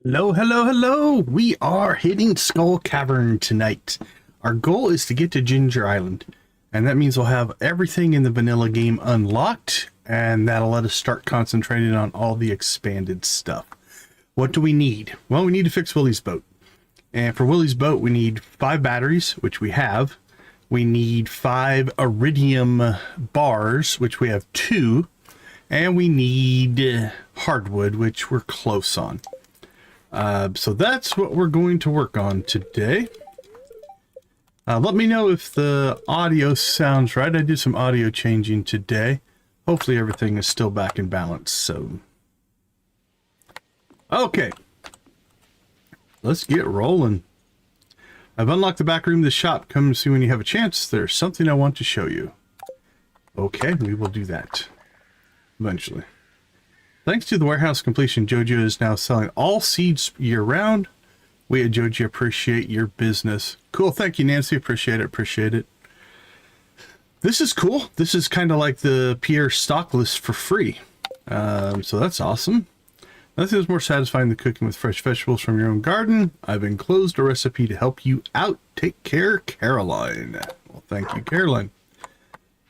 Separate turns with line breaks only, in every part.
Hello, hello, hello! We are hitting Skull Cavern tonight. Our goal is to get to Ginger Island, and that means we'll have everything in the vanilla game unlocked, and that'll let us start concentrating on all the expanded stuff. What do we need? Well, we need to fix Willy's boat. And for Willy's boat, we need 5 batteries, which we have. We need 5 Iridium Bars, which we have 2. And we need hardwood, which we're close on. So that's what we're going to work on today. Let me know if the audio sounds right. I did some audio changing today. Hopefully everything is still back in balance. So, okay, let's get rolling. I've unlocked the back room of the shop. Come see when you have a chance. There's something I want to show you. Okay, we will do that eventually. Thanks to the warehouse completion, Joja is now selling all seeds year-round. We at Joja appreciate your business. Cool, thank you, Nancy. Appreciate it, appreciate it. This is cool. This is kind of like the Pierre stock list for free. So that's awesome. Nothing is more satisfying than cooking with fresh vegetables from your own garden. I've enclosed a recipe to help you out. Take care, Caroline. Well, thank you, Caroline.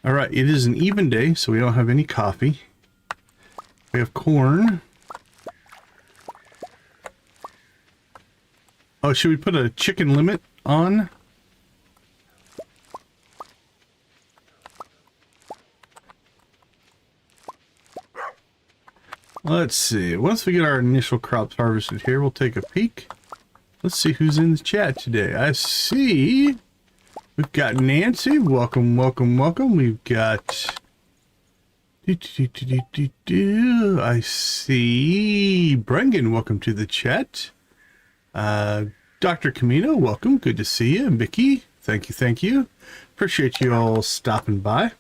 All right, it is an even day, so we don't have any coffee. We have corn. Oh, should we put a chicken limit on? Let's see. Once we get our initial crops harvested here, we'll take a peek. Let's see who's in the chat today. I see we've got Nancy. Welcome, welcome, welcome. We've got... I see Brengan, welcome to the chat. Dr. Camino, welcome, good to see you. Mickey, thank you, thank you. Appreciate you all stopping by.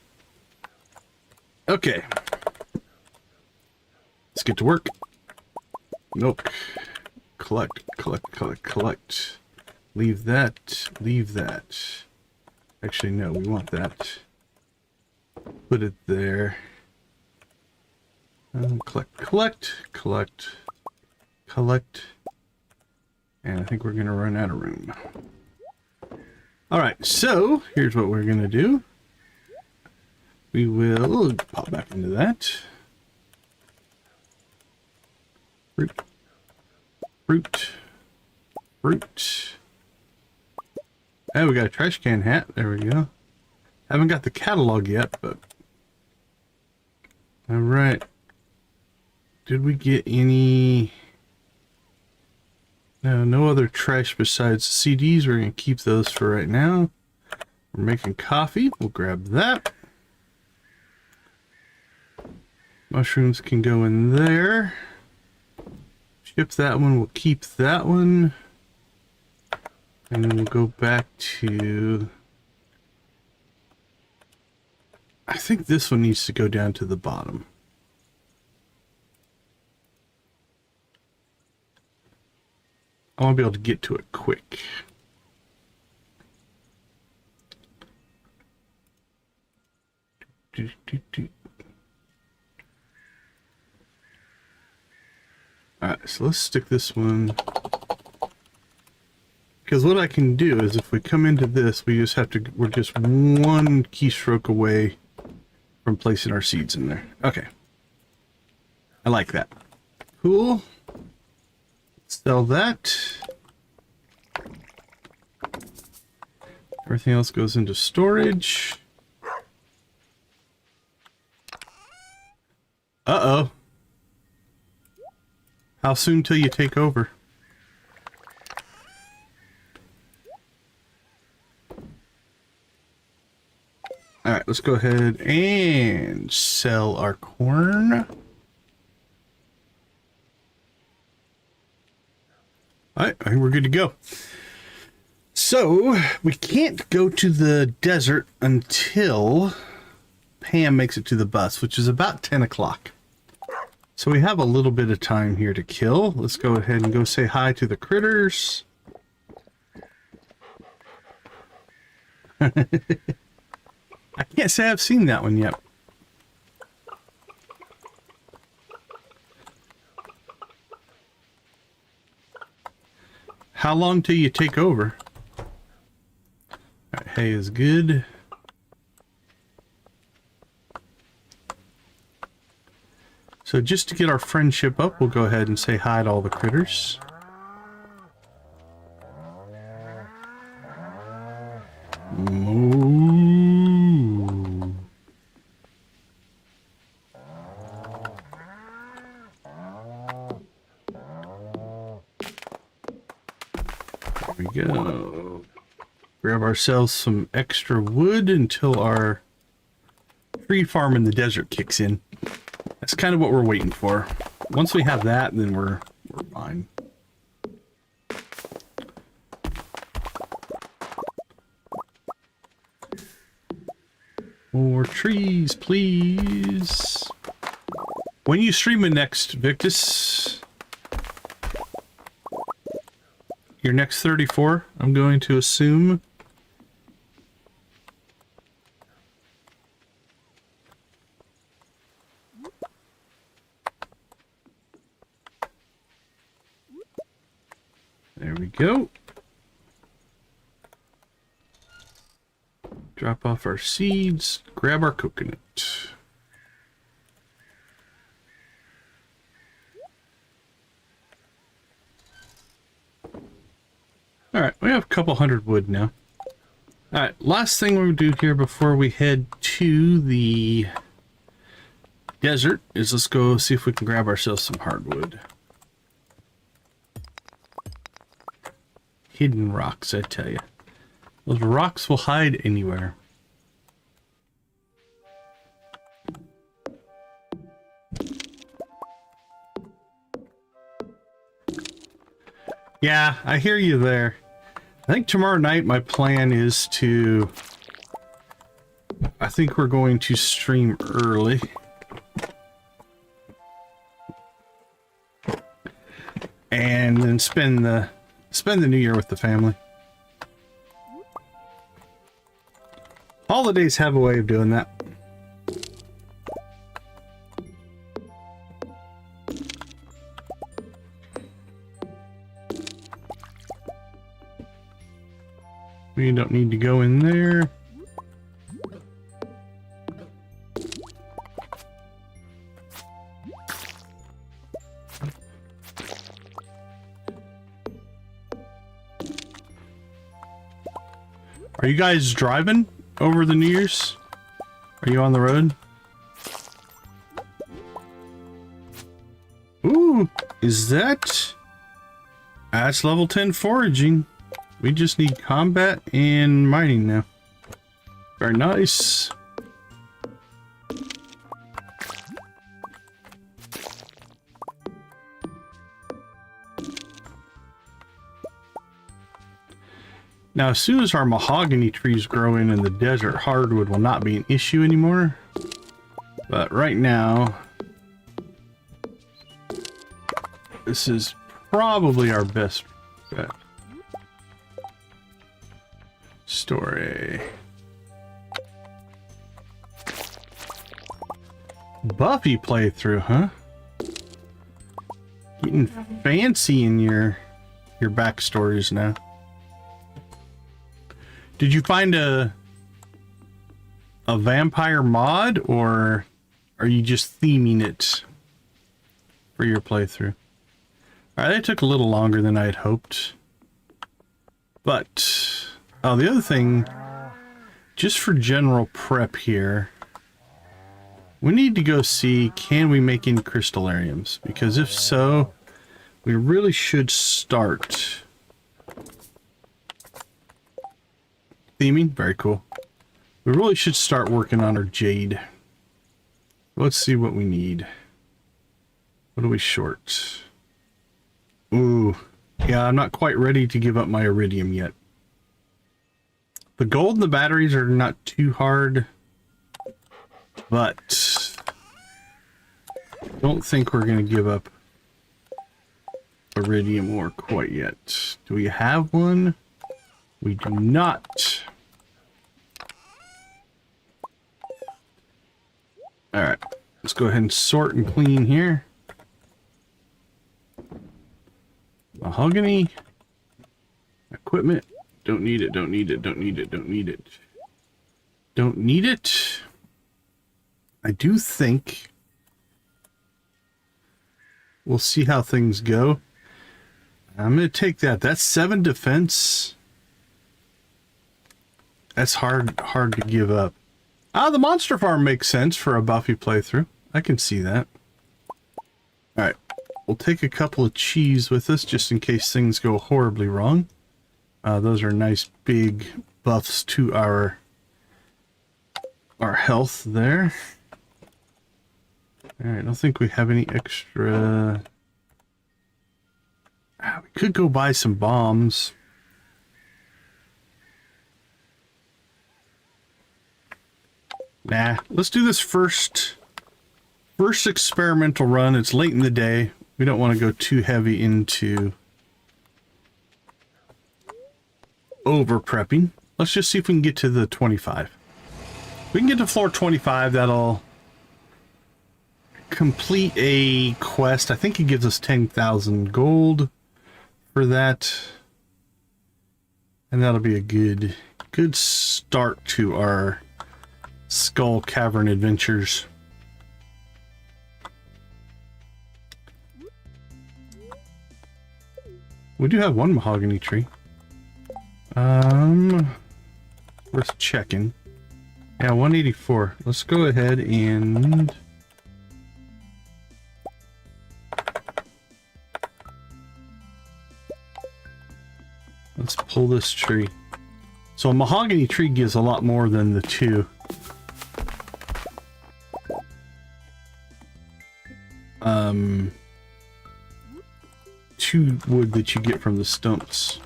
Okay, let's get to work. Nope. Collect, collect, collect, collect. Leave that, leave that. Actually, no, we want that. Put it there. Collect, collect, collect, collect. And I think we're going to run out of room. Alright, so here's what we're going to do. We will pop back into that. Fruit, fruit, fruit. Oh, we got a trash can hat. There we go. Haven't got the catalog yet, but... Alright. Did we get any... No, no other trash besides CDs. We're going to keep those for right now. We're making coffee. We'll grab that. Mushrooms can go in there. Ship that one. We'll keep that one. And then we'll go back to... I think this one needs to go down to the bottom. I want to be able to get to it quick. Alright, so let's stick this one. Because what I can do is if we come into this, we just have to, we're just one keystroke away from placing our seeds in there. Okay. I like that. Cool. Sell that. Everything else goes into storage. Uh-oh. How soon till you take over? Alright, let's go ahead and sell our corn. Alright, I think we're good to go. So, we can't go to the desert until Pam makes it to the bus, which is about 10 o'clock. So we have a little bit of time here to kill. Let's go ahead and go say hi to the critters. I can't say I've seen that one yet. How long till you take over? Alright, hay is good. So just to get our friendship up, we'll go ahead and say hi to all the critters. Moo. There we go. Grab ourselves some extra wood until our tree farm in the desert kicks in. That's kind of what we're waiting for. Once we have that, then we're fine. More trees, please. When you streaming next, Victus? Your next 34, I'm going to assume. There we go. Drop off our seeds, grab our coconut. Alright, we have a couple hundred wood now. Alright, last thing we'll do here before we head to the desert is let's go see if we can grab ourselves some hardwood. Hidden rocks, I tell you. Those rocks will hide anywhere. Yeah, I hear you there. I think tomorrow night my plan is to... I think we're going to stream early. And then spend the new year with the family. Holidays have a way of doing that. We don't need to go in there. Are you guys driving over the New Year's? Are you on the road? Ooh, is that... That's level 10 foraging. We just need combat and mining now. Very nice. Now, as soon as our mahogany trees grow in the desert, hardwood will not be an issue anymore. But right now, this is probably our best bet. Story. Buffy playthrough, huh? Getting fancy in your backstories now. Did you find a vampire mod, or are you just theming it for your playthrough? Alright, that took a little longer than I had hoped. But, oh, the other thing, just for general prep here, we need to go see, can we make any crystallariums? Because if so, we really should start... Theming? Very cool. We really should start working on our jade. Let's see what we need. What are we short? Ooh. Yeah, I'm not quite ready to give up my iridium yet. The gold and the batteries are not too hard. But... I don't think we're going to give up iridium ore quite yet. Do we have one? We do not. Alright, let's go ahead and sort and clean here. Mahogany. equipment. Don't need it, don't need it, don't need it, don't need it. Don't need it. I do think we'll see how things go. I'm going to take that. That's 7 defense. That's hard to give up. The monster farm makes sense for a Buffy playthrough. I can see that. Alright. We'll take a couple of cheese with us just in case things go horribly wrong. Those are nice big buffs to our health there. Alright, I don't think we have any extra... we could go buy some bombs. Nah, let's do this first experimental run. It's late in the day. We don't want to go too heavy into over prepping. Let's just see if we can get to the 25. If we can get to floor 25, that'll complete a quest. I think it gives us 10,000 gold for that. And that'll be a good start to our Skull Cavern adventures. We do have one mahogany tree. Worth checking. Yeah, 184. Let's go ahead and let's pull this tree. So a mahogany tree gives a lot more than the 2. 2 wood that you get from the stumps.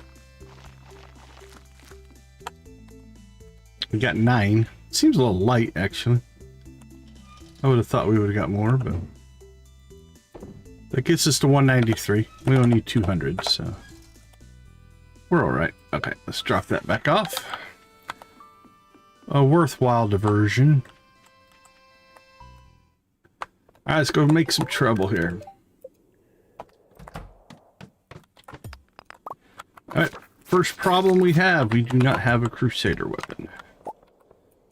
We got 9. Seems a little light, actually. I would have thought we would have got more, but that gets us to 193. We only need 200, so we're all right. Okay, let's drop that back off. A worthwhile diversion. All right, let's go make some trouble here. All right, first problem we have, we do not have a Crusader weapon.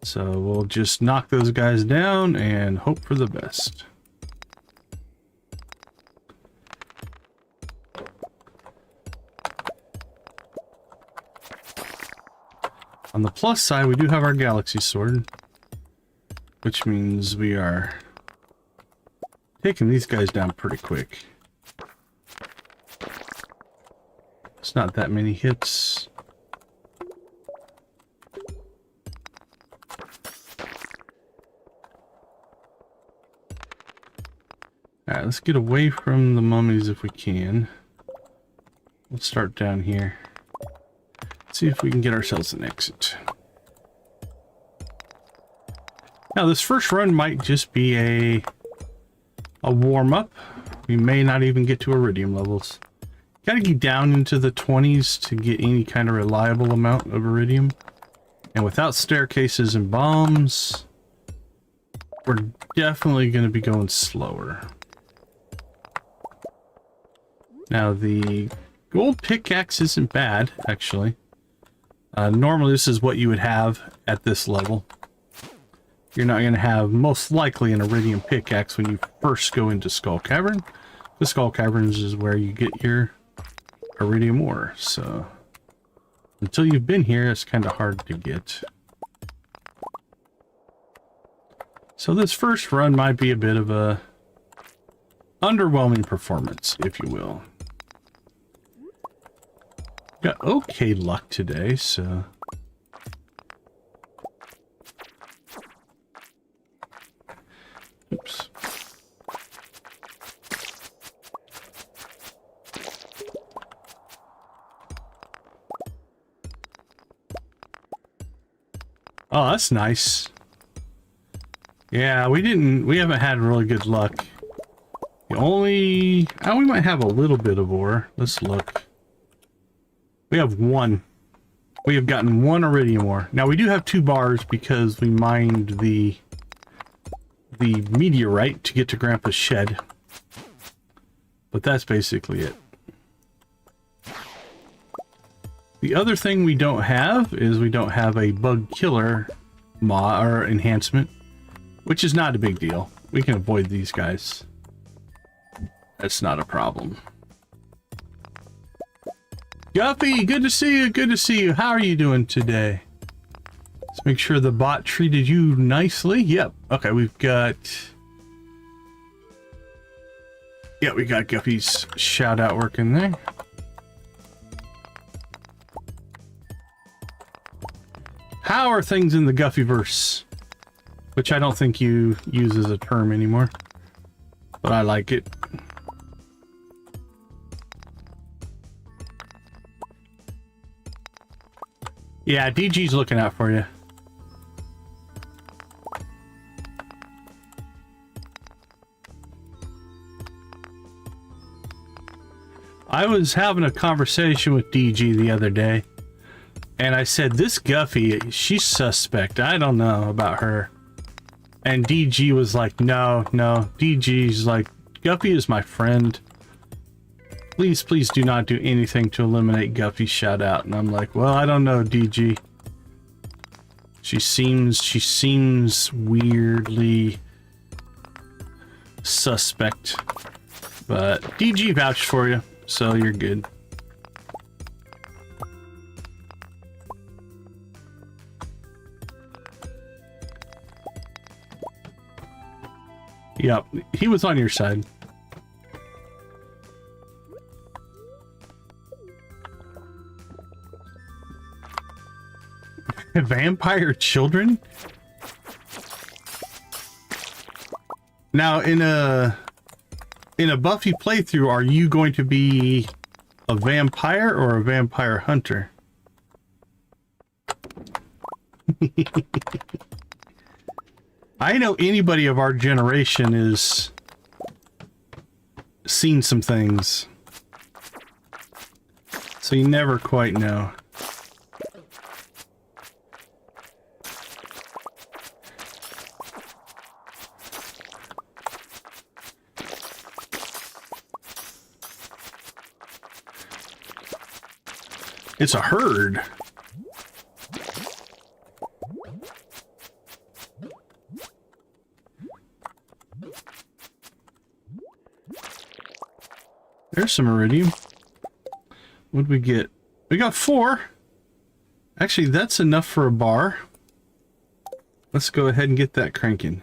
So we'll just knock those guys down and hope for the best. On the plus side, we do have our Galaxy Sword, which means we are taking these guys down pretty quick. It's not that many hits. Alright, let's get away from the mummies if we can. Let's start down here. See if we can get ourselves an exit. Now this first run might just be a warm-up. We may not even get to Iridium levels. Gotta get down into the 20s to get any kind of reliable amount of Iridium. And without staircases and bombs, we're definitely going to be going slower. Now the gold pickaxe isn't bad, actually. Normally this is what you would have at this level. You're not going to have, most likely, an Iridium pickaxe when you first go into Skull Cavern. The Skull Caverns is where you get your Iridium ore, so until you've been here, it's kind of hard to get. So this first run might be a bit of a underwhelming performance, if you will. Got okay luck today, so oops. Oh, that's nice. Yeah, we haven't had really good luck. The only, we might have a little bit of ore. Let's look. We have 1. We have gotten 1 Iridium ore. Now we do have 2 bars because we mined the meteorite to get to Grandpa's shed. But that's basically it. The other thing we don't have is we don't have a bug killer mod or enhancement, which is not a big deal. We can avoid these guys. That's not a problem. Guppy, good to see you. Good to see you. How are you doing today? Let's make sure the bot treated you nicely. Yep. Okay, we've got... Yeah, we got Guppy's shout out working there. How are things in the Guffyverse? Which I don't think you use as a term anymore, but I like it. Yeah, DG's looking out for you. I was having a conversation with DG the other day, and I said, this Guffy, she's suspect. I don't know about her. And DG was like, no. DG's like, Guppy is my friend. Please do not do anything to eliminate Guppy's shout out. And I'm like, well, I don't know, DG. She seems weirdly suspect. But DG vouched for you, so you're good. Yep, he was on your side. Vampire children? Now, in a Buffy playthrough, are you going to be a vampire or a vampire hunter? I know anybody of our generation is seen some things, so you never quite know. It's a herd. There's some iridium. What'd we get? We got 4. Actually, that's enough for a bar. Let's go ahead and get that cranking.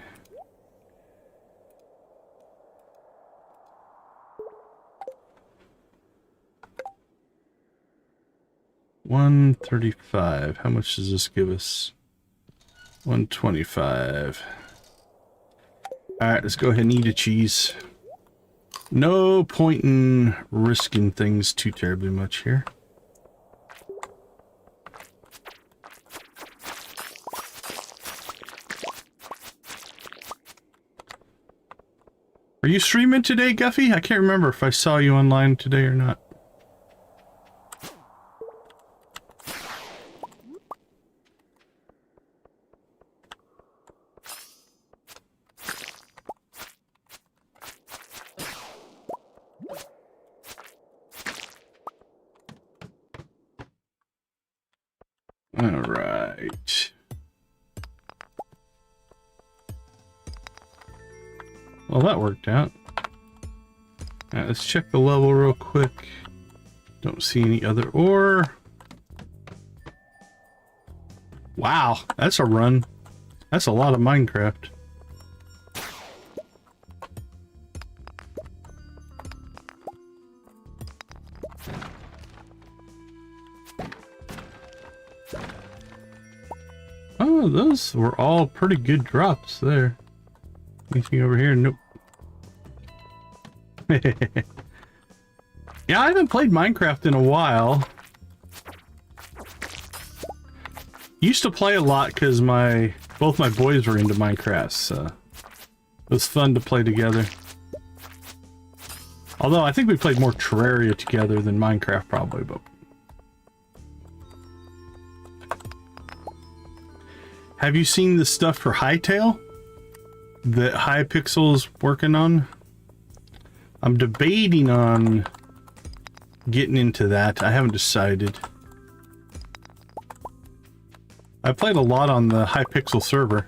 $135. How much does this give us? $125. Alright, let's go ahead and eat a cheese. No point in risking things too terribly much here. Are you streaming today, Guffy? I can't remember if I saw you online today or not. Alright. Well, that worked out. Alright, let's check the level real quick. Don't see any other ore. Wow, that's a run. That's a lot of Minecraft. Oh, those were all pretty good drops there. Anything over here? Nope. Yeah, I haven't played Minecraft in a while. Used to play a lot because both my boys were into Minecraft, so it was fun to play together. Although I think we played more Terraria together than Minecraft probably, but... Have you seen the stuff for Hightail that Hypixel's working on? I'm debating on getting into that. I haven't decided. I played a lot on the Hypixel server.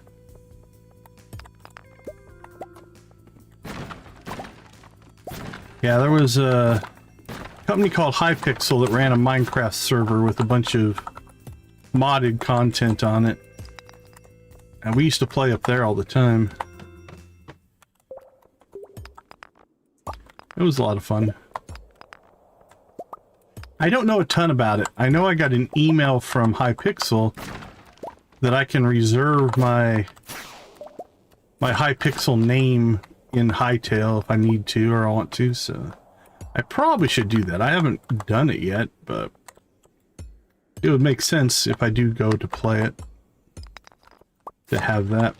Yeah, there was a company called Hypixel that ran a Minecraft server with a bunch of modded content on it. And we used to play up there all the time. It was a lot of fun. I don't know a ton about it. I know I got an email from Hypixel that I can reserve my Hypixel name in Hytale if I need to or I want to, so I probably should do that. I haven't done it yet, but it would make sense if I do go to play it to have that.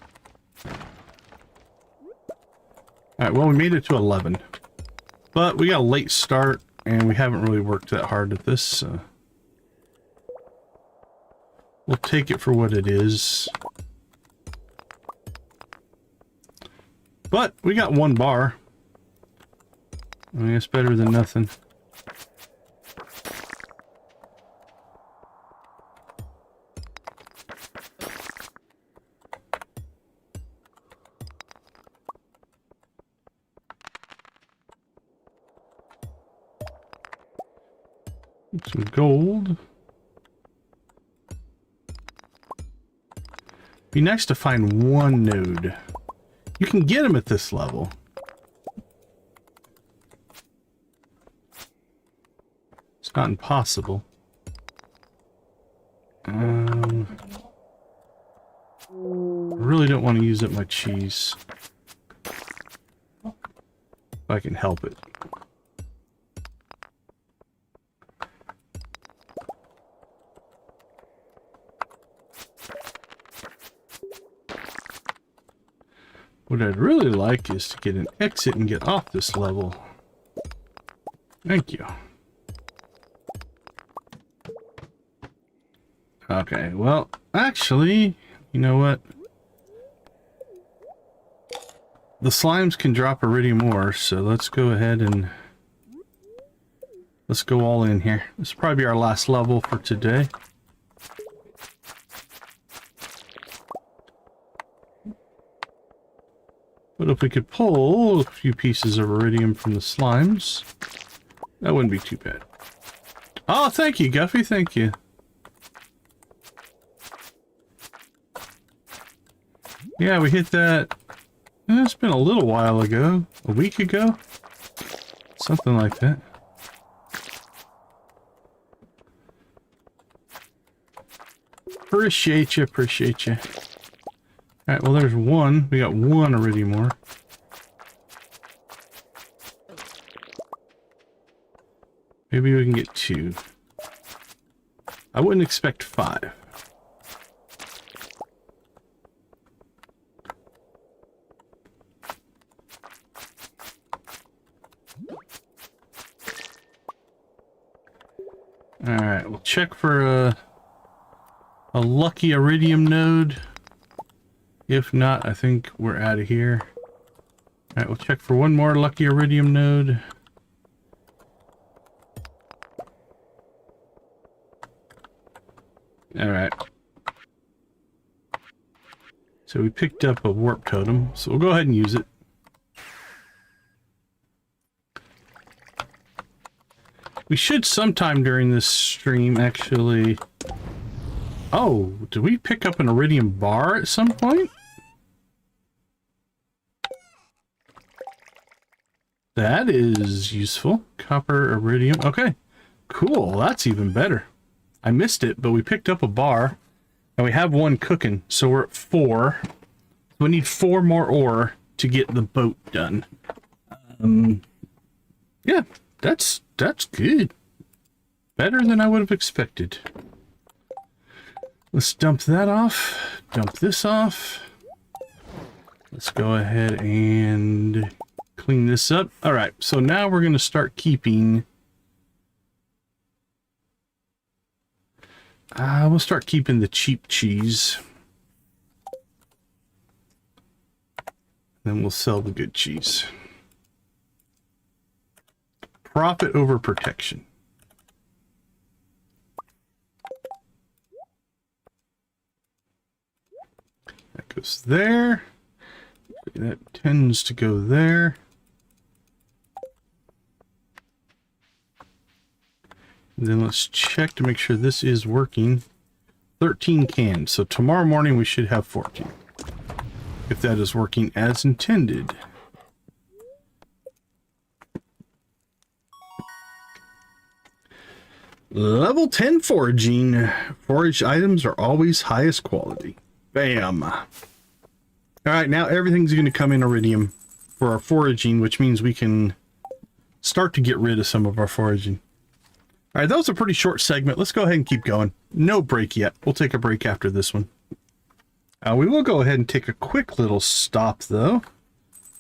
Alright, well, we made it to 11. But we got a late start, and we haven't really worked that hard at this, so we'll take it for what it is. But we got 1 bar. I mean, it's better than nothing. Some gold. Be nice to find 1 node. You can get them at this level. It's not impossible. I really don't want to use up my cheese. If I can help it. What I'd really like is to get an exit and get off this level. Thank you. Okay, well, actually, you know what? The slimes can drop iridium ore, so let's go ahead and let's go all in here. This will probably be our last level for today. But if we could pull a few pieces of iridium from the slimes, that wouldn't be too bad. Oh, thank you, Guffy, thank you. Yeah, we hit that, it's been a little while ago, a week ago, something like that. Appreciate you, appreciate you. Alright, well there's 1. We got 1 iridium ore. Maybe we can get 2. I wouldn't expect 5. Alright, we'll check for a lucky iridium node. If not, I think we're out of here. Alright, we'll check for 1 more lucky iridium node. Alright. So we picked up a warp totem, so we'll go ahead and use it. We should sometime during this stream actually... Oh, did we pick up an iridium bar at some point? That is useful. Copper, iridium. Okay, cool. That's even better. I missed it, but we picked up a bar, and we have 1 cooking, so we're at 4. We need 4 more ore to get the boat done. Yeah, that's good. Better than I would have expected. Let's dump that off. Dump this off. Let's go ahead and clean this up. All right, so now we're going to start keeping... we'll start keeping the cheap cheese. Then we'll sell the good cheese. Profit over protection. goes there. That tends to go there. And then let's check to make sure this is working. 13 cans. So tomorrow morning we should have 14. If that is working as intended. Level 10 foraging. Foraged items are always highest quality. Bam. Alright, now everything's going to come in Iridium for our foraging, which means we can start to get rid of some of our foraging. Alright, that was a pretty short segment. Let's go ahead and keep going. No break yet. We'll take a break after this one. We will go ahead and take a quick little stop, though,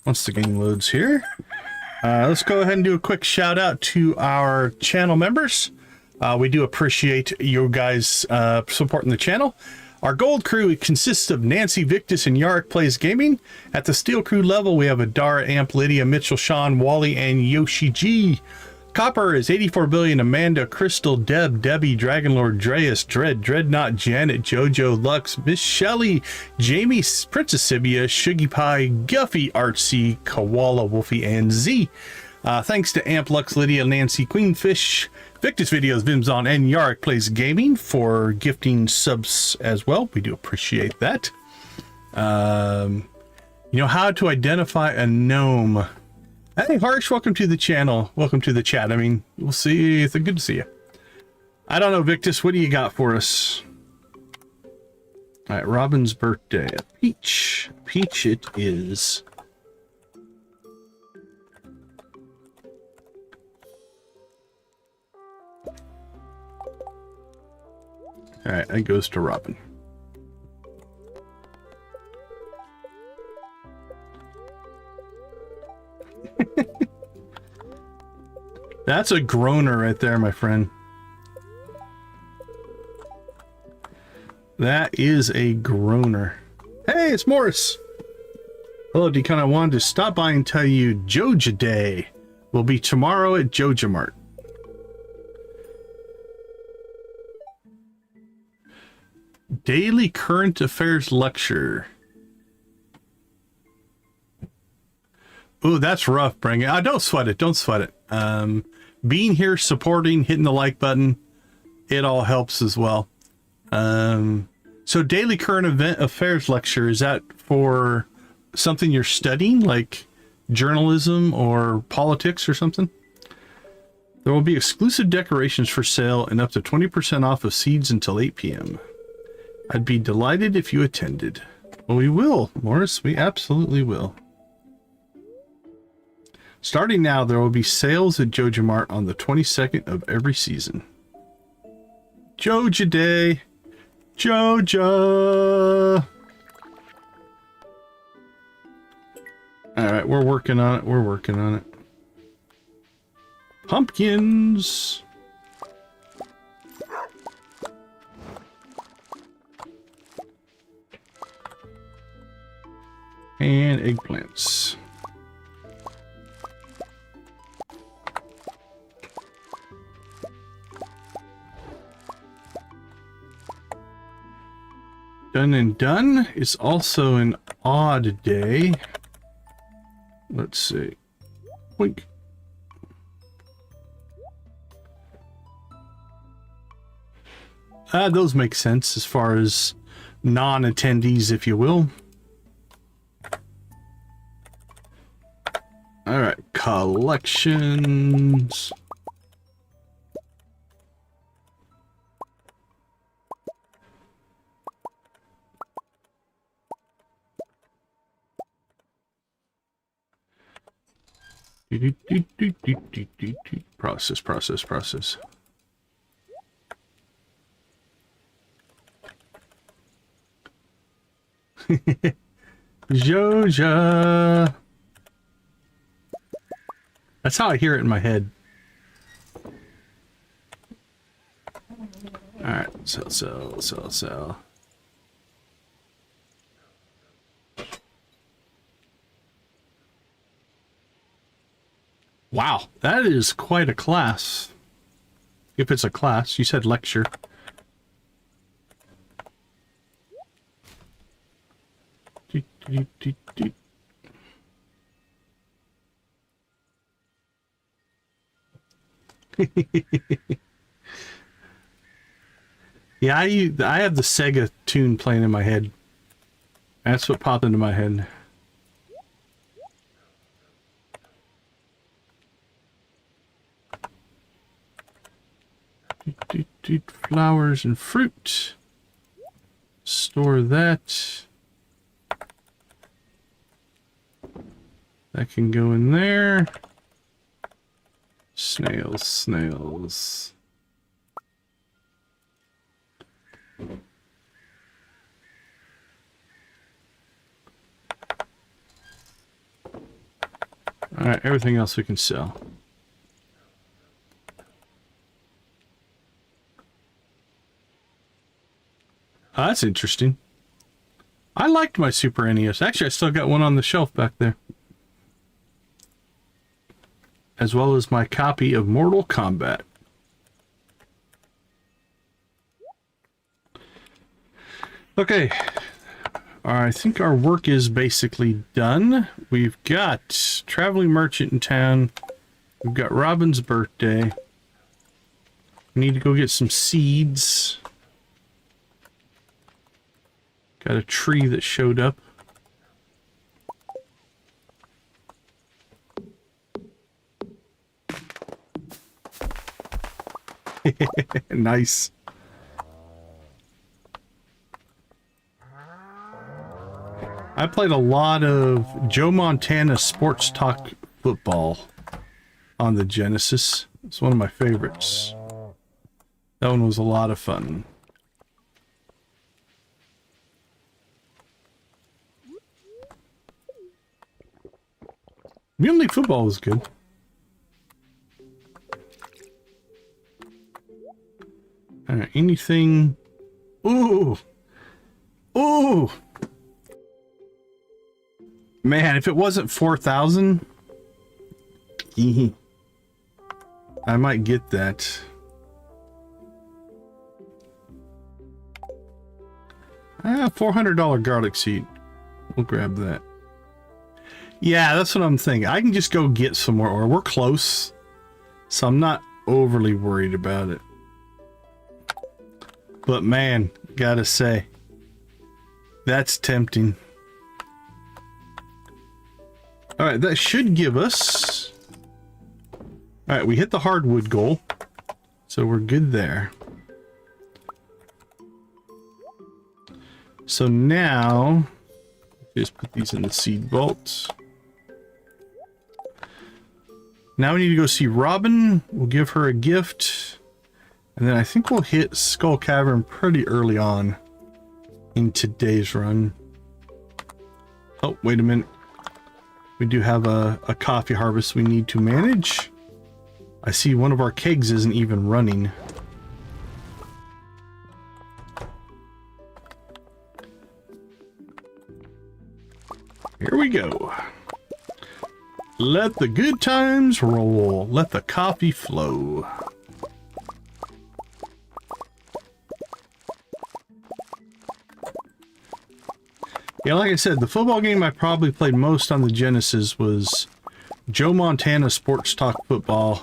once the game loads here. Let's go ahead and do a quick shout out to our channel members. We do appreciate you guys supporting the channel. Our gold crew consists of Nancy, Victus, and Yarrick Plays Gaming. At the steel crew level, we have Adara, Amp, Lydia, Mitchell, Sean, Wally, and Yoshi G. Copper is 84 billion, Amanda, Crystal, Deb, Debbie, Dragonlord, Dreas, Dread, Dreadnought, Janet, Jojo, Lux, Miss Shelley, Jamie, Princess Sibia, Shuggy Pie, Guffy, Artsy, Koala, Wolfie, and Z. Thanks to Amp, Lux, Lydia, Nancy, Queenfish, Victus Videos, Vimzon, and Yarrick Plays Gaming for gifting subs as well. We do appreciate that. You know how to identify a gnome. Hey, Harsh, welcome to the channel. Welcome to the chat. I mean, we'll see. It's good to see you. I don't know, Victus, what do you got for us? All right, Robin's birthday. A peach. Peach it is. All right, that goes to Robin. That's a groaner right there, my friend. That is a groaner. Hey, it's Morris. Hello, Deacon. I wanted to stop by and tell you Joja Day will be tomorrow at Joja Mart. Daily Current Affairs Lecture. Ooh, that's rough, bring it. Don't sweat it. Don't sweat it. Being here, supporting, hitting the like button, it all helps as well. So Daily Current Affairs Lecture, is that for something you're studying, like journalism or politics or something? There will be exclusive decorations for sale and up to 20% off of seeds until 8 p.m. I'd be delighted if you attended. Well, we will, Morris. We absolutely will. Starting now, there will be sales at Joja Mart on the 22nd of every season. Joja Day. Joja. All right, we're working on it. We're working on it. Pumpkins. And eggplants. Done and done is also an odd day. Let's see. Wink. Those make sense as far as non-attendees, if you will. All right, collections. Process. Joja. That's how I hear it in my head. All right, sell. Wow, that is quite a class. If it's a class, you said lecture. Yeah, I have the Sega tune playing in my head. That's what popped into my head. Flowers and fruit. Store that. That can go in there. Snails, snails. Alright, everything else we can sell. Oh, that's interesting. I liked my Super NES. Actually, I still got one on the shelf back there. As well as my copy of Mortal Kombat. Okay. I think our work is basically done. We've got Traveling Merchant in town. We've got Robin's birthday. We need to go get some seeds. Got a tree that showed up. Nice. I played a lot of Joe Montana Sports Talk Football on the Genesis. It's one of my favorites. That one was a lot of fun. Mutant League Football was good. Anything... Ooh! Ooh! Man, if it wasn't 4,000... I might get that. $400 garlic seed. We'll grab that. Yeah, that's what I'm thinking. I can just go get some more ore. We're close, so I'm not overly worried about it. But man, gotta say, that's tempting. Alright, that should give us... Alright, we hit the hardwood goal, so we're good there. So now, just put these in the seed vault. Now we need to go see Robin. We'll give her a gift. And then I think we'll hit Skull Cavern pretty early on in today's run. Oh, wait a minute. We do have a coffee harvest we need to manage. I see one of our kegs isn't even running. Here we go. Let the good times roll. Let the coffee flow. Yeah, like I said, the football game I probably played most on the Genesis was Joe Montana Sports Talk Football.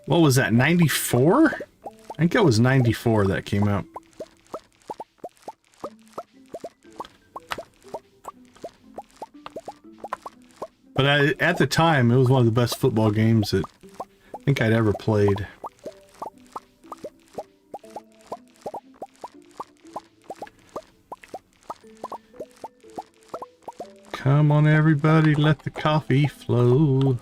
What was that, 94? I think that was 94 that came out. But at the time, it was one of the best football games that I think I'd ever played. Come on, everybody, let the coffee flow.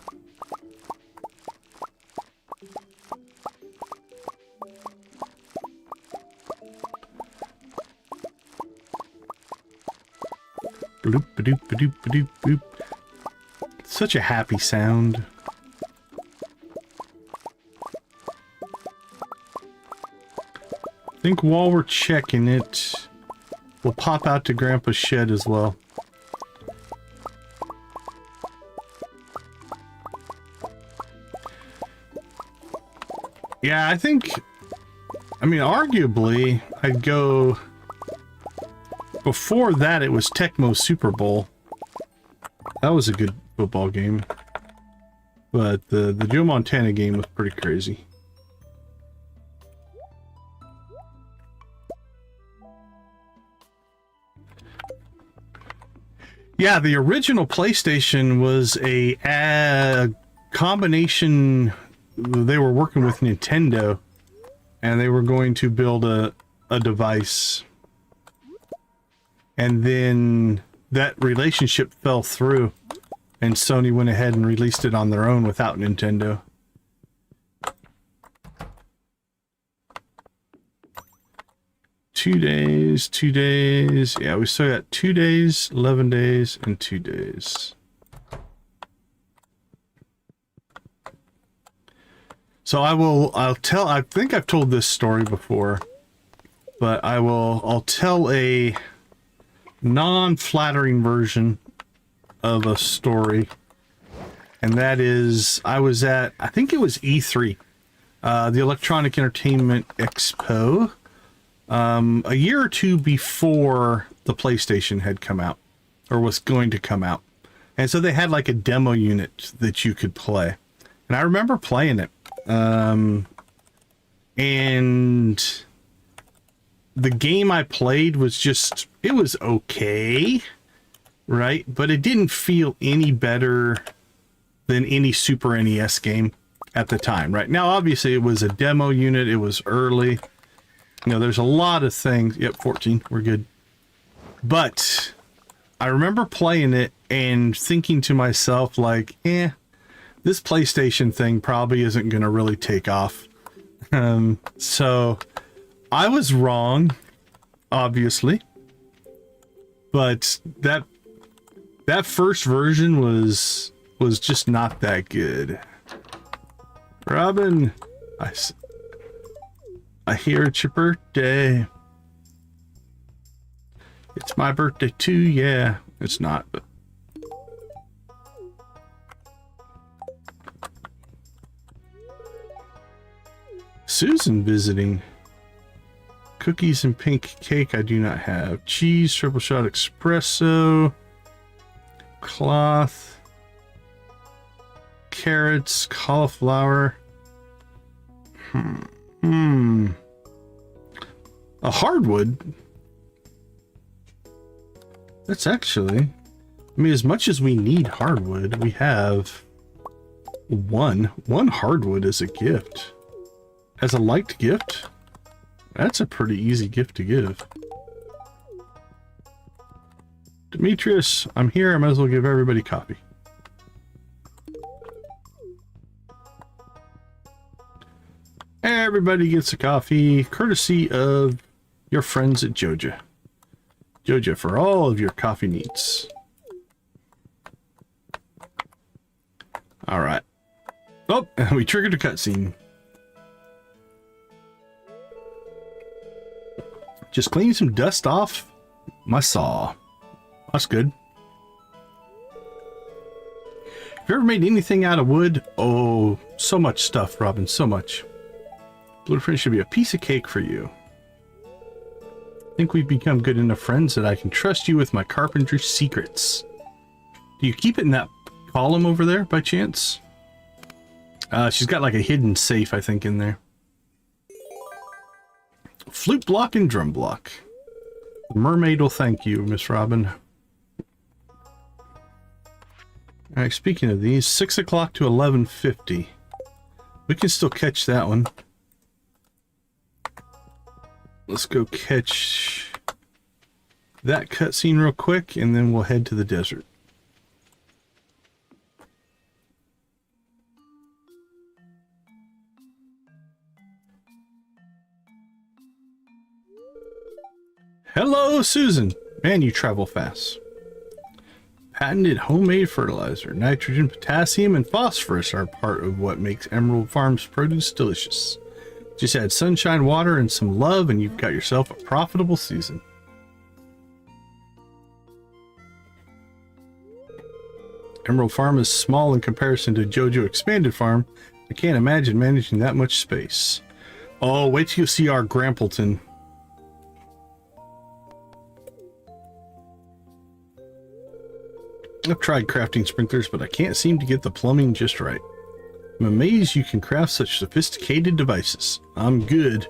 Bloop, ba-doop, ba-doop, ba-doop, boop. Such a happy sound. I think while we're checking it, we'll pop out to Grandpa's shed as well. Yeah, I think, I mean, arguably, I'd go, before that it was Tecmo Super Bowl. That was a good football game. But the Joe Montana game was pretty crazy. Yeah, the original PlayStation was a combination. They were working with Nintendo, and they were going to build a device. And then that relationship fell through, and Sony went ahead and released it on their own without Nintendo. Two days. Yeah, we still got 2 days, 11 days, and 2 days. So I think I've told this story before, but I'll tell a non-flattering version of a story. And that is, I was at, I think it was E3, the Electronic Entertainment Expo, a year or two before the PlayStation had come out, or was going to come out. And so they had like a demo unit that you could play. And I remember playing it. And the game I played was just, it was okay, right? But it didn't feel any better than any Super NES game at the time, right? Now, obviously, it was a demo unit. It was early. You know, there's a lot of things. Yep, 14. We're good. But I remember playing it and thinking to myself, like, this PlayStation thing probably isn't going to really take off. So I was wrong, obviously. But that first version was just not that good. Robin, I hear it's your birthday. It's my birthday too, yeah. It's not, but... Susan visiting. Cookies and pink cake I do not have. Cheese, triple shot espresso. Cloth. Carrots, cauliflower. A hardwood? That's actually... I mean, as much as we need hardwood, we have one hardwood as a gift. As a liked gift? That's a pretty easy gift to give. Demetrius, I'm here. I might as well give everybody coffee. Everybody gets a coffee, courtesy of your friends at Joja. Joja for all of your coffee needs. Alright. Oh, we triggered a cutscene. Just cleaning some dust off my saw. That's good. Have you ever made anything out of wood? Oh, so much stuff, Robin, so much. Blueprint should be a piece of cake for you. I think we've become good enough friends that I can trust you with my carpentry secrets. Do you keep it in that column over there by chance? She's got like a hidden safe, I think, in there. Flute block and drum block. The mermaid will thank you, Miss Robin. Alright, speaking of these, 6 o'clock to 11:50. We can still catch that one. Let's go catch that cutscene real quick, and then we'll head to the desert. Hello, Susan. Man, you travel fast. Patented homemade fertilizer. Nitrogen, potassium, and phosphorus are part of what makes Emerald Farm's produce delicious. Just add sunshine, water, and some love, and you've got yourself a profitable season. Emerald Farm is small in comparison to Joja Expanded Farm. I can't imagine managing that much space. Oh, wait till you see our Grampleton. I've tried crafting sprinklers, but I can't seem to get the plumbing just right. I'm amazed you can craft such sophisticated devices. I'm good.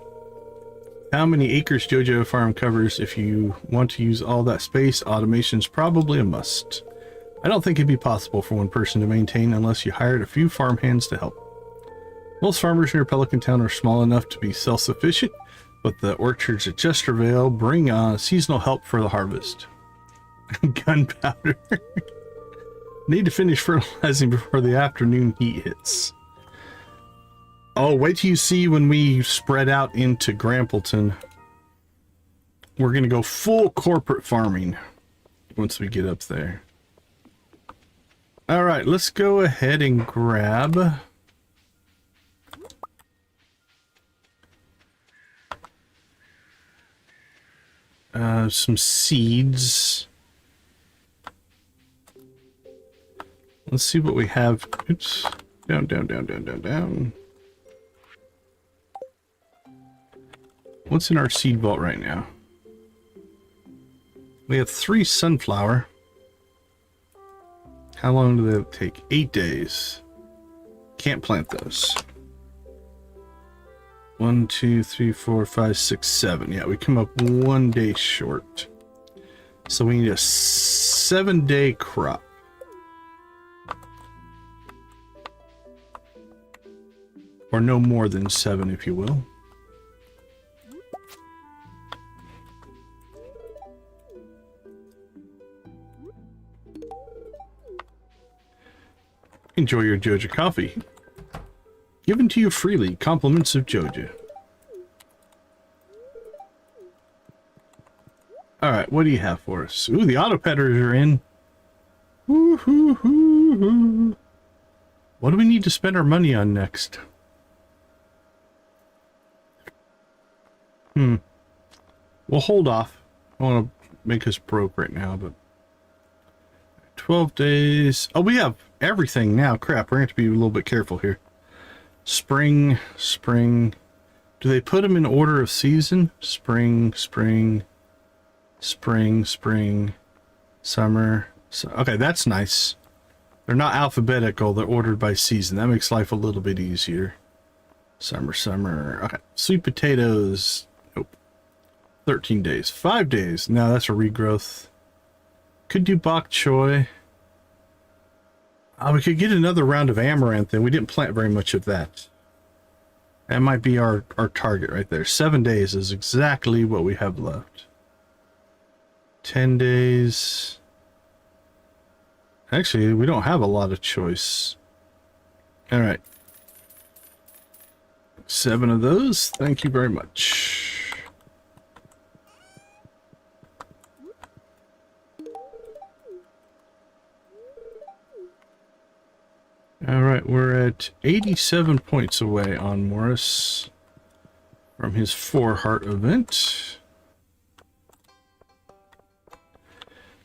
How many acres Joja farm covers? If you want to use all that space, automation's probably a must. I don't think it'd be possible for one person to maintain unless you hired a few farm hands to help. Most farmers near Pelican Town are small enough to be self-sufficient, but the orchards at Chestervale bring on seasonal help for the harvest. Gunpowder. Need to finish fertilizing before the afternoon heat hits. Oh, wait till you see when we spread out into Grampleton. We're going to go full corporate farming once we get up there. All right, let's go ahead and grab some seeds. Let's see what we have. Oops. Down, down, down, down, down, down. What's in our seed vault right now? We have 3 sunflower. How long do they take? 8 days. Can't plant those. 1, 2, 3, 4, 5, 6, 7. Yeah, we come up 1 day short. So we need a 7-day crop. Or no more than 7, if you will. Enjoy your Joja coffee. Given to you freely, compliments of Joja. Alright, what do you have for us? Ooh, the auto pedders are in. Ooh, hoo, hoo, hoo. What do we need to spend our money on next? We'll hold off. I don't want to make us broke right now, but 12 days. Oh, we have everything now. Crap, we're going to have to be a little bit careful here. Spring, spring. Do they put them in order of season? Spring, spring, spring, spring, summer. Okay, that's nice. They're not alphabetical. They're ordered by season. That makes life a little bit easier. Summer, summer. Okay, sweet potatoes. Nope. 13 days. 5 days. Now that's a regrowth. Could do bok choy. We could get another round of amaranth, and we didn't plant very much of that. That might be our target right there. 7 days is exactly what we have left. 10 days. Actually, we don't have a lot of choice. All right. 7 of those. Thank you very much. All right, we're at 87 points away on Morris from his 4-heart event.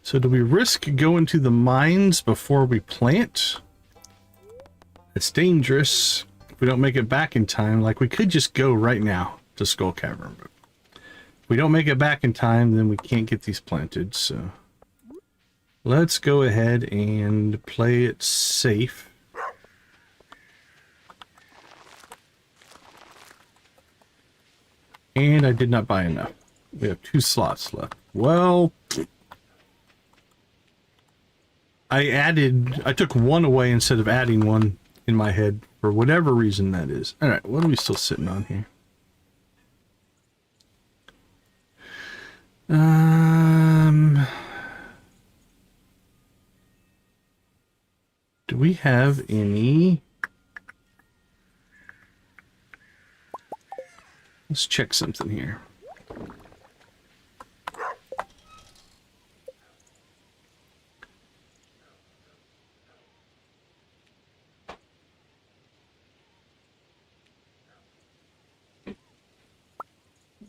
So do we risk going to the mines before we plant? It's dangerous if we don't make it back in time. Like, we could just go right now to Skull Cavern. But if we don't make it back in time, then we can't get these planted. So let's go ahead and play it safe. And I did not buy enough. We have 2 slots left. Well, I took 1 away instead of adding 1 in my head for whatever reason that is. All right, what are we still sitting on here? Do we have any? Let's check something here.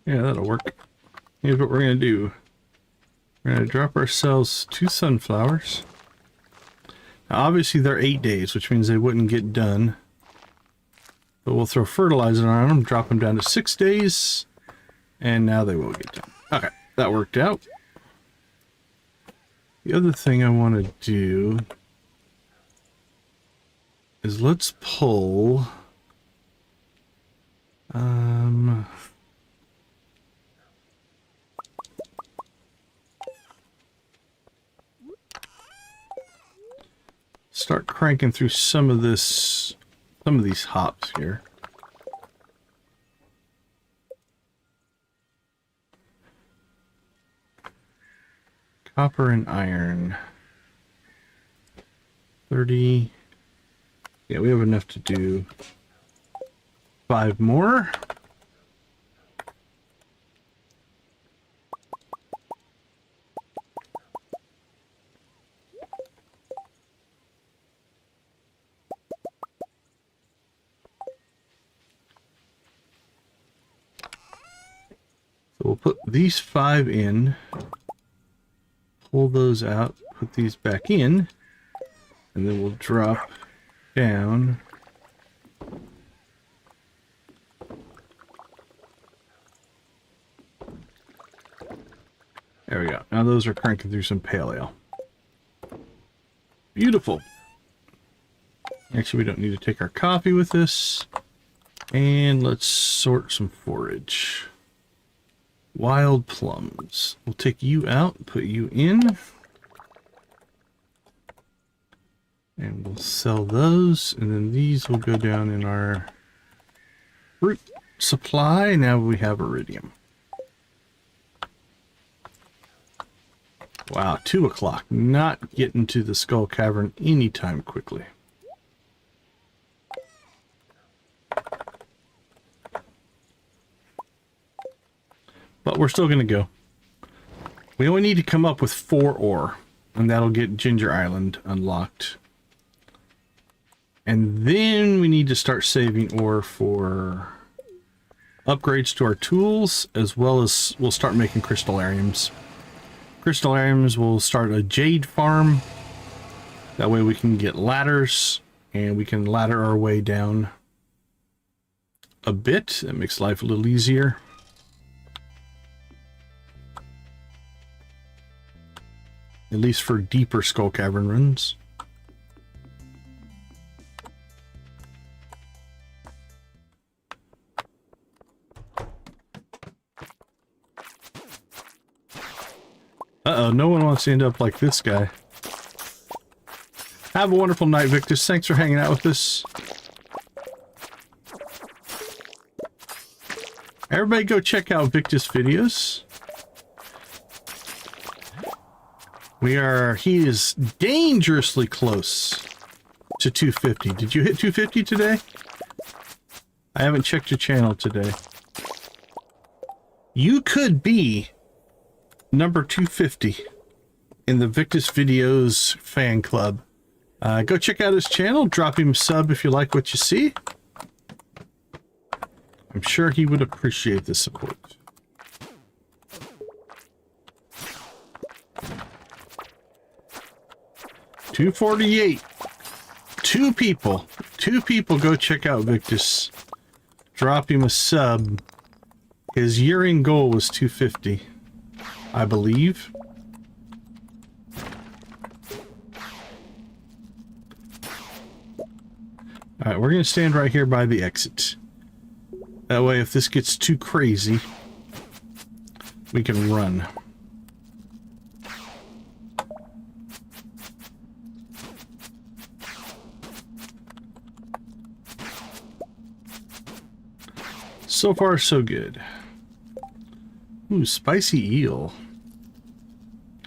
Yeah, that'll work. Here's what we're going to do. We're going to drop ourselves 2 sunflowers. Now, obviously, they're 8 days, which means they wouldn't get done. But we'll throw fertilizer on them, drop them down to 6 days, and now they will get done. Okay, that worked out. The other thing I want to do is let's pull start cranking through some of these hops here. Copper and iron. 30. Yeah, we have enough to do 5 more. So we'll put these 5 in, pull those out, put these back in, and then we'll drop down. There we go. Now those are cranking through some pale ale. Beautiful. Actually, we don't need to take our coffee with us. And let's sort some forage. Wild plums. We'll take you out, put you in. And we'll sell those. And then these will go down in our fruit supply. Now we have iridium. Wow, 2 o'clock. Not getting to the Skull Cavern anytime quickly. But we're still going to go. We only need to come up with 4 ore, and that'll get Ginger Island unlocked. And then we need to start saving ore for upgrades to our tools, as well as we'll start making crystallariums. Crystallariums will start a jade farm. That way we can get ladders, and we can ladder our way down a bit. That makes life a little easier. At least for deeper Skull Cavern runs. Uh-oh, no one wants to end up like this guy. Have a wonderful night, Victus. Thanks for hanging out with us. Everybody go check out Victus' videos. He is dangerously close to 250. Did you hit 250 today? I haven't checked your channel today. You could be number 250 in the Victus Videos fan club. Go check out his channel. Drop him a sub if you like what you see. I'm sure he would appreciate the support. $248. 2 people. 2 people go check out Victus. Drop him a sub. His year-end goal was 250. I believe. Alright, we're going to stand right here by the exit. That way, if this gets too crazy, we can run. So far, so good. Ooh, spicy eel.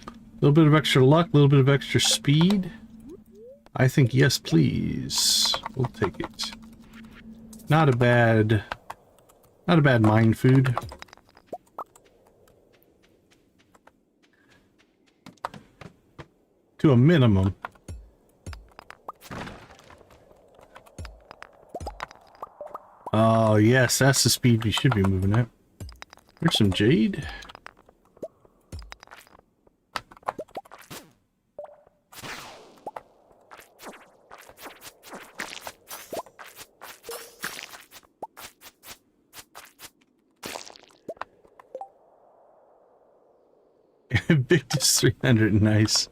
A little bit of extra luck, a little bit of extra speed. I think yes, please. We'll take it. Not a bad mine food. To a minimum. Oh, yes, that's the speed we should be moving at. There's some jade. Victus 300, nice.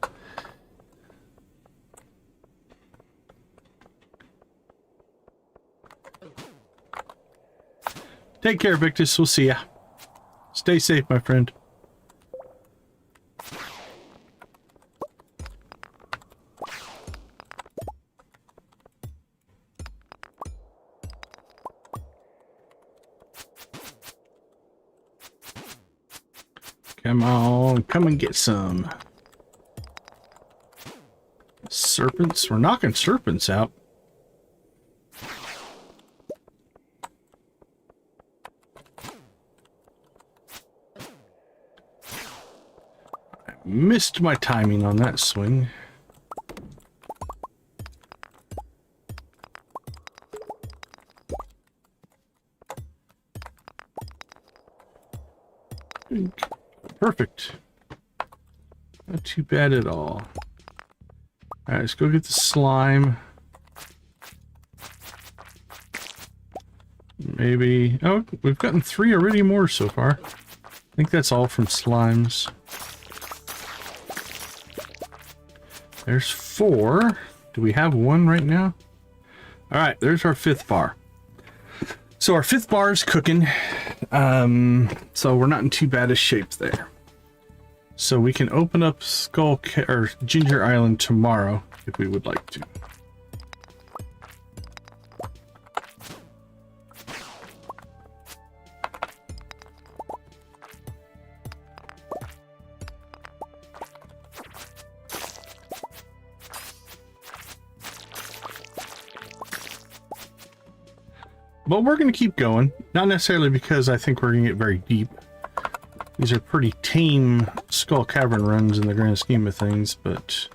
Take care, Victus. We'll see ya. Stay safe, my friend. Come on, come and get some. Serpents? We're knocking serpents out. I missed my timing on that swing. Perfect. Not too bad at all. Alright, let's go get the slime. Maybe... Oh, we've gotten 3 iridium ores so far. I think that's all from slimes. There's 4. Do we have 1 right now? Alright, there's our 5th bar. So our 5th bar is cooking. So we're not in too bad a shape there. So we can open up or Ginger Island tomorrow if we would like to. But we're going to keep going. Not necessarily because I think we're going to get very deep. These are pretty tame Skull Cavern runs in the grand scheme of things, but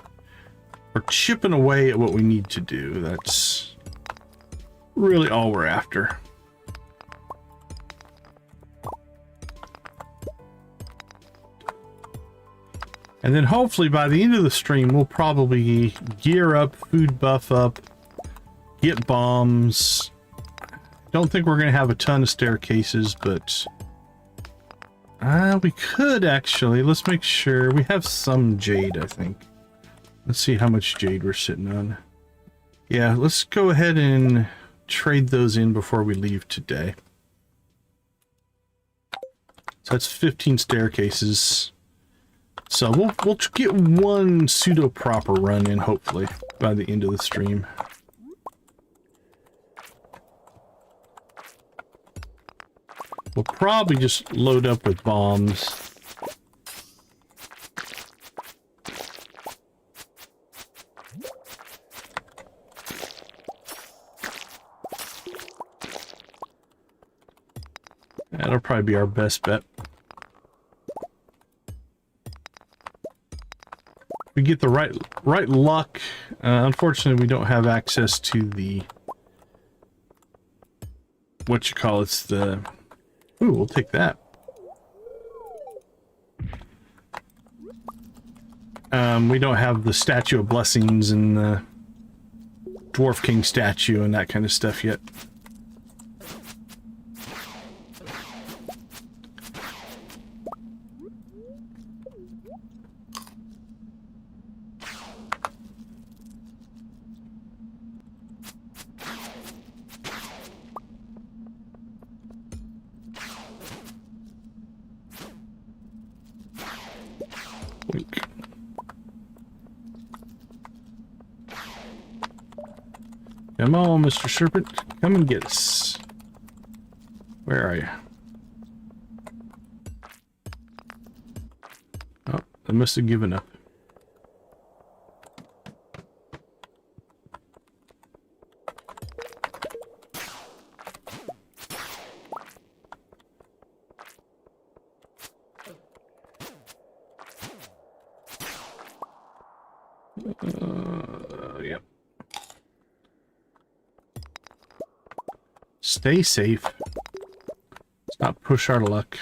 we're chipping away at what we need to do. That's really all we're after. And then hopefully by the end of the stream, we'll probably gear up, food buff up, get bombs. Don't think we're going to have a ton of staircases, but we could actually. Let's make sure. We have some jade, I think. Let's see how much jade we're sitting on. Yeah, let's go ahead and trade those in before we leave today. So that's 15 staircases. So we'll get one pseudo proper run in, hopefully, by the end of the stream. We'll probably just load up with bombs. That'll probably be our best bet. We get the right luck. Unfortunately, we don't have access to the the. Ooh, we'll take that. We don't have the Statue of Blessings and the Dwarf King statue and that kind of stuff yet. Come on, Mr. Serpent. Come and get us. Where are you? Oh, I must have given up. Yep. Stay safe. Let's not push our luck.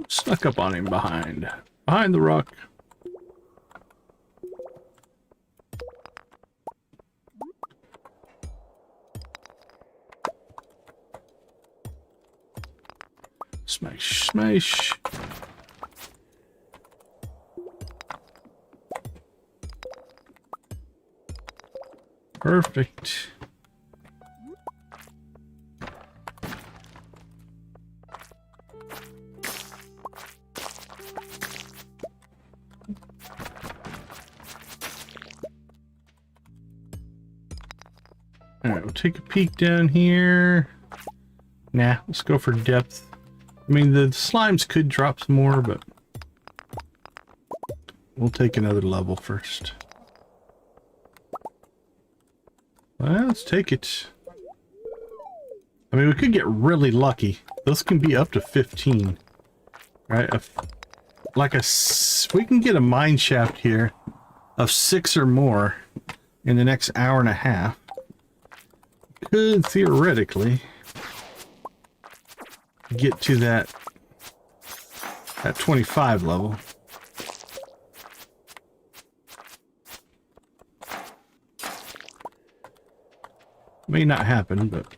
Snuck up on him behind behind the rock. Smash, smash. Perfect. All right, we'll take a peek down here. Nah, let's go for depth. I mean, the slimes could drop some more, but we'll take another level first. Well, let's take it. I mean, we could get really lucky. Those can be up to 15, right? If we can get a mine shaft here of 6 or more in the next hour and a half. Could theoretically get to that 25 level. May not happen, but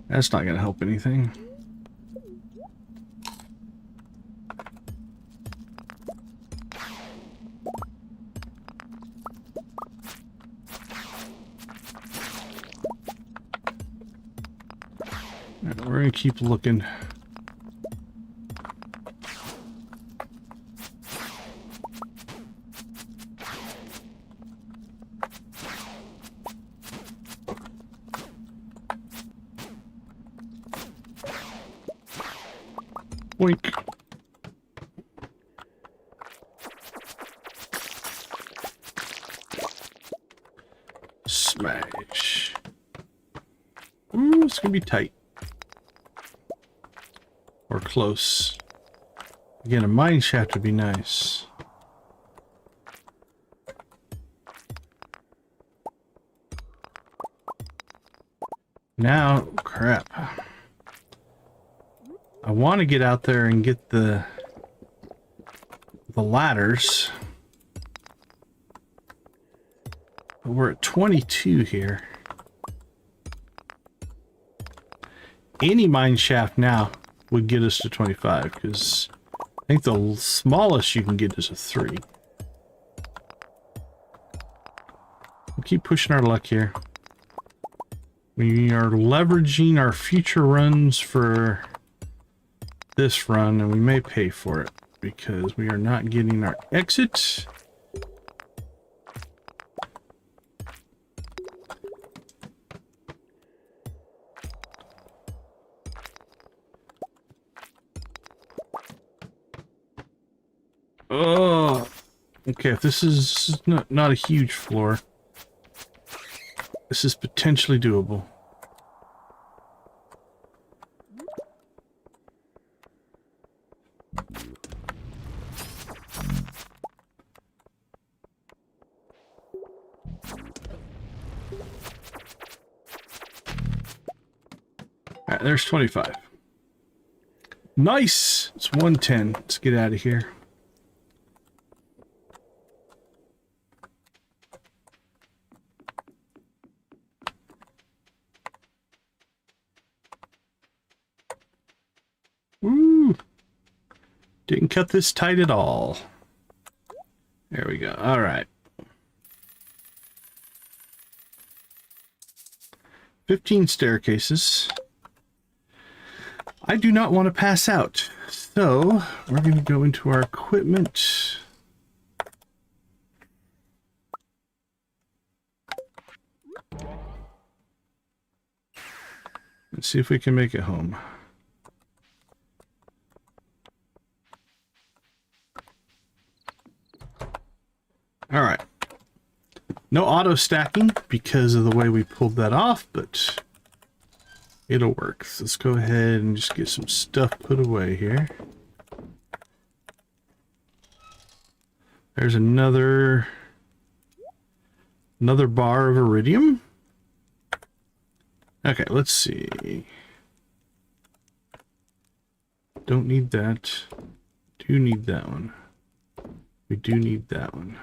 that's not going to help anything. We're going to keep looking. Boink. Smash. Ooh, it's gonna be tight. Or close. Again, a mine shaft would be nice. Now, crap. I want to get out there and get the ladders. But we're at 22 here. Any mine shaft now would get us to 25, because I think the smallest you can get is a 3. We'll keep pushing our luck here. We are leveraging our future runs for this run, and we may pay for it because we are not getting our exit. Oh, okay. If this is not a huge floor, this is potentially doable. Alright, there's 25. Nice! It's 110. Let's get out of here. Woo! Didn't cut this tight at all. There we go. Alright. 15 staircases. I do not want to pass out, so we're going to go into our equipment. Let's see if we can make it home. All right. No auto stacking because of the way we pulled that off, but it'll work. So let's go ahead and just get some stuff put away here. There's another bar of iridium. Okay, let's see. Don't need that. Do need that one. We do need that one.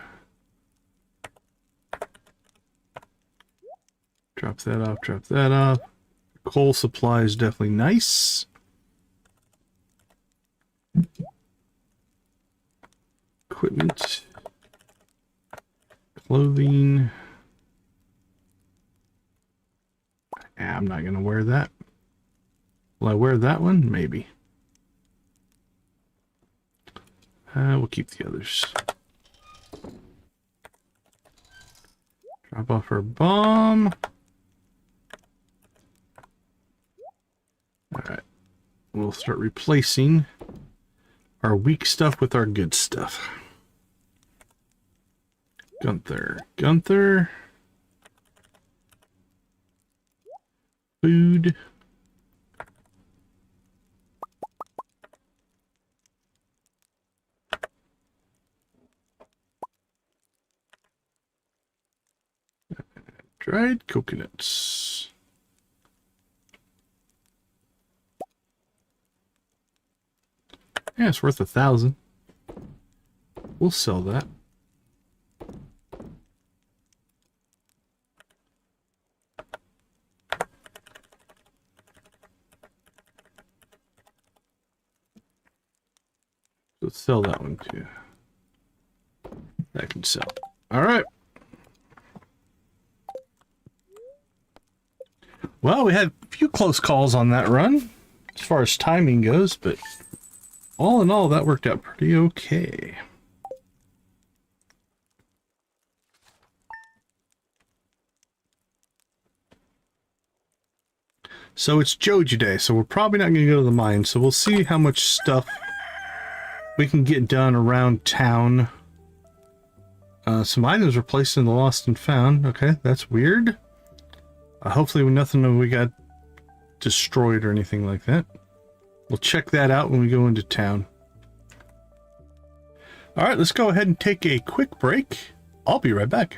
Drop that off, drop that off. Coal supply is definitely nice. Equipment. Clothing. I'm not going to wear that. Will I wear that one? Maybe. We'll keep the others. Drop off our bomb. Alright. We'll start replacing our weak stuff with our good stuff. Gunther. Gunther. Food. Dried coconuts. Yeah, it's worth 1,000. We'll sell that. Let's sell that one too. That can sell. All right. Well, we had a few close calls on that run as far as timing goes, but all in all, that worked out pretty okay. So it's Joja Day, so we're probably not going to go to the mine, so we'll see how much stuff we can get done around town. Some items were placed in the lost and found. Okay, that's weird. Hopefully nothing we got destroyed or anything like that. We'll check that out when we go into town. Alright, let's go ahead and take a quick break. I'll be right back.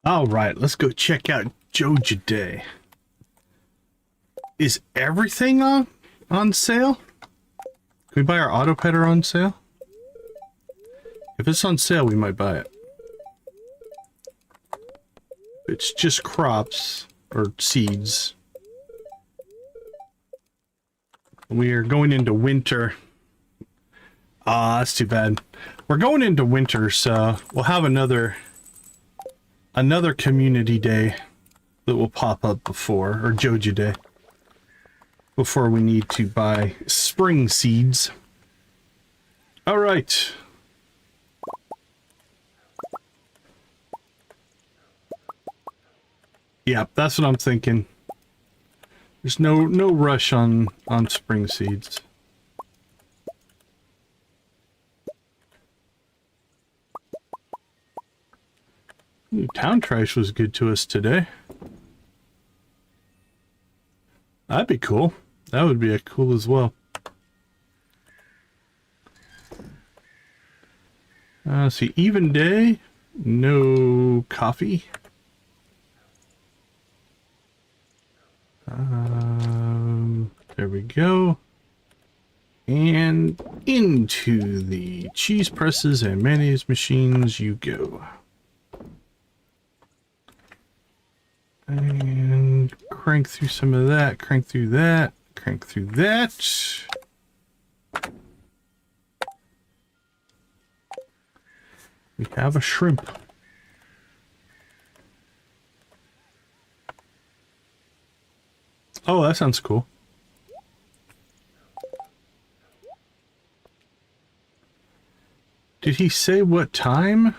All right, let's go check out Joja Day. Is everything on sale? Can we buy our auto petter on sale? If it's on sale, we might buy it. It's just crops or seeds. We are going into winter. Ah, that's too bad. We're going into winter, so we'll have another community day that will pop up before, or Joja Day, before we need to buy spring seeds. All right. Yeah, that's what I'm thinking. There's no rush on spring seeds. Ooh, town trash was good to us today. That'd be cool. That would be cool as well. See, even day, no coffee. There we go. And into the cheese presses and mayonnaise machines you go. And crank through some of that, crank through that, crank through that. We have a shrimp. Oh, that sounds cool. Did he say what time?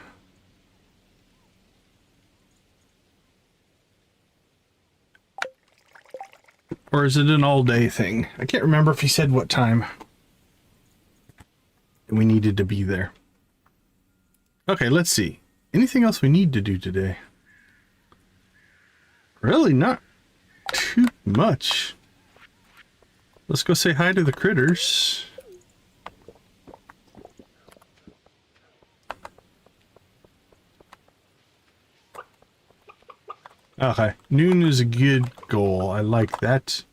Or is it an all-day thing? I can't remember if he said what time we needed to be there. Okay, let's see. Anything else we need to do today? Really not too much. Let's go say hi to the critters. Okay, noon is a good goal. I like that.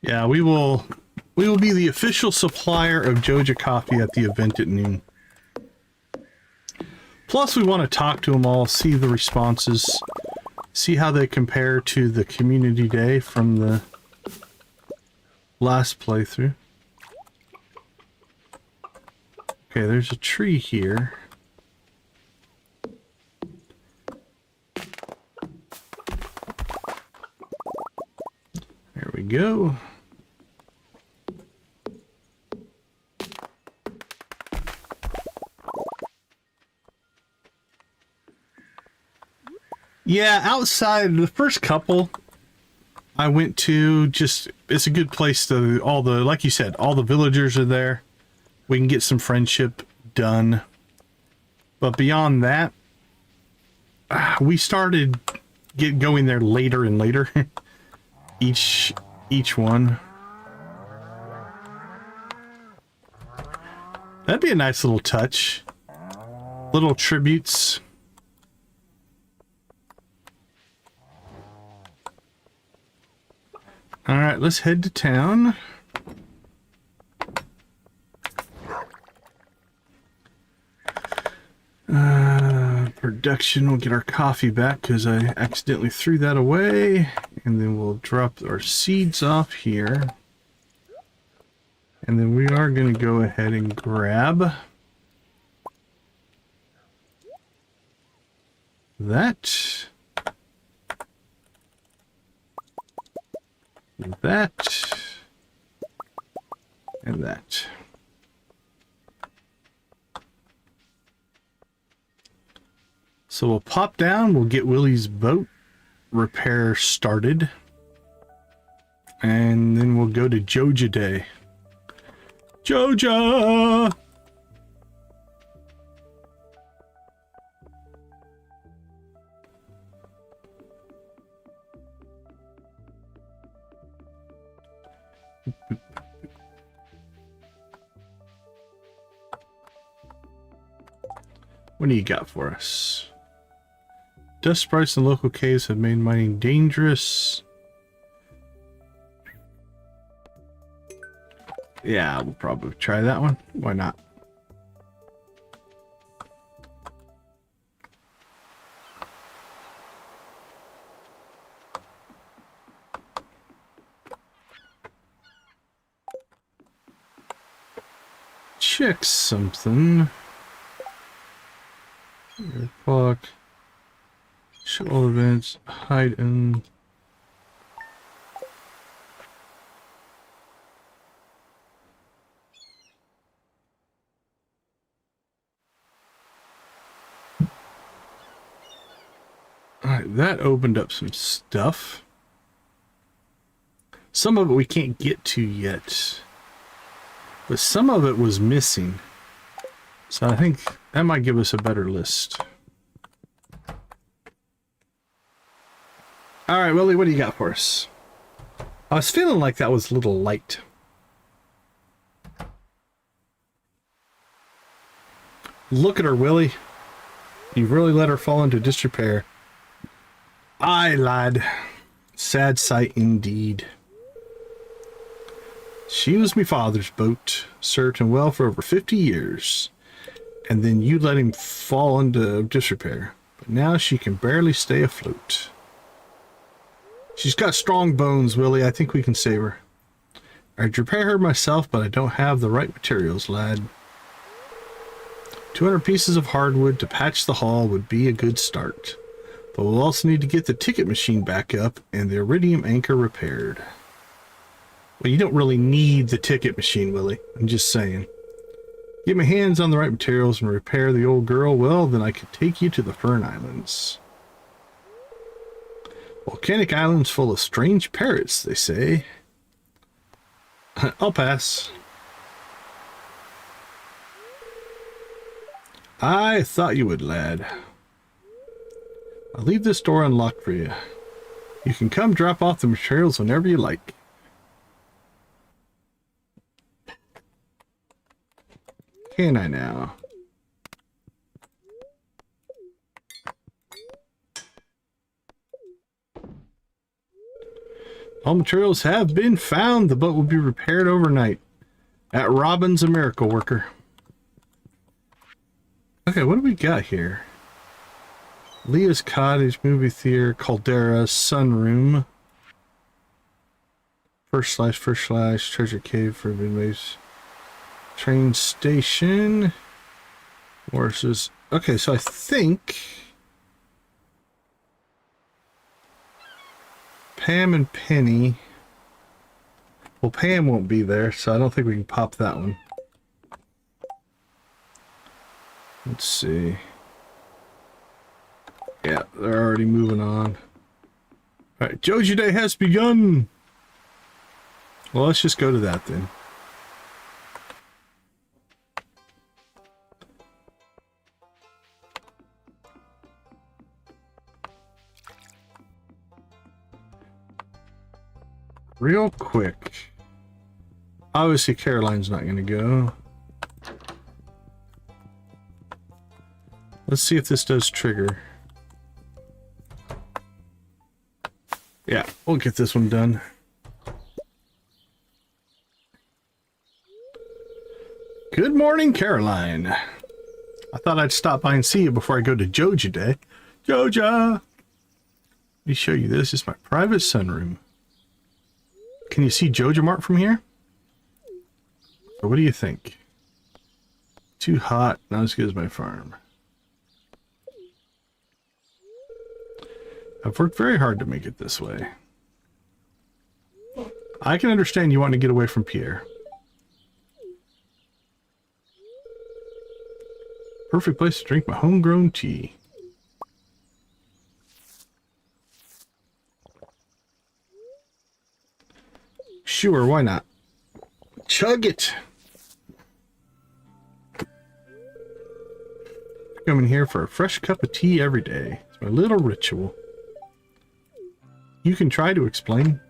Yeah, we will be the official supplier of Joja coffee at the event at noon. Plus, we want to talk to them all, see the responses, see how they compare to the community day from the last playthrough. Okay, there's a tree here. There we go. Yeah, outside the first couple I went to, just it's a good place to all the, like you said, all the villagers are there. We can get some friendship done. But beyond that, we started going there later and later. each one. That'd be a nice little touch. Little tributes. All right, let's head to town. Production, we'll get our coffee back because I accidentally threw that away. And then we'll drop our seeds off here. And then we are going to go ahead and grab that. That. And that. So we'll pop down, we'll get Willy's boat repair started. And then we'll go to Joja Day. Joja! What do you got for us? Dust sprites in local caves have made mining dangerous. Yeah, we'll probably try that one. Why not? Check something. Your clock. Show all events. Hide in. Alright, that opened up some stuff. Some of it we can't get to yet. But some of it was missing. So I think that might give us a better list. Alright, Willy, what do you got for us? I was feeling like that was a little light. Look at her, Willy. You've really let her fall into disrepair. Aye, lad. Sad sight indeed. She was me father's boat, served him well for over 50 years. And then you let him fall into disrepair. But now she can barely stay afloat. She's got strong bones, Willy. I think we can save her. I'd repair her myself, but I don't have the right materials, lad. 200 pieces of hardwood to patch the hull would be a good start. But we'll also need to get the ticket machine back up and the iridium anchor repaired. Well, you don't really need the ticket machine, Willy. I'm just saying. Get my hands on the right materials and repair the old girl, well, then I could take you to the Fern Islands. Volcanic islands full of strange parrots, they say. I'll pass. I thought you would, lad. I'll leave this door unlocked for you. You can come drop off the materials whenever you like. Can I now? All materials have been found. The boat will be repaired overnight at Robin's, a miracle worker. Okay, what do we got here? Leah's Cottage, Movie Theater, Caldera, Sunroom. First slash, Treasure Cave, Forbidden Base. Train Station. Horses. Okay, so I think Pam and Penny. Well, Pam won't be there, so I don't think we can pop that one. Let's see. Yeah, they're already moving on. Alright, Joja Day has begun! Well, let's just go to that then. Real quick. Obviously, Caroline's not going to go. Let's see if this does trigger. Yeah, we'll get this one done. Good morning, Caroline. I thought I'd stop by and see you before I go to Joja Day. Joja! Let me show you this. It's my private sunroom. Can you see Joja Mart from here? Or what do you think? Too hot, not as good as my farm. I've worked very hard to make it this way. I can understand you want to get away from Pierre. Perfect place to drink my homegrown tea. Sure, why not? Chug it! Coming here for a fresh cup of tea every day. It's my little ritual. You can try to explain.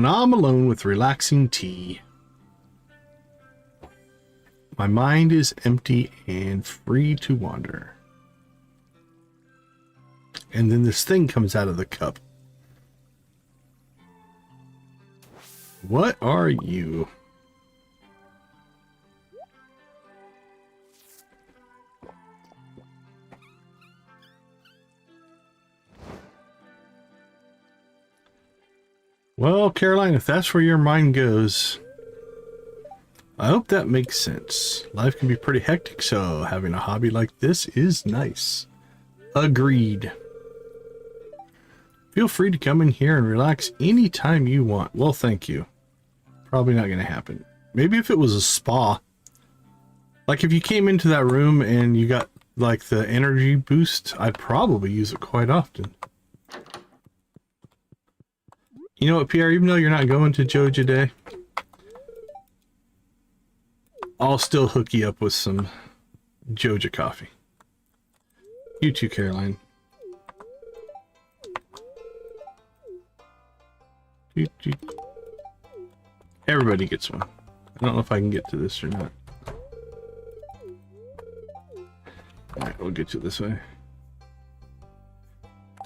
And I'm alone with relaxing tea. My mind is empty and free to wander. And then this thing comes out of the cup. What are you? Well, Caroline, if that's where your mind goes, I hope that makes sense. Life can be pretty hectic, so having a hobby like this is nice. Agreed. Feel free to come in here and relax anytime you want. Well, thank you. Probably not going to happen. Maybe if it was a spa. Like if you came into that room and you got like the energy boost, I'd probably use it quite often. You know what, Pierre, even though you're not going to Joja Day, I'll still hook you up with some Joja coffee. You too, Caroline. Everybody gets one. I don't know if I can get to this or not. Alright, we'll get you this way.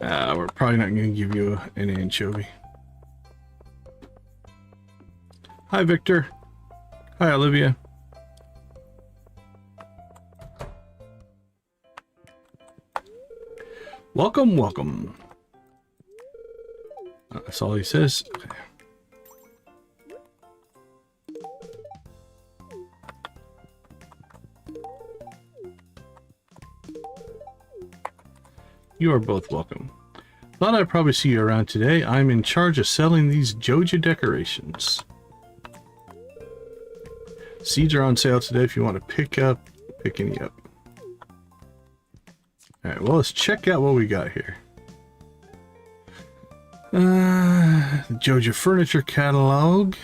We're probably not going to give you an anchovy. Hi, Victor. Hi, Olivia. Welcome, welcome. That's all he says. Okay. You are both welcome. Thought I'd probably see you around today. I'm in charge of selling these Joja decorations. Seeds are on sale today if you want to pick any up. Alright, well, let's check out what we got here. The Joja Furniture Catalog.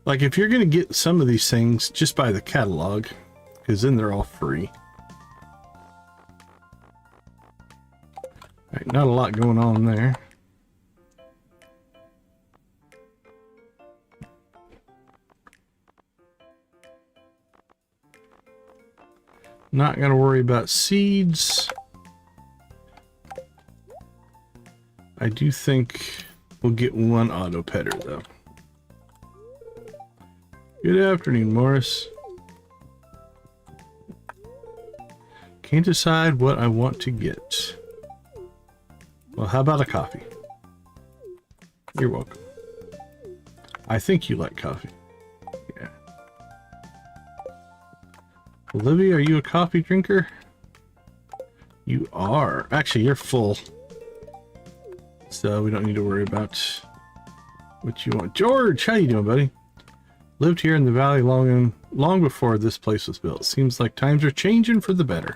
Like, if you're going to get some of these things, just buy the catalog, because then they're all free. Alright, not a lot going on there. Not going to worry about seeds. I do think we'll get one auto petter though. Good afternoon, Morris. Can't decide what I want to get. Well, how about a coffee? You're welcome. I think you like coffee. Yeah. Olivia, are you a coffee drinker? You are. Actually, you're full. So we don't need to worry about what you want. George, how you doing, buddy? Lived here in the valley long before this place was built. Seems like times are changing for the better.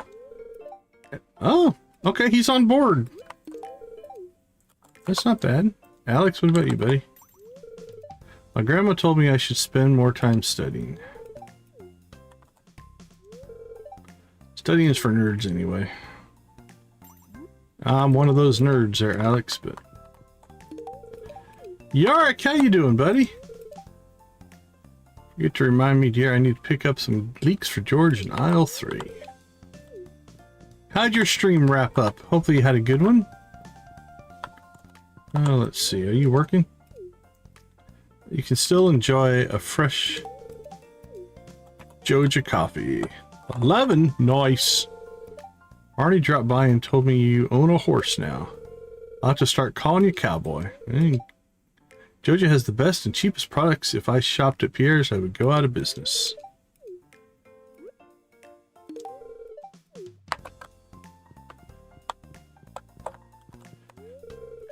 Oh, okay, he's on board. That's not bad. Alex, what about you, buddy? My grandma told me I should spend more time studying. Studying is for nerds anyway. I'm one of those nerds there, Alex, but... Yarrick, how you doing, buddy? Forget to remind me, dear, I need to pick up some leeks for George in aisle 3. How'd your stream wrap up? Hopefully you had a good one. Oh, let's see. Are you working? You can still enjoy a fresh Joja coffee. 11? Nice. Arnie dropped by and told me you own a horse now. I'll have to start calling you Cowboy. Joja has the best and cheapest products. If I shopped at Pierre's, I would go out of business.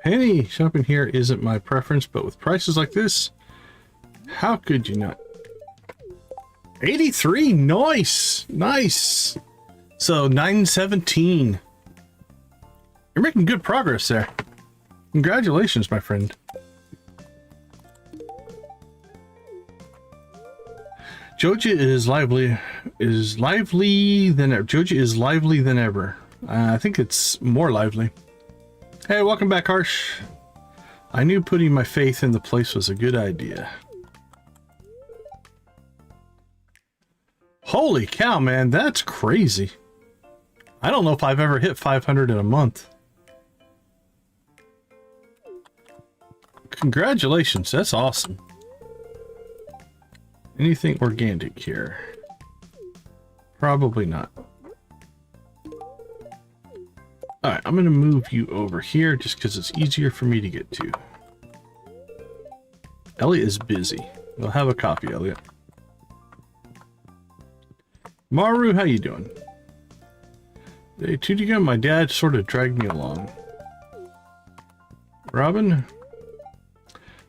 Hey, shopping here isn't my preference, but with prices like this, how could you not? 83, nice, nice. So 917. You're making good progress there. Congratulations, my friend. Joja is lively than ever. Joja is lively than ever. I think it's more lively. Hey, welcome back, Harsh. I knew putting my faith in the place was a good idea. Holy cow, man, that's crazy. I don't know if I've ever hit 500 in a month. Congratulations, that's awesome. Anything organic here? Probably not. Alright, I'm going to move you over here just because it's easier for me to get to. Elliot is busy. We'll have a coffee, Elliot. Maru, how you doing? Day 2 to go. My dad sort of dragged me along. Robin?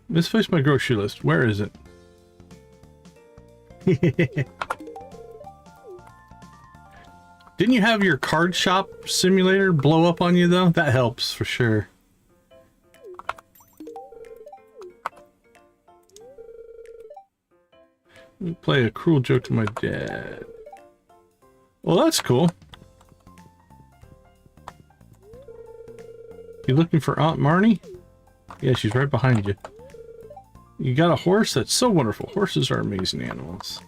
Misplaced my grocery list. Where is it? Didn't you have your card shop simulator blow up on you, though? That helps, for sure. Let me play a cruel joke to my dad. Well, that's cool. You looking for Aunt Marnie? Yeah, she's right behind you. You got a horse? That's so wonderful. Horses are amazing animals.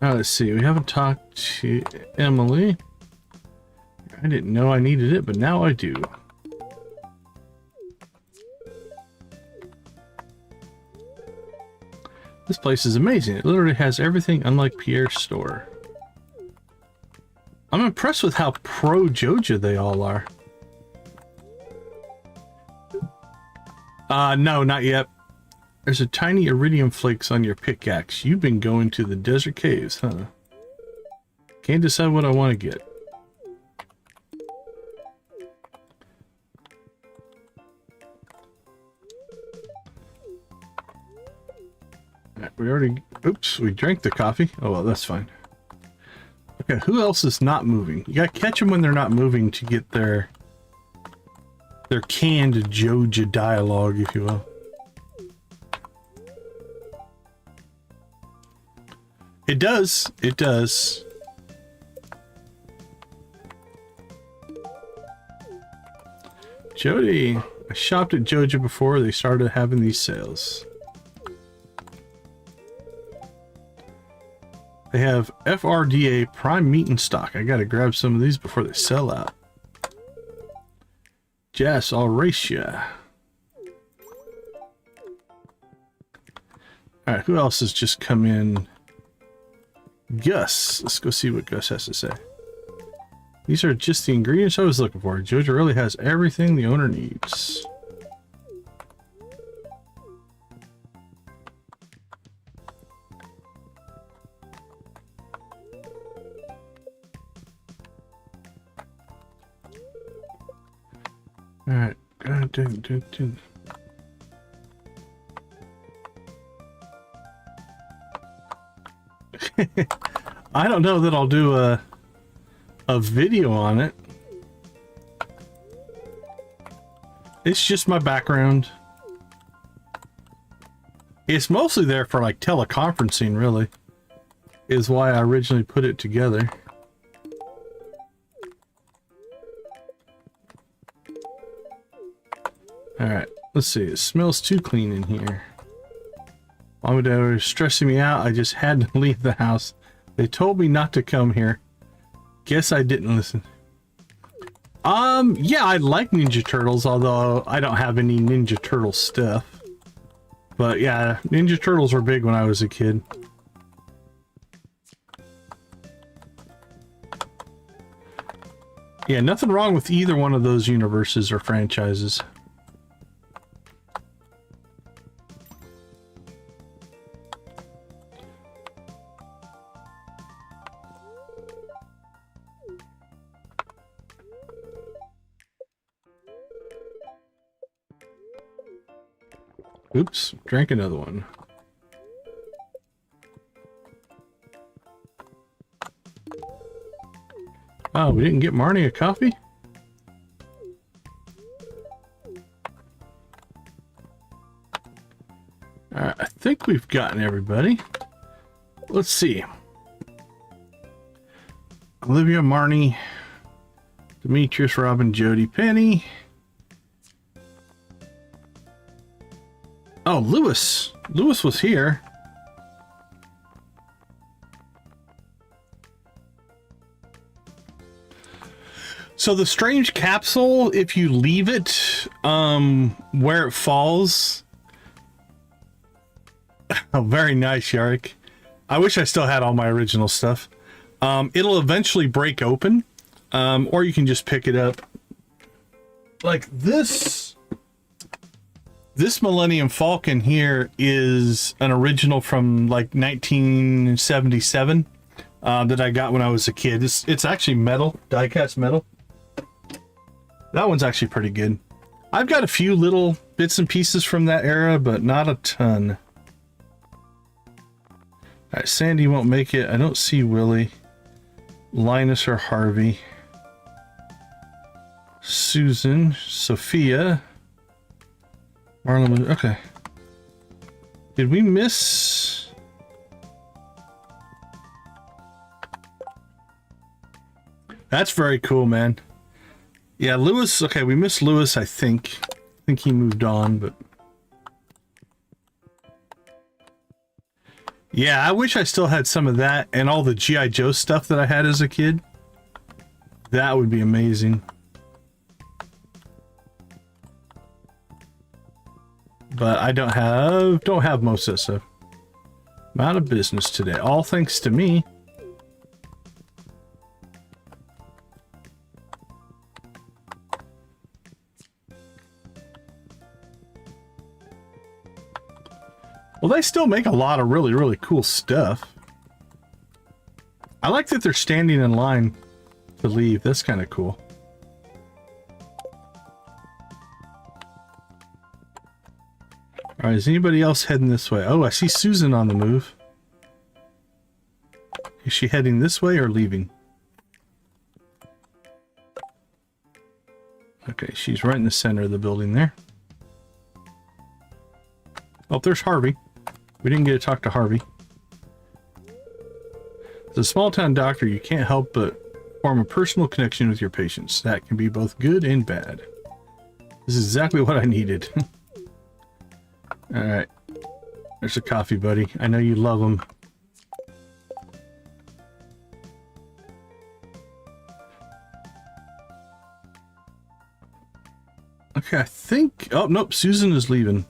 Now, let's see. We haven't talked to Emily. I didn't know I needed it, but now I do. This place is amazing. It literally has everything unlike Pierre's store. I'm impressed with how pro Joja they all are. No, not yet. There's a tiny iridium flakes on your pickaxe. You've been going to the desert caves, huh? Can't decide what I want to get. Right, we already... Oops, we drank the coffee. Oh, well, that's fine. Okay, who else is not moving? You gotta catch them when they're not moving to get their canned Joja dialogue, if you will. It does. It does. Jody, I shopped at Joja before they started having these sales. They have FRDA prime meat in stock. I gotta grab some of these before they sell out. Jess, I'll race ya. Alright, who else has just come in? Gus. Let's go see what Gus has to say. These are just the ingredients I was looking for. Joja really has everything the owner needs. Alright. I don't know that I'll do a video on it. It's just my background. It's mostly there for like teleconferencing, really, is why I originally put it together. Alright, let's see. It smells too clean in here. Mom they were stressing me out. I just had to leave the house. They told me not to come here. Guess I didn't listen. Yeah, I like Ninja Turtles, although I don't have any Ninja Turtle stuff. But yeah, Ninja Turtles were big when I was a kid. Yeah, nothing wrong with either one of those universes or franchises. Oops, drank another one. Oh, we didn't get Marnie a coffee? Alright, I think we've gotten everybody. Let's see. Olivia, Marnie, Demetrius, Robin, Jody, Penny. Lewis. Lewis was here. So the strange capsule, if you leave it where it falls... Oh, very nice, Yarrick. I wish I still had all my original stuff. It'll eventually break open, or you can just pick it up. Like this Millennium Falcon here is an original from like 1977 that I got when I was a kid. It's actually metal, die-cast metal. That one's actually pretty good. I've got a few little bits and pieces from that era, but not a ton. Alright, Sandy won't make it. I don't see Willy. Linus or Harvey. Susan. Sophia. Marlon. Okay. Did we miss... That's very cool, man. Yeah, Lewis. Okay, we missed Lewis, I think. I think he moved on, but... Yeah, I wish I still had some of that and all the G.I. Joe stuff that I had as a kid. That would be amazing. But I don't have most of that stuff. I'm out of business today. All thanks to me. Well, they still make a lot of really, really cool stuff. I like that they're standing in line to leave. That's kind of cool. All right, is anybody else heading this way? Oh, I see Susan on the move. Is she heading this way or leaving? Okay, she's right in the center of the building there. Oh, there's Harvey. We didn't get to talk to Harvey. As a small-town doctor, you can't help but form a personal connection with your patients. That can be both good and bad. This is exactly what I needed. Alright. There's a coffee, buddy. I know you love them. Okay, I think... Oh, nope. Susan is leaving.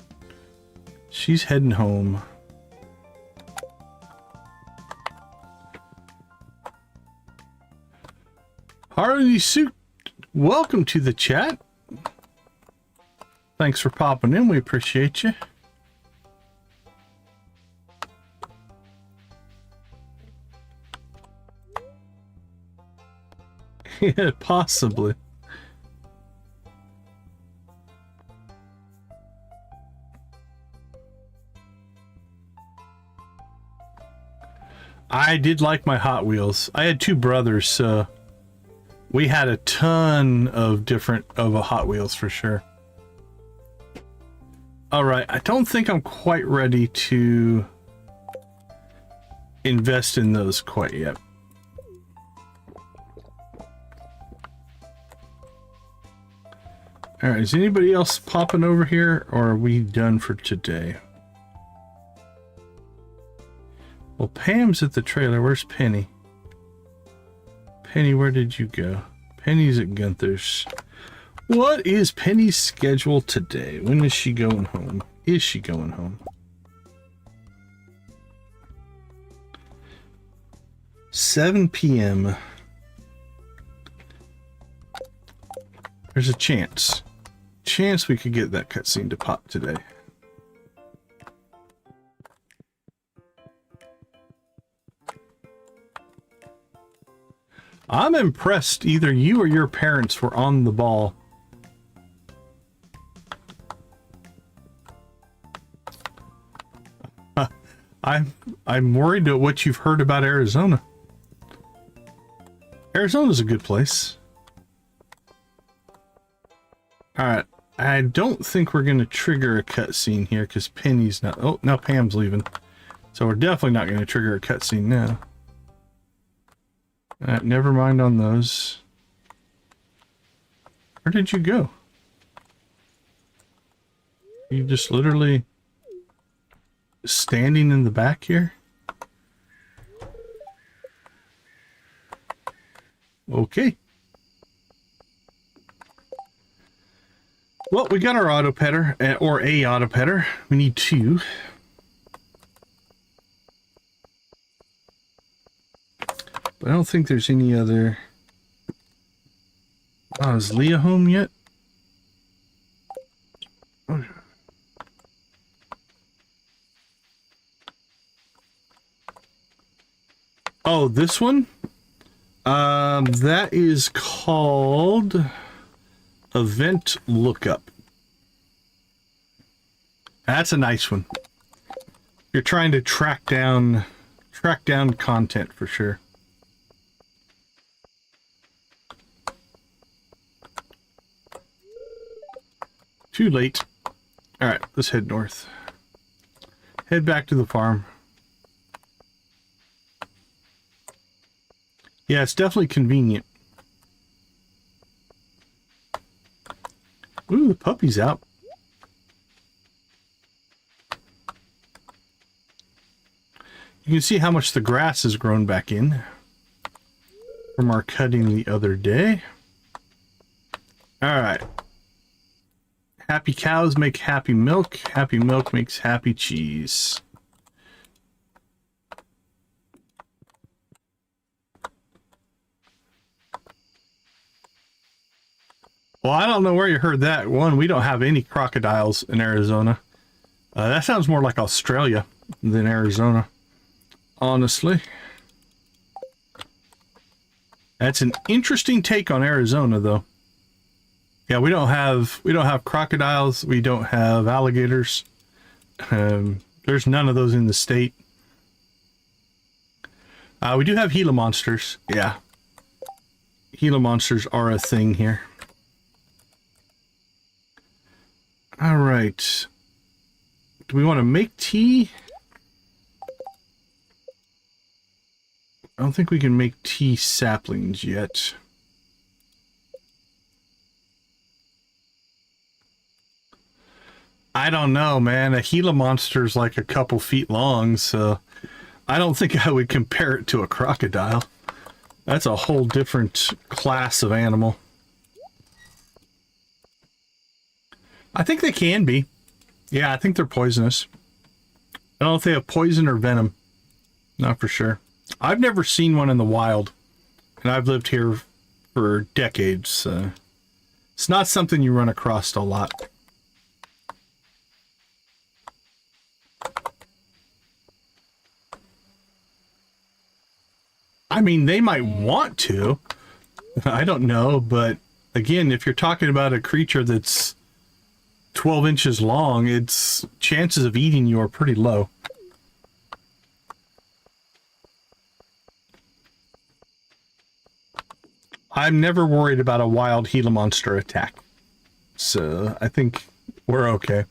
She's heading home. Harley Suit, welcome to the chat. Thanks for popping in. We appreciate you. Yeah, possibly. I did like my Hot Wheels. I had two brothers, so we had a ton of different Hot Wheels for sure. All right, I don't think I'm quite ready to invest in those quite yet. All right, is anybody else popping over here, or are we done for today? Well, Pam's at the trailer. Where's Penny? Penny, where did you go? Penny's at Gunther's. What is Penny's schedule today? When is she going home? Is she going home? 7 p.m. There's a chance we could get that cutscene to pop today. I'm impressed either you or your parents were on the ball. I'm worried at what you've heard about Arizona. Arizona's a good place. Alright, I don't think we're going to trigger a cutscene here because Penny's not... Oh, now Pam's leaving. So we're definitely not going to trigger a cutscene now. Alright, never mind on those. Where did you go? You just literally... standing in the back here. Okay. Well, we got our auto petter, or a auto petter. We need 2. But I don't think there's any other... Oh, is Leah home yet? Oh, this one? That is called Event Lookup. That's a nice one. You're trying to track down content for sure. Too late. All right, let's head north. Head back to the farm. Yeah, it's definitely convenient. Ooh, the puppy's out. You can see how much the grass has grown back in from our cutting the other day. All right. Happy cows make happy milk. Happy milk makes happy cheese. Well, I don't know where you heard that. One, we don't have any crocodiles in Arizona. That sounds more like Australia than Arizona, honestly. That's an interesting take on Arizona, though. Yeah, we don't have crocodiles. We don't have alligators. There's none of those in the state. We do have Gila monsters. Yeah, Gila monsters are a thing here. All right. Do we want to make tea? I don't think we can make tea saplings yet. I don't know, man. A Gila monster's like a couple feet long, so I don't think I would compare it to a crocodile. That's a whole different class of animal. I think they can be. Yeah, I think they're poisonous. I don't know if they have poison or venom. Not for sure. I've never seen one in the wild, and I've lived here for decades. It's not something you run across a lot. I mean, they might want to. I don't know, but again, if you're talking about a creature that's 12 inches long, its chances of eating you are pretty low. I'm never worried about a wild Gila monster attack, so I think we're okay.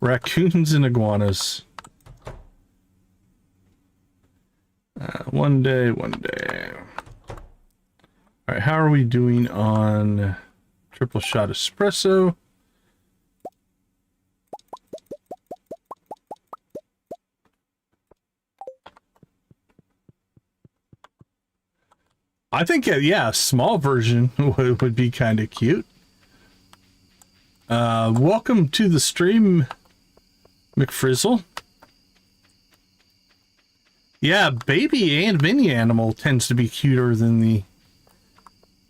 Raccoons and iguanas. One day. All right, how are we doing on triple shot espresso? I think, yeah, a small version would be kind of cute. Welcome to the stream, McFrizzle. Yeah, baby and mini animal tends to be cuter than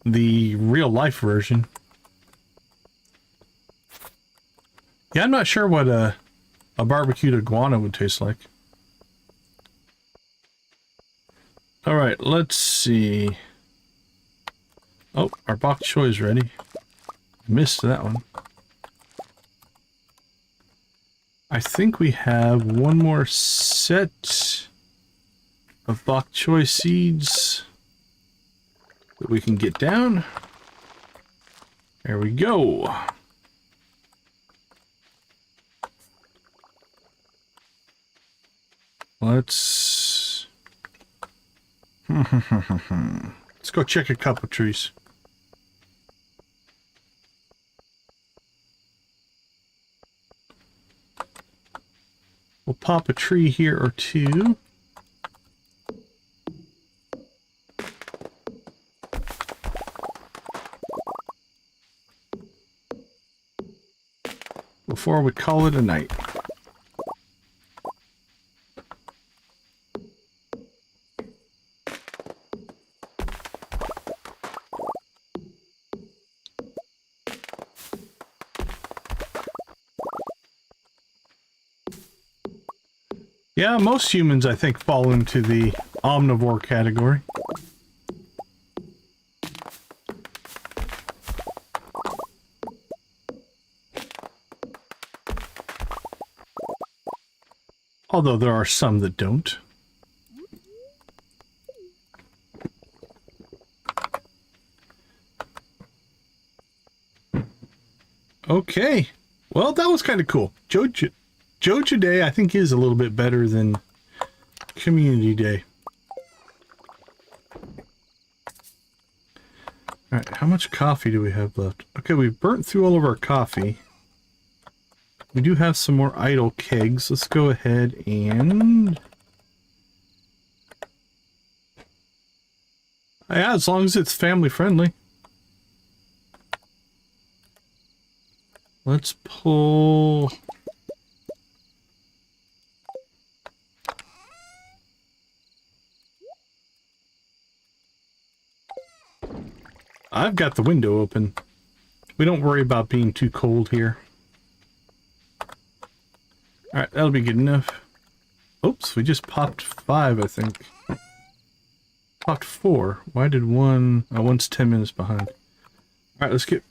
the real life version. Yeah, I'm not sure what a barbecued iguana would taste like. All right, let's see. Oh, our bok choy is ready. Missed that one. I think we have one more set of bok choy seeds that we can get down. There we go. Let's go check a couple trees. pop a tree here or two. Before we call it a night. Yeah, most humans, I think, fall into the omnivore category. Although there are some that don't. Okay. Well, that was kind of cool. Joja Day, I think, is a little bit better than Community Day. Alright, how much coffee do we have left? Okay, we've burnt through all of our coffee. We do have some more idle kegs. Let's go ahead and... yeah, as long as it's family friendly. Let's pull... I've got the window open. We don't worry about being too cold here. Alright, that'll be good enough. Oops, we just popped 5, I think. Popped 4. Why did one... oh, one's 10 minutes behind. Alright, let's get...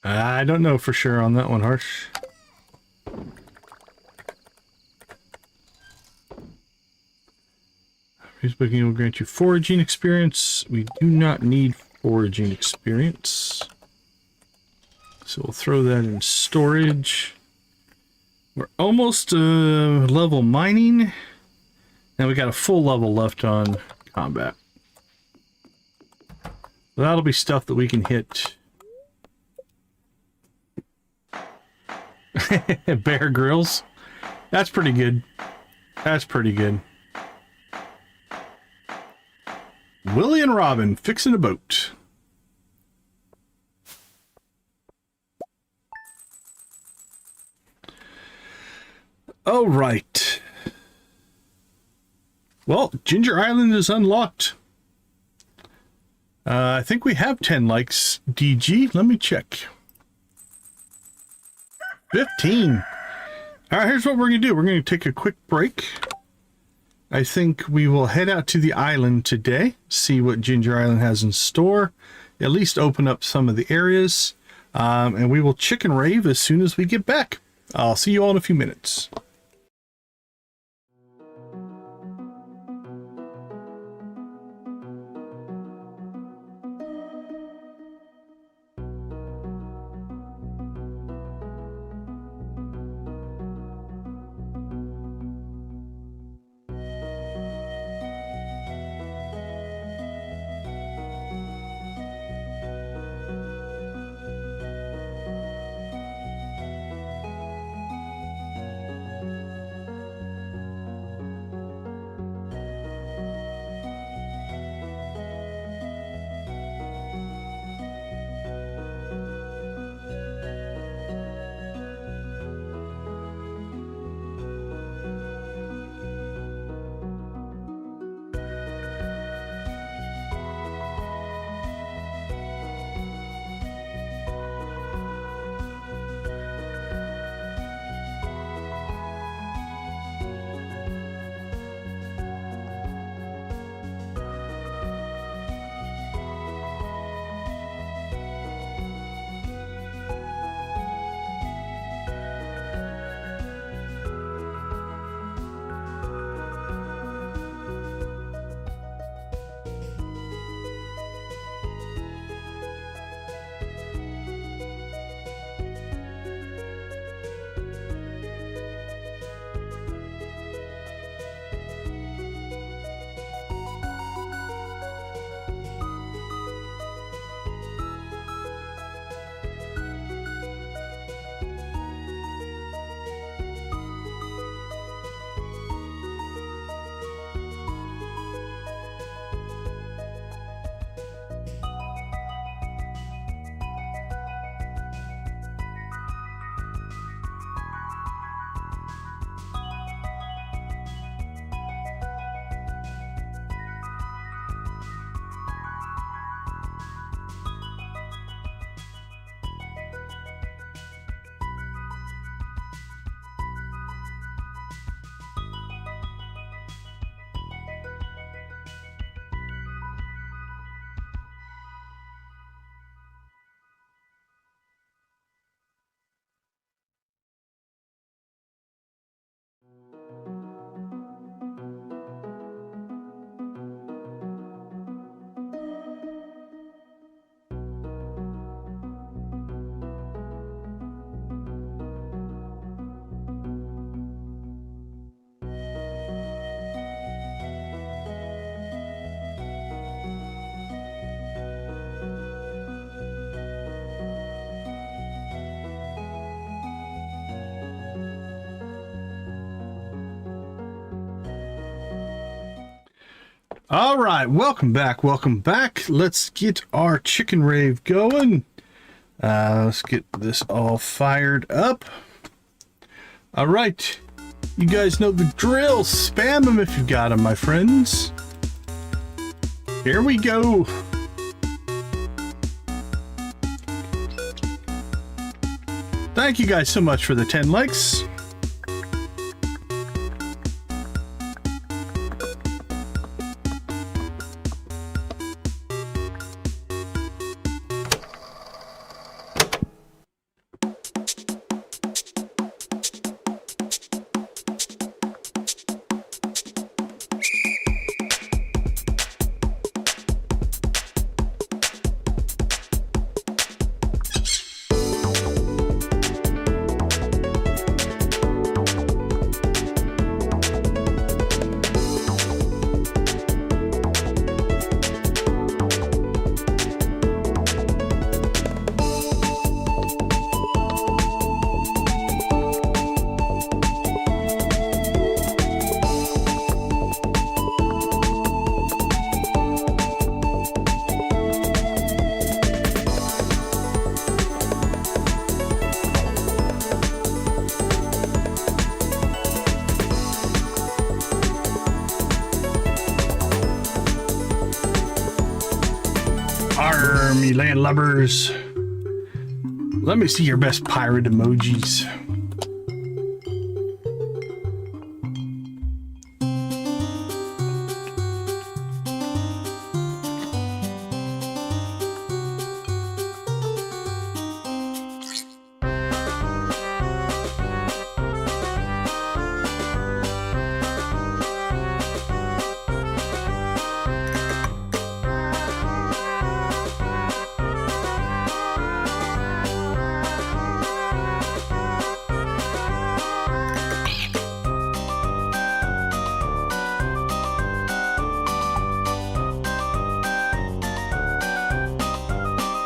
I don't know for sure on that one, Harsh. Facebooking will grant you foraging experience. We do not need foraging experience. So we'll throw that in storage. We're almost level mining. And we got a full level left on combat. That'll be stuff that we can hit. Bear Grylls. That's pretty good. That's pretty good. Willy and Robin fixing a boat. All right. Well, Ginger Island is unlocked. I think we have 10 likes. DG, let me check. 15. All right, here's what we're going to do. We're going to take a quick break. I think we will head out to the island today, see what Ginger Island has in store, at least open up some of the areas, and we will chicken rave as soon as we get back. I'll see you all in a few minutes. All right, welcome back. Welcome back. Let's get our chicken rave going. Let's get this all fired up. All right, you guys know the drill. Spam them if you've got them, my friends. Here we go. Thank you guys so much for the 10 likes. Army landlubbers. Let me see your best pirate emojis.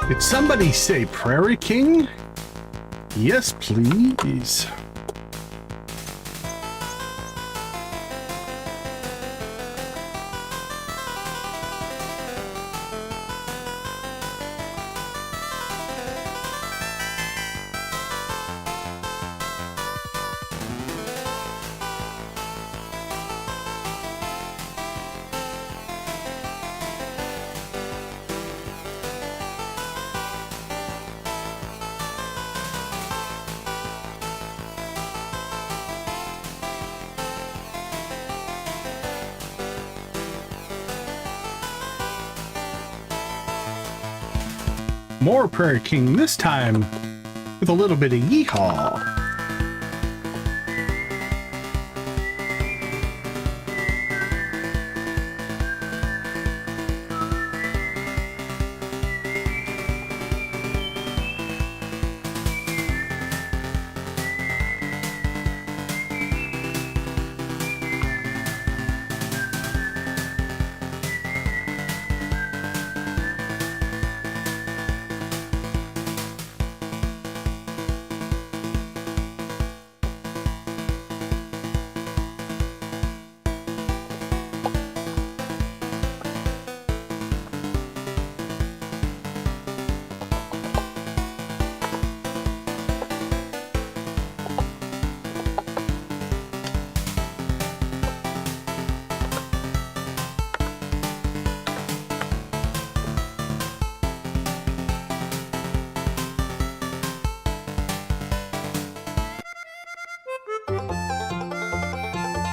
Did somebody say Prairie King? Yes, please. More Prairie King, this time with a little bit of yeehaw.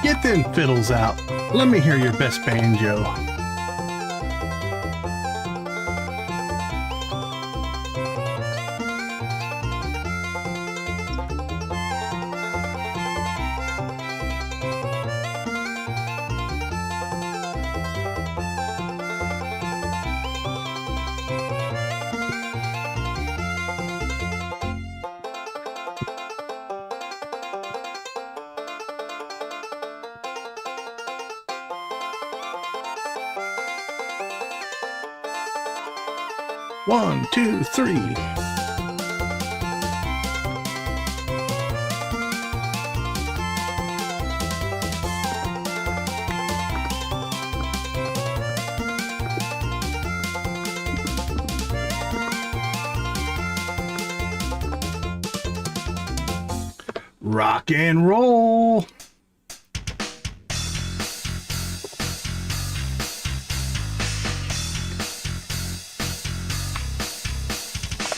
Get them fiddles out. Let me hear your best banjo. One, two, three. Rock and roll.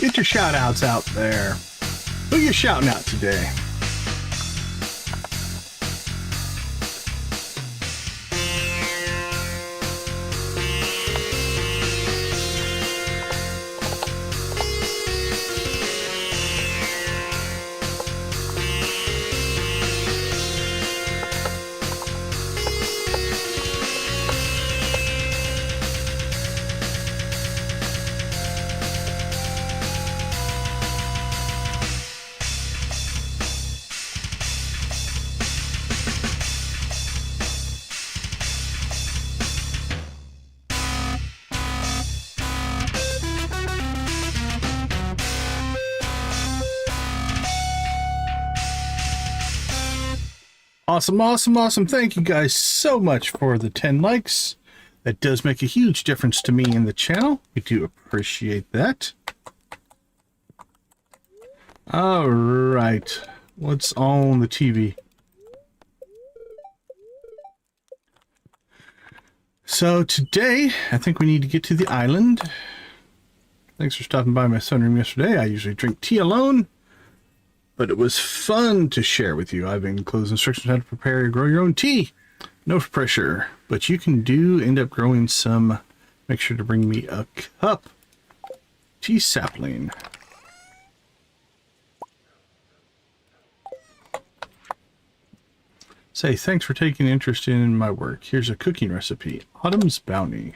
Get your shout outs out there. Who you shouting out today? Awesome, awesome, awesome. Thank you guys so much for the 10 likes. That does make a huge difference to me in the channel. We do appreciate that. All right. What's on the TV? So today, I think we need to get to the island. Thanks for stopping by my sunroom yesterday. I usually drink tea alone, but it was fun to share with you. I've enclosed instructions on how to prepare and grow your own tea. No pressure, but you can end up growing some. Make sure to bring me a cup. Tea sapling. Say, thanks for taking interest in my work. Here's a cooking recipe. Autumn's Bounty.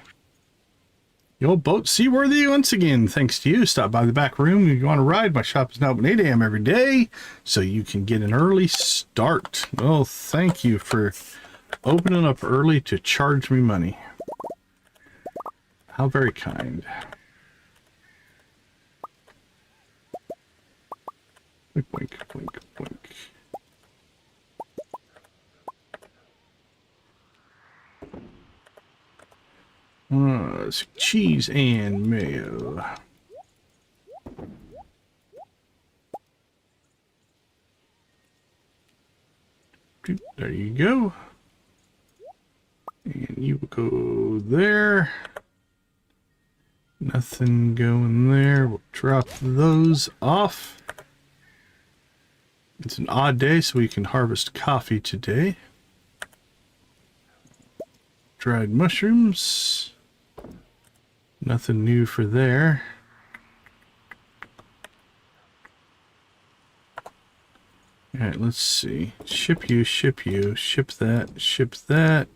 The old boat seaworthy once again. Thanks to you. Stop by the back room if you want to ride. My shop is now open 8 a.m. every day, so you can get an early start. Well, thank you for opening up early to charge me money. How very kind. Wink, wink, wink, wink. Cheese and mayo. There you go. And you will go there. Nothing going there. We'll drop those off. It's an odd day, so we can harvest coffee today. Dried mushrooms. Nothing new for there. Alright, let's see. Ship you, ship you, ship that,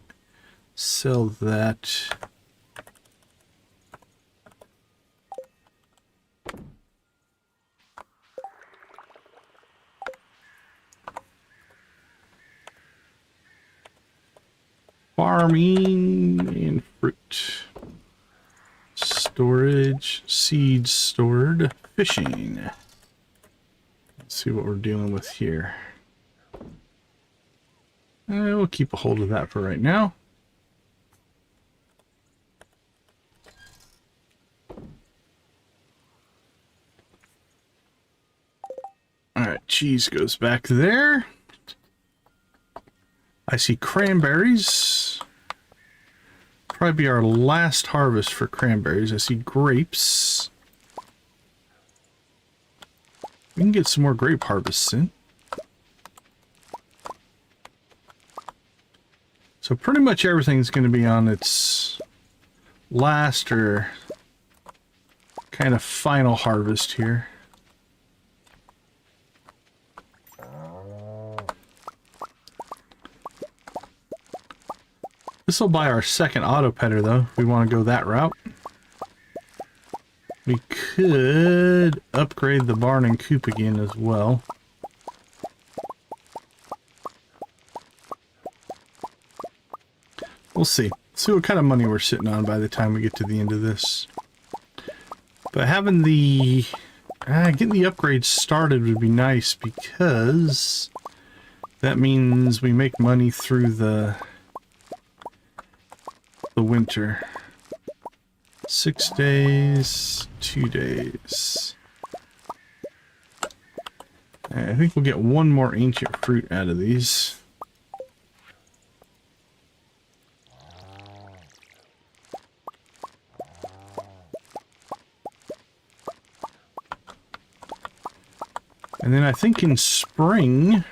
sell that. Farming and fruit. Storage, seeds stored, fishing. Let's see what we're dealing with here. We'll keep a hold of that for right now. Alright, cheese goes back there. I see cranberries. Probably be our last harvest for cranberries. I see grapes. We can get some more grape harvests in. So pretty much everything's going to be on its last or kind of final harvest here. This will buy our second auto petter though, if we want to go that route. We could upgrade the barn and coop again as well. We'll see. See what kind of money we're sitting on by the time we get to the end of this. But having the... getting the upgrades started would be nice because that means we make money through the winter. 6 days, 2 days. Alright, I think we'll get one more ancient fruit out of these. And then I think in spring,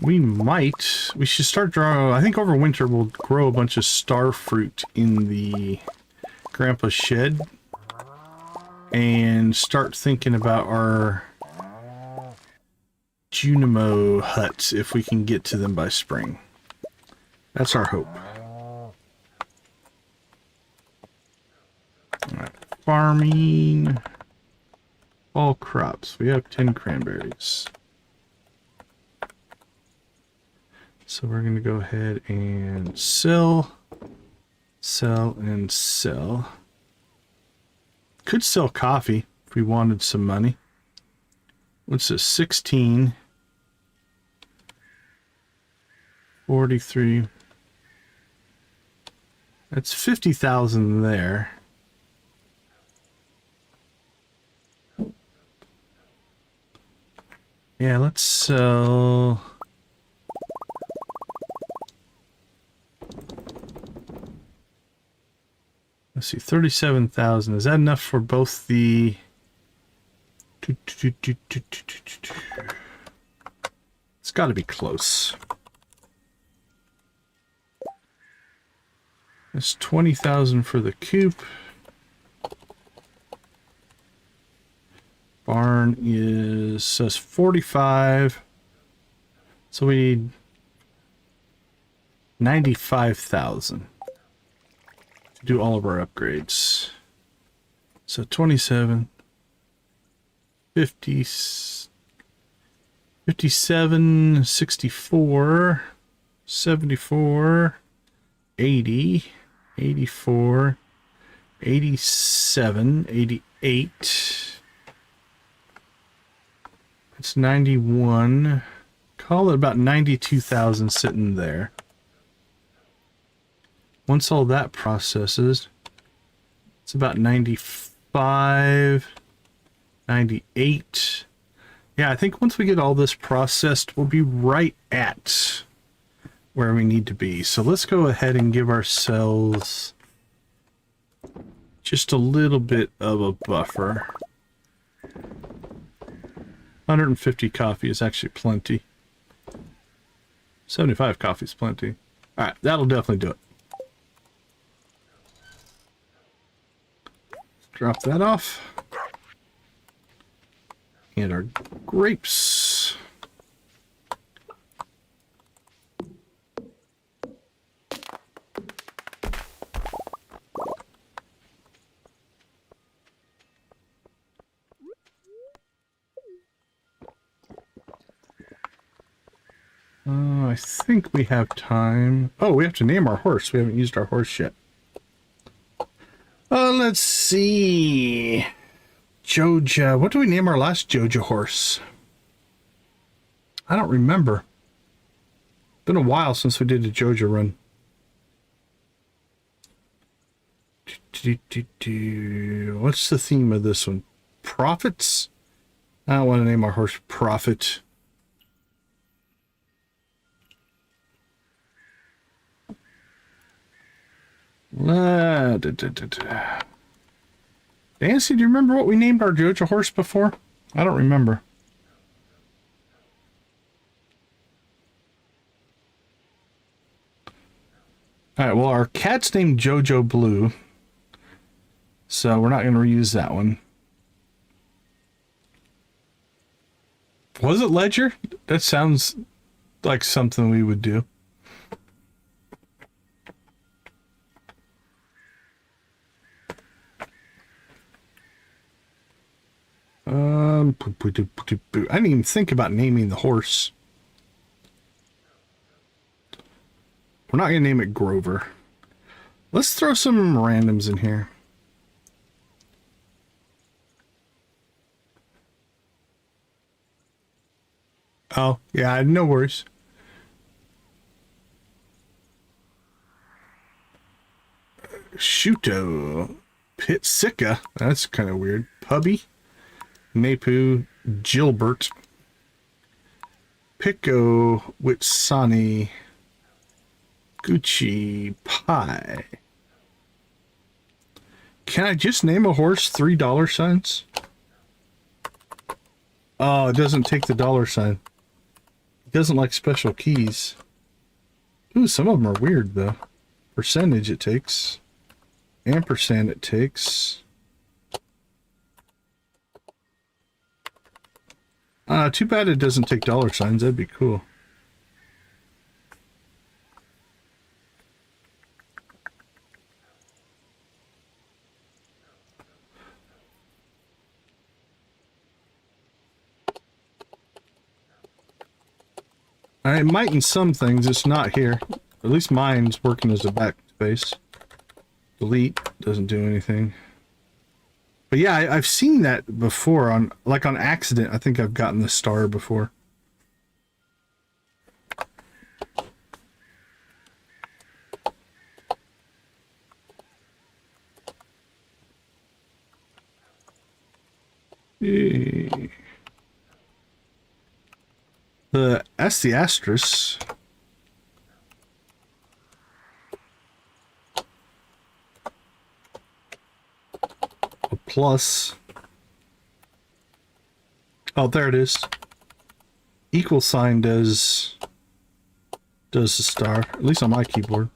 we should start growing. I think over winter we'll grow a bunch of star fruit in the grandpa's shed and start thinking about our Junimo huts if we can get to them by spring. That's our hope. All right, farming. All crops. We have 10 cranberries. So we're going to go ahead and sell, and sell. Could sell coffee if we wanted some money. What's this? 16. 43. That's 50,000 there. Yeah, let's sell. Let's see, 37,000. Is that enough for both the... It's got to be close. It's 20,000 for the coop. Barn says 45. So we need 95,000 to do all of our upgrades. So 27, 50, 57, 64, 74, 80, 84, 87, 88. It's 91. Call it about 92,000 sitting there. Once all that processes, it's about 95, 98. Yeah, I think once we get all this processed, we'll be right at where we need to be. So let's go ahead and give ourselves just a little bit of a buffer. 150 coffee is actually plenty. 75 coffee is plenty. Alright, that'll definitely do it. Drop that off. And our grapes. I think we have time. Oh, we have to name our horse. We haven't used our horse yet. Let's see. Joja. What do we name our last Joja horse? I don't remember. Been a while since we did a Joja run. What's the theme of this one? Profits? I don't want to name our horse Profit. Nancy, do you remember what we named our Joja horse before? I don't remember. Alright, well, our cat's named Jojo Blue. So we're not going to reuse that one. Was it Ledger? That sounds like something we would do. I didn't even think about naming the horse. We're not going to name it Grover. Let's throw some randoms in here. Oh, yeah, no worries. Shuto. Pitsika. That's kind of weird. Pubby. Mapu, Gilbert, Pico, Witsani, Gucci, Pie. Can I just name a horse $3 signs? Oh, it doesn't take the $sign. It doesn't like special keys. Ooh, some of them are weird though. Percentage it takes. Ampersand it takes. Too bad it doesn't take $signs. That'd be cool. I might in some things, it's not here. At least mine's working as a backspace. Delete doesn't do anything. But yeah, I've seen that before on accident. I think I've gotten the star before. That's the asterisk. A plus. Oh, there it is. Equal sign does the star, at least on my keyboard.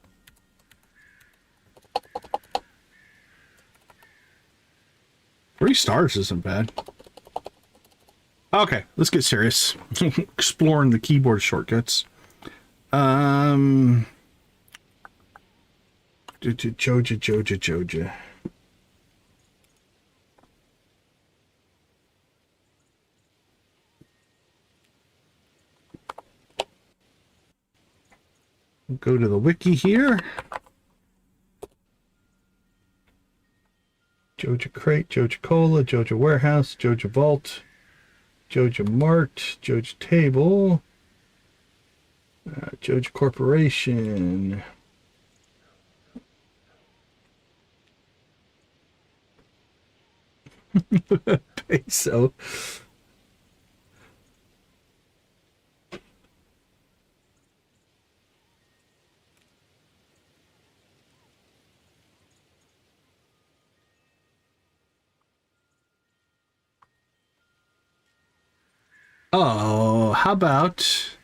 Three stars isn't bad. Okay, let's get serious. Exploring the keyboard shortcuts. Joja. We'll go to the wiki here. Joja Crate, Joja Cola, Joja Warehouse, Joja Vault, Joja Mart, Joja Table, Joja Corporation. Peso. Oh, how about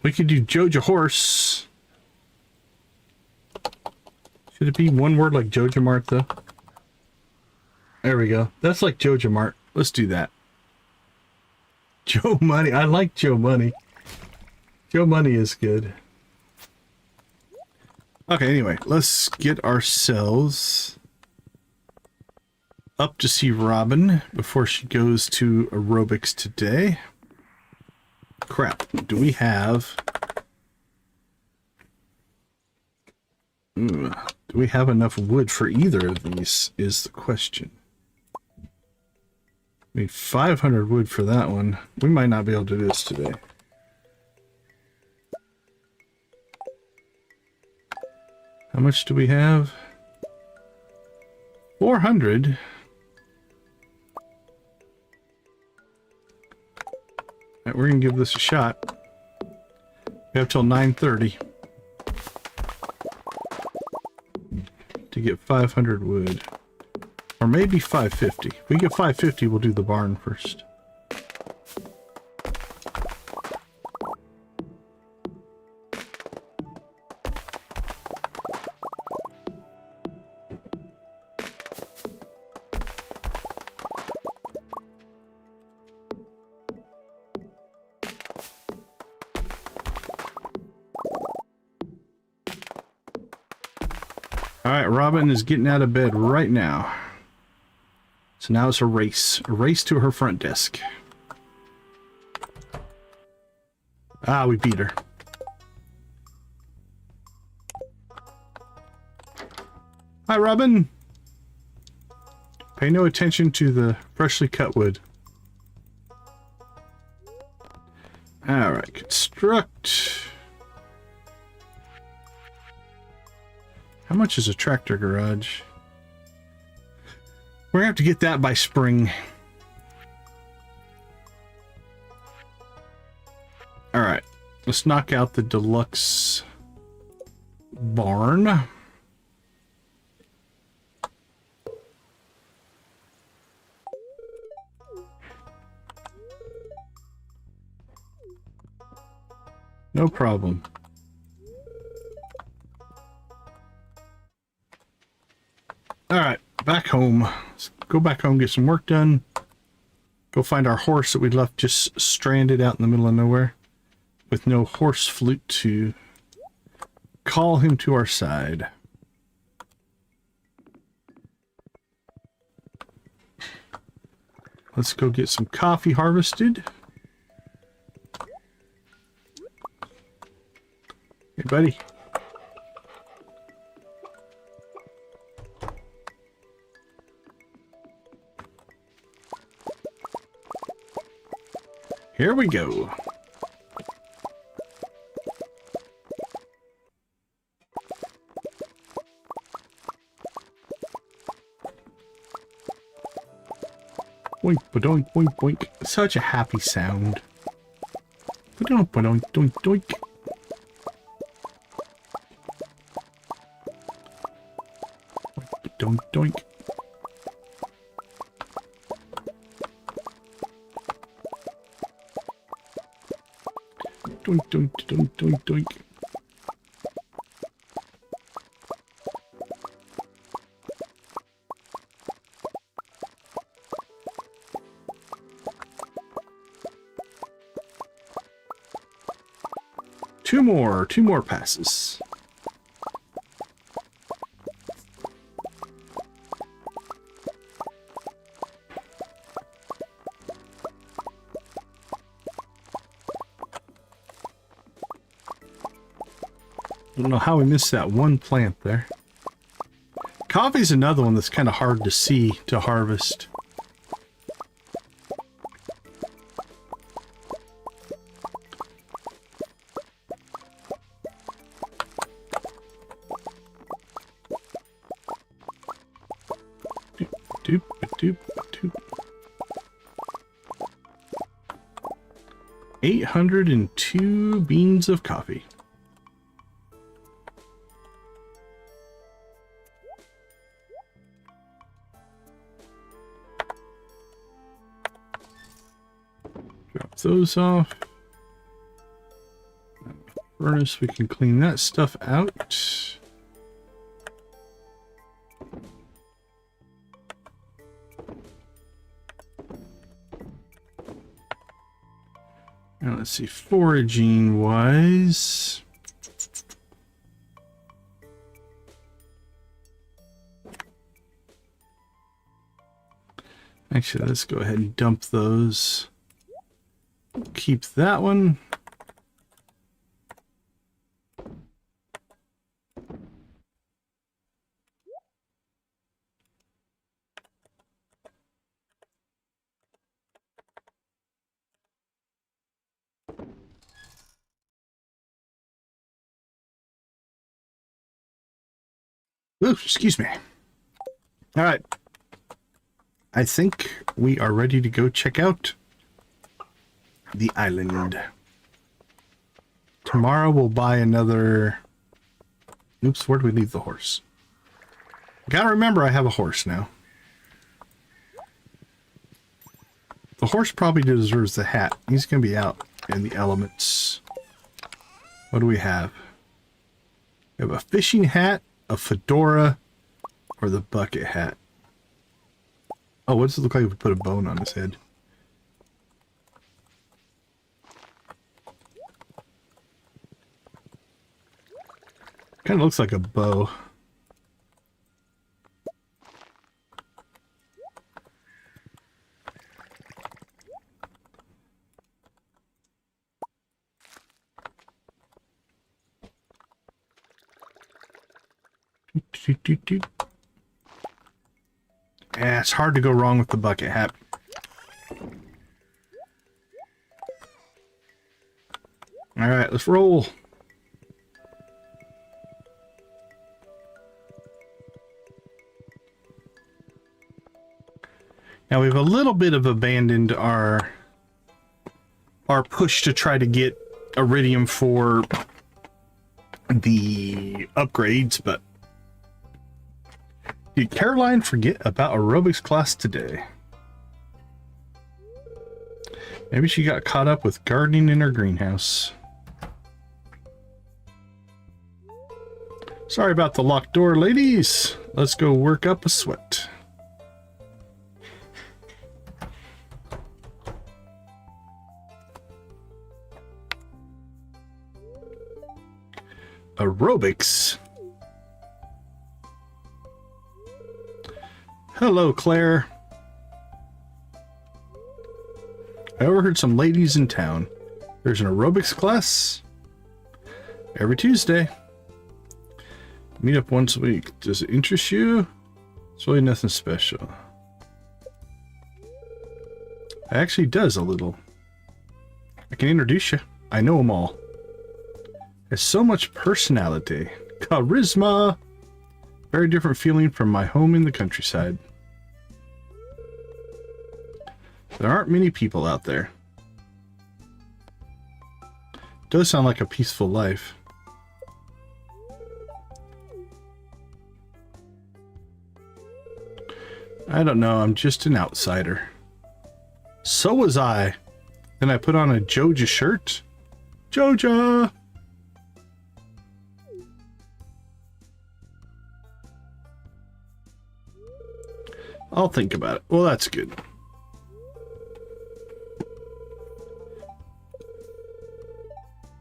we could do Joja Horse. Should it be one word like Joja Mart though? There we go. That's like Joja Mart. Let's do that. Joe Money. I like Joe Money. Joe Money is good. Okay, anyway, let's get ourselves up to see Robin before she goes to aerobics today. Crap, do we have... do we have enough wood for either of these is the question. We need 500 wood for that one. We might not be able to do this today. How much do we have? 400. Alright, we're gonna give this a shot. We have till 9:30 to get 500 wood. Or maybe 550. If we get 550, we'll do the barn first. Alright, Robin is getting out of bed right now. So now it's a race. A race to her front desk. Ah, we beat her. Hi, Robin. Pay no attention to the freshly cut wood. Alright, construct. How much is a tractor garage? We're gonna have to get that by spring. All right, let's knock out the deluxe barn. No problem. All right, back home. Let's go back home, get some work done. Go find our horse that we left just stranded out in the middle of nowhere with no horse flute to call him to our side. Let's go get some coffee harvested. Hey, buddy. Here we go. Boink, ba-doink, boink, boink. Such a happy sound. Ba-doink, ba-doink, doink, doink. Doink, doink. Doink, doink, doink, doink, doink. Two more passes. Don't know how we missed that one plant there. Coffee's another one that's kind of hard to see to harvest. Doop, doop, doop. 802 beans of coffee. Drop those off. Furnace, we can clean that stuff out. Now let's see, foraging wise. Actually, let's go ahead and dump those. Keep that one. Ooh, excuse me. All right. I think we are ready to go check out the island. Tomorrow we'll buy another... Oops, where do we leave the horse? Gotta remember I have a horse now. The horse probably deserves the hat. He's gonna be out in the elements. What do we have? We have a fishing hat, a fedora, or the bucket hat. Oh, what does it look like if we put a bone on his head? Kind of looks like a bow. Yeah, it's hard to go wrong with the bucket hat. All right, let's roll. Now we've a little bit of abandoned our push to try to get Iridium for the upgrades, but did Caroline forget about aerobics class today? Maybe she got caught up with gardening in her greenhouse. Sorry about the locked door, ladies. Let's go work up a sweat. Aerobics. Hello, Claire. I overheard some ladies in town. There's an aerobics class every Tuesday. Meet up once a week. Does it interest you? It's really nothing special. It actually does a little. I can introduce you. I know them all. Has so much personality. Charisma. Very different feeling from my home in the countryside. There aren't many people out there. Does sound like a peaceful life. I don't know, I'm just an outsider. So was I. Then I put on a Joja shirt. Joja! I'll think about it. Well, that's good.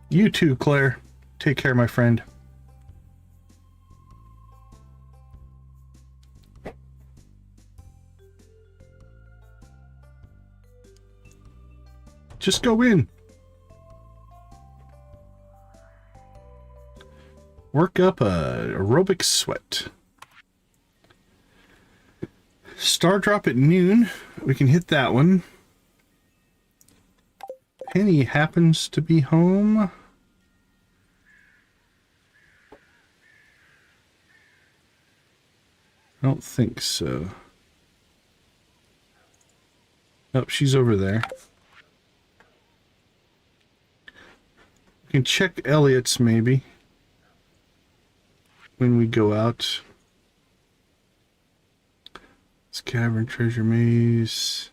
You too, Claire. Take care, my friend. Just go in. Work up a aerobic sweat. Star drop at noon. We can hit that one. Penny happens to be home. I don't think so. Nope, she's over there. We can check Elliot's maybe when we go out. This cavern, treasure maze.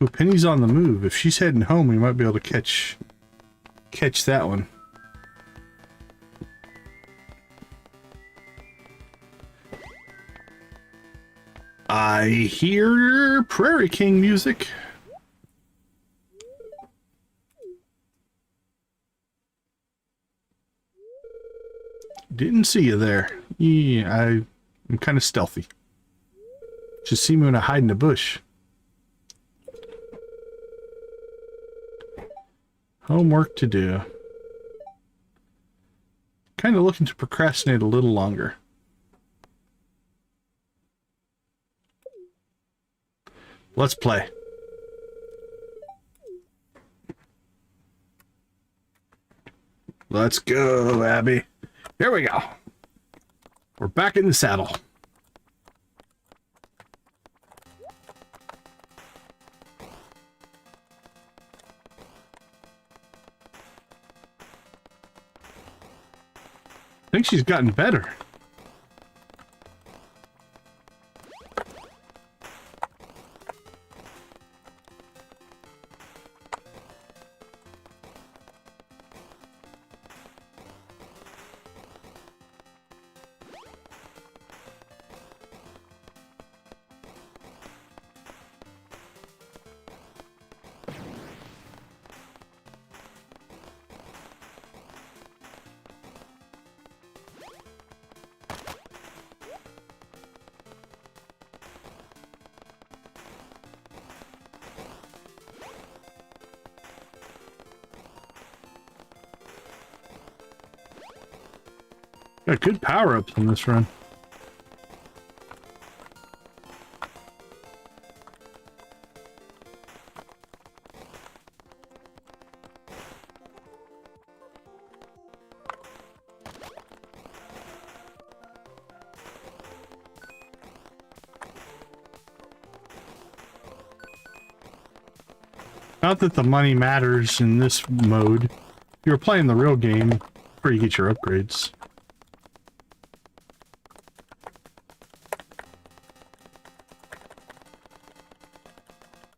Ooh, Penny's on the move. If she's heading home, we might be able to catch that one. I hear Prairie King music. Didn't see you there. Yeah, I'm kind of stealthy. Just see me when I hide in the bush. Homework to do. Kind of looking to procrastinate a little longer. Let's play. Let's go, Abby. Here we go. We're back in the saddle. I think she's gotten better. Got good power-ups on this run. Not that the money matters in this mode. You're playing the real game before you get your upgrades.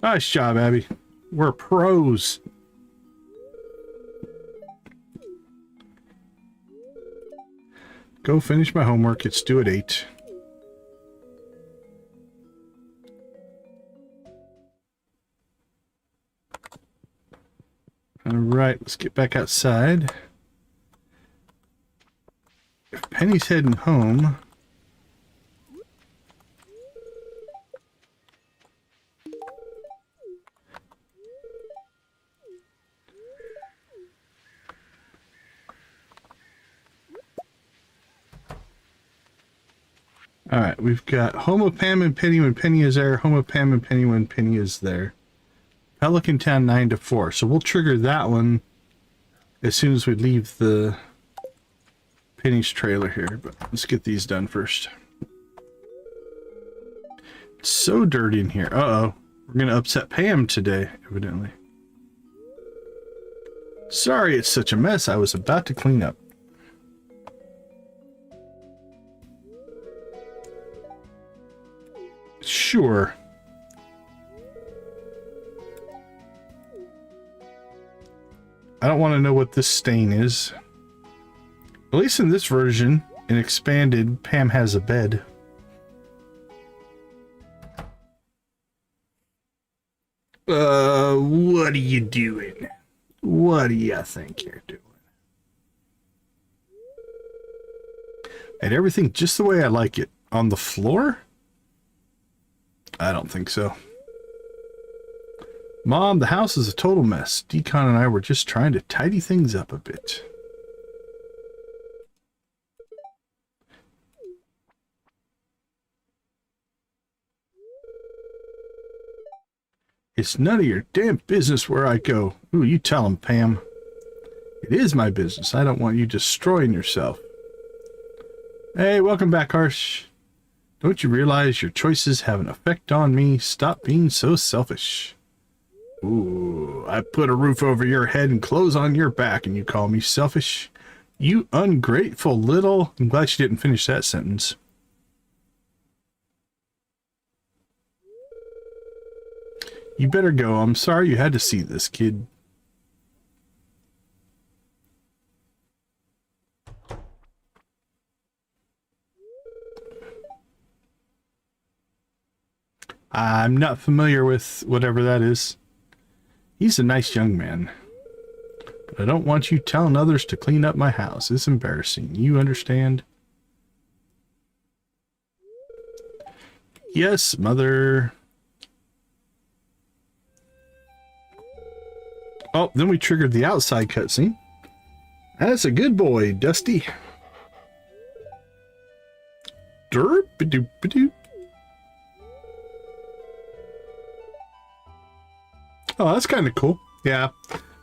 Nice job, Abby. We're pros. Go finish my homework. It's due at 8. Alright, let's get back outside. If Penny's heading home... Alright, we've got home of Pam and Penny when Penny is there, home of Pam and Penny when Penny is there. Pelican Town 9 to 4. So we'll trigger that one as soon as we leave the Penny's trailer here. But let's get these done first. It's so dirty in here. Uh-oh. We're going to upset Pam today, evidently. Sorry it's such a mess. I was about to clean up. Sure. I don't want to know what this stain is. At least in this version, in Expanded, Pam has a bed. What are you doing? What do you think you're doing? And everything just the way I like it. On the floor? I don't think so. Mom, the house is a total mess. Deacon and I were just trying to tidy things up a bit. It's none of your damn business where I go. Ooh, you tell him, Pam. It is my business. I don't want you destroying yourself. Hey, welcome back, Harsh. Don't you realize your choices have an effect on me? Stop being so selfish. Ooh, I put a roof over your head and clothes on your back and you call me selfish? You ungrateful little... I'm glad she didn't finish that sentence. You better go. I'm sorry you had to see this, kid. I'm not familiar with whatever that is. He's a nice young man. But I don't want you telling others to clean up my house. It's embarrassing. You understand? Yes, mother. Oh, then we triggered the outside cutscene. That's a good boy, Dusty. Derp-a-doop-a-doop. Oh, that's kind of cool. Yeah,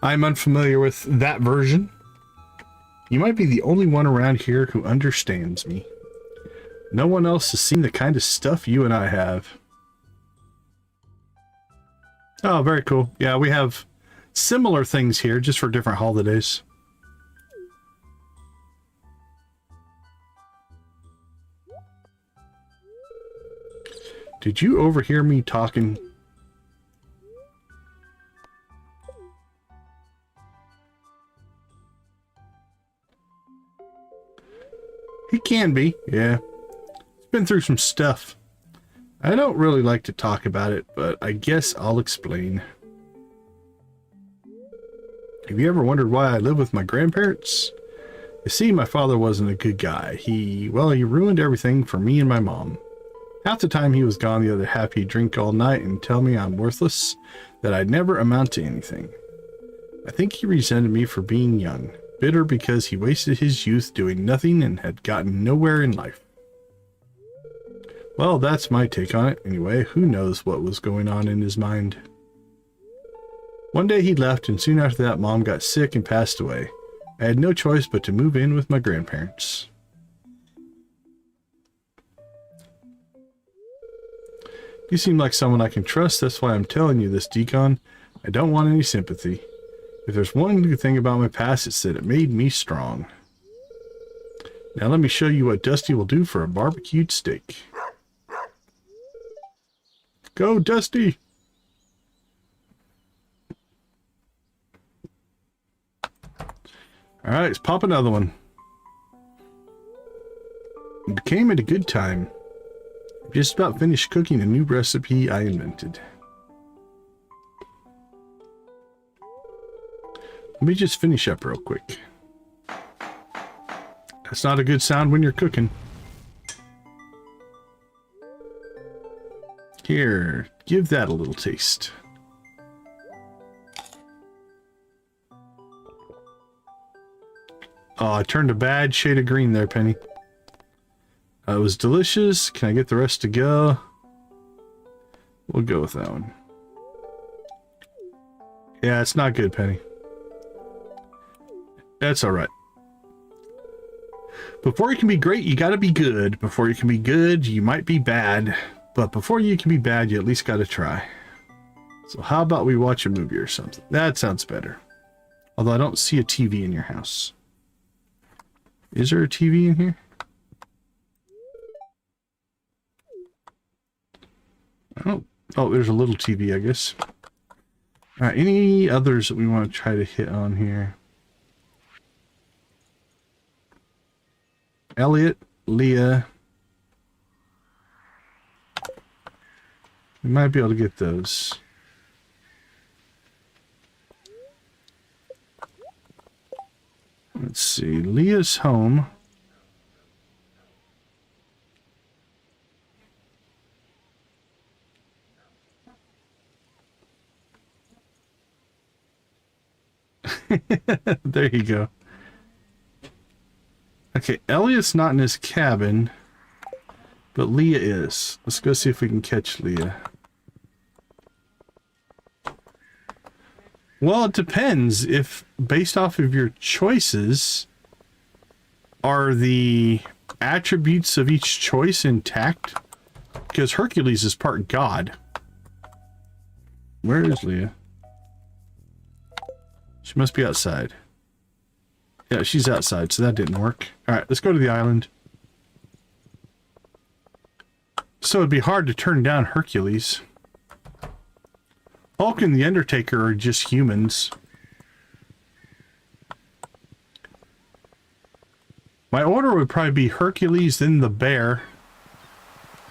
I'm unfamiliar with that version. You might be the only one around here who understands me. No one else has seen the kind of stuff you and I have. Oh, very cool. Yeah, we have similar things here, just for different holidays. Did you overhear me talking? He can be, yeah. He's been through some stuff. I don't really like to talk about it, but I guess I'll explain. Have you ever wondered why I live with my grandparents? You see, my father wasn't a good guy. He ruined everything for me and my mom. Half the time he was gone, the other half he'd drink all night and tell me I'm worthless, that I'd never amount to anything. I think he resented me for being young. Bitter because he wasted his youth doing nothing and had gotten nowhere in life. Well, that's my take on it. Anyway, who knows what was going on in his mind. One day he left, and soon after that Mom got sick and passed away. I had no choice but to move in with my grandparents. You seem like someone I can trust. That's why I'm telling you this, Deacon. I don't want any sympathy. If there's one good thing about my past, it's that it made me strong. Now let me show you what Dusty will do for a barbecued steak. Go, Dusty! Alright, let's pop another one. It came at a good time. I'm just about finished cooking a new recipe I invented. Let me just finish up real quick. That's not a good sound when you're cooking. Here, give that a little taste. Oh, I turned a bad shade of green there, Penny. It was delicious. Can I get the rest to go? We'll go with that one. Yeah, it's not good, Penny. That's alright. Before you can be great, you gotta be good. Before you can be good, you might be bad. But before you can be bad, you at least gotta try. So how about we watch a movie or something? That sounds better. Although I don't see a TV in your house. Is there a TV in here? Oh, there's a little TV, I guess. Alright, any others that we want to try to hit on here? Elliot, Leah. We might be able to get those. Let's see. Leah's home. There you go. Okay, Elliot's not in his cabin, but Leah is. Let's go see if we can catch Leah. Well, it depends. If, based off of your choices, are the attributes of each choice intact? Because Hercules is part god. Where is Leah? She must be outside. Yeah, she's outside, so that didn't work. Alright, let's go to the island. So it'd be hard to turn down Hercules. Hulk and the Undertaker are just humans. My order would probably be Hercules, then the bear,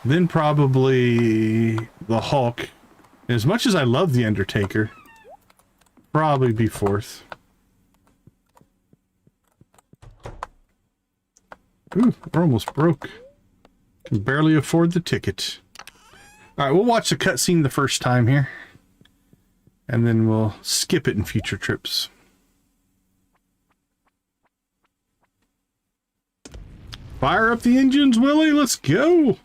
then probably the Hulk. And as much as I love the Undertaker, probably be fourth. Ooh, we're almost broke. Can barely afford the ticket. Alright, we'll watch the cutscene the first time here. And then we'll skip it in future trips. Fire up the engines, Willy! Let's go!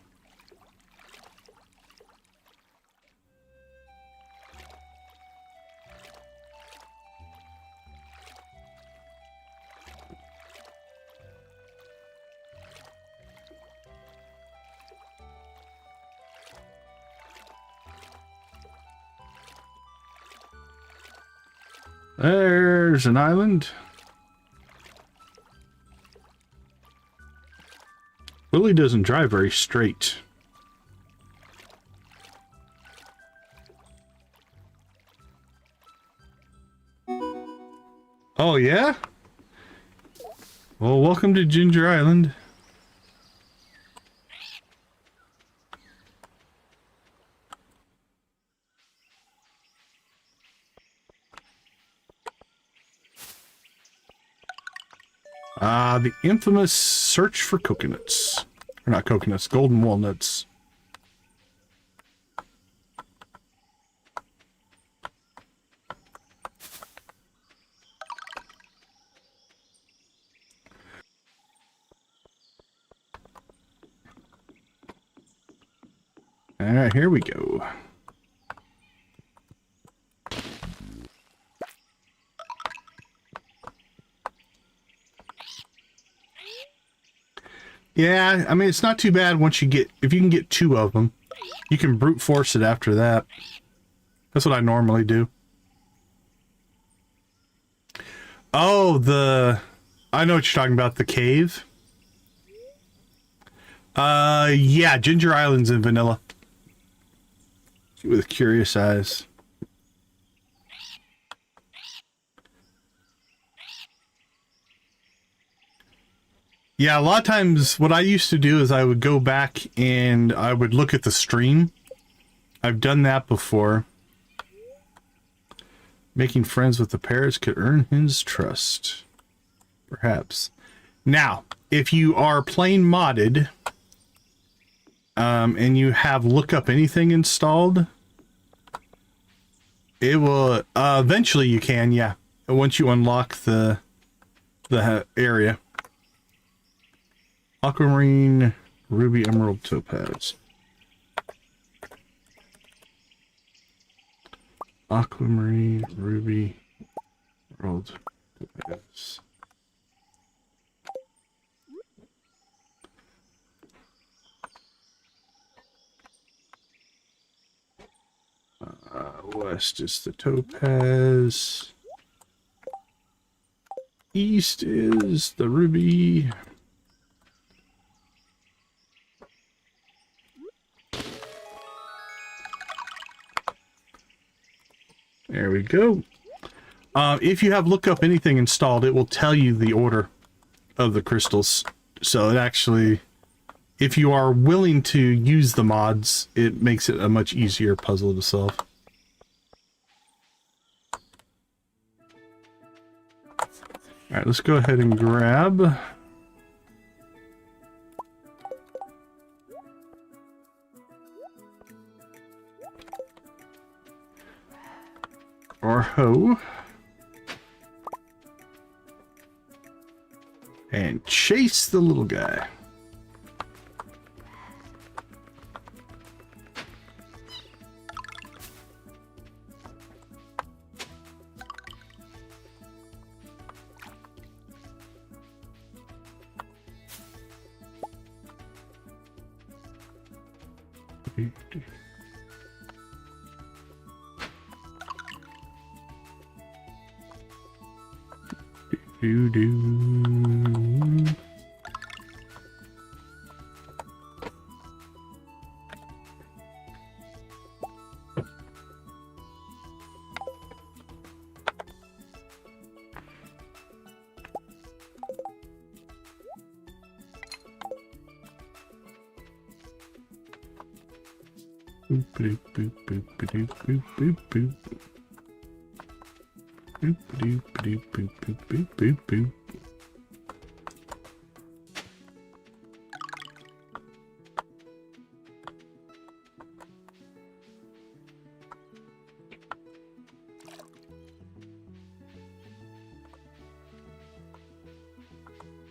There's an island. Willy doesn't drive very straight. Oh, yeah? Well, welcome to Ginger Island. The infamous search for coconuts. Or not coconuts, golden walnuts. Alright, here we go. Yeah, I mean, it's not too bad once you get, if you can get 2 of them, you can brute force it after that. That's what I normally do. Oh, I know what you're talking about, the cave. Yeah, Ginger Island's in vanilla. With curious eyes. Yeah, a lot of times what I used to do is I would go back and I would look at the stream. I've done that before. Making friends with the parrots could earn his trust. Perhaps. Now, if you are playing modded, and you have look up anything installed, it will, eventually you can, yeah. Once you unlock the area. Aquamarine, ruby, emerald, topaz. Aquamarine, ruby, emerald, topaz. West is the topaz. East is the ruby. There we go. If you have look up anything installed, it will tell you the order of the crystals. So it actually, if you are willing to use the mods, it makes it a much easier puzzle to solve. All right, let's go ahead and grab our hoe and chase the little guy. Boop, boop, boop, boop, boop, boop, boop, boop. Boop, boop, boop, boop, boop, boop, boop, boop.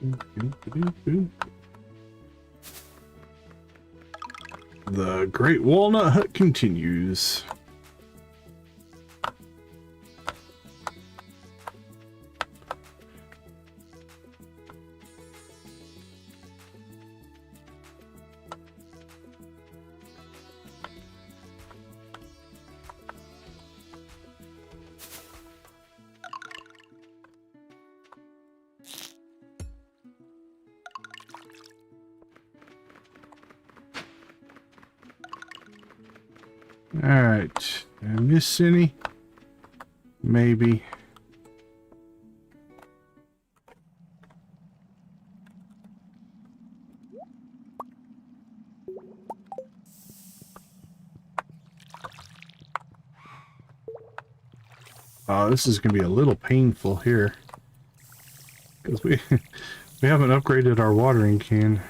Boop, boop, boop, boop. The Great Walnut Hut continues. Alright, did I miss any? Maybe. Oh, this is going to be a little painful here. Because we haven't upgraded our watering can.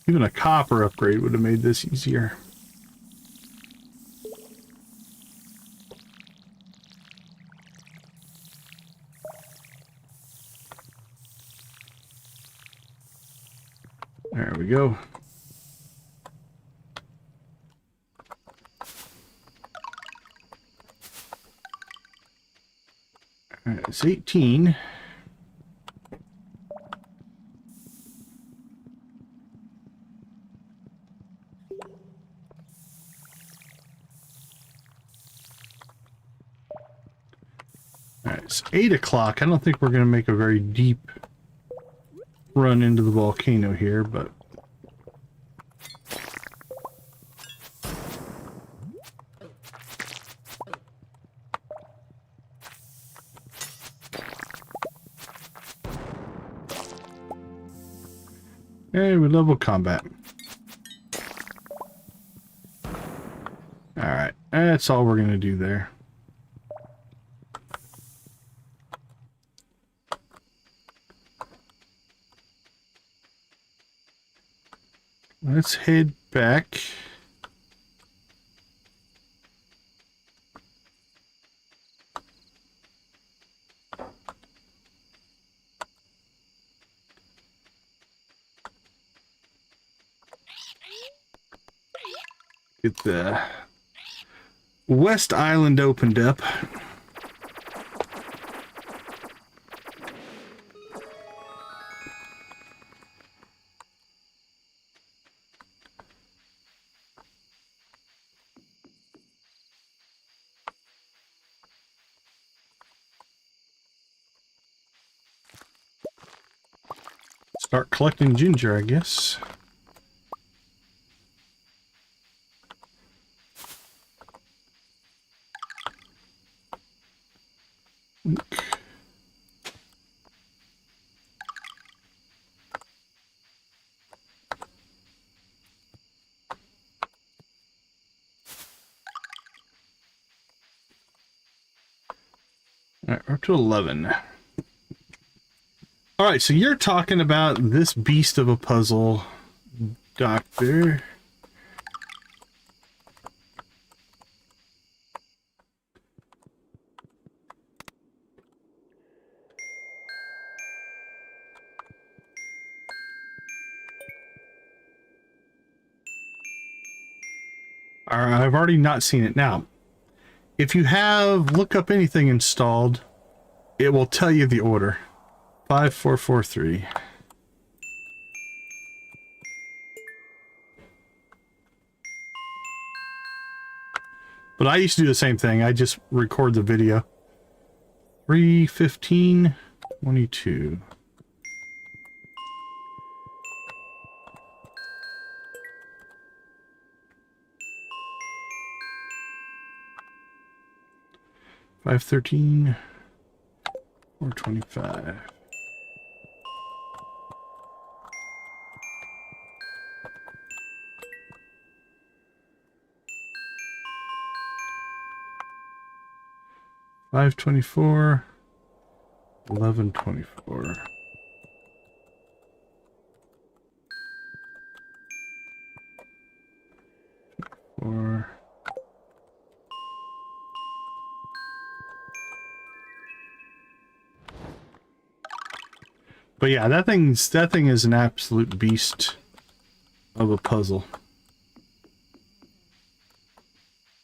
Even a copper upgrade would have made this easier. There we go. All right, it's 18. It's 8 o'clock. I don't think we're going to make a very deep run into the volcano here, but... Hey, we level combat. Alright, that's all we're going to do there. Let's head back. Get the West Island opened up. Start collecting ginger, I guess. Alright, we're up to 11. Alright, so you're talking about this beast of a puzzle, Doctor. I've already not seen it. Now, if you have look up anything installed, it will tell you the order. 5443. But I used to do the same thing. I just record the video. 3:15:22. $5:13. 4:25. $5:24. 11:24. Or but yeah, that thing is an absolute beast of a puzzle.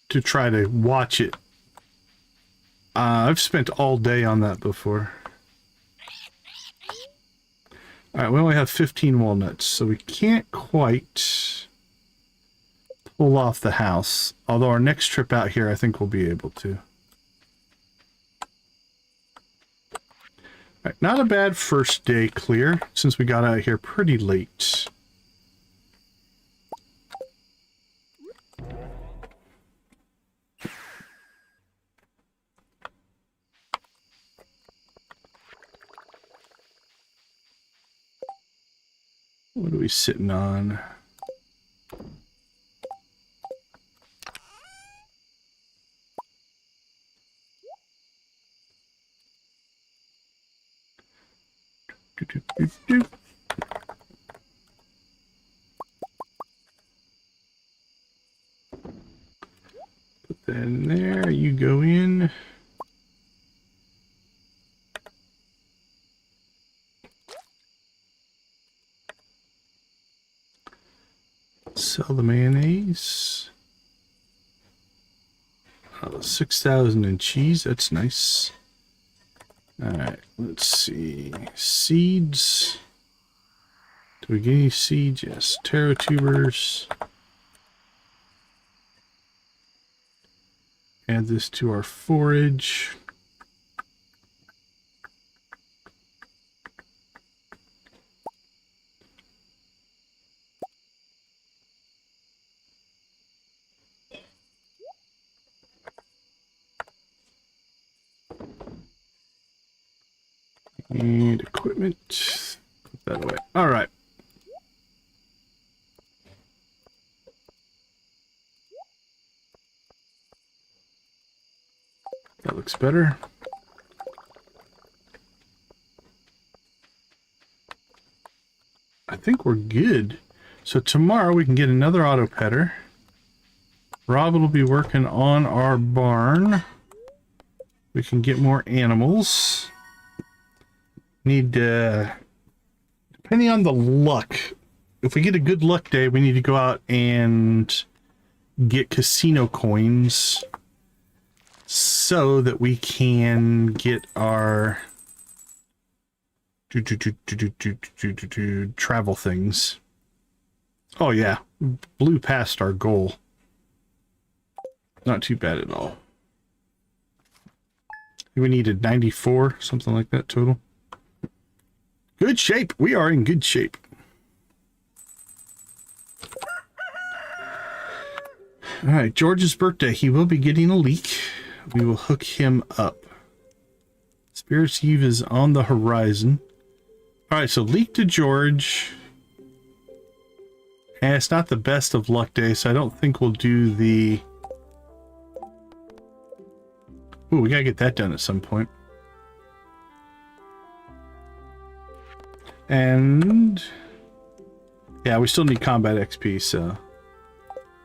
To try to watch it. I've spent all day on that before. Alright, we only have 15 walnuts, so we can't quite pull off the house. Although our next trip out here, I think we'll be able to. Alright, not a bad first day clear, since we got out here pretty late. What are we sitting on? Put that in there, you go in. Sell the mayonnaise. 6,000 in cheese, that's nice. Alright, let's see. Seeds. Do we get any seeds? Yes. Taro tubers. Add this to our forage. Need equipment. Put that away. All right. That looks better. I think we're good. So tomorrow we can get another auto petter. Robin will be working on our barn. We can get more animals. Need depending on the luck. If we get a good luck day, we need to go out and get casino coins so that we can get our travel things. Oh yeah, blew past our goal. Not too bad at all. We needed 94, something like that total. Good shape. We are in good shape. All right, George's birthday. He will be getting a leak. We will hook him up. Spirit's Eve is on the horizon. All right, so leak to George. And it's not the best of luck day, so I don't think we'll do the... Ooh, we gotta get that done at some point. And... yeah, we still need combat XP, so...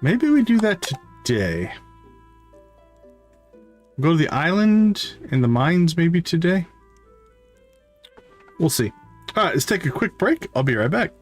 maybe we do that today. Go to the island and the mines maybe today. We'll see. Alright, let's take a quick break. I'll be right back.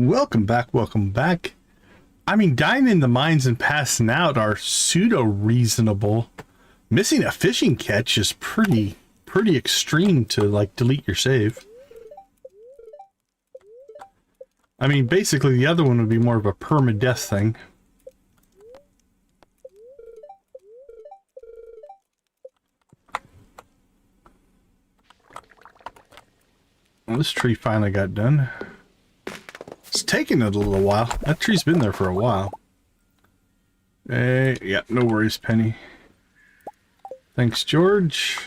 Welcome back, welcome back. I mean, dying in the mines and passing out are pseudo reasonable. Missing a fishing catch is pretty extreme to like delete your save. I mean, basically the other one would be more of a permadeath thing. Well, this tree finally got done. It's taking it a little while. That tree's been there for a while. Hey, yeah, no worries, Penny. Thanks, George.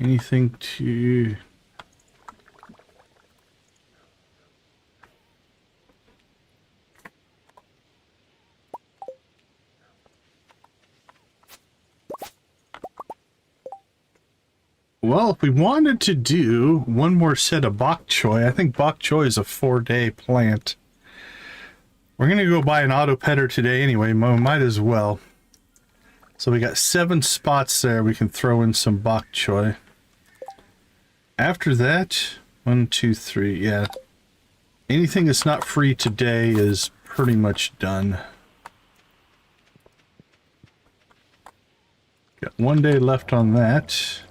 Anything to... Well, if we wanted to do one more set of bok choy, I think bok choy is a 4-day plant. We're going to go buy an auto petter today anyway, might as well. So we got 7 spots there we can throw in some bok choy. After that, 1, 2, 3, yeah. Anything that's not free today is pretty much done. Got 1 day left on that.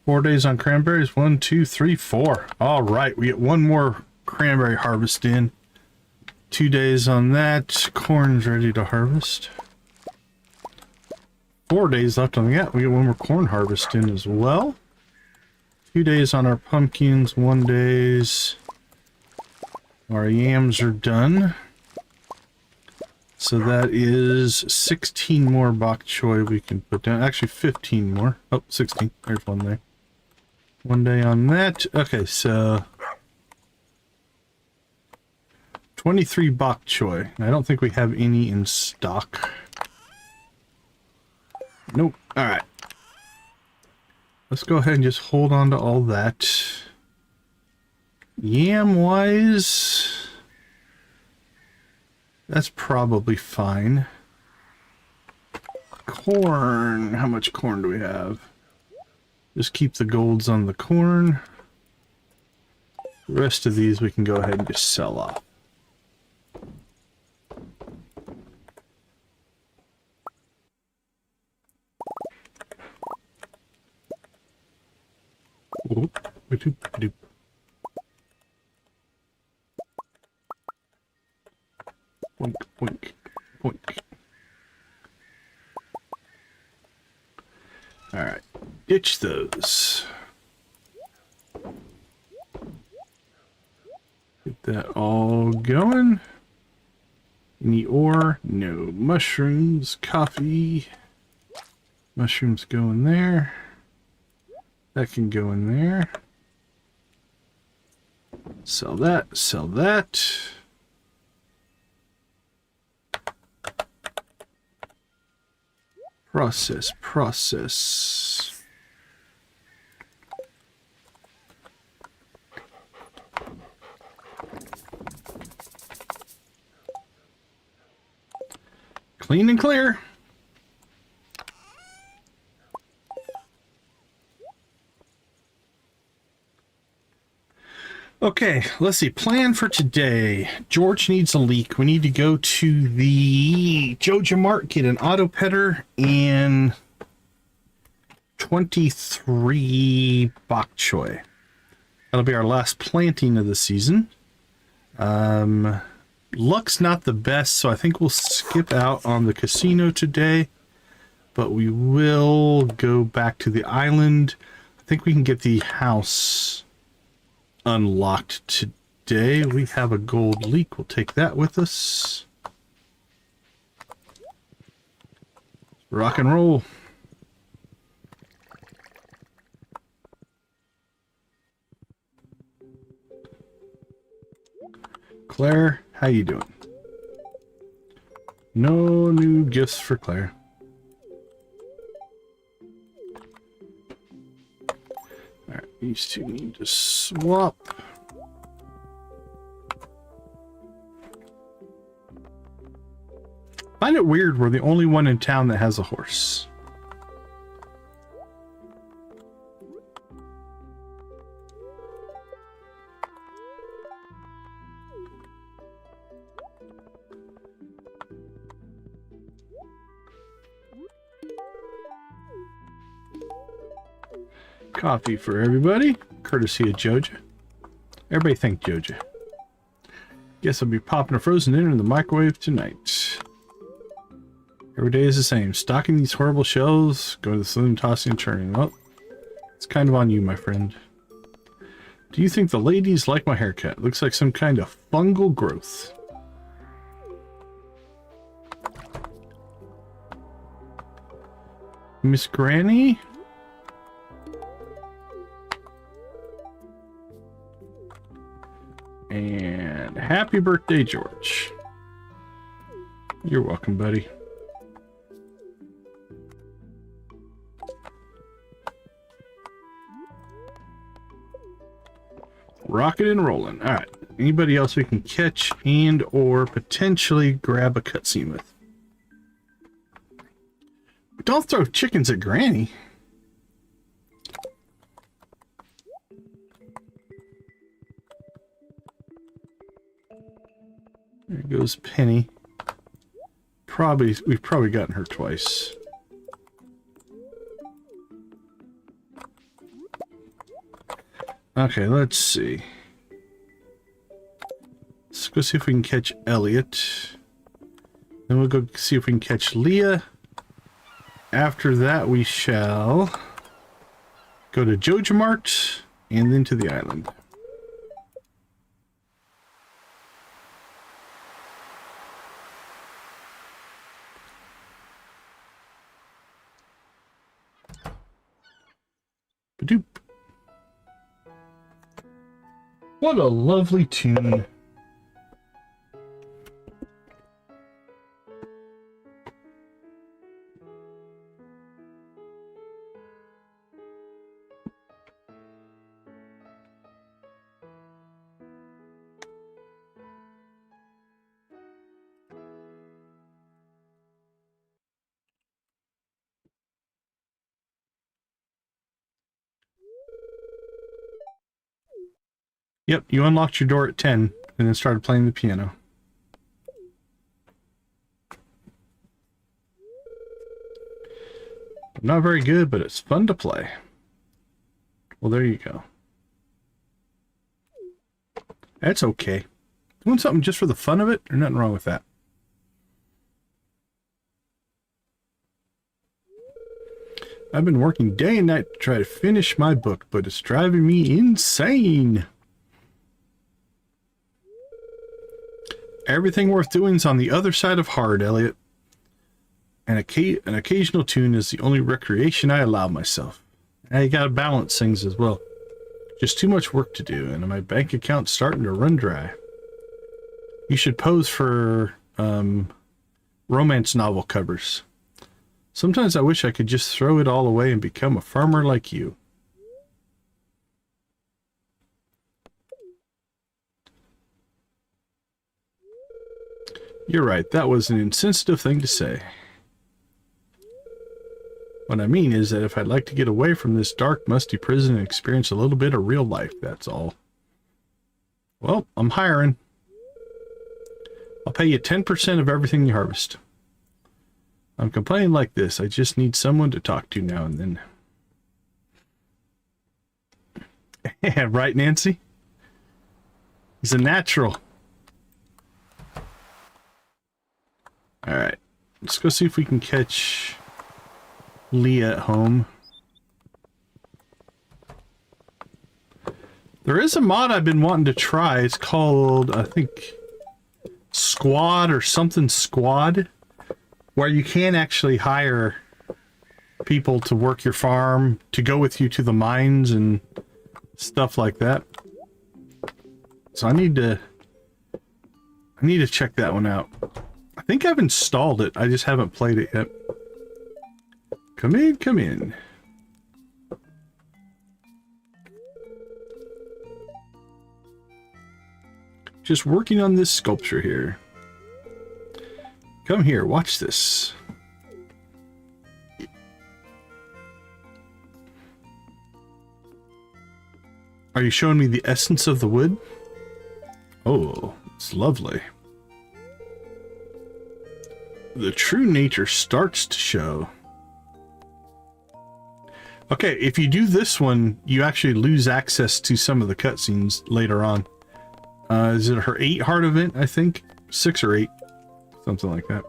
4 days on cranberries. 1, 2, 3, 4. All right, we get 1 more cranberry harvest in. 2 days on that. Corn's ready to harvest. 4 days left on that. We get 1 more corn harvest in as well. 2 days on our pumpkins. 1 days. Our yams are done. So that is 16 more bok choy we can put down. Actually, 15 more. Oh, 16. There's 1 there. 1 day on that. Okay, so 23 bok choy. I don't think we have any in stock. Nope. All right. Let's go ahead and just hold on to all that. Yam-wise, that's probably fine. Corn. How much corn do we have? Just keep the golds on the corn. The rest of these we can go ahead and just sell off. Boink, boink, boink. All right, ditch those. Get that all going. Any ore? No. Mushrooms, coffee. Mushrooms go in there. That can go in there. Sell that, sell that. Process, process. Clean and clear. Okay, let's see. Plan for today. George needs a leek. We need to go to the Joja Mart, get an auto petter, and 23 bok choy. That'll be our last planting of the season. Luck's not the best, so I think we'll skip out on the casino today. But we will go back to the island. I think we can get the house unlocked today. We have a gold leek. We'll take that with us. Rock and roll. Claire, how you doing? No new gifts for Claire. Alright, these two need to swap. Find it weird we're the only one in town that has a horse. Coffee for everybody, courtesy of Joja. Everybody thank Joja. Guess I'll be popping a frozen dinner in the microwave tonight. Every day is the same. Stocking these horrible shelves, go to the saloon, tossing and turning. Well, it's kind of on you, my friend. Do you think the ladies like my haircut? Looks like some kind of fungal growth. Miss Granny? And happy birthday, George. You're welcome, buddy. Rocking and rolling. All right. Anybody else we can catch and or potentially grab a cutscene with? But don't throw chickens at Granny. There goes Penny. We've probably gotten her twice. Okay, let's see. Let's go see if we can catch Elliot. Then we'll go see if we can catch Leah. After that, we shall go to Joja Mart and then to the island. Badoop. What a lovely tune. Yep, you unlocked your door at 10 and then started playing the piano. I'm not very good, but it's fun to play. Well, there you go. That's okay. Doing something just for the fun of it, there's nothing wrong with that. I've been working day and night to try to finish my book, but it's driving me insane. Everything worth doing is on the other side of hard, Elliot. And an occasional tune is the only recreation I allow myself. And you gotta balance things as well. Just too much work to do, and my bank account's starting to run dry. You should pose for romance novel covers. Sometimes I wish I could just throw it all away and become a farmer like you. You're right, that was an insensitive thing to say. What I mean is that if I'd like to get away from this dark, musty prison and experience a little bit of real life, that's all. Well, I'm hiring. I'll pay you 10% of everything you harvest. I'm complaining like this, I just need someone to talk to now and then. Yeah, right, Nancy? He's a natural. Alright, let's go see if we can catch Leah at home. There is a mod I've been wanting to try. It's called, I think, Squad or something Squad, where you can actually hire people to work your farm, to go with you to the mines and stuff like that. So I need to check that one out. I think I've installed it. I just haven't played it yet. Come in, come in. Just working on this sculpture here. Come here, watch this. Are you showing me the essence of the wood? Oh, it's lovely. The true nature starts to show. Okay, if you do this one, you actually lose access to some of the cutscenes later on. Is it her 8 heart event, I think? 6 or 8. Something like that.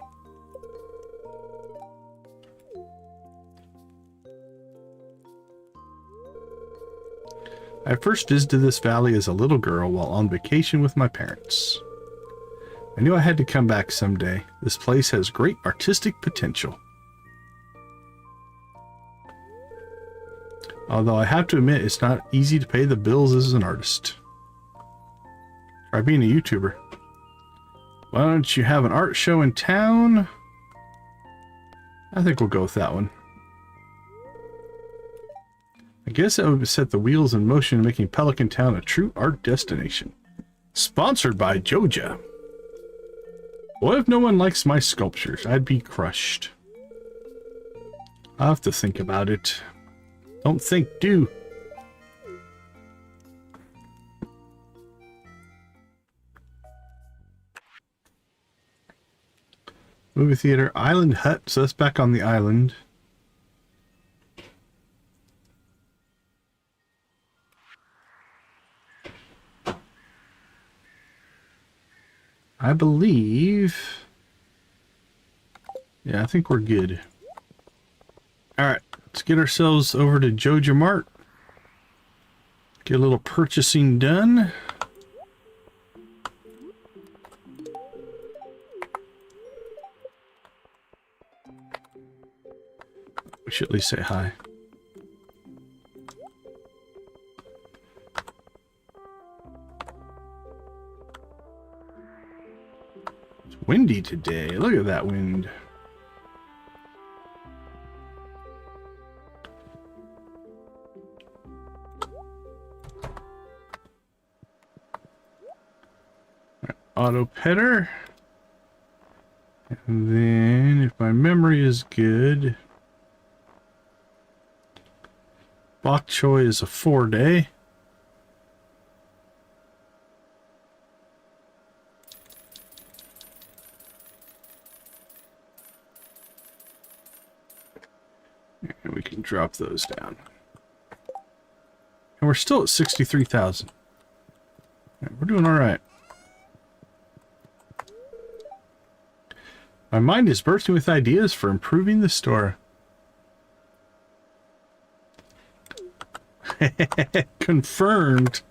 I first visited this valley as a little girl while on vacation with my parents. I knew I had to come back someday. This place has great artistic potential. Although I have to admit, it's not easy to pay the bills as an artist. Try being a YouTuber. Why don't you have an art show in town? I think we'll go with that one. I guess that would set the wheels in motion, making Pelican Town a true art destination. Sponsored by Joja. What if no one likes my sculptures? I'd be crushed. I'll have to think about it. Don't think, do. Movie theater, island hut, so that's back on the island. I believe... yeah, I think we're good. Alright, let's get ourselves over to Joja Mart. Get a little purchasing done. We should at least say hi. It's windy today. Look at that wind. Auto petter. And then, if my memory is good, bok choy is a 4-day. And we can drop those down. And we're still at 63,000. We're doing all right. My mind is bursting with ideas for improving the store. Confirmed.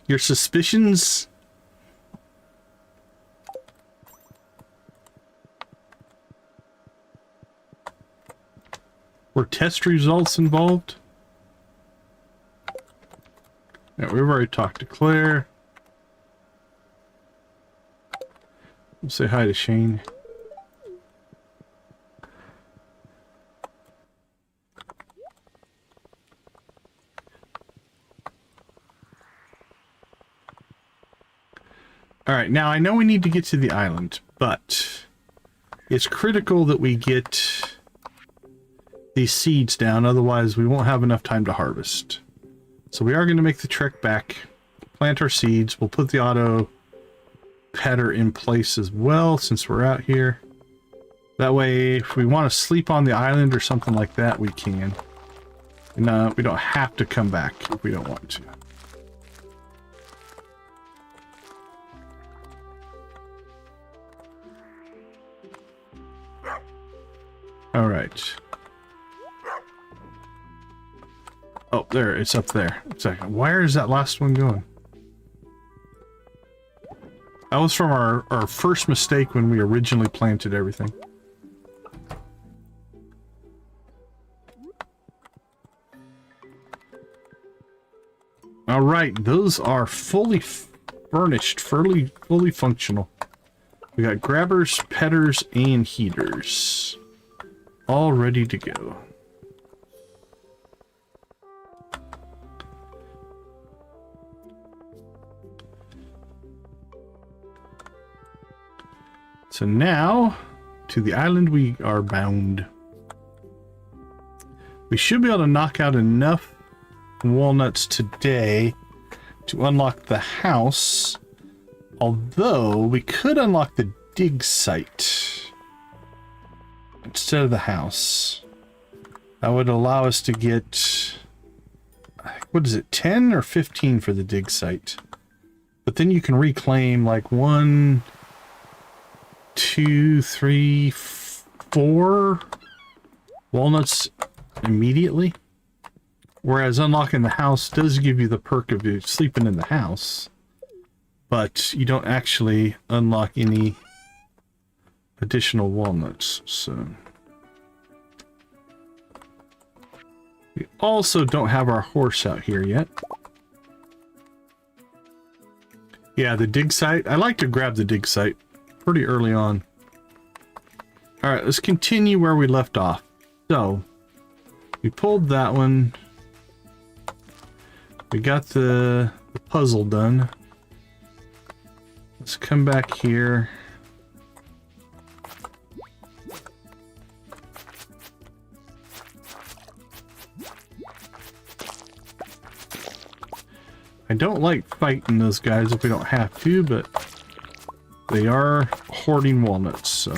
Your suspicions? Were test results involved? Yeah, we've already talked to Claire. We'll say hi to Shane. Alright, now I know we need to get to the island, but it's critical that we get these seeds down, otherwise we won't have enough time to harvest. So we are going to make the trek back, plant our seeds. We'll put the auto petter in place as well since we're out here. That way, if we want to sleep on the island or something like that, we can. And we don't have to come back if we don't want to. All right. Oh, there, it's up there. It's like, where is that last one going? That was from our first mistake when we originally planted everything. All right, those are fully furnished, fully functional. We got grabbers, petters, and heaters. All ready to go. So now, to the island we are bound. We should be able to knock out enough walnuts today to unlock the house. Although, we could unlock the dig site instead of the house. That would allow us to get, what is it, 10 or 15 for the dig site. But then you can reclaim like 1, 2, 3, 4 walnuts immediately. Whereas unlocking the house does give you the perk of you sleeping in the house. But you don't actually unlock any additional walnuts, so... We also don't have our horse out here yet. Yeah, the dig site. I like to grab the dig site pretty early on. Alright, let's continue where we left off. So, we pulled that one. We got the puzzle done. Let's come back here. I don't like fighting those guys if we don't have to, but they are hoarding walnuts, so...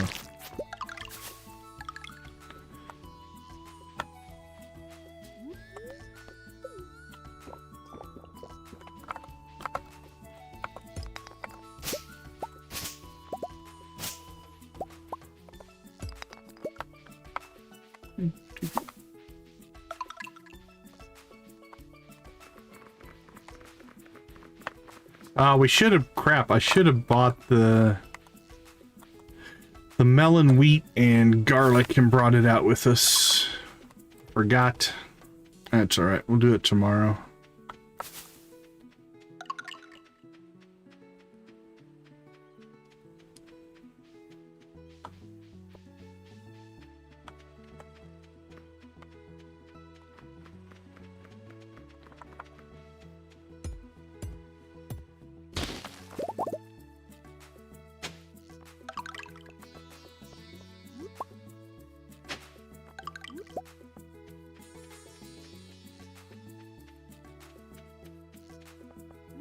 we should have, crap, I should have bought the melon, wheat, and garlic and brought it out with us. Forgot. That's alright, we'll do it tomorrow.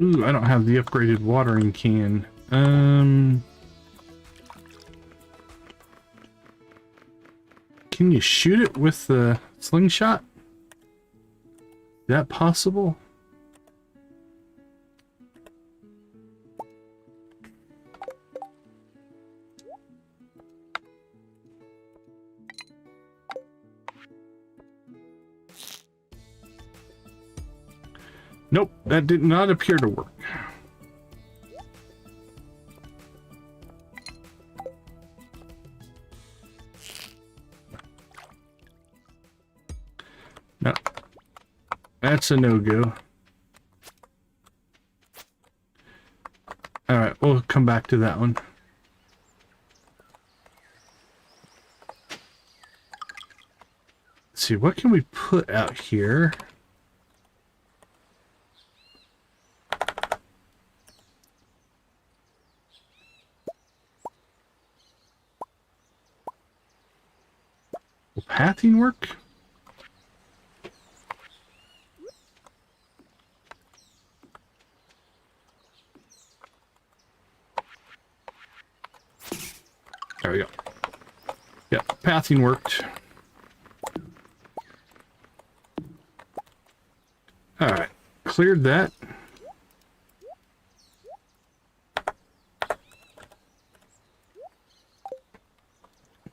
Ooh, I don't have the upgraded watering can. Can you shoot it with the slingshot? Is that possible? Nope, that did not appear to work. No, that's a no-go. All right, we'll come back to that one. Let's see, what can we put out here? Pathing work? There we go. Yeah, pathing worked. Alright, cleared that.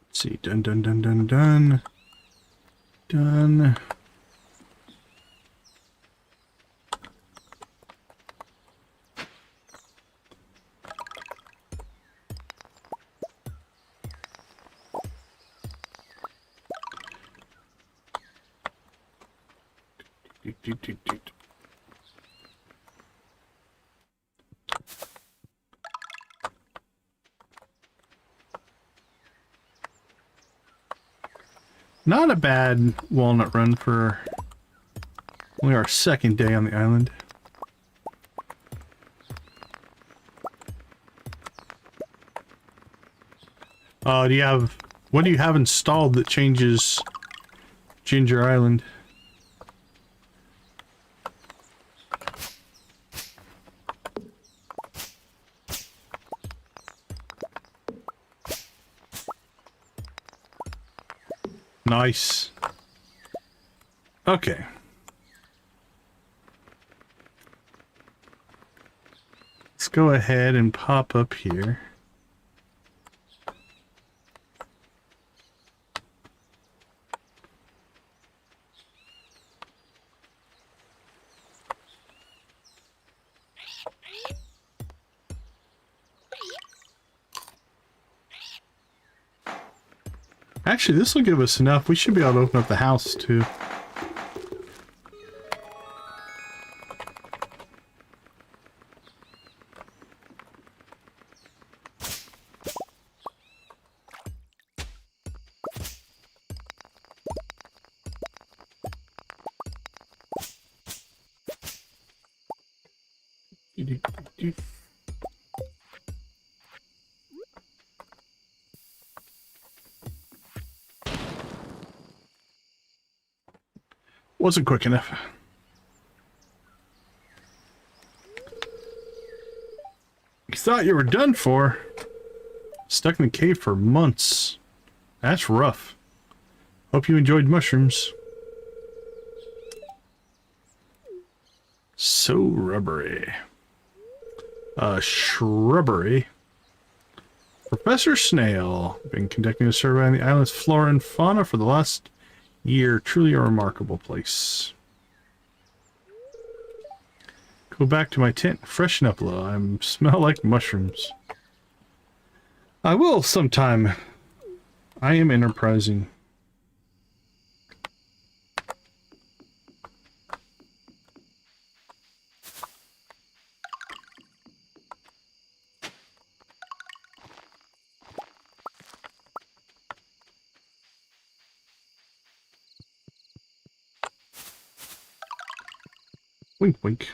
Let's see, done. Done. Not a bad walnut run for only our second day on the island. What do you have installed that changes Ginger Island? Nice. Okay. Let's go ahead and pop up here. Actually, this will give us enough. We should be able to open up the house, too. Wasn't quick enough. You thought you were done for? Stuck in the cave for months. That's rough. Hope you enjoyed mushrooms. So rubbery. Shrubbery. Professor Snail. Been conducting a survey on the island's flora and fauna for the last year. Truly a remarkable place. Go back to my tent, freshen up a little. I smell like mushrooms. I will sometime. I am enterprising. Wink, wink.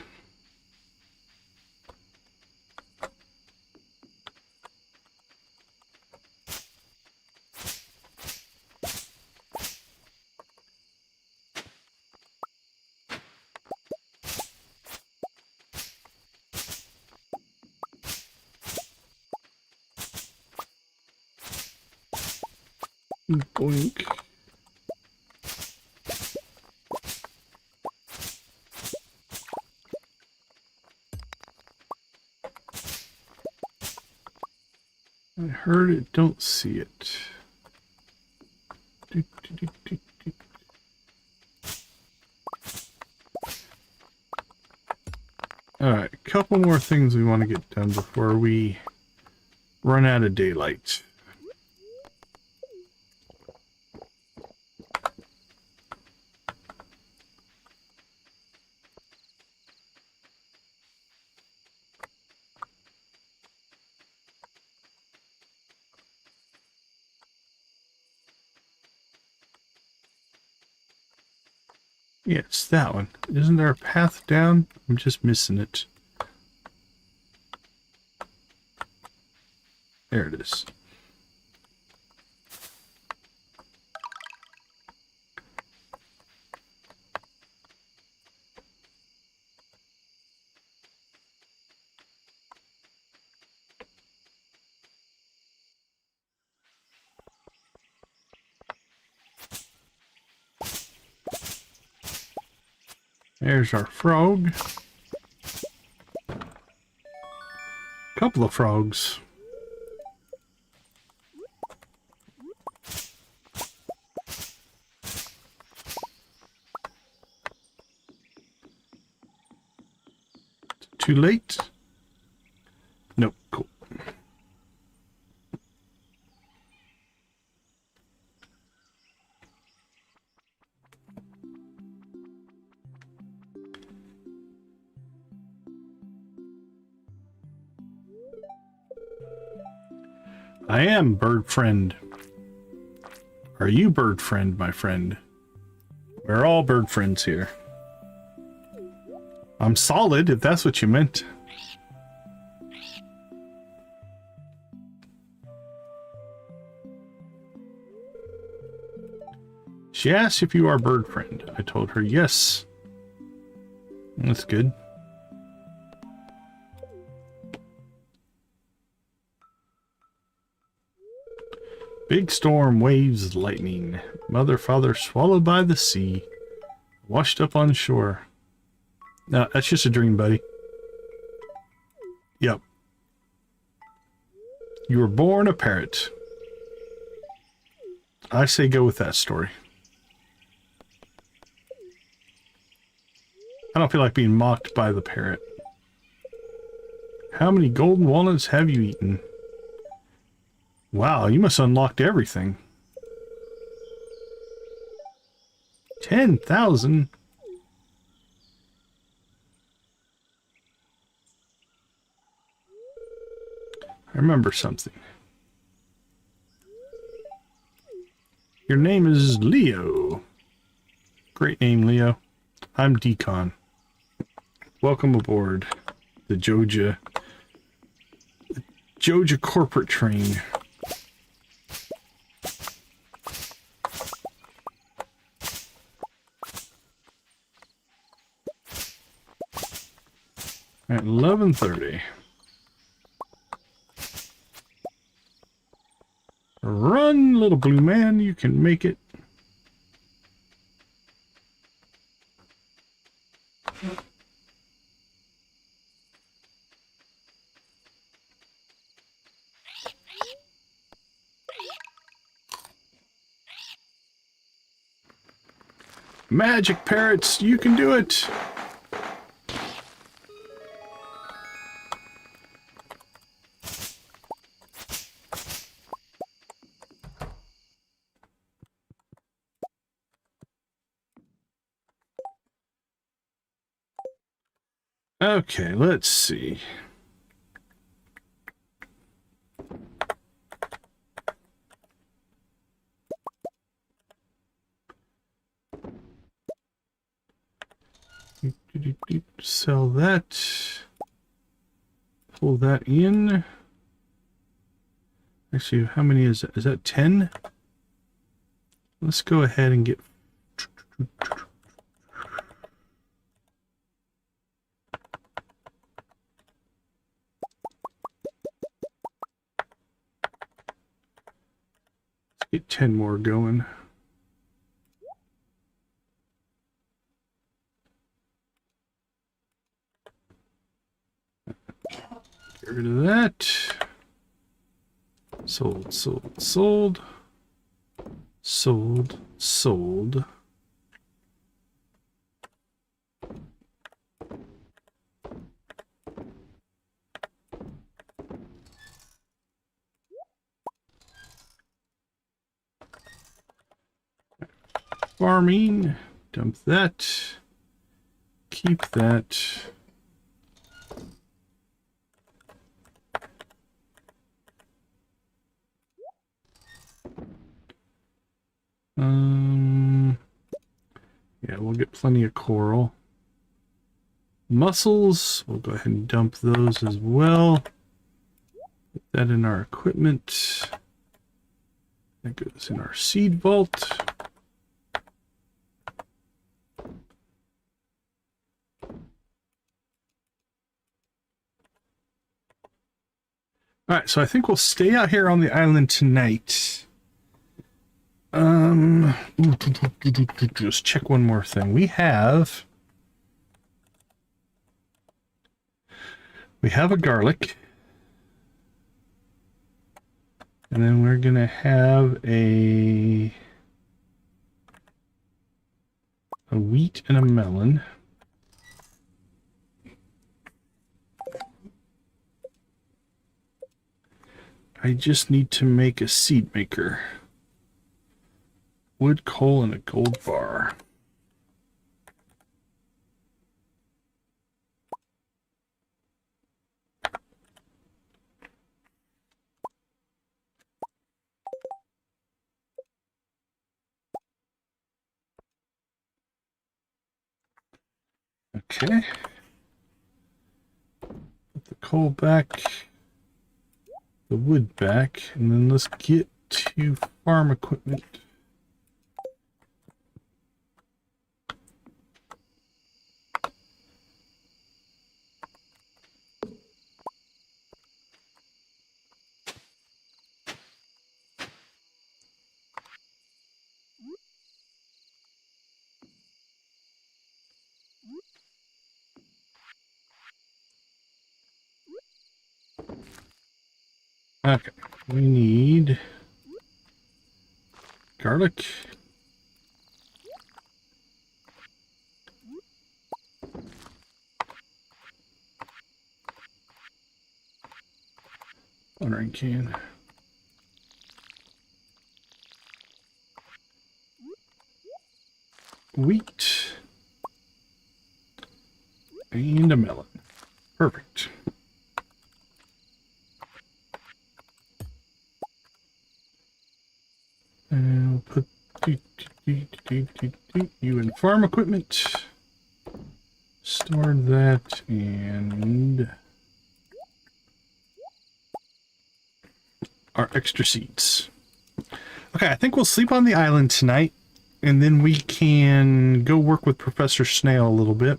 Boink. I heard it, don't see it. Alright, a couple more things we want to get done before we run out of daylight. Yeah, it's that one. Isn't there a path down? I'm just missing it. There it is. There's our frog. Couple of frogs. Too late? Nope, cool. I am bird friend. Are you bird friend, my friend? We're all bird friends here. I'm solid, if that's what you meant. She asked if you are bird friend. I told her yes. That's good. Big storm, waves, lightning. Mother, father, swallowed by the sea. Washed up on shore. No, that's just a dream, buddy. Yep. You were born a parrot. I say go with that story. I don't feel like being mocked by the parrot. How many golden walnuts have you eaten? Wow, you must have unlocked everything. 10,000? I remember something. Your name is Leo. Great name, Leo. I'm Decon. Welcome aboard the Joja corporate train. At 11:30. Run, little blue man, you can make it. Magic parrots, you can do it. Okay, let's see. Sell that. Pull that in. Actually, how many is that? Is that 10? Let's go ahead and get... Get 10 more going. Get rid of that. Sold, sold, sold. Sold, sold. Farming, dump that, keep that. Yeah, we'll get plenty of coral. Mussels, we'll go ahead and dump those as well. Put that in our equipment. That goes in our seed vault. All right, so I think we'll stay out here on the island tonight. Just check one more thing. We have a garlic, and then we're gonna have a wheat and a melon. I just need to make a seed maker. Wood, coal, and a gold bar. Okay. Put the coal back, the wood back, and then let's get to farm equipment. Okay, we need garlic. Watering can. Wheat. And a melon. Perfect. And we'll put you in farm equipment. Store that and our extra seeds. Okay, I think we'll sleep on the island tonight, and then we can go work with Professor Snail a little bit,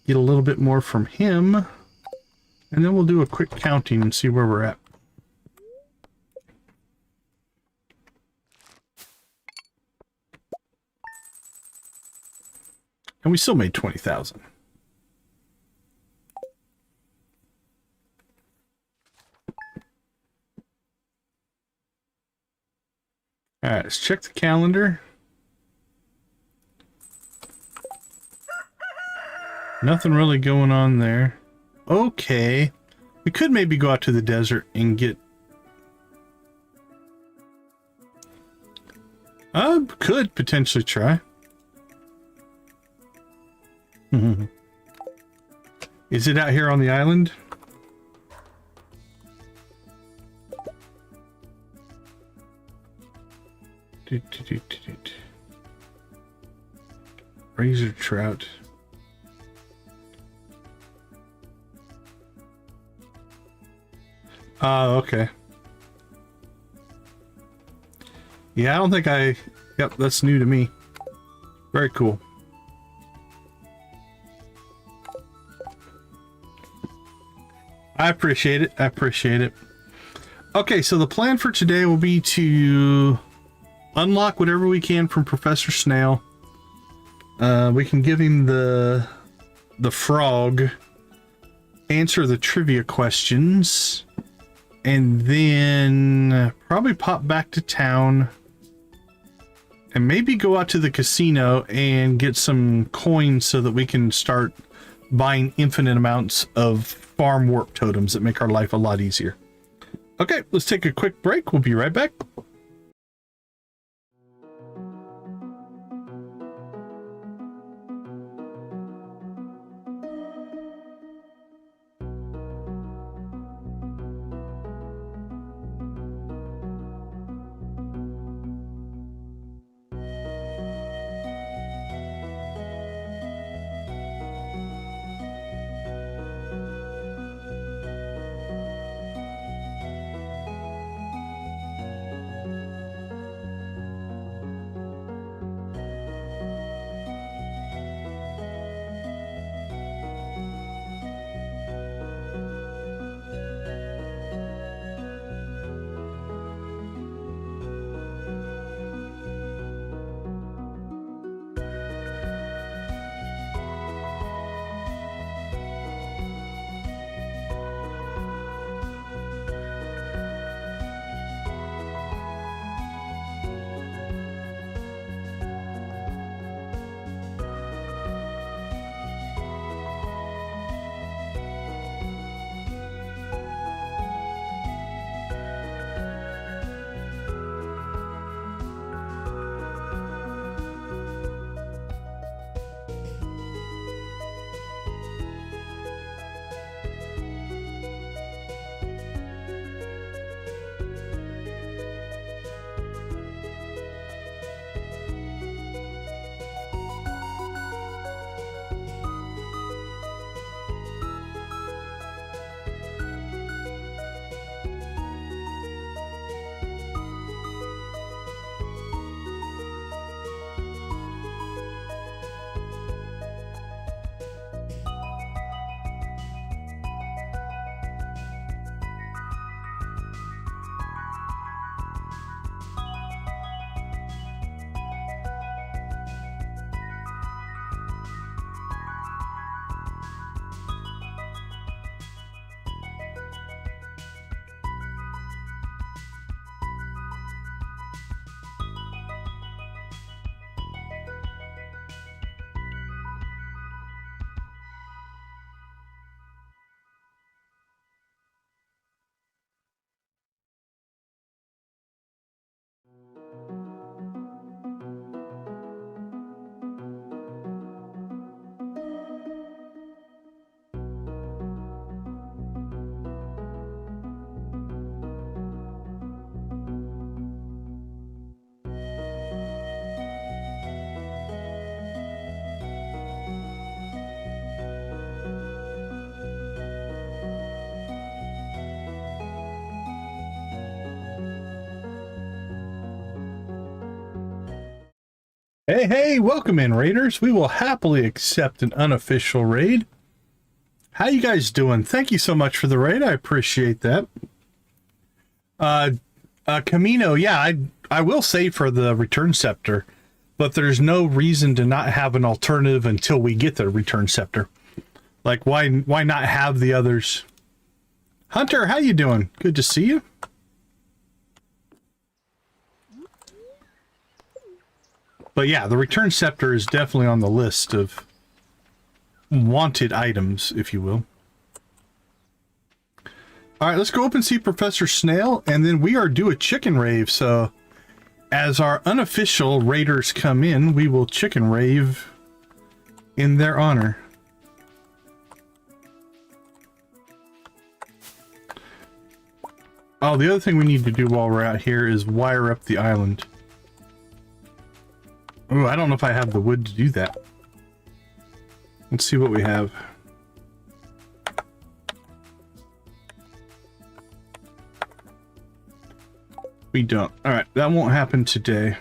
get a little bit more from him, and then we'll do a quick counting and see where we're at. And we still made 20,000. All right, let's check the calendar. Nothing really going on there. Okay. We could maybe go out to the desert and get... could potentially try. Is it out here on the island? Razor trout. Oh, okay. Yeah, I don't think I... Yep, that's new to me. Very cool. I appreciate it. I appreciate it. Okay, so the plan for today will be to unlock whatever we can from Professor Snail. We can give him the frog, answer the trivia questions, and then probably pop back to town and maybe go out to the casino and get some coins so that we can start buying infinite amounts of farm warp totems that make our life a lot easier. Okay, let's take a quick break. We'll be right back. Hey, hey, welcome in, raiders. We will happily accept an unofficial raid. How you guys doing? Thank you so much for the raid. I appreciate that. Camino, yeah, I will say for the return scepter, but there's no reason to not have an alternative until we get the return scepter. Like, why not have the others? Hunter, how you doing? Good to see you. But yeah, the return scepter is definitely on the list of wanted items, if you will. All right, let's go up and see Professor Snail, and then we are due a chicken rave. So as our unofficial raiders come in, we will chicken rave in their honor. Oh, the other thing we need to do while we're out here is wire up the island. Oh, I don't know if I have the wood to do that. Let's see what we have. We don't. All right, that won't happen today.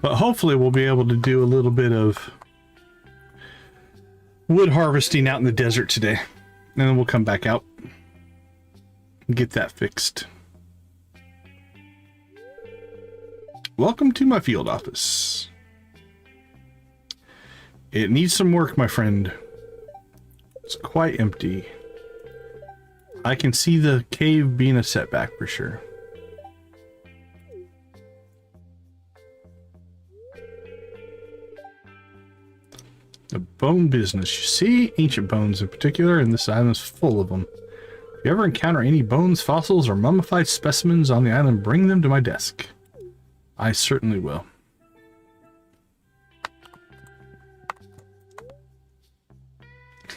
But hopefully we'll be able to do a little bit of wood harvesting out in the desert today. And then we'll come back out and get that fixed. Welcome to my field office. It needs some work, my friend. It's quite empty. I can see the cave being a setback for sure. The bone business. You see, ancient bones in particular, and this island is full of them. If you ever encounter any bones, fossils, or mummified specimens on the island, bring them to my desk. I certainly will.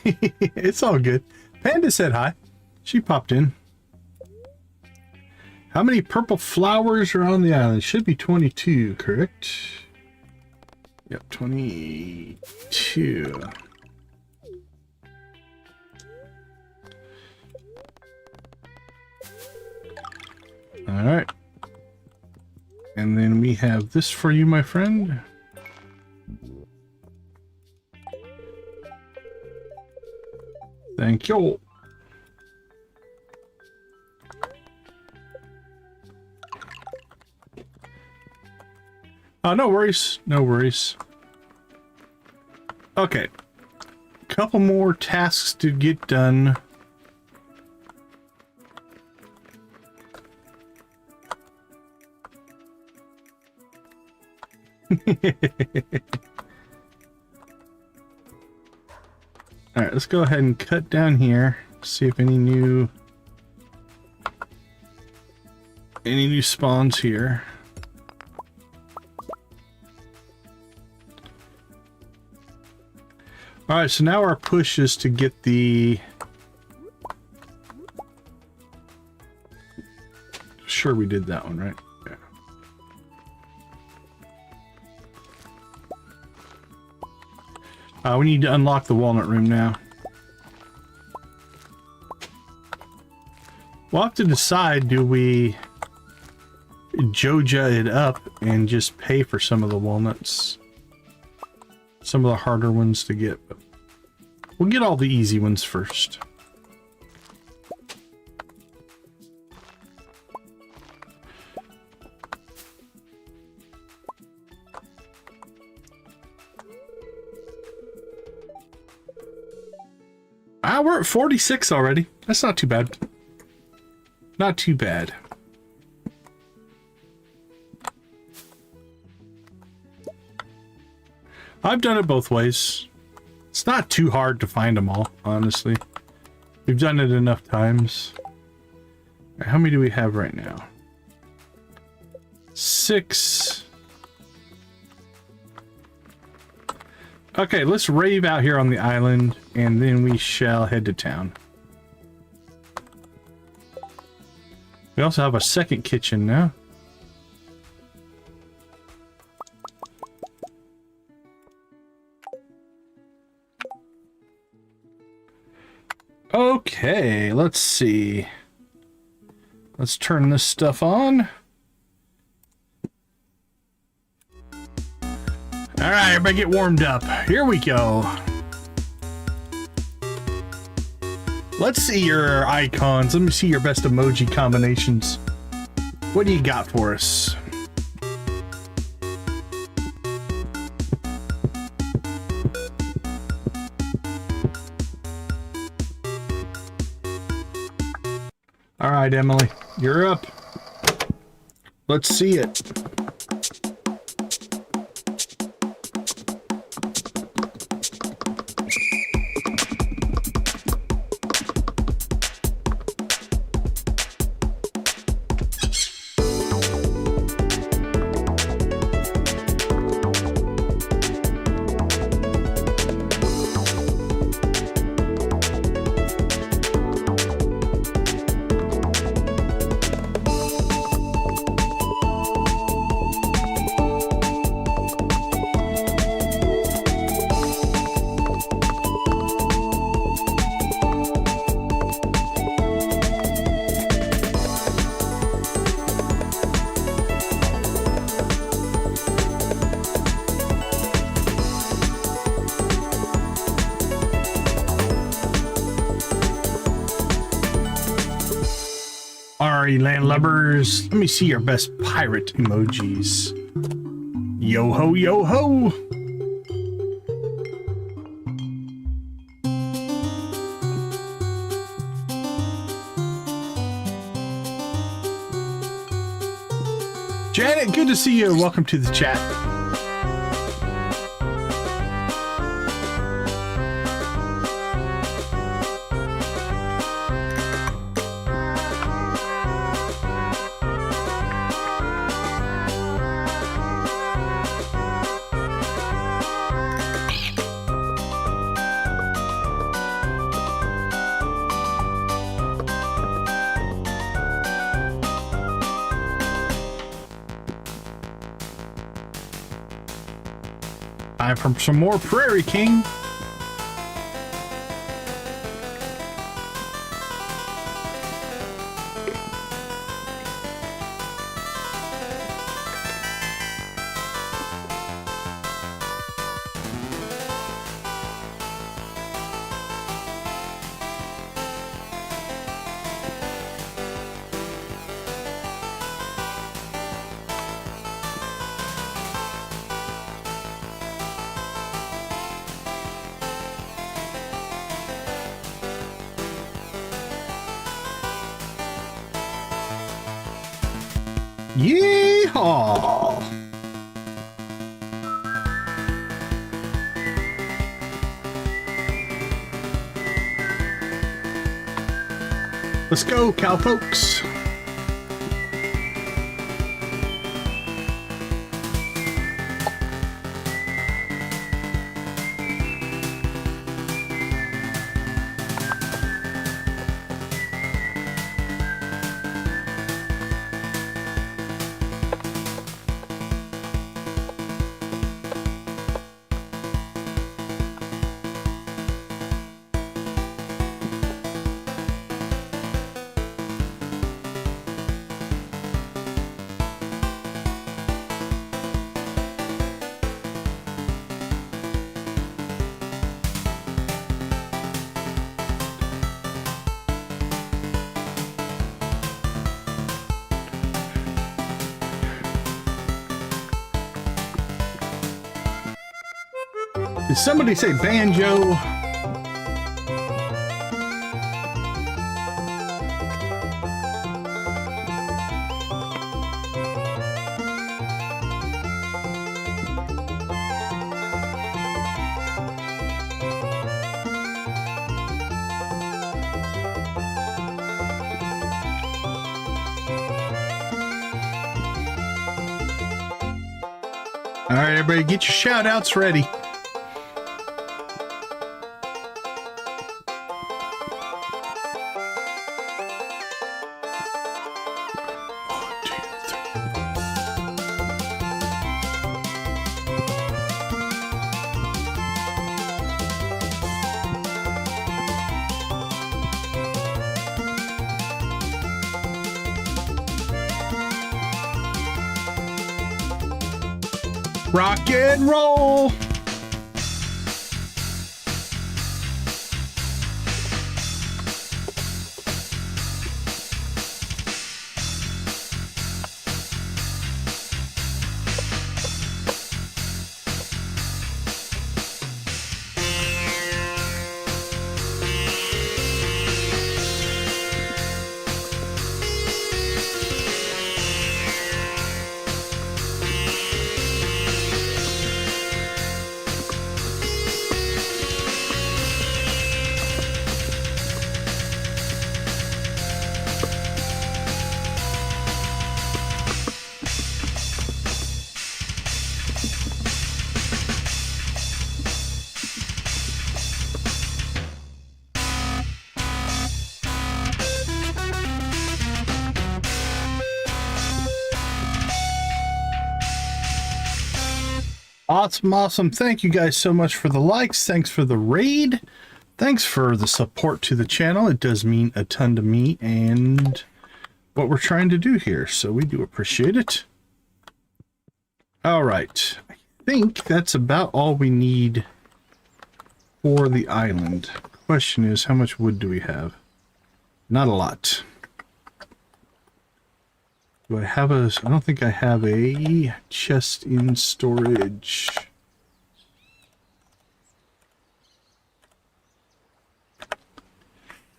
It's all good. Panda said hi. She popped in. How many purple flowers are on the island? Should be 22, correct? Yep, 22. All right. And then we have this for you, my friend. Thank you. Oh, no worries. No worries. Okay. Couple more tasks to get done. All right, let's go ahead and cut down here. See if any new spawns here. All right, so now our push is to get the... Sure, we did that one, right? Yeah. We need to unlock the walnut room now. We'll have to decide, do we Joja it up and just pay for some of the walnuts? Some of the harder ones to get, but we'll get all the easy ones first. We're at 46 already. That's not too bad. Not too bad. I've done it both ways. It's not too hard to find them all, honestly. We've done it enough times. Right, how many do we have right now? 6. Okay, let's rave out here on the island, and then we shall head to town. We also have a second kitchen now. Okay, let's see. Let's turn this stuff on. All right, everybody get warmed up. Here we go. Let's see your icons. Let me see your best emoji combinations. What do you got for us? All right, Emily, you're up. Let's see it. Alright, landlubbers. Let me see your best pirate emojis. Yo ho, yo ho! Janet, good to see you. Welcome to the chat. Time for some more Prairie King. Yeehaw! Let's go, cowpokes. Did somebody say banjo? All right, everybody, get your shout outs ready. Rock and roll! Awesome, awesome. Thank you guys so much for the likes. Thanks for the raid. Thanks for the support to the channel. It does mean a ton to me and what we're trying to do here. So we do appreciate it. All right. I think that's about all we need for the island. Question is, how much wood do we have? Not a lot. Do I have a... I don't think I have a chest in storage.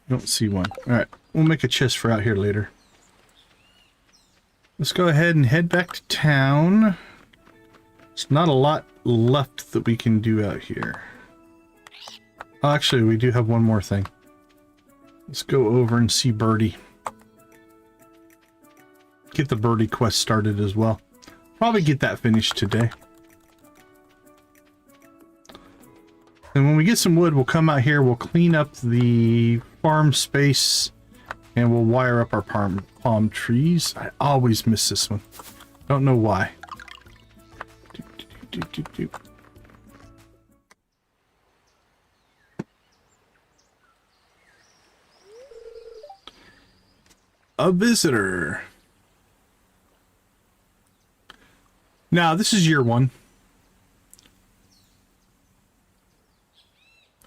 Don't see one. Alright, we'll make a chest for out here later. Let's go ahead and head back to town. There's not a lot left that we can do out here. Oh, actually, we do have one more thing. Let's go over and see Birdie. Get the Birdie quest started as well. Probably get that finished today. And when we get some wood, we'll come out here, we'll clean up the farm space, and we'll wire up our palm trees. I always miss this one. Don't know why. A visitor. Now, this is year one.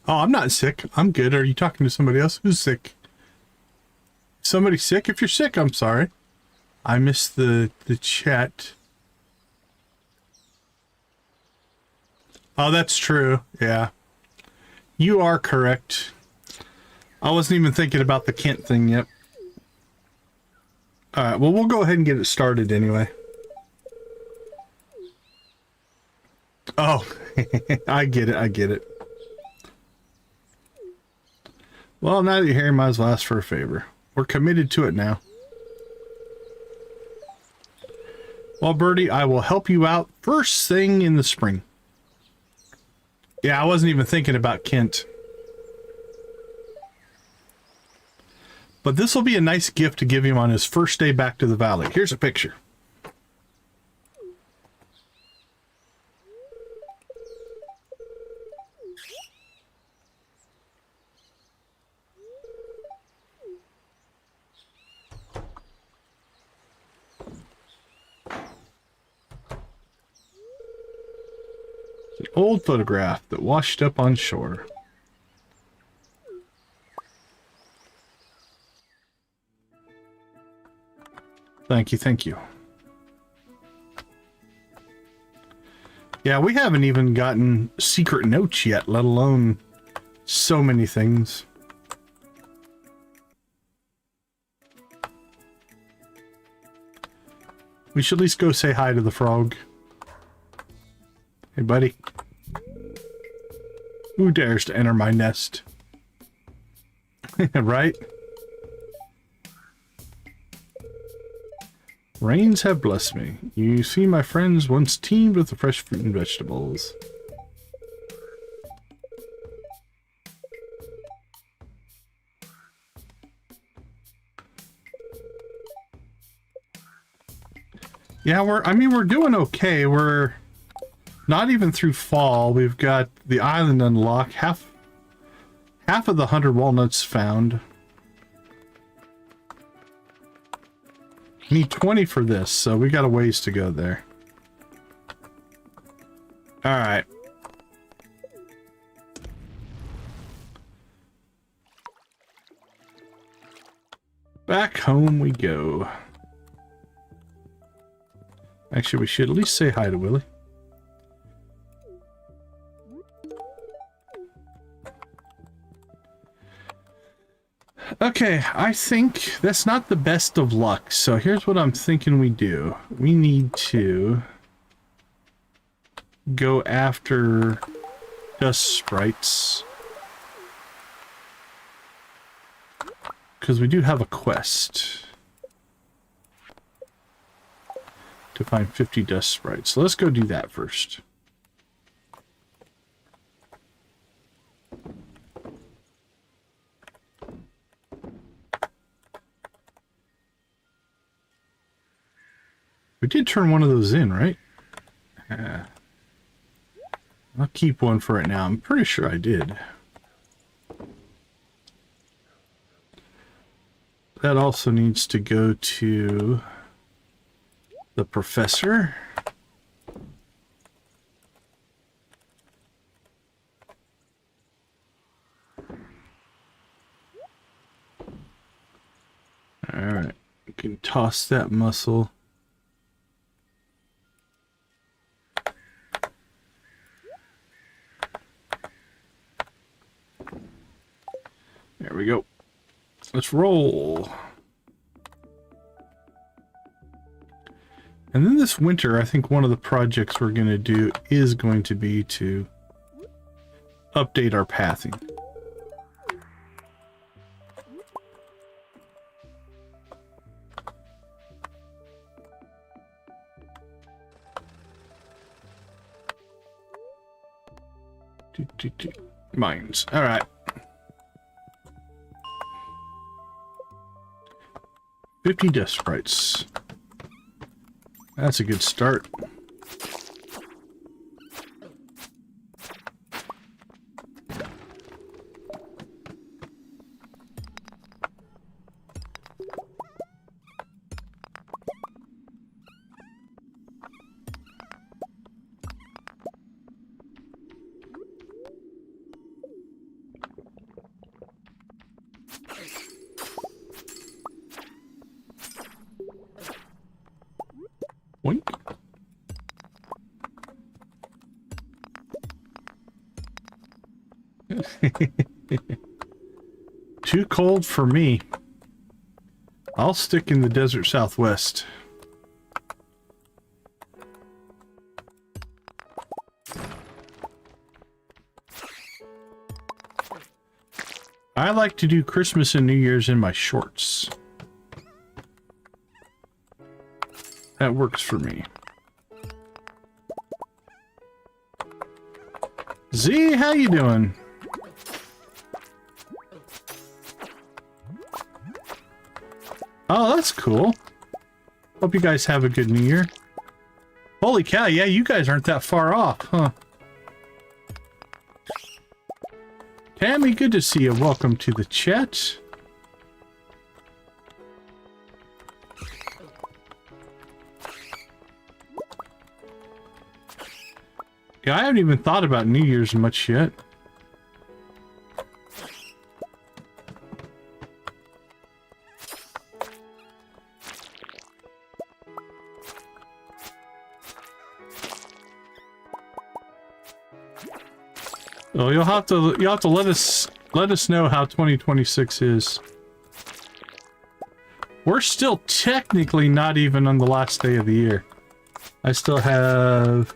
Oh, I'm not sick. I'm good. Are you talking to somebody else who's sick? Somebody sick? If you're sick, I'm sorry. I missed the chat. Oh, that's true. Yeah. You are correct. I wasn't even thinking about the Kent thing yet. Alright, well, we'll go ahead and get it started anyway. Oh, I get it, I get it. Well, now that you're here, might as well ask for a favor. We're committed to it now. Well, Birdie, I will help you out first thing in the spring. Yeah, I wasn't even thinking about Kent. But this will be a nice gift to give him on his first day back to the valley. Here's a picture. It's an old photograph that washed up on shore. Thank you, thank you. Yeah, we haven't even gotten secret notes yet, let alone so many things. We should at least go say hi to the frog. Hey, buddy. Who dares to enter my nest? Right? Rains have blessed me. You see, my friends once teemed with the fresh fruit and vegetables. Yeah, we're doing okay. We're not even through fall. We've got the island unlocked. Half of the 100 walnuts found. Need 20 for this, so we got a ways to go there. Alright. Back home we go. Actually, we should at least say hi to Willy. Okay, I think that's not the best of luck. So here's what I'm thinking we do. We need to go after dust sprites. Because we do have a quest to find 50 dust sprites. So let's go do that first. We did turn one of those in, right? I'll keep one for it now. I'm pretty sure I did. That also needs to go to the professor. Alright, we can toss that mussel. There we go. Let's roll. And then this winter, I think one of the projects we're going to do is going to be to update our pathing. Mines. All right. 50 dust sprites. That's a good start. Boink. Too cold for me. I'll stick in the desert southwest. I like to do Christmas and New Year's in my shorts. That works for me. Z, how you doing? Oh, that's cool. Hope you guys have a good New Year. Holy cow, yeah, you guys aren't that far off, huh? Tammy, good to see you. Welcome to the chat. Yeah, I haven't even thought about New Year's much yet. Well, you'll have to let us know how 2026 is. We're still technically not even on the last day of the year. I still have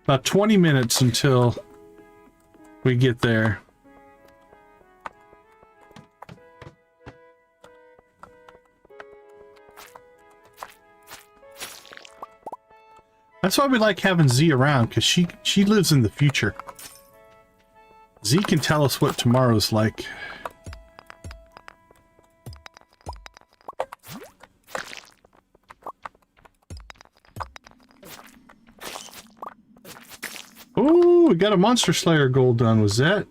about 20 minutes until we get there. That's why we like having Z around, because she lives in the future. Z can tell us what tomorrow's like. Oh, we got a Monster Slayer goal done. Is that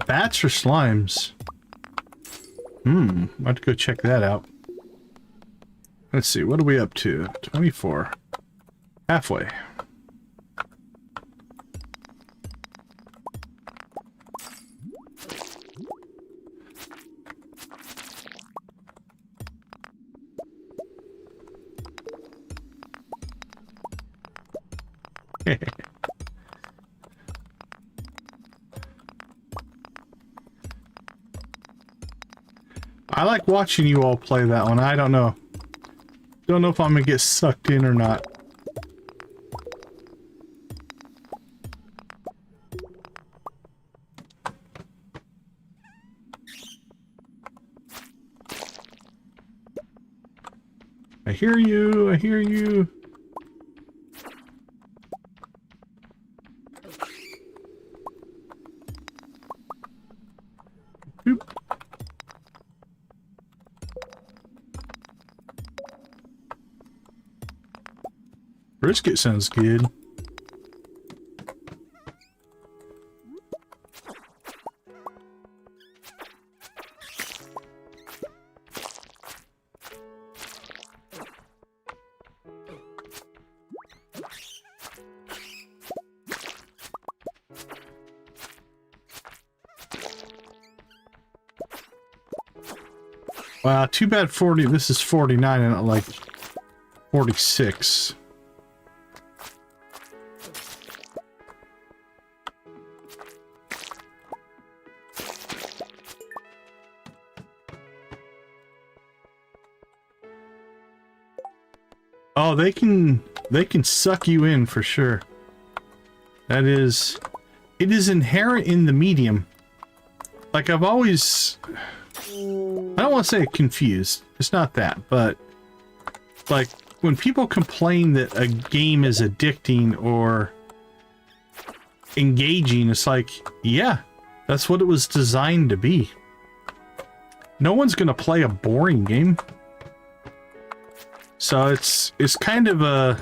bats or slimes? I'll have to go check that out. Let's see, what are we up to? 24. Halfway. I like watching you all play that one. I don't know. Don't know if I'm gonna get sucked in or not. I hear you. I hear you. Boop. Brisket sounds good. Wow, too bad 40. This is 49 and not like 46. Oh, they can suck you in for sure. That is, it is inherent in the medium. Like I've always, I don't want to say confused. It's not that, but like when people complain that a game is addicting or engaging, it's like, yeah, that's what it was designed to be. No one's gonna play a boring game. So it's kind of a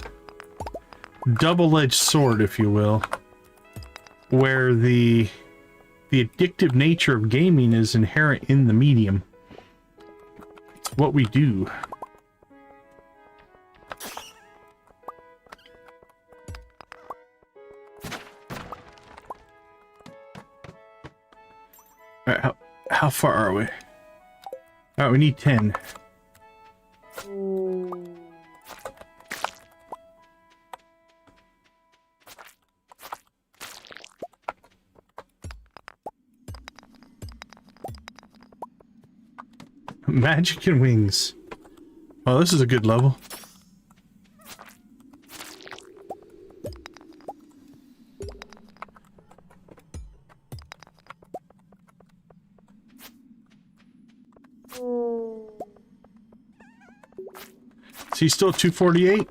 double-edged sword, if you will, where the addictive nature of gaming is inherent in the medium. It's what we do. All right, how far are we? All right, we need 10. Magic and wings. Oh, this is a good level. Is he still 248?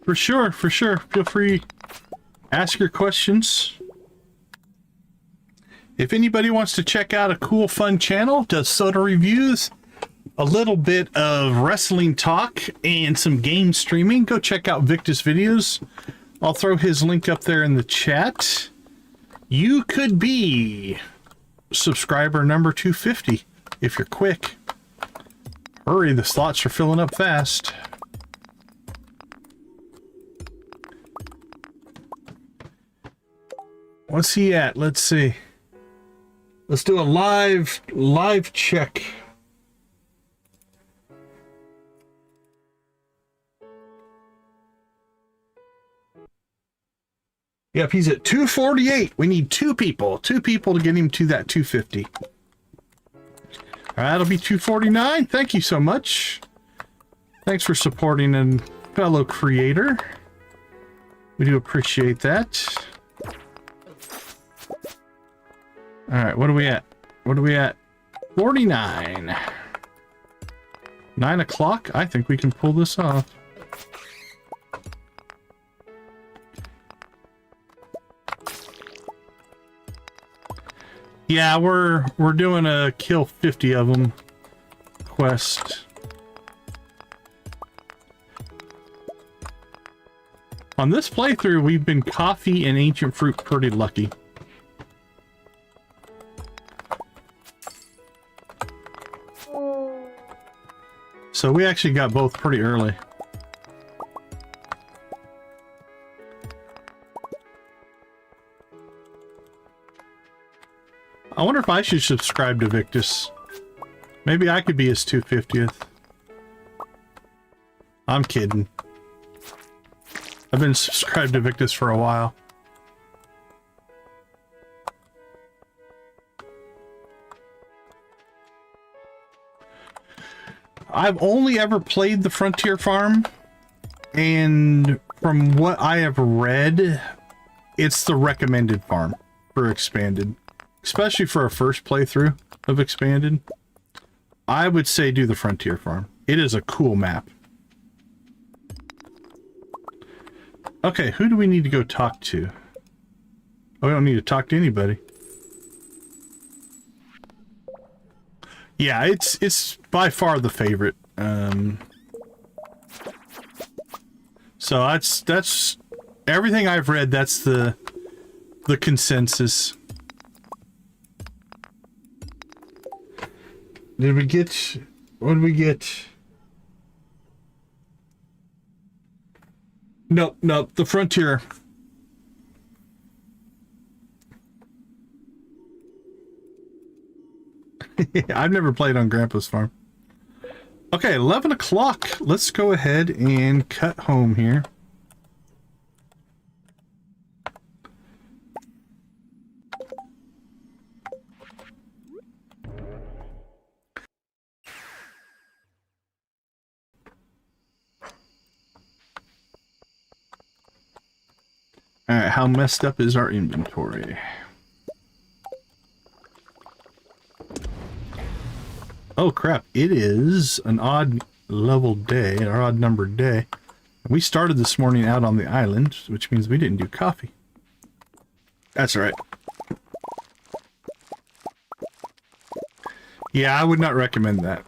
For sure, for sure. Feel free, ask your questions. If anybody wants to check out a cool, fun channel, does soda reviews, a little bit of wrestling talk, and some game streaming, go check out Victus videos. I'll throw his link up there in the chat. You could be subscriber number 250 if you're quick. Hurry, the slots are filling up fast. What's he at? Let's see. Let's do a live check. Yep, he's at 248. We need two people to get him to that 250. All right, that'll be 249. Thank you so much. Thanks for supporting a fellow creator. We do appreciate that. All right, what are we at? What are we at? 49. 9 o'clock? I think we can pull this off. Yeah, we're doing a kill 50 of them quest. On this playthrough, we've been coffee and ancient fruit pretty lucky. So we actually got both pretty early. I wonder if I should subscribe to Victus. Maybe I could be his 250th. I'm kidding. I've been subscribed to Victus for a while. I've only ever played the Frontier Farm, and from what I have read, it's the recommended farm for Expanded. Especially for a first playthrough of Expanded. I would say do the Frontier Farm. It is a cool map. Okay, who do we need to go talk to? Oh, we don't need to talk to anybody. Yeah, it's by far the favorite. So that's everything I've read. That's the consensus. Did we get? What did we get? Nope, nope. The Frontier. I've never played on Grandpa's farm. Okay, 11 o'clock. Let's go ahead and cut home here. Alright, how messed up is our inventory? Oh crap, it is an odd level day, or odd numbered day. We started this morning out on the island, which means we didn't do coffee. That's right. Yeah, I would not recommend that.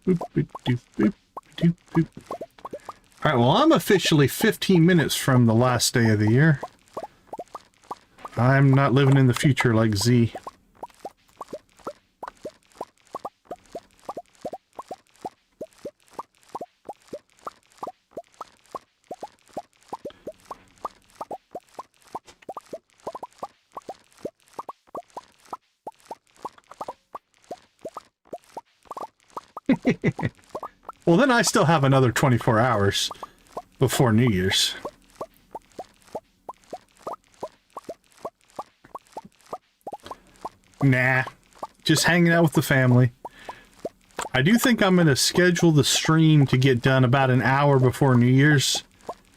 Boop, boop, doop, boop, doop, boop. Alright, well, I'm officially 15 minutes from the last day of the year. I'm not living in the future like Z. Well, then I still have another 24 hours before New Year's. Nah, just hanging out with the family. I do think I'm going to schedule the stream to get done about an hour before New Year's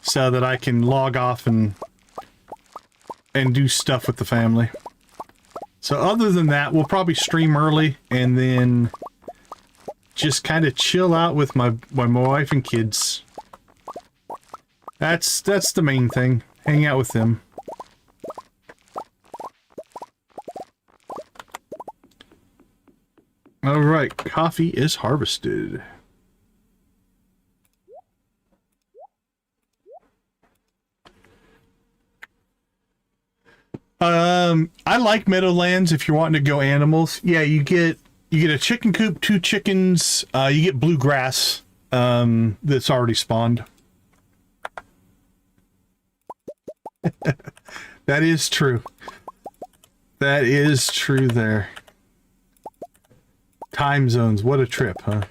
so that I can log off and do stuff with the family. So other than that, we'll probably stream early and then just kind of chill out with my wife and kids. That's the main thing. Hang out with them. All right, coffee is harvested. I like Meadowlands if you're wanting to go animals. Yeah, you get a chicken coop, 2 chickens, you get bluegrass that's already spawned. That is true. That is true there. Time zones, what a trip, huh?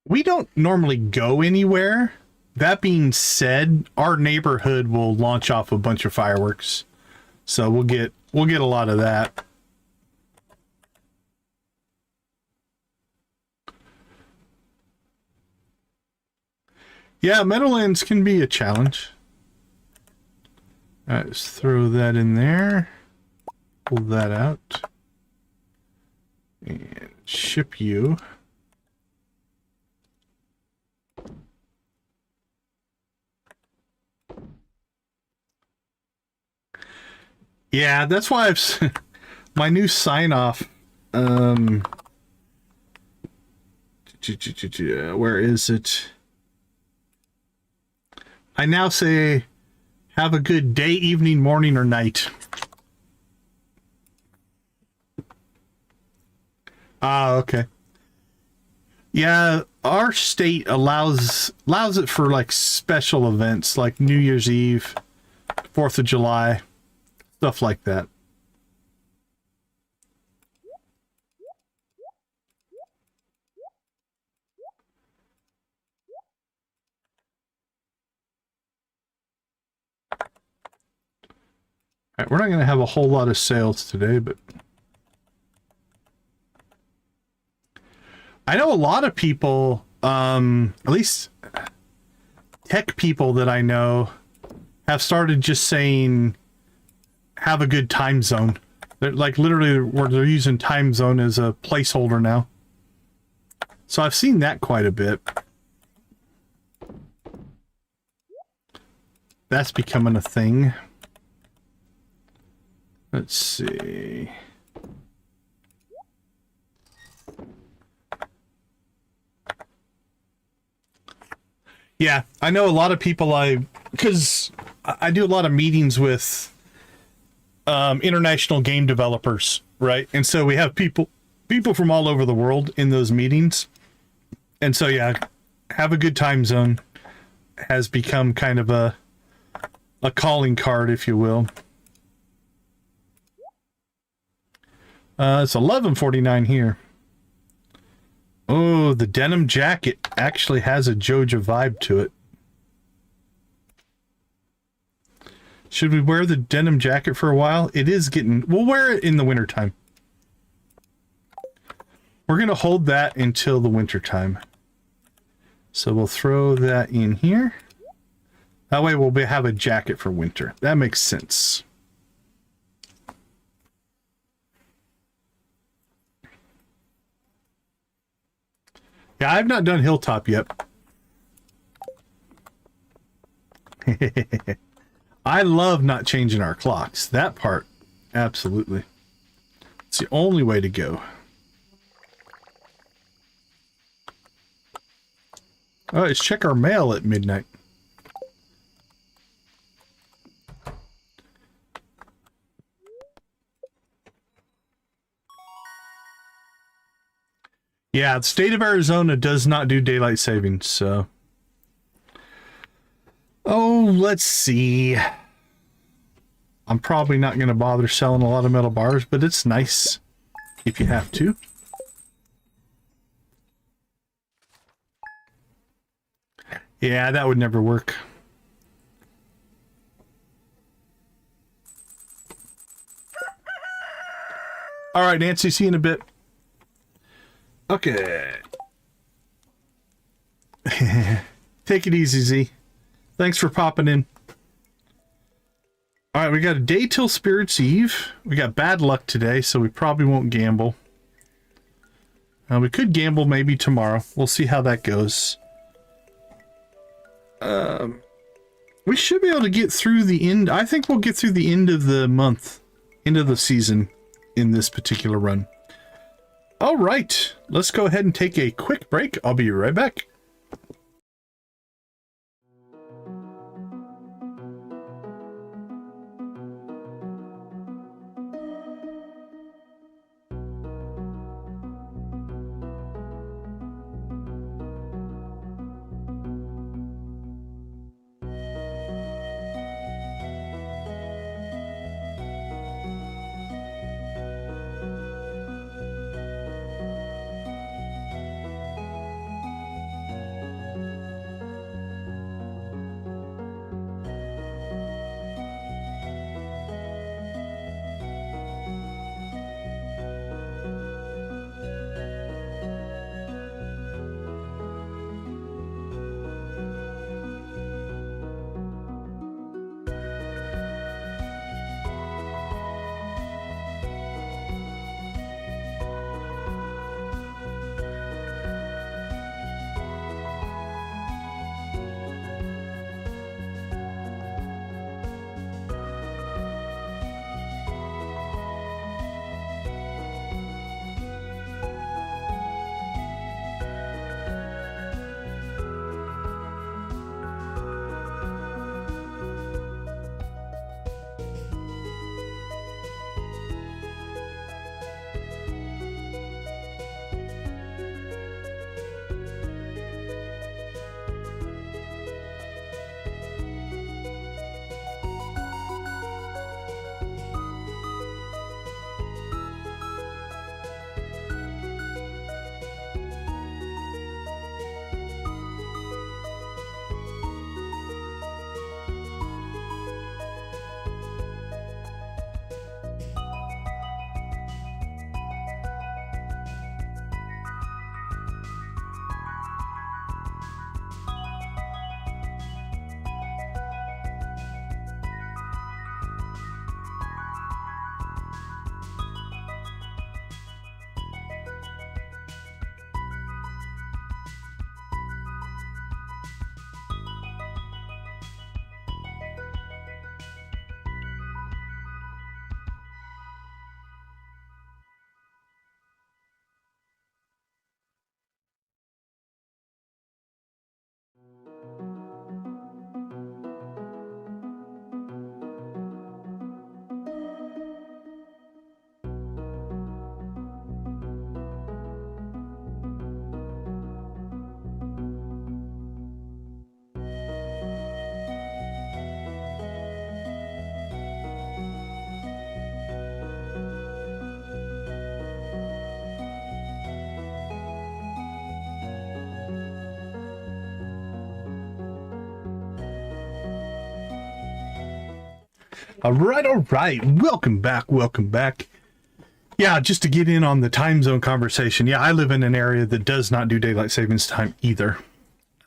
We don't normally go anywhere. That being said, our neighborhood will launch off a bunch of fireworks. So we'll get a lot of that. Yeah, Meadowlands can be a challenge. All right, let's throw that in there. Pull that out. And ship you. Yeah, that's why I've my new sign off. Where is it? I now say Have a good day, evening, morning, or night. Ah, okay. Yeah, our state allows it for like special events like New Year's Eve, 4th of July, stuff like that. All right, we're not going to have a whole lot of sales today, but I know a lot of people, at least tech people that I know, have started just saying, have a good time zone. They're like literally where they're using time zone as a placeholder now. So I've seen that quite a bit. That's becoming a thing. Let's see. Yeah, I know a lot of people because I do a lot of meetings with international game developers, right? And so we have people from all over the world in those meetings. And so, yeah, have a good time zone has become kind of a calling card, if you will. It's 11:49 here. Oh, the denim jacket actually has a Joja vibe to it. Should we wear the denim jacket for a while? It is getting... We'll wear it in the wintertime. We're going to hold that until the wintertime. So we'll throw that in here. That way we'll have a jacket for winter. That makes sense. Yeah, I've not done Hilltop yet. I love not changing our clocks. That part, absolutely. It's the only way to go. Oh, let's check our mail at midnight. Yeah, the state of Arizona does not do daylight savings, so... Oh, let's see. I'm probably not going to bother selling a lot of metal bars, but it's nice if you have to. Yeah, that would never work. All right, Nancy, see you in a bit. Okay. Take it easy, Z. Thanks for popping in. All right, we got a day till Spirit's Eve. We got bad luck today, so we probably won't gamble. We could gamble maybe tomorrow. We'll see how that goes. We should be able to get through the end. I think we'll get through the end of the month, end of the season in this particular run. All right, let's go ahead and take a quick break. I'll be right back. All right. Welcome back. Yeah, just to get in on the time zone conversation. Yeah, I live in an area that does not do daylight savings time either.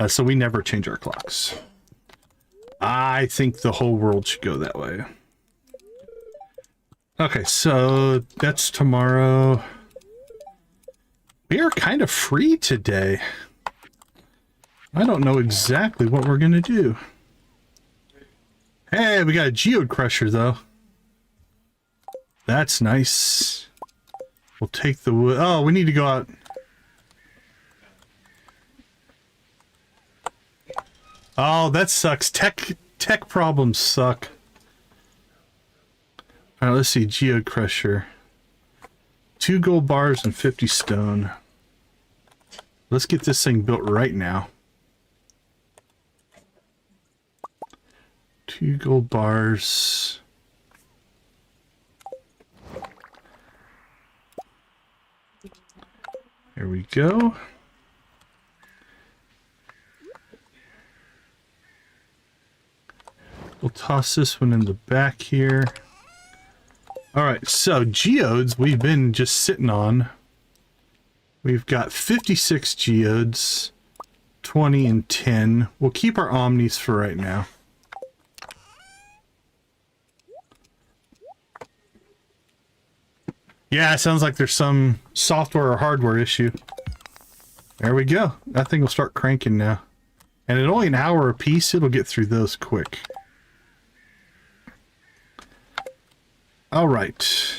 So we never change our clocks. I think the whole world should go that way. Okay, so that's tomorrow. We are kind of free today. I don't know exactly what we're going to do. Hey, we got a geode crusher, though. That's nice. We'll take the wood. Oh, we need to go out. Oh, that sucks. Tech problems suck. All right, let's see. Geode crusher. 2 gold bars and 50 stone. Let's get this thing built right now. 2 gold bars. There we go. We'll toss this one in the back here. All right, so geodes we've been just sitting on. We've got 56 geodes, 20 and 10. We'll keep our omnis for right now. Yeah, it sounds like there's some software or hardware issue. There we go. That thing will start cranking now. And at only an hour a piece, it'll get through those quick. All right.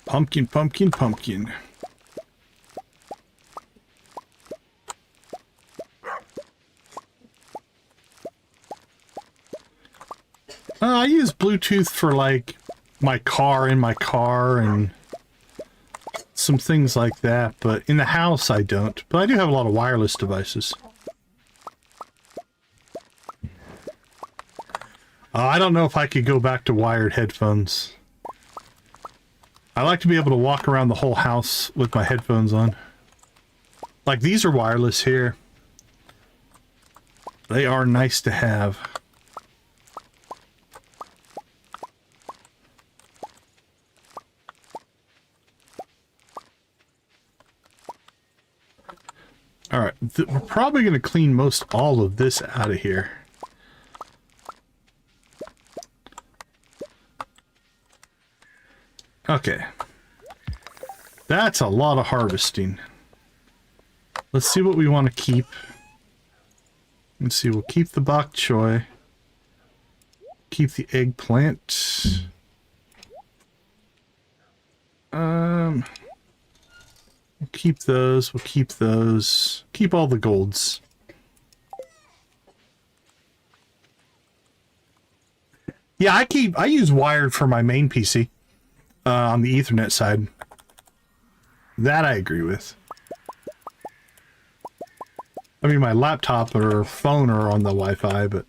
Pumpkin. I use Bluetooth for like my car and some things like that, but in the house I don't. But I do have a lot of wireless devices. I don't know if I could go back to wired headphones. I like to be able to walk around the whole house with my headphones on. Like these are wireless here. They are nice to have. All right, we're probably going to clean most all of this out of here. Okay. That's a lot of harvesting. Let's see what we want to keep. Let's see, we'll keep the bok choy. Keep the eggplant. We'll keep those, Keep all the golds. Yeah, I use wired for my main PC. On the Ethernet side. That I agree with. I mean, my laptop or phone are on the Wi-Fi, but...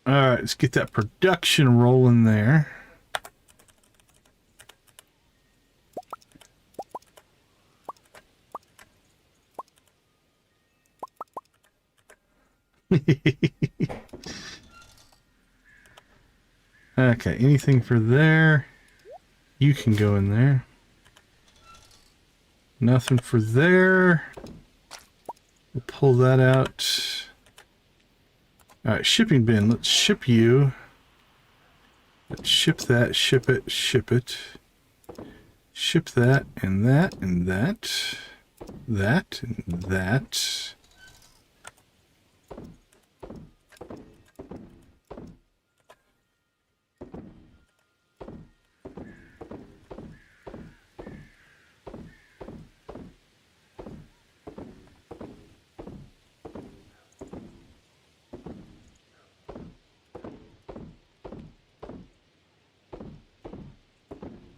Alright, let's get that production rolling there. Okay, anything for there? You can go in there. Nothing for there. We'll pull that out. Alright, shipping bin. Let's ship you. Let's ship that, ship it, ship it. Ship that, and that, and that. That, and that.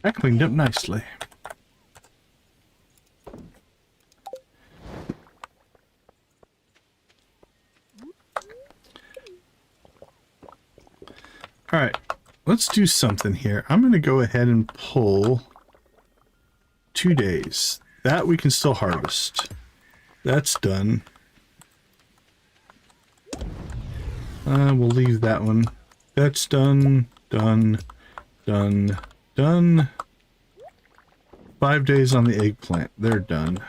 That cleaned up nicely. All right, let's do something here. I'm going to go ahead and pull 2 days. That we can still harvest. That's done. We'll leave that one. That's done, done, done, done. 5 days on the eggplant. They're done.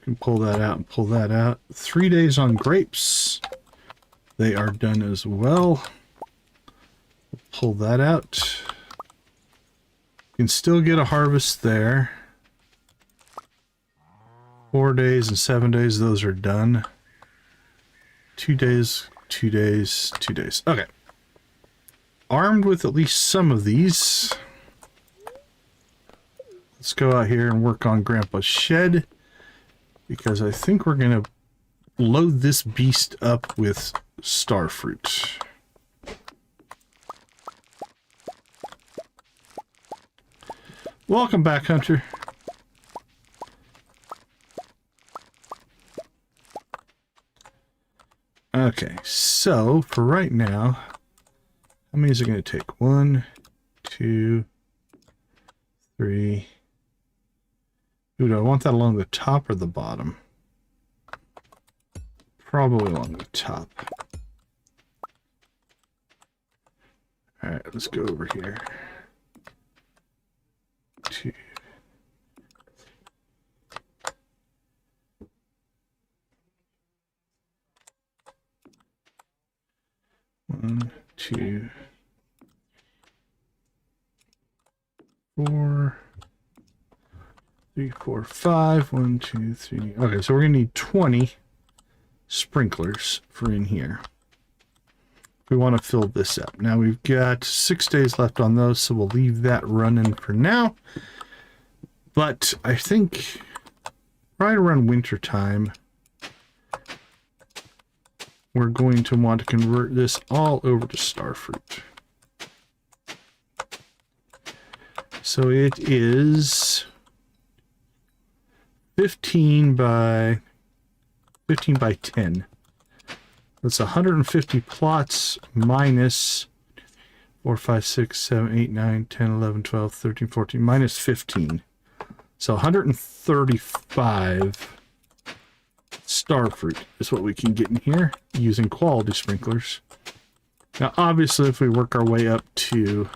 Can pull that out and pull that out. 3 days on grapes. They are done as well. Pull that out. You can still get a harvest there. 4 days and 7 days, those are done. 2 days, 2 days, 2 days. Okay. Armed with at least some of these, let's go out here and work on Grandpa's shed, because I think we're going to load this beast up with starfruit. Welcome back, Hunter. Okay, so for right now, how many is it going to take? 1, 2, 3. Ooh, do I want that along the top or the bottom? Probably along the top. Alright, let's go over here. 2. 1, 2, 4, 3, 4, 5. 1, 2, 3. Okay, so we're gonna need 20 sprinklers for in here. We want to fill this up. Now we've got 6 days left on those, so we'll leave that running for now. But I think right around winter time, we're going to want to convert this all over to starfruit. So it is 15 by 10. That's 150 plots minus 4, 5, 6, 7, 8, 9, 10, 11, 12, 13, 14, minus 15. So 135 starfruit is what we can get in here using quality sprinklers. Now, obviously, if we work our way up to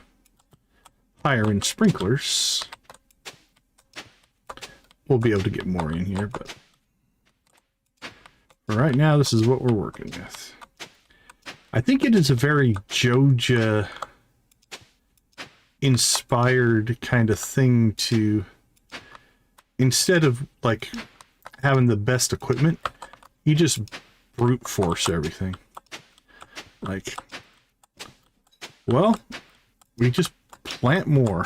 higher end sprinklers, we'll be able to get more in here, but for right now, this is what we're working with. I think it is a very Joja inspired kind of thing to, instead of like having the best equipment, you just brute force everything. Like, well, we just plant more,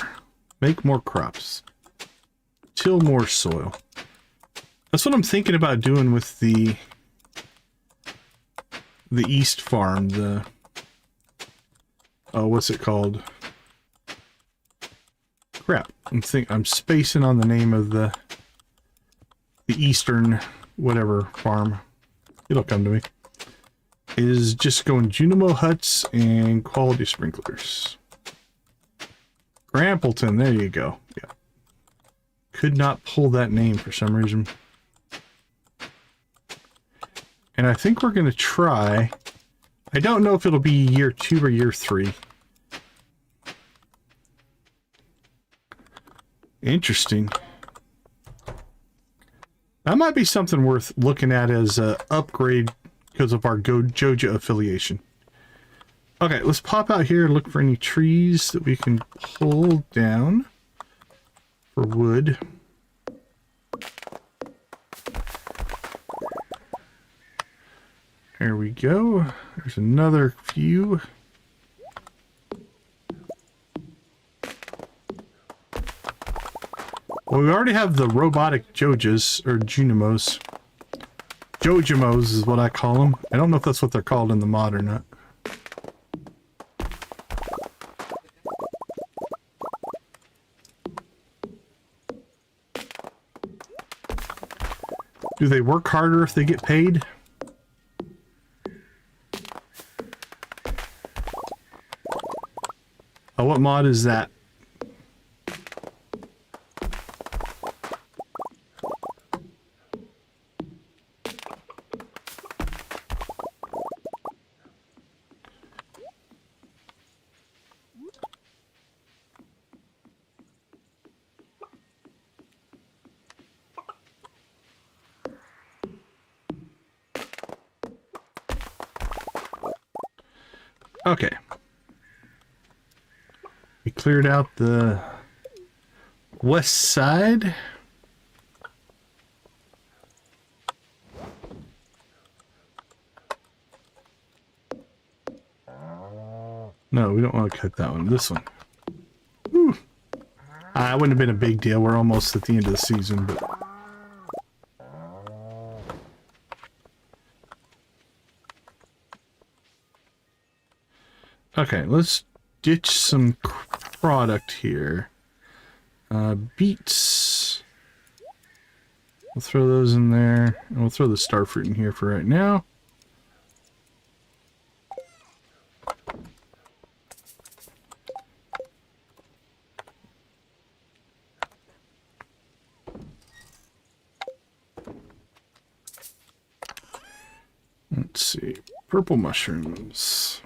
make more crops, till more soil. That's what I'm thinking about doing with the east farm, the, oh, what's it called? Crap, I'm spacing on the name of the eastern whatever farm. It'll come to me. Is just going Junimo huts and quality sprinklers. Grampleton, there you go. Yeah. Could not pull that name for some reason. And I think we're going to try, I don't know if it'll be year 2 or year 3. Interesting. That might be something worth looking at as an upgrade because of our Joja affiliation. Okay, let's pop out here and look for any trees that we can pull down for wood. There we go. There's another few. Well, we already have the robotic Jojas, or Junimos. Jojamos is what I call them. I don't know if that's what they're called in the mod or not. Do they work harder if they get paid? What mod is that? Okay. We cleared out the west side. No, we don't want to cut that one. This one. Whew. It wouldn't have been a big deal. We're almost at the end of the season, but... Okay, let's ditch some product here. Beets. We'll throw those in there, and we'll throw the starfruit in here for right now. Let's see. Purple mushrooms.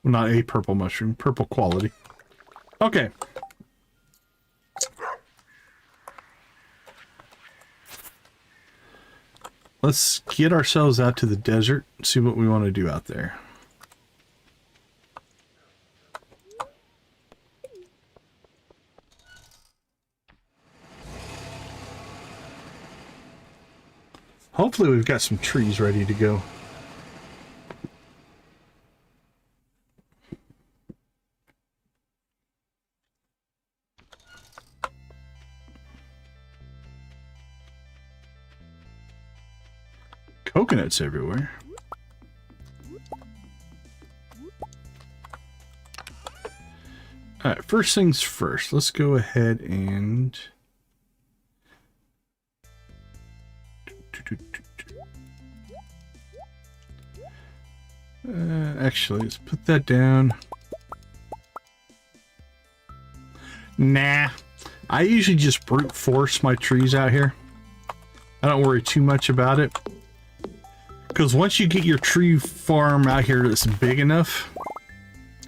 Well, not a purple mushroom. Purple quality. Okay. Let's get ourselves out to the desert and see what we want to do out there. Hopefully we've got some trees ready to go. Coconuts everywhere. Alright, first things first. Let's go ahead and... actually, let's put that down. Nah. I usually just brute force my trees out here. I don't worry too much about it. Because once you get your tree farm out here that's big enough,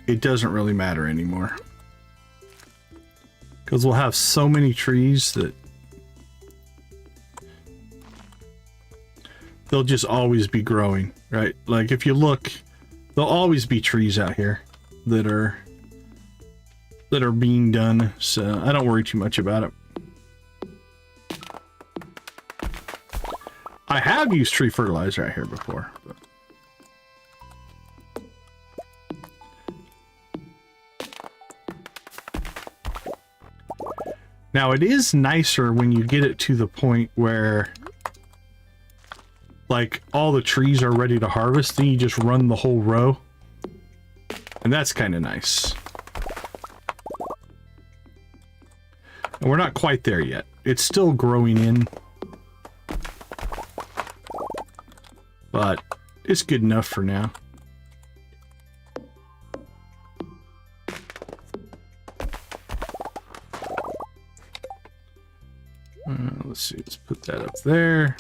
it doesn't really matter anymore. Because we'll have so many trees that they'll just always be growing, right? Like if you look, there'll always be trees out here that are being done. So I don't worry too much about it. I have used tree fertilizer out here before. But... now it is nicer when you get it to the point where like all the trees are ready to harvest, then you just run the whole row. And that's kind of nice. And we're not quite there yet. It's still growing in. But it's good enough for now. Let's see, let's put that up there.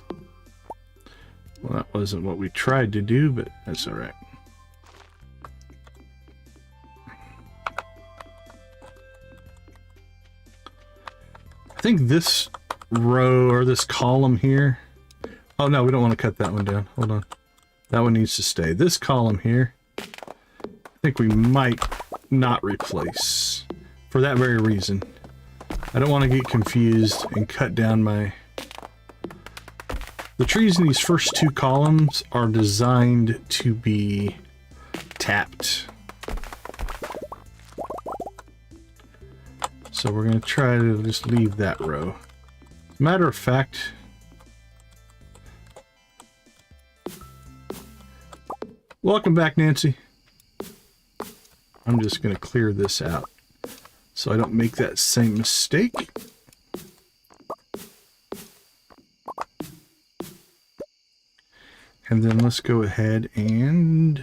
Well, that wasn't what we tried to do, but that's all right. I think this row or this column here. Oh no, we don't want to cut that one down. Hold on. That one needs to stay. This column here, I think we might not replace for that very reason. I don't want to get confused and cut down my... The trees in these first two columns are designed to be tapped. So we're going to try to just leave that row. Matter of fact... Welcome back, Nancy. I'm just going to clear this out so I don't make that same mistake. And then let's go ahead and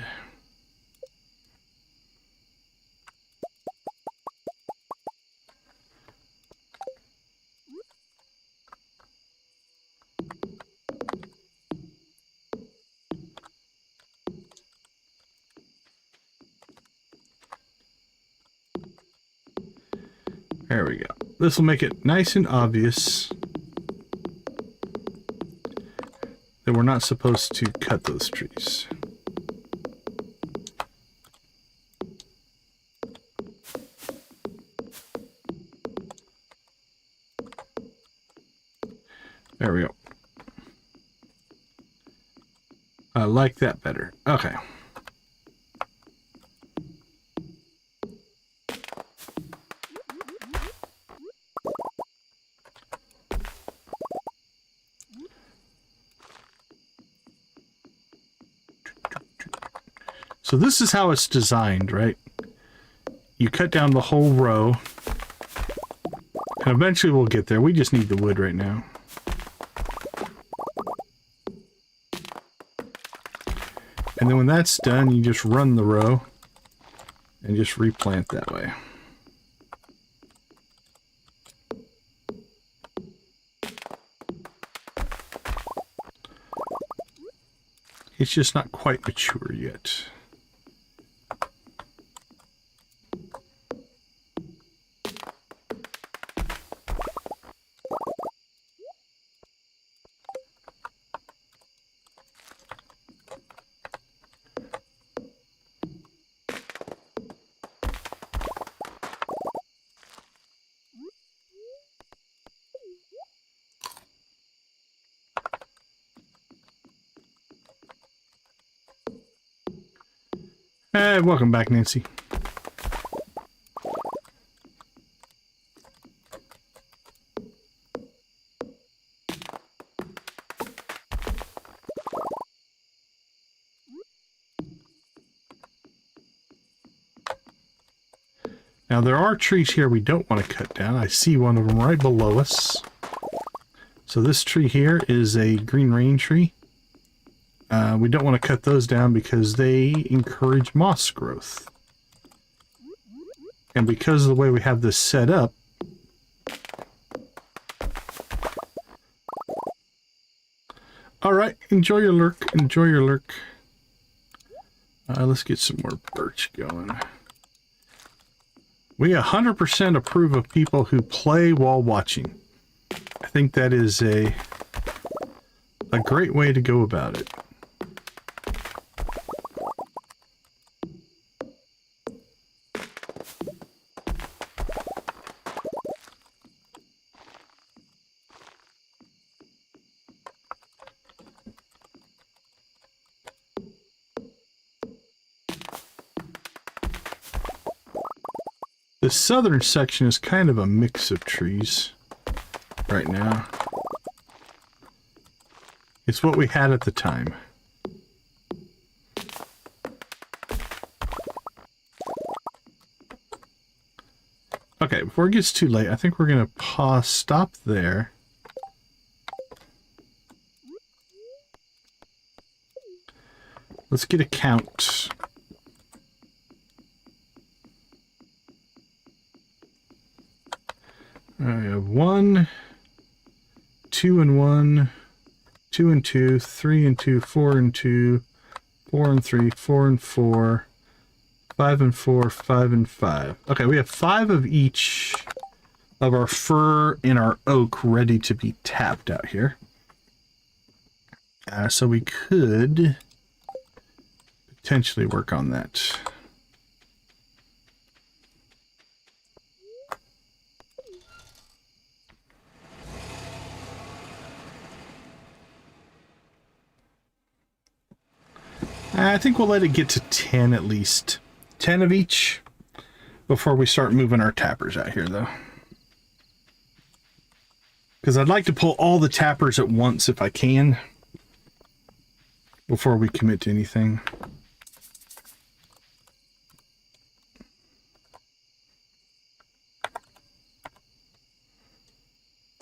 There we go. This will make it nice and obvious that we're not supposed to cut those trees. There we go. I like that better. Okay. So this is how it's designed, right? You cut down the whole row, and eventually we'll get there. We just need the wood right now. And then when that's done, you just run the row and just replant that way. It's just not quite mature yet. Hey, welcome back, Nancy. Now, there are trees here we don't want to cut down. I see one of them right below us. So this tree here is a green rain tree. We don't want to cut those down because they encourage moss growth. And because of the way we have this set up, alright, enjoy your lurk, enjoy your lurk. Let's get some more birch going. We 100% approve of people who play while watching. I think that is a great way to go about it. The southern section is kind of a mix of trees right now. It's what we had at the time. Okay, before it gets too late, I think we're going to stop there. Let's get a count. I have 1, 2 and 1, 2 and 2, 3 and 2, 4 and 2, 4 and 3, 4 and 4, 5 and 4, 5 and 5. Okay, we have 5 of each of our fir and our oak ready to be tapped out here. So we could potentially work on that. I think we'll let it get to 10 at least. 10 of each before we start moving our tappers out here, though. Because I'd like to pull all the tappers at once if I can before we commit to anything.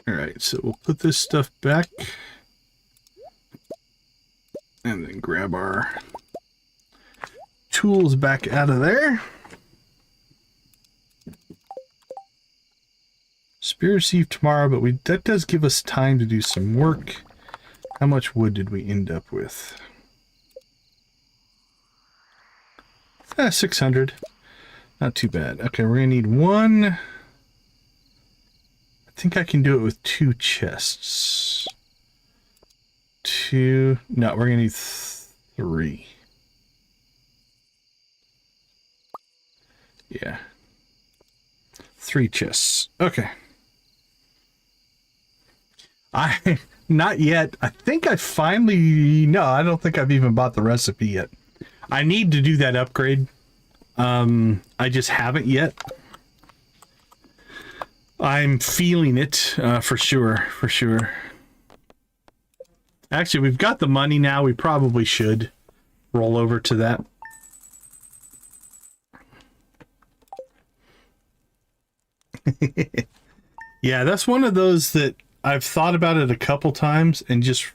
Alright, so we'll put this stuff back. And then grab our tools back out of there. Spear received tomorrow, but that does give us time to do some work. How much wood did we end up with? 600. Not too bad. Okay, we're gonna need 1, think I can do it with 2 chests. 2. No, we're gonna need 3. Yeah. 3 chests. Okay. Not yet. I think I finally... No, I don't think I've even bought the recipe yet. I need to do that upgrade. I just haven't yet. I'm feeling it, for sure, for sure. Actually, we've got the money now. We probably should roll over to that. Yeah, that's one of those that I've thought about it a couple times and just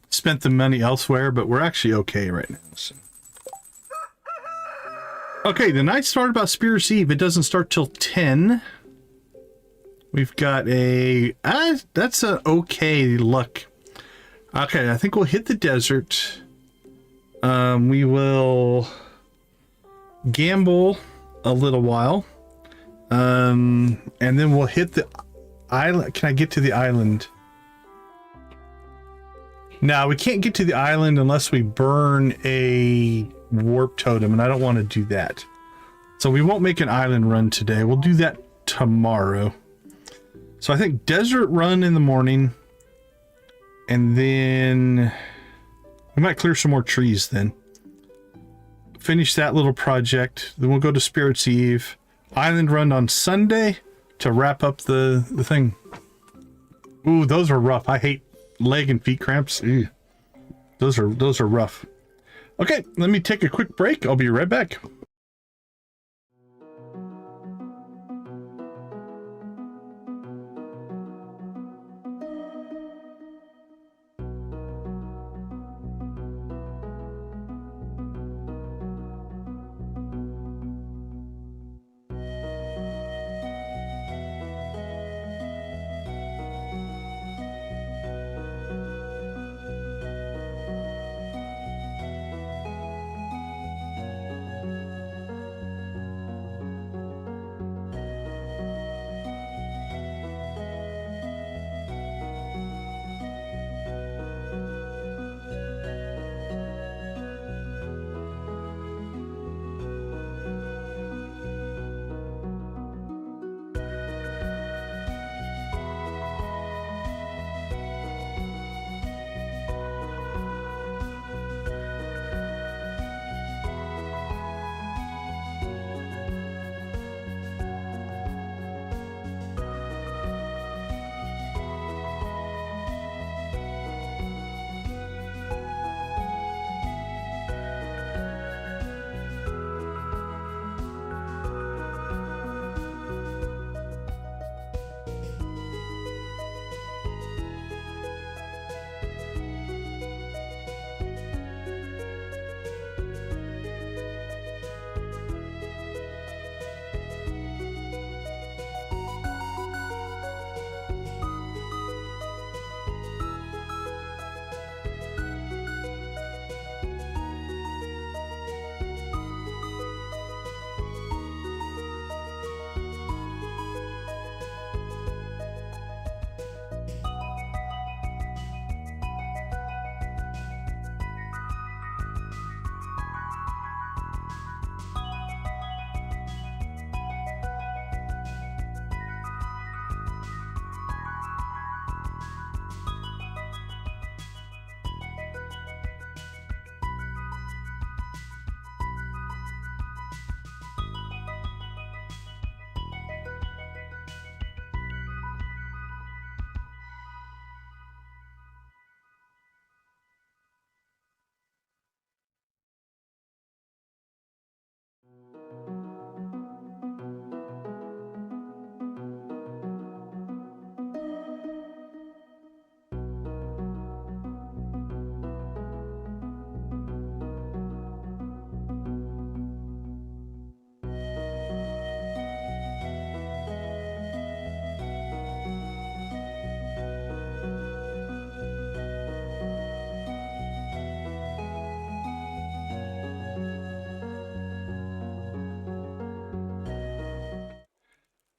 spent the money elsewhere, but we're actually okay right now. So. Okay, the night started about Spear's Eve. It doesn't start till 10. We've got a... that's a okay luck. Okay, I think we'll hit the desert. We will gamble a little while. And then we'll hit the island. Can I get to the island? No, we can't get to the island unless we burn a warp totem, and I don't want to do that. So we won't make an island run today. We'll do that tomorrow. So I think desert run in the morning, and then we might clear some more trees then. Finish that little project. Then we'll go to Spirit's Eve. Island run on Sunday to wrap up the thing. Ooh, those are rough. I hate leg and feet cramps. Ew. Those are rough. Okay, let me take a quick break. I'll be right back.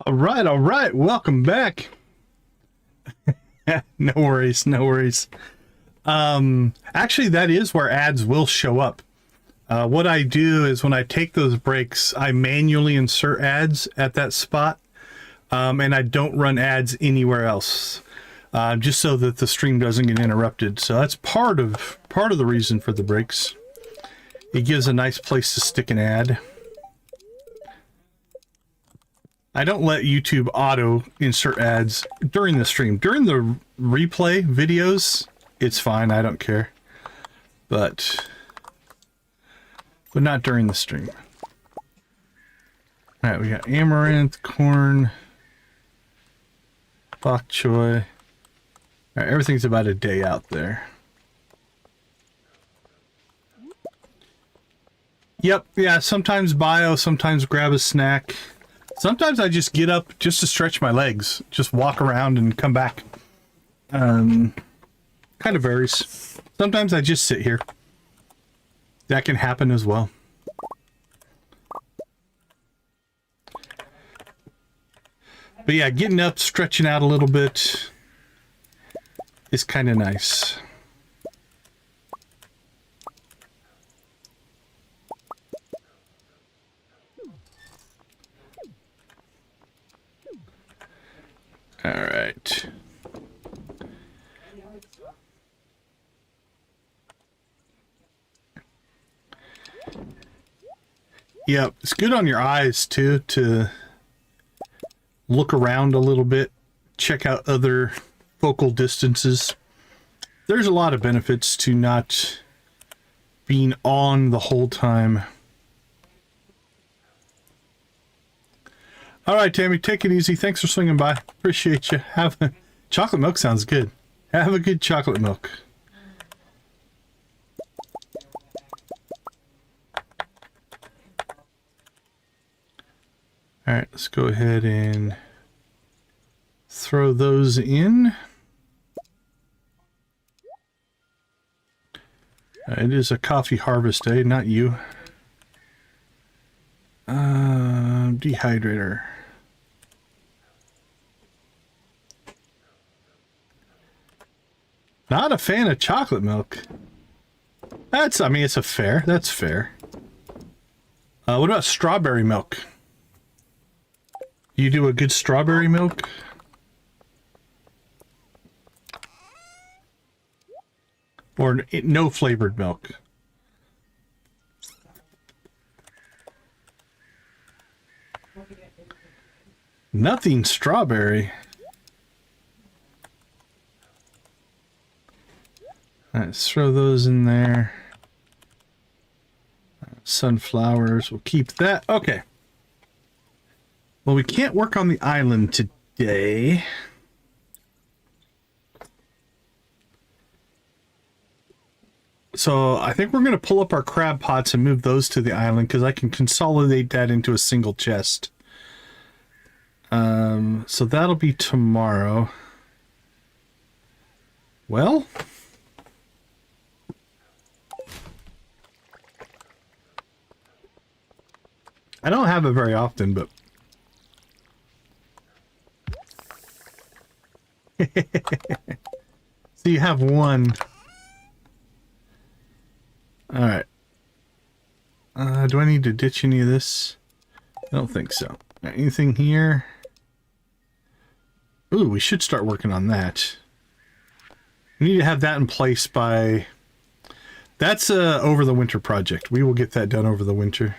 All right, welcome back. No worries, no worries. Actually, that is where ads will show up. What I do is when I take those breaks, I manually insert ads at that spot, and I don't run ads anywhere else, just so that the stream doesn't get interrupted. So that's part of the reason for the breaks. It gives a nice place to stick an ad. I don't let YouTube auto insert ads during the stream. During the replay videos, it's fine. I don't care. But not during the stream. All right, we got amaranth, corn, bok choy. All right, everything's about a day out there. Yep, yeah, sometimes bio, sometimes grab a snack. Sometimes I just get up just to stretch my legs, just walk around and come back. Kind of varies. Sometimes I just sit here. That can happen as well. But yeah, getting up, stretching out a little bit is kind of nice. All right. Yeah, it's good on your eyes too to look around a little bit, check out other focal distances. There's a lot of benefits to not being on the whole time. All right, Tammy, take it easy. Thanks for swinging by. Appreciate you. Chocolate milk sounds good. Have a good chocolate milk. All right, let's go ahead and throw those in. It is a coffee harvest day, not you. Dehydrator. Not a fan of chocolate milk. I mean, it's fair. That's fair. What about strawberry milk? You do a good strawberry milk? Or no flavored milk? Nothing strawberry. Let's throw those in there. Sunflowers, we'll keep that. Okay. Well, we can't work on the island today. So I think we're going to pull up our crab pots and move those to the island because I can consolidate that into a single chest. So that'll be tomorrow. Well, I don't have it very often, but so you have one. All right. Do I need to ditch any of this? I don't think so. Anything here? Ooh, we should start working on that. We need to have that in place by... That's a over the winter project. We will get that done over the winter.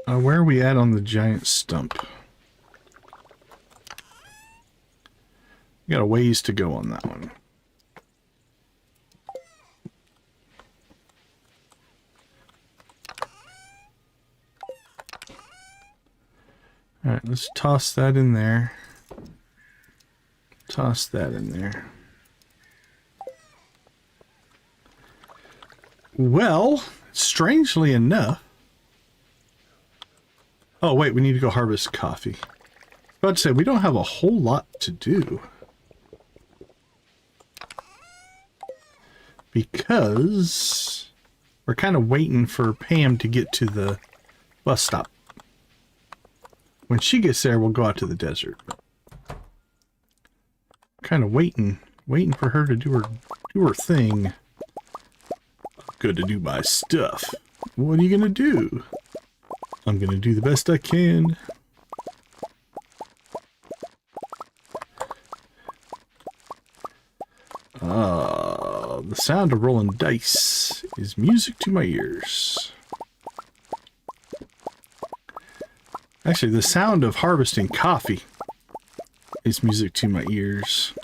Where are we at on the giant stump? We got a ways to go on that one. All right, let's toss that in there. Toss that in there. Well, strangely enough... Oh, wait, we need to go harvest coffee. I was about to say, we don't have a whole lot to do. Because we're kind of waiting for Pam to get to the bus stop. When she gets there, we'll go out to the desert. Kind of waiting for her to do her thing. Good to do my stuff. What are you gonna do? I'm gonna do the best I can. The sound of rolling dice is music to my ears. Actually, the sound of harvesting coffee is music to my ears.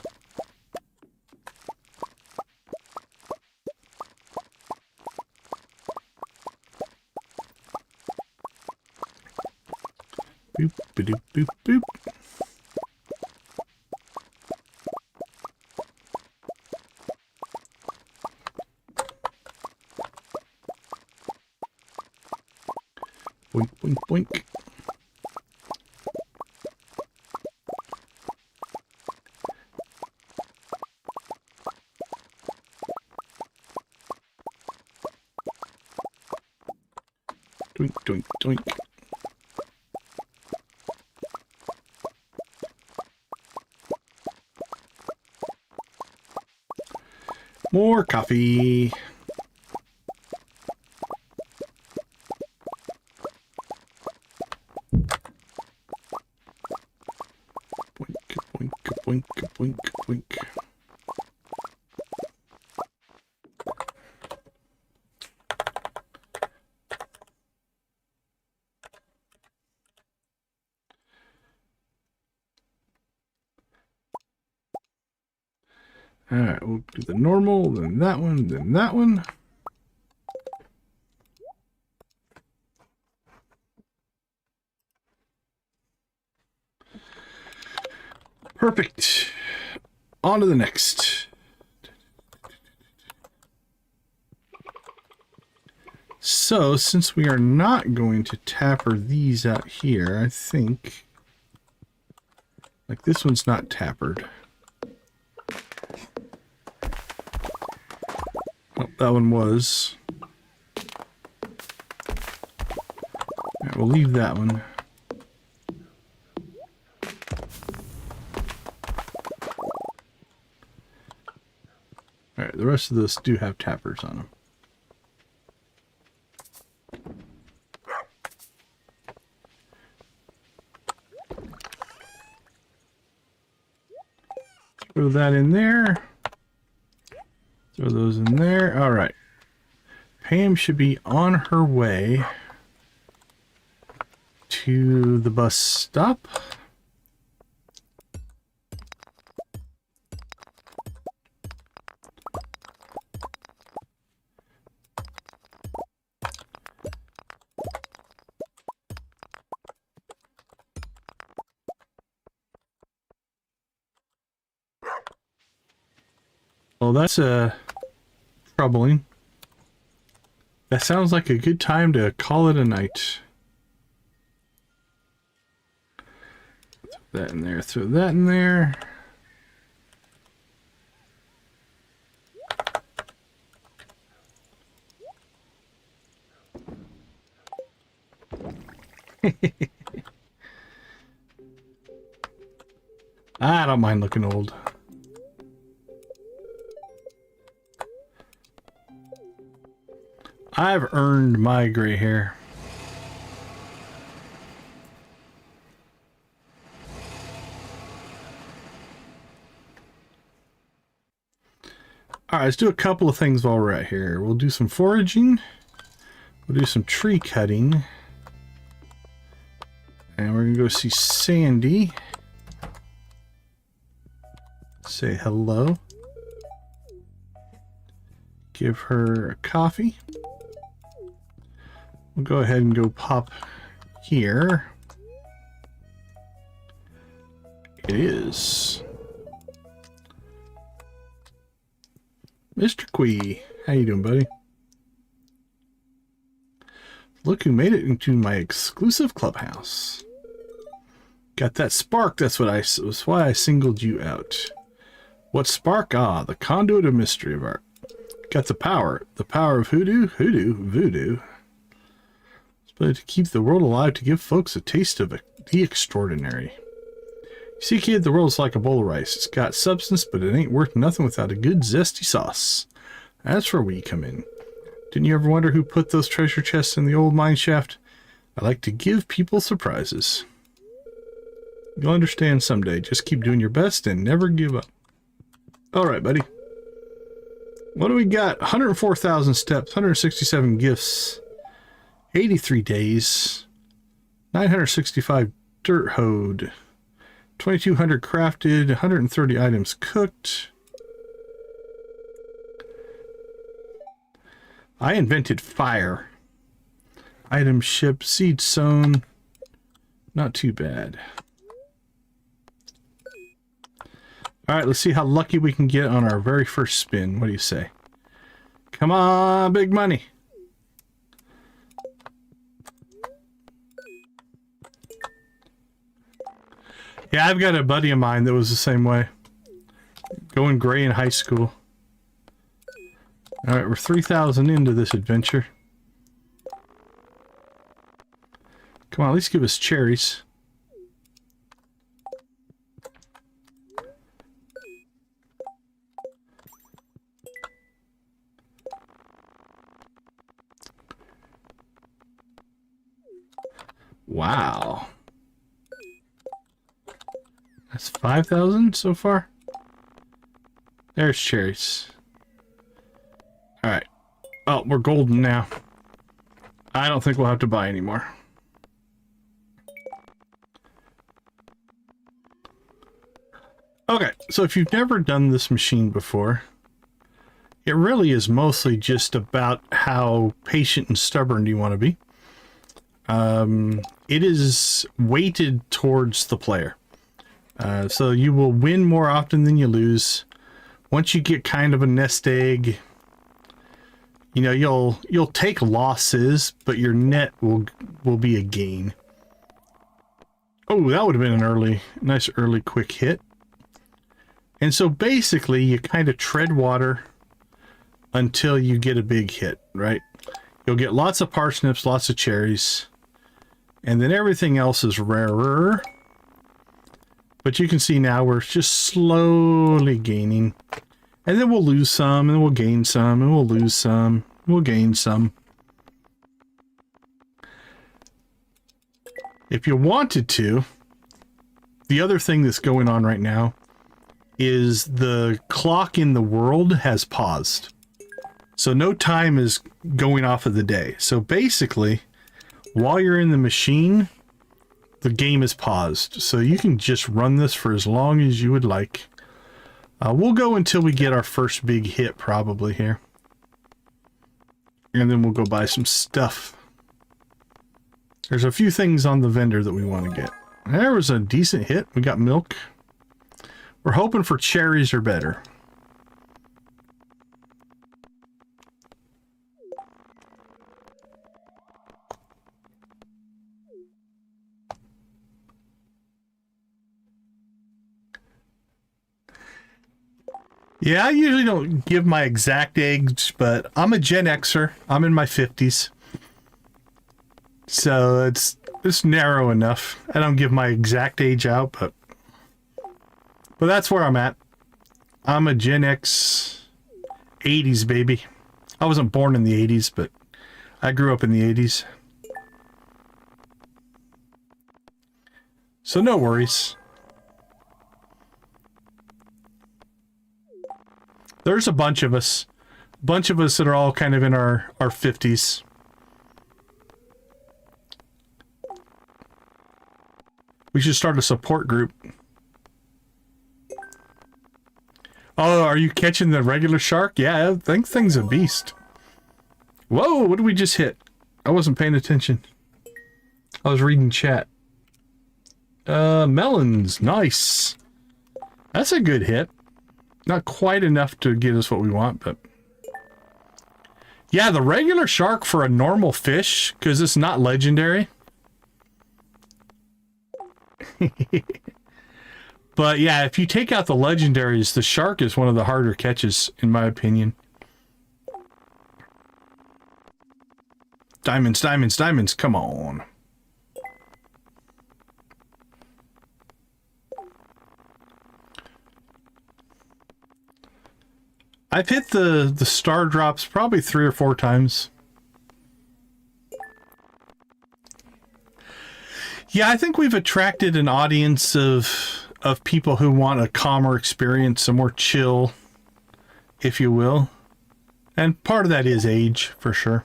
Boop, ba-doop, boop, boop. Boink, boink, boink. Doink, doink, doink. More coffee. Boink, boink, boink, boink, boink. Alright, we'll do the normal, then that one, then that one. Perfect. On to the next. So, since we are not going to tapper these out here, I think... Like, this one's not tappered. Oh, that one was. Alright, we'll leave that one. Alright, the rest of those do have tappers on them. Throw that in there. Throw those in there. All right. Pam should be on her way to the bus stop. Well, that's troubling. That sounds like a good time to call it a night. Throw that in there, throw that in there. I don't mind looking old. I've earned my gray hair. Alright, let's do a couple of things while we're at here. We'll do some foraging. We'll do some tree cutting. And we're going to go see Sandy. Say hello. Give her a coffee. We'll go ahead and go pop here. It is Mr. Quee. How you doing, buddy? Look who made it into my exclusive clubhouse. Got that spark. That's why I singled you out. What spark? Ah, the conduit of mystery of art. Got the power of voodoo. but to keep the world alive, to give folks a taste of the extraordinary. You see, kid, the world's like a bowl of rice. It's got substance, but it ain't worth nothing without a good zesty sauce. That's where we come in. Didn't you ever wonder who put those treasure chests in the old mine shaft? I like to give people surprises. You'll understand someday. Just keep doing your best and never give up. Alright, buddy. What do we got? 104,000 steps, 167 gifts, 83 days, 965 dirt hoed, 2,200 crafted, 130 items cooked. I invented fire. Item shipped, seed sown. Not too bad. Alright, let's see how lucky we can get on our very first spin. What do you say? Come on, big money. Yeah, I've got a buddy of mine that was the same way. Going gray in high school. Alright, we're 3,000 into this adventure. Come on, at least give us cherries. Wow. That's 5,000 so far? There's cherries. Alright. Oh, we're golden now. I don't think we'll have to buy anymore. Okay, so if you've never done this machine before, it really is mostly just about how patient and stubborn you want to be. It is weighted towards the player. So you will win more often than you lose. Once you get kind of a nest egg, you know, you'll take losses, but your net will be a gain. Oh, that would have been an nice early quick hit. And so basically you kind of tread water until you get a big hit, right? You'll get lots of parsnips, lots of cherries, and then everything else is rarer. But you can see now we're just slowly gaining. And then we'll lose some, and we'll gain some, and we'll lose some, we'll gain some. If you wanted to, the other thing that's going on right now is the clock in the world has paused. So no time is going off of the day. So basically, while you're in the machine, the game is paused. So you can just run this for as long as you would like. We'll go until we get our first big hit probably here. And then we'll go buy some stuff. There's a few things on the vendor that we want to get. There was a decent hit. We got milk. We're hoping for cherries or better. Yeah, I usually don't give my exact age, but I'm a Gen Xer. I'm in my 50s. So it's narrow enough. I don't give my exact age out, but that's where I'm at. I'm a Gen X 80s baby. I wasn't born in the 80s, but I grew up in the 80s. So no worries. There's a bunch of us. That are all kind of in our 50s. We should start a support group. Oh, are you catching the regular shark? Yeah, I think thing's a beast. Whoa, what did we just hit? I wasn't paying attention. I was reading chat. Melons, nice. That's a good hit. Not quite enough to get us what we want, but... Yeah, the regular shark for a normal fish, because it's not legendary. But yeah, if you take out the legendaries, the shark is one of the harder catches, in my opinion. Diamonds, diamonds, diamonds. Come on. I've hit the star drops probably 3 or 4 times. Yeah, I think we've attracted an audience of people who want a calmer experience, a more chill, if you will. And part of that is age, for sure.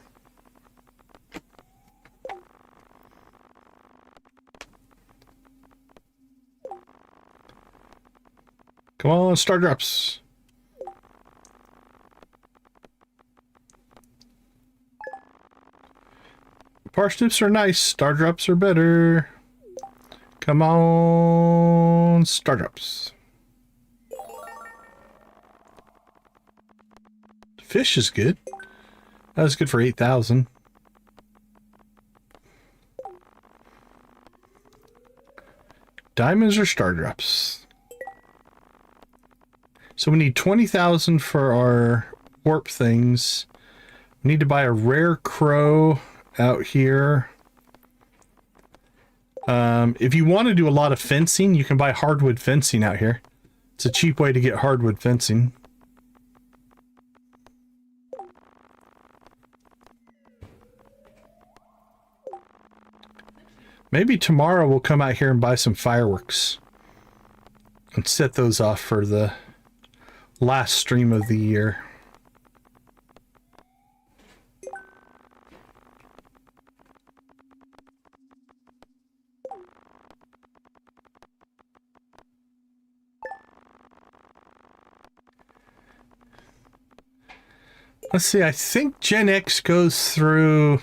Come on, star drops. Parsnips are nice, star drops are better. Come on, star drops. Fish is good. That was good for 8,000. Diamonds or star drops. So we need 20,000 for our warp things. We need to buy a rare crow out here. If you want to do a lot of fencing, you can buy hardwood fencing out here. It's a cheap way to get hardwood fencing. Maybe tomorrow we'll come out here and buy some fireworks and set those off for the last stream of the year. Let's see, I think Gen X goes through,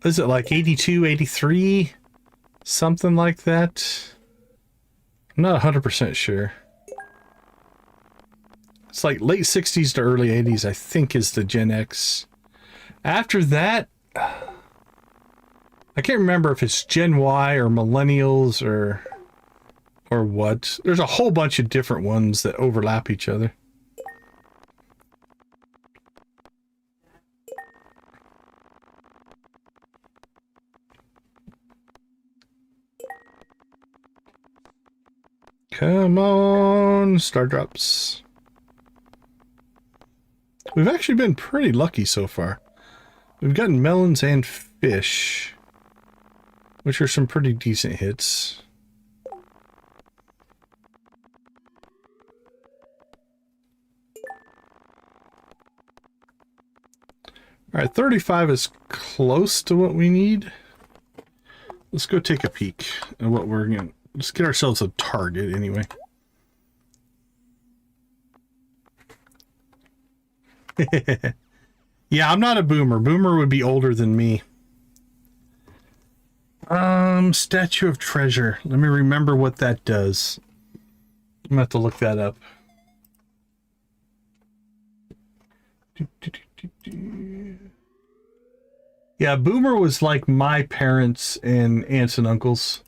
is it like 82, 83? Something like that. I'm not 100% sure. It's like late 60s to early 80s, I think, is the Gen X. After that, I can't remember if it's Gen Y or Millennials or what. There's a whole bunch of different ones that overlap each other. Come on, star drops. We've actually been pretty lucky so far. We've gotten melons and fish, which are some pretty decent hits. Alright, 35 is close to what we need. Let's go take a peek at what we're going to... Let's get ourselves a target anyway. Yeah, I'm not a boomer. Boomer would be older than me. Statue of Treasure. Let me remember what that does. I'm gonna have to look that up. Yeah, boomer was like my parents and aunts and uncles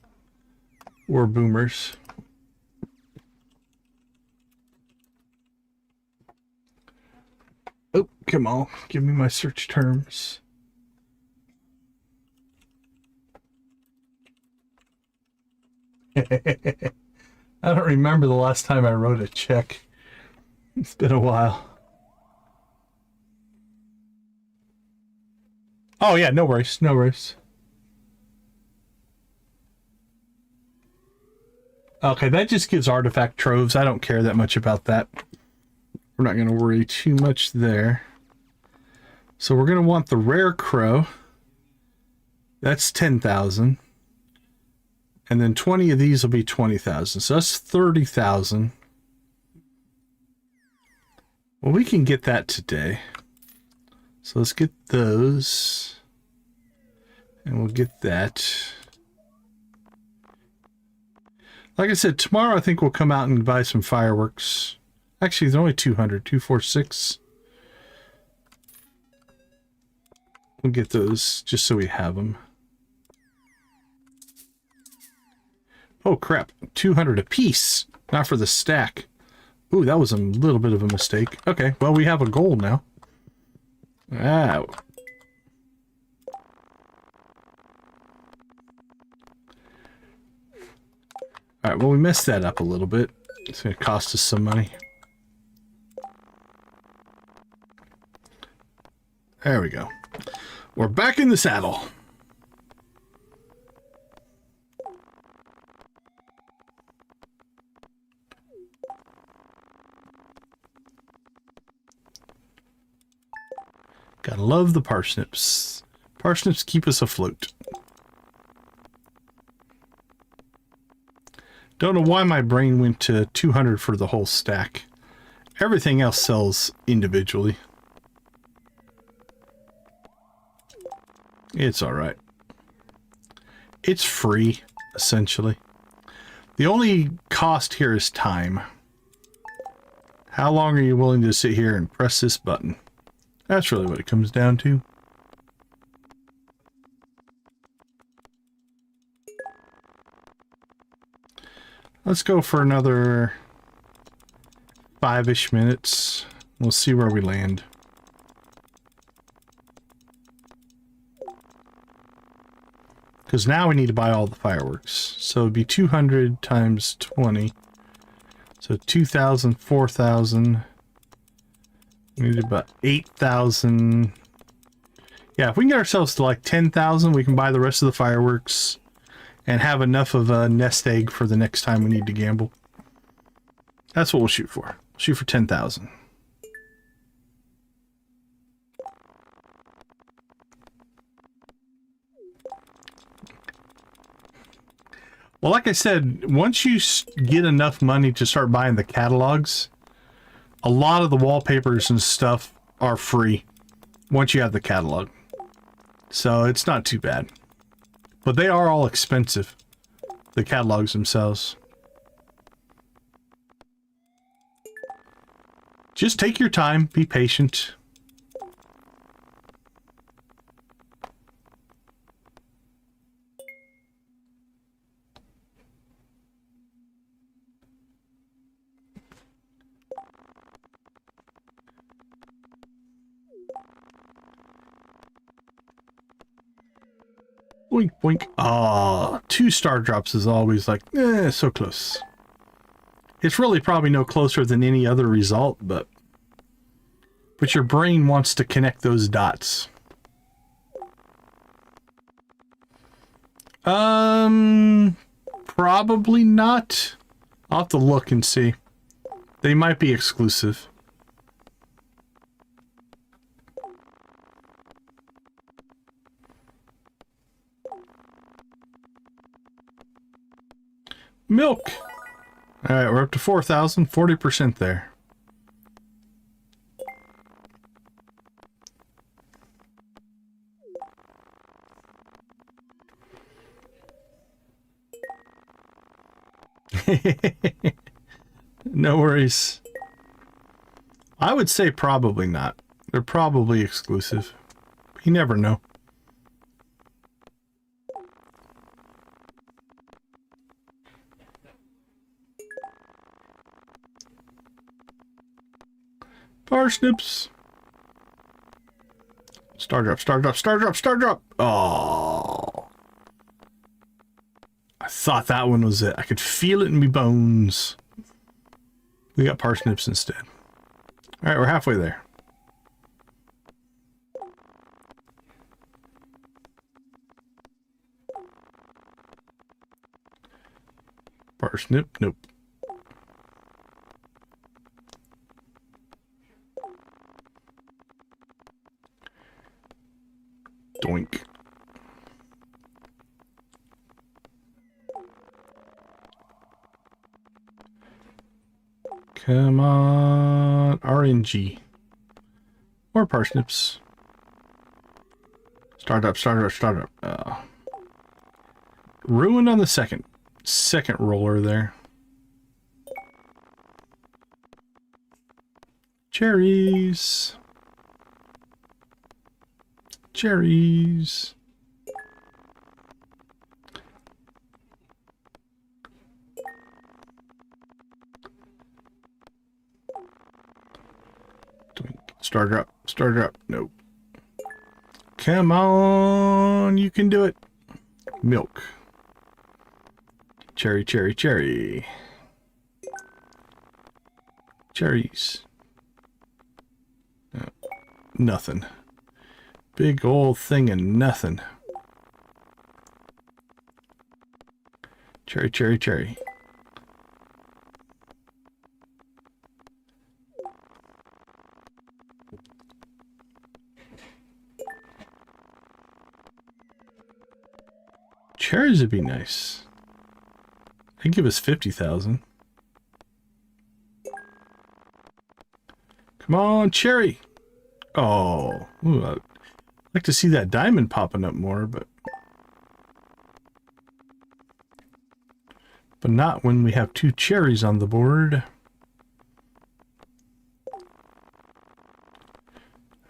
were boomers. Oh, come on. Give me my search terms. I don't remember the last time I wrote a check. It's been a while. Oh yeah, no worries, no worries. Okay, that just gives artifact troves. I don't care that much about that. We're not going to worry too much there. So we're going to want the rare crow. That's 10,000. And then 20 of these will be 20,000. So that's 30,000. Well, we can get that today. So let's get those. And we'll get that. Like I said, tomorrow I think we'll come out and buy some fireworks. Actually, there's only 200. 246. We'll get those just so we have them. Oh, crap. 200 apiece. Not for the stack. Ooh, that was a little bit of a mistake. Okay, well, we have a goal now. Ah. Alright, well, we messed that up a little bit. It's going to cost us some money. There we go. We're back in the saddle. Gotta love the parsnips. Parsnips keep us afloat. Don't know why my brain went to 200 for the whole stack. Everything else sells individually. It's alright. It's free, essentially. The only cost here is time. How long are you willing to sit here and press this button? That's really what it comes down to. Let's go for another 5-ish minutes. We'll see where we land. Because now we need to buy all the fireworks. So it'd be 200 times 20. So 2,000, 4,000. We need about 8,000. Yeah, if we can get ourselves to like 10,000, we can buy the rest of the fireworks and have enough of a nest egg for the next time we need to gamble. That's what we'll shoot for. Shoot for 10,000. Well, like I said, once you get enough money to start buying the catalogs, a lot of the wallpapers and stuff are free once you have the catalog. So it's not too bad. But they are all expensive, the catalogs themselves. Just take your time, be patient. Boink, boink. Ah, 2 star drops is always like, so close. It's really probably no closer than any other result, but your brain wants to connect those dots. Probably not. I'll have to look and see. They might be exclusive. Milk. All right, we're up to 4,000, 40% there. No worries. I would say probably not. They're probably exclusive. You never know. Parsnips. Star drop, star drop, star drop, star drop. Oh. I thought that one was it. I could feel it in my bones. We got parsnips instead. All right, we're halfway there. Parsnip, nope. Doink. Come on, RNG. Or parsnips. Start up, start up, start up. Ruined on the second roller there. Cherries. Cherries. Start up. Nope. Come on, you can do it. Milk. Cherry, cherry, cherry. Cherries. No, nothing. Big old thing of nothing. Cherry, cherry, cherry. Cherries would be nice. They'd give us 50,000. Come on, cherry. Oh, ooh, I'd like to see that diamond popping up more, but not when we have 2 cherries on the board.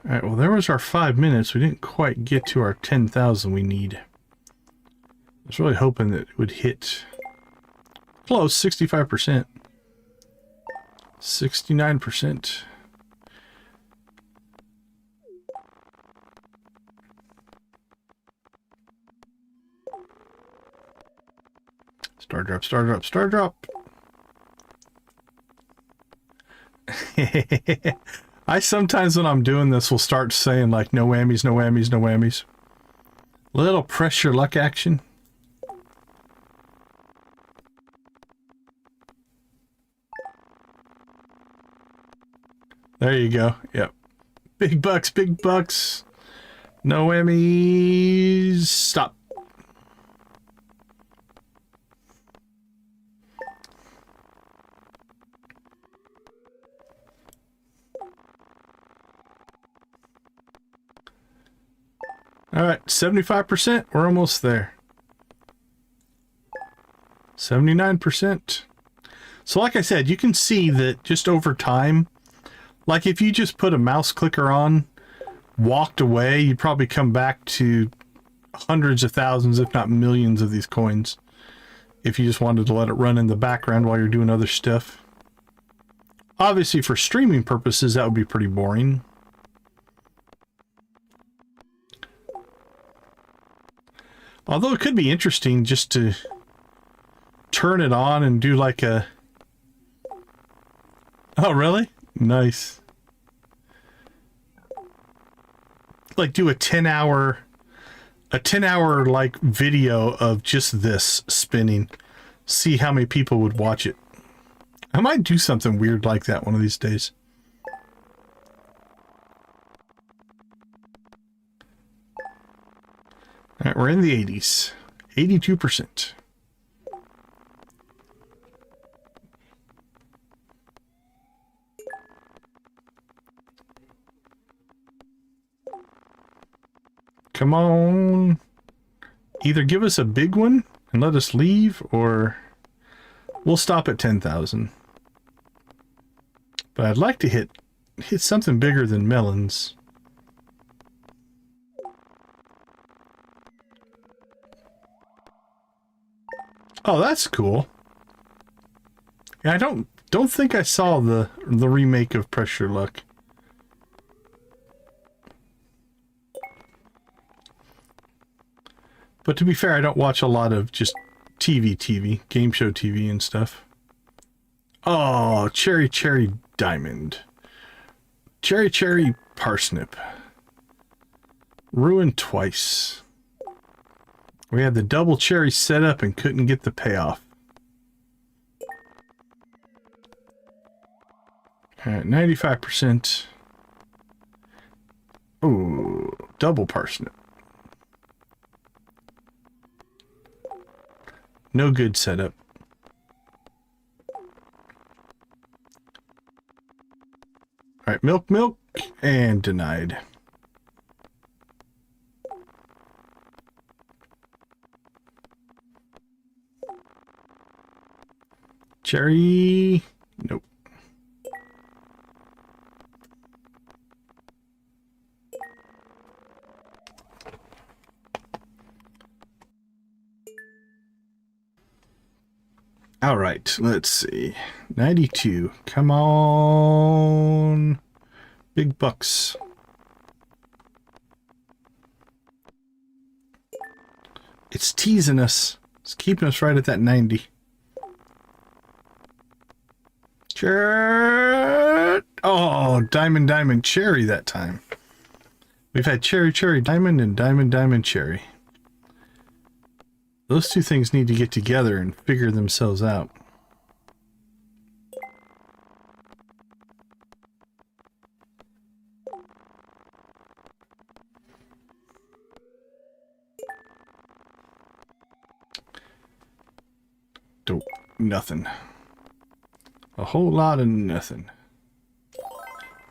All right, well, there was our 5 minutes. We didn't quite get to our 10,000 we need. I was really hoping that it would hit close, 65%. 69%. Star drop, star drop, star drop. I sometimes when I'm doing this will start saying like no whammies, no whammies, no whammies. Little pressure luck action. There you go. Yep. Big bucks, big bucks. No whammies. Stop. All right, 75%. We're almost there. 79%. So like I said, you can see that just over time, like if you just put a mouse clicker on, walked away, you'd probably come back to hundreds of thousands, if not millions of these coins. If you just wanted to let it run in the background while you're doing other stuff. Obviously for streaming purposes, that would be pretty boring. Although it could be interesting just to turn it on and do like a... Oh, really? Nice. Like do a 10-hour like video of just this spinning. See how many people would watch it. I might do something weird like that one of these days. All right, we're in the 80s. 82%. Come on. Either give us a big one and let us leave, or we'll stop at 10,000. But I'd like to hit something bigger than melons. Oh, that's cool. Yeah, I don't think I saw the remake of Pressure Luck. But to be fair, I don't watch a lot of just TV, game show TV and stuff. Oh, cherry, cherry, diamond. Cherry, cherry, parsnip. Ruined twice. We had the double cherry set up and couldn't get the payoff. Alright, 95%. Ooh, double parsnip. No good setup. Alright, milk, milk, and denied. Cherry, nope. All right, let's see. 92. Come on. Big bucks. It's teasing us. It's keeping us right at that 90. Oh, diamond, diamond, cherry that time. We've had cherry, cherry, diamond, and diamond, diamond, cherry. Those two things need to get together and figure themselves out. Dope. Nothing. A whole lot of nothing.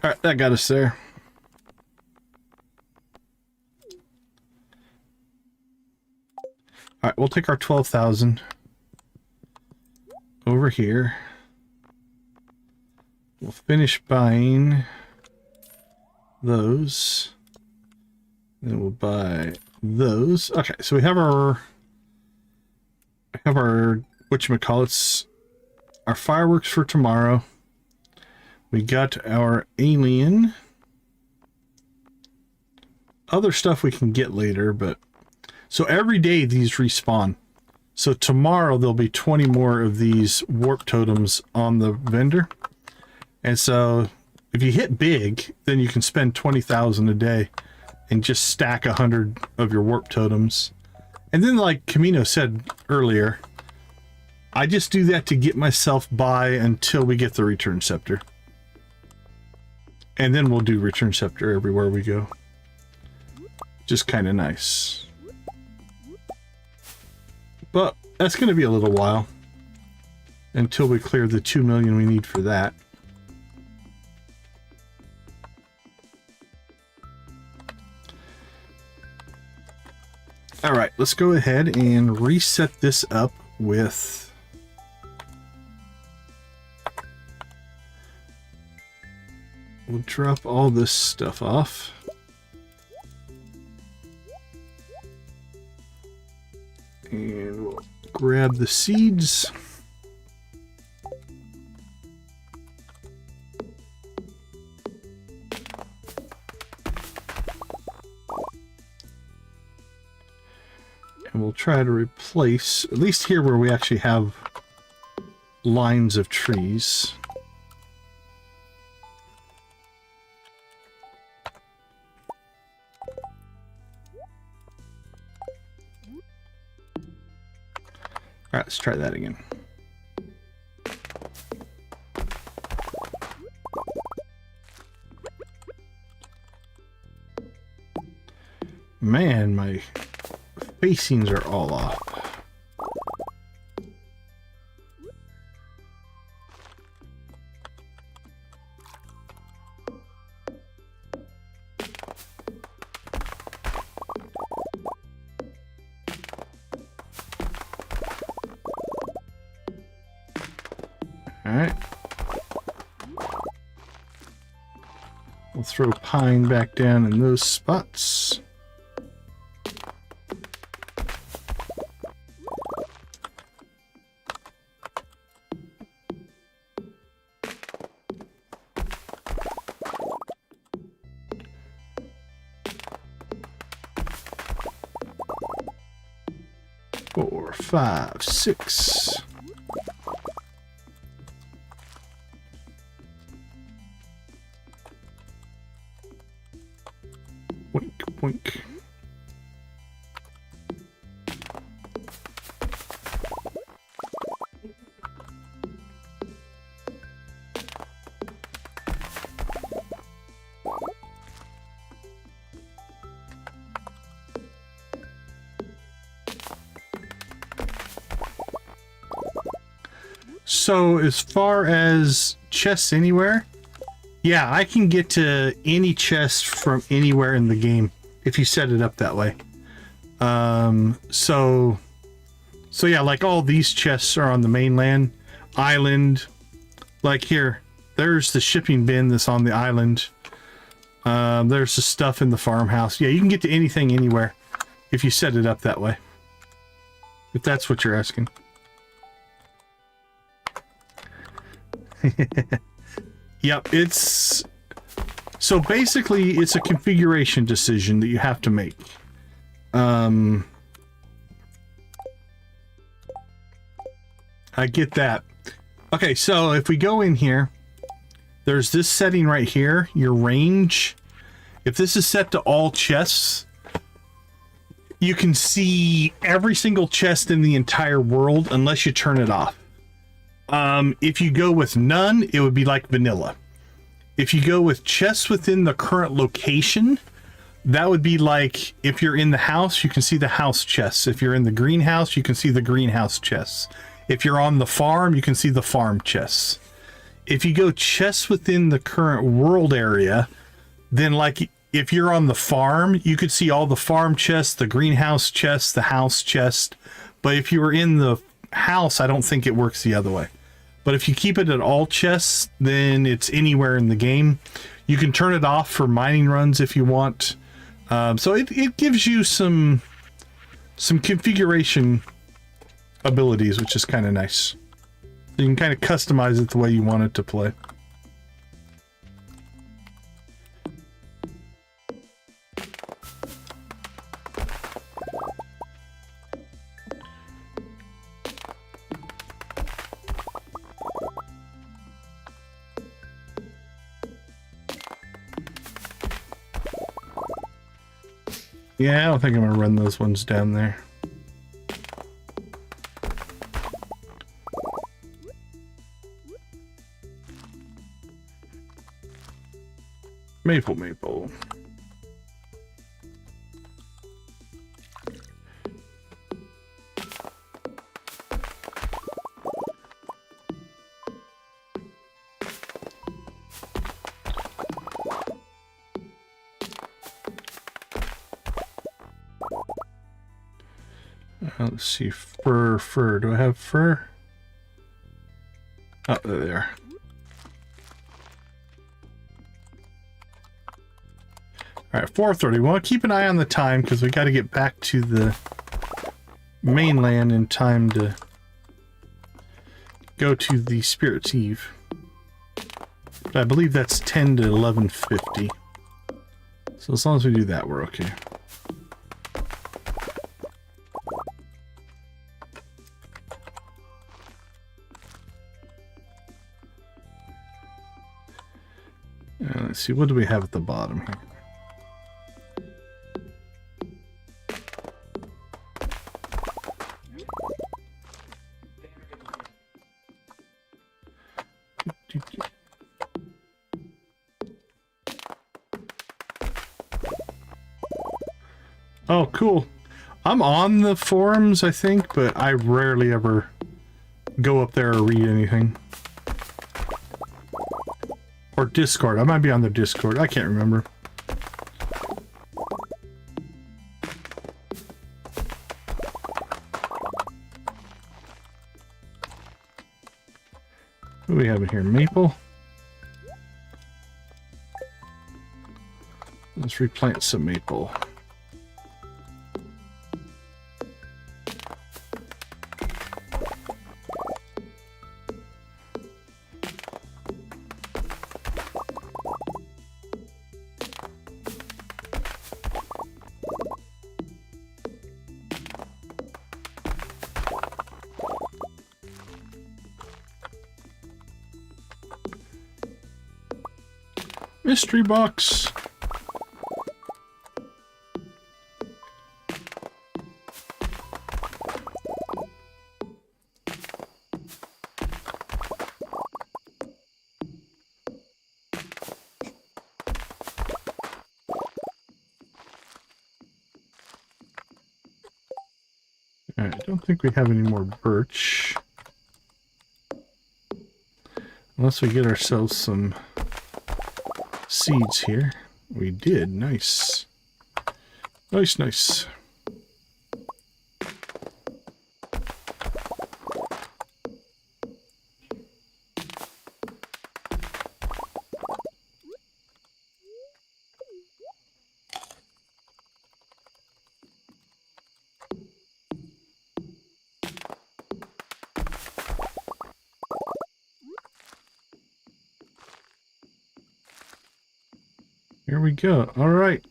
Alright, that got us there. Alright, we'll take our 12,000 over here. We'll finish buying those. Then we'll buy those. Okay, so we have our whatchamacallits, our fireworks for tomorrow. We got our alien. Other stuff we can get later, but so every day these respawn. So tomorrow there'll be 20 more of these warp totems on the vendor. And so if you hit big, then you can spend 20,000 a day and just stack 100 of your warp totems. And then, like Camino said earlier, I just do that to get myself by until we get the return scepter. And then we'll do return scepter everywhere we go. Just kind of nice. But that's going to be a little while until we clear the 2 million we need for that. All right, let's go ahead and reset this up with we'll drop all this stuff off. And we'll grab the seeds. And we'll try to replace, at least here where we actually have lines of trees. All right, let's try that again. Man, my facings are all off. Alright. We'll throw pine back down in those spots. Four, 5, 6. Boink, boink. So as far as chests anywhere, yeah, I can get to any chest from anywhere in the game if you set it up that way. So yeah, like all these chests are on the mainland island. Like here, there's the shipping bin that's on the island. There's the stuff in the farmhouse. Yeah, you can get to anything anywhere if you set it up that way. If that's what you're asking. Yep, it's so basically it's a configuration decision that you have to make. I get that. Okay, so if we go in here, there's this setting right here, your range. If this is set to all chests, you can see every single chest in the entire world unless you turn it off. If you go with none, it would be like vanilla. If you go with chests within the current location, that would be like if you're in the house, you can see the house chests. If you're in the greenhouse, you can see the greenhouse chests. If you're on the farm, you can see the farm chests. If you go chests within the current world area, then like if you're on the farm, you could see all the farm chests, the greenhouse chests, the house chest. But if you were in the house, I don't think it works the other way. But if you keep it at all chests, then it's anywhere in the game. You can turn it off for mining runs if you want. So it gives you some configuration abilities, which is kind of nice. You can kind of customize it the way you want it to play. Yeah, I don't think I'm gonna run those ones down there. Maple. Let's see, fur. Do I have fur? Oh, there. All right, 4:30. We want to keep an eye on the time because we got to get back to the mainland in time to go to the Spirit's Eve. But I believe that's 10 to 11:50. So as long as we do that, we're okay. Let's see, what do we have at the bottom here? Oh, cool. I'm on the forums, I think, but I rarely ever go up there or read anything. Or Discord. I might be on their Discord. I can't remember. What do we have in here? Maple. Let's replant some maple. Mystery box. All right, I don't think we have any more birch. Unless we get ourselves some seeds here. We did. Nice. Nice. Here we go. All right.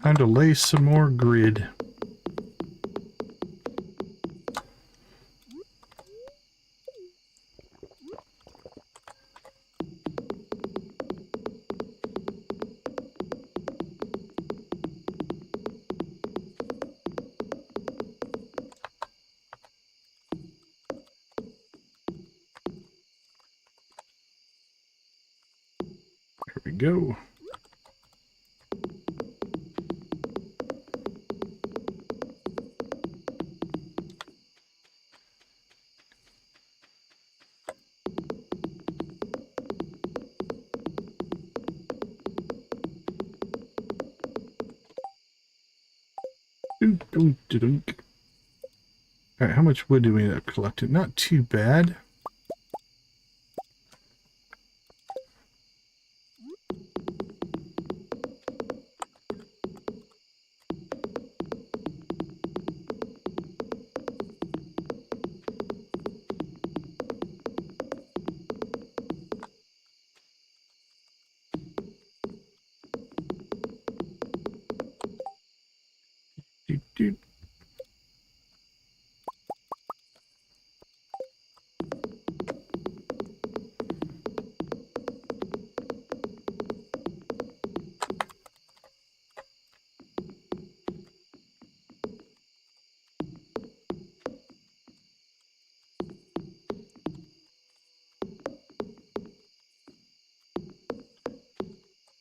Time to lay some more grid. go. Alright, how much wood do we end up collecting? Not too bad.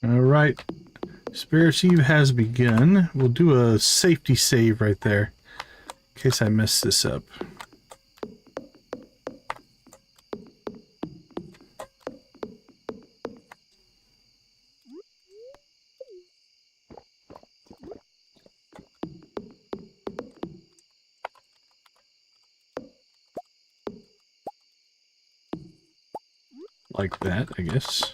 Alright, Spirit's Eve has begun. We'll do a safety save right there, in case I mess this up. Like that, I guess.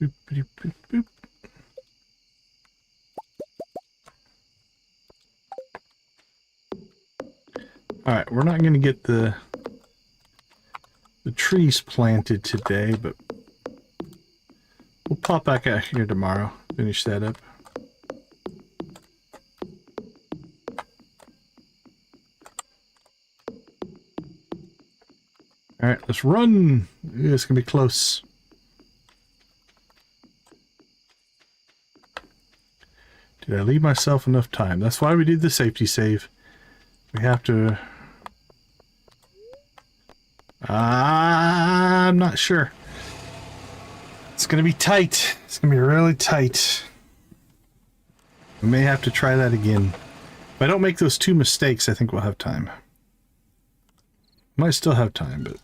Boop, boop, boop, boop. All right, we're not going to get the trees planted today, but we'll pop back out here tomorrow, finish that up. All right, let's run. It's going to be close. Did I leave myself enough time? That's why we did the safety save. We have to... I'm not sure. It's going to be tight. It's going to be really tight. We may have to try that again. If I don't make those two mistakes, I think we'll have time. Might still have time, but...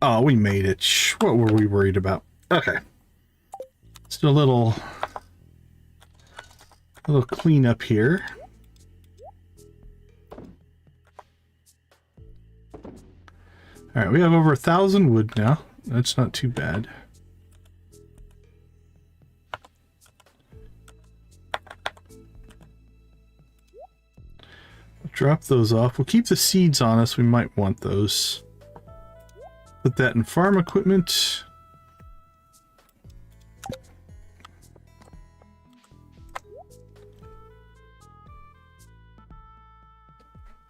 Oh, we made it. What were we worried about? Okay. Just a little cleanup here. All right, we have over 1,000 wood now. That's not too bad. Drop those off. We'll keep the seeds on us. We might want those. Put that in farm equipment.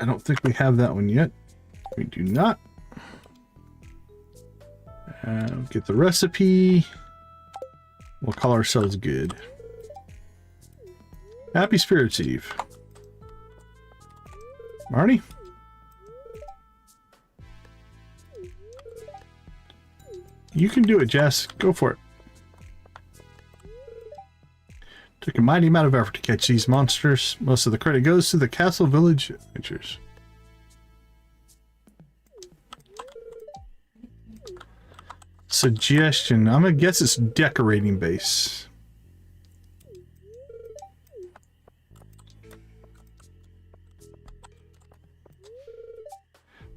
I don't think we have that one yet. We do not. Get the recipe. We'll call ourselves good. Happy Spirits Eve. Marnie? You can do it, Jess. Go for it. Took a mighty amount of effort to catch these monsters. Most of the credit goes to the Castle Village Adventures. Suggestion. I'm gonna guess it's decorating base.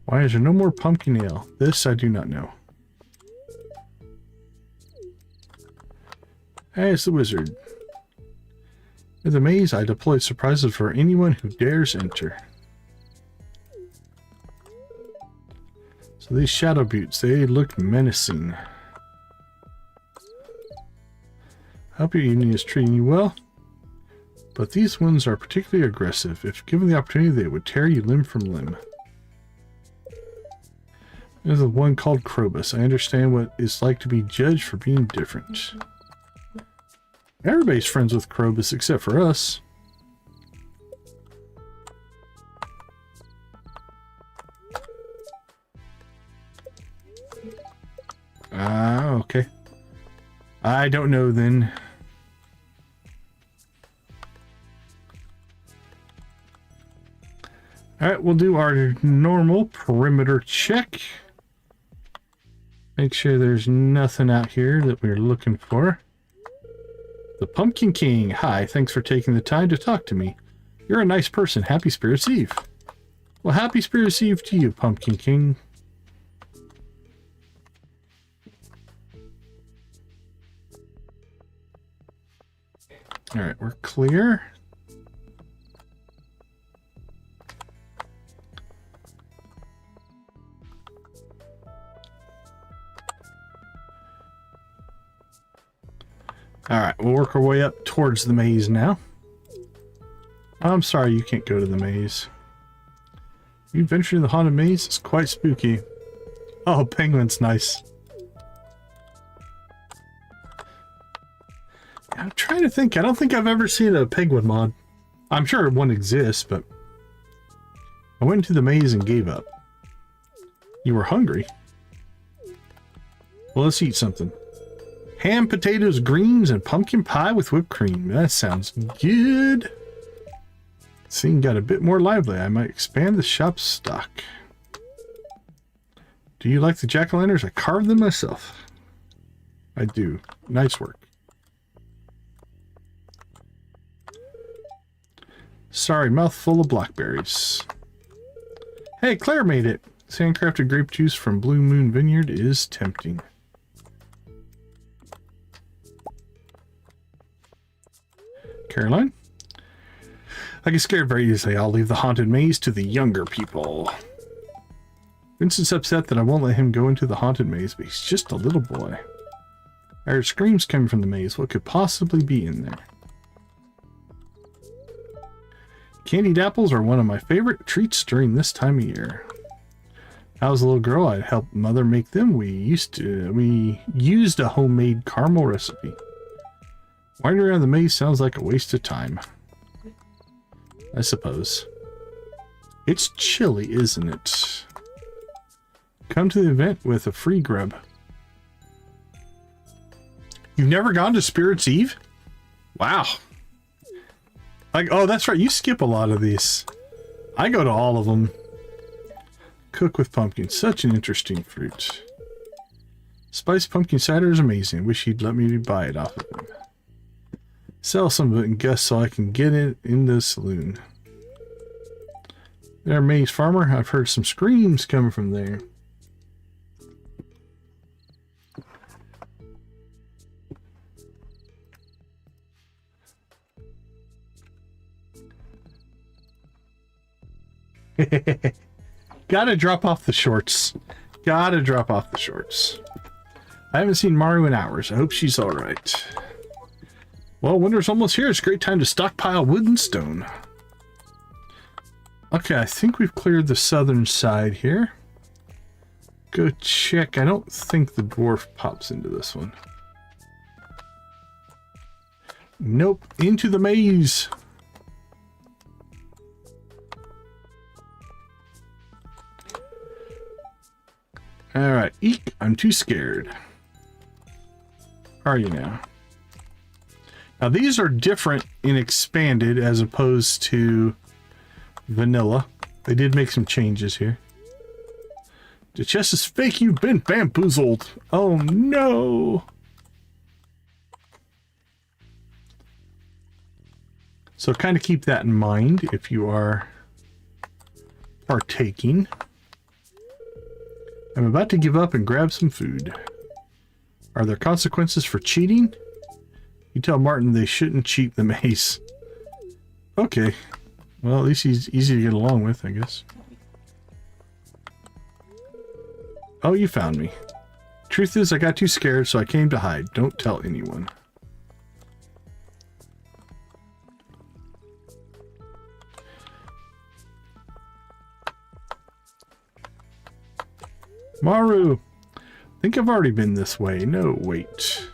Why is there no more pumpkin ale? This I do not know. Hey, it's the wizard. In the maze, I deployed surprises for anyone who dares enter. So these shadow buttes, they look menacing. Hope your evening is treating you well. But these ones are particularly aggressive. If given the opportunity, they would tear you limb from limb. There's the one called Krobus. I understand what it's like to be judged for being different. Everybody's friends with Krobus except for us. Okay. I don't know then. Alright, we'll do our normal perimeter check. Make sure there's nothing out here that we're looking for. The Pumpkin King. Hi, thanks for taking the time to talk to me. You're a nice person. Happy Spirits Eve. Well, happy Spirits Eve to you, Pumpkin King. Alright, we're clear. Alright, we'll work our way up towards the maze now. I'm sorry you can't go to the maze. You ventured in the haunted maze? It's quite spooky. Oh, penguin's nice. I'm trying to think. I don't think I've ever seen a penguin mod. I'm sure one exists, but I went into the maze and gave up. You were hungry? Well, let's eat something. Ham, potatoes, greens, and pumpkin pie with whipped cream. That sounds good. Scene got a bit more lively. I might expand the shop's stock. Do you like the jack-o'-lanterns? I carved them myself. I do. Nice work. Sorry, mouthful of blackberries. Hey, Claire made it. Handcrafted grape juice from Blue Moon Vineyard is tempting. Caroline? I get scared very easily. I'll leave the haunted maze to the younger people. Vincent's upset that I won't let him go into the haunted maze, but he's just a little boy. I heard screams coming from the maze. What could possibly be in there? Candied apples are one of my favorite treats during this time of year. When I was a little girl, I'd help Mother make them. We used a homemade caramel recipe. Wandering around the maze sounds like a waste of time. I suppose. It's chilly, isn't it? Come to the event with a free grub. You've never gone to Spirits Eve? Wow. Like, oh, that's right. You skip a lot of these. I go to all of them. Cook with pumpkin. Such an interesting fruit. Spiced pumpkin cider is amazing. Wish he'd let me buy it off of him. Sell some of it in Gus so I can get it in the saloon. There, Maze Farmer. I've heard some screams coming from there. Gotta drop off the shorts. Gotta drop off the shorts. I haven't seen Maru in hours. I hope she's alright. Well, winter's almost here. It's a great time to stockpile wood and stone. Okay, I think we've cleared the southern side here. Go check. I don't think the dwarf pops into this one. Nope. Into the maze. Alright. Eek. I'm too scared. Are you now? Now these are different in Expanded as opposed to Vanilla. They did make some changes here. The chest is fake. You've been bamboozled. Oh no. So kind of keep that in mind if you are partaking. I'm about to give up and grab some food. Are there consequences for cheating? You tell Martin they shouldn't cheat the maze. Okay. Well, at least he's easy to get along with, I guess. Oh, you found me. Truth is, I got too scared, so I came to hide. Don't tell anyone. Maru! I think I've already been this way. No, wait.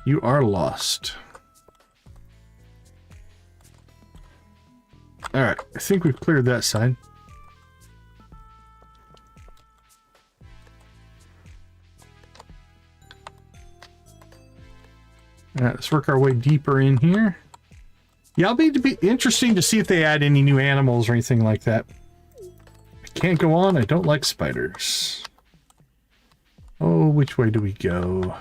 You are lost. Alright, I think we've cleared that side. Alright, let's work our way deeper in here. Yeah, it'll be interesting to see if they add any new animals or anything like that. I can't go on. I don't like spiders. Oh, which way do we go?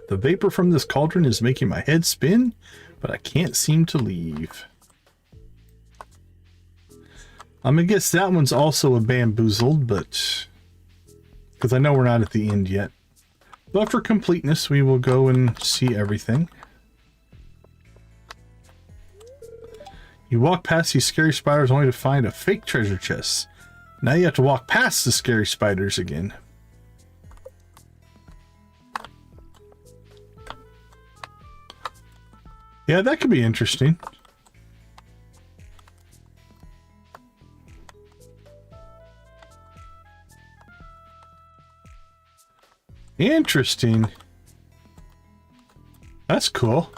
The vapor from this cauldron is making my head spin, but I can't seem to leave. I'm gonna guess that one's also a bamboozled, but... because I know we're not at the end yet. But for completeness, we will go and see everything. You walk past these scary spiders only to find a fake treasure chest. Now you have to walk past the scary spiders again. Yeah, that could be interesting. Interesting. That's cool.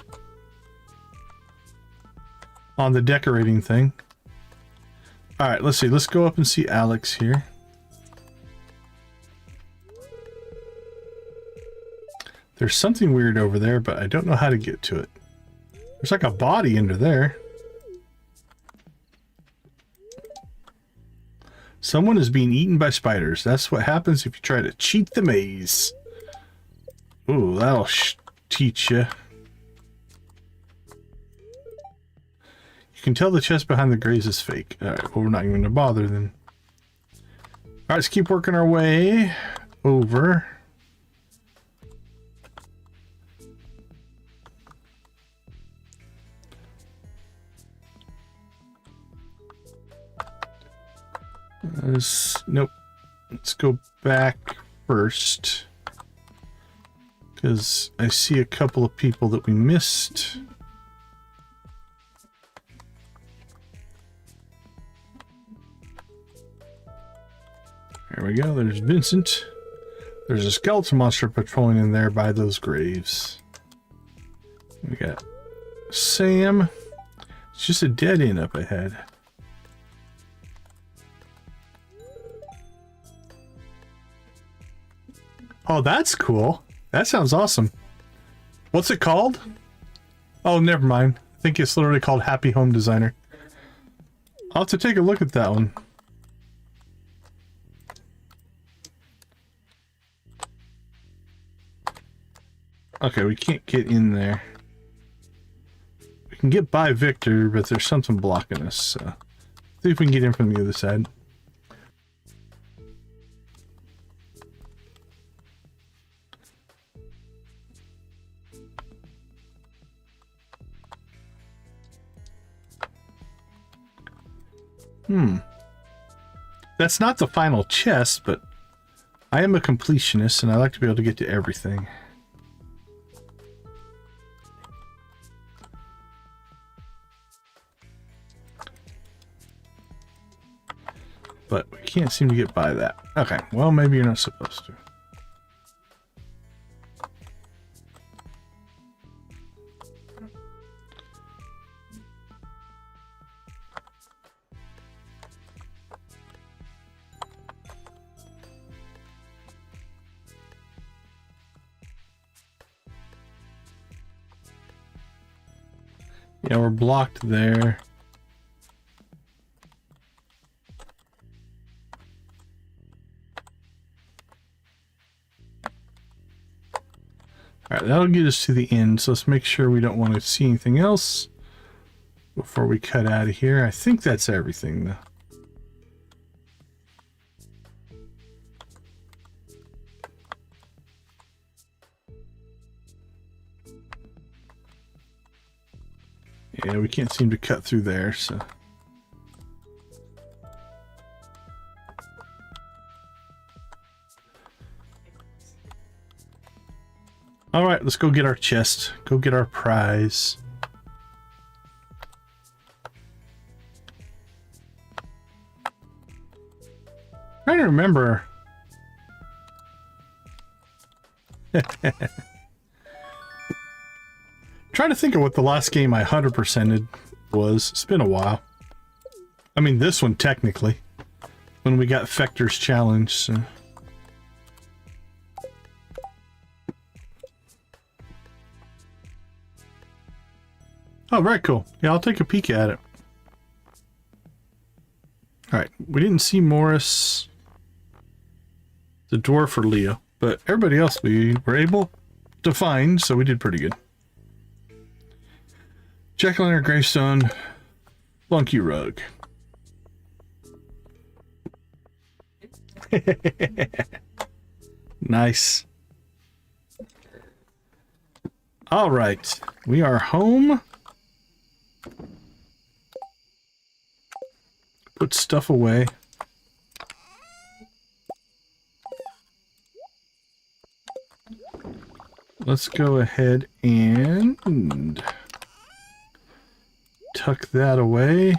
On the decorating thing. Alright, let's see. Let's go up and see Alex here. There's something weird over there, but I don't know how to get to it. There's like a body under there. Someone is being eaten by spiders. That's what happens if you try to cheat the maze. Ooh, that'll teach you. You can tell the chest behind the graves is fake. Alright, well, we're not even going to bother then. Alright, let's keep working our way over. Nope. Let's go back first. Because I see a couple of people that we missed. There we go. There's Vincent. There's a skeleton monster patrolling in there by those graves. We got Sam. It's just a dead end up ahead. Oh, that's cool. That sounds awesome. What's it called? Oh, never mind. I think it's literally called Happy Home Designer. I'll have to take a look at that one. Okay, we can't get in there. We can get by Victor, but there's something blocking us, so... see if we can get in from the other side. That's not the final chest, but I am a completionist and I like to be able to get to everything. But we can't seem to get by that. Okay, well, maybe you're not supposed to. Yeah, we're blocked there. Alright, that'll get us to the end, so let's make sure we don't want to see anything else before we cut out of here. I think that's everything, though. Yeah, we can't seem to cut through there, so... Alright, let's go get our chest. Go get our prize. trying to remember. Trying to think of what the last game I 100%ed was. It's been a while. I mean, this one technically. When we got Fector's challenge. So. Oh, very cool. Yeah, I'll take a peek at it. Alright, we didn't see Morris, the dwarf, or Leo, but everybody else we were able to find, so we did pretty good. Jack-o'-lantern, gravestone, flunky rug. Nice. Alright, we are home. Put stuff away. Let's go ahead and tuck that away.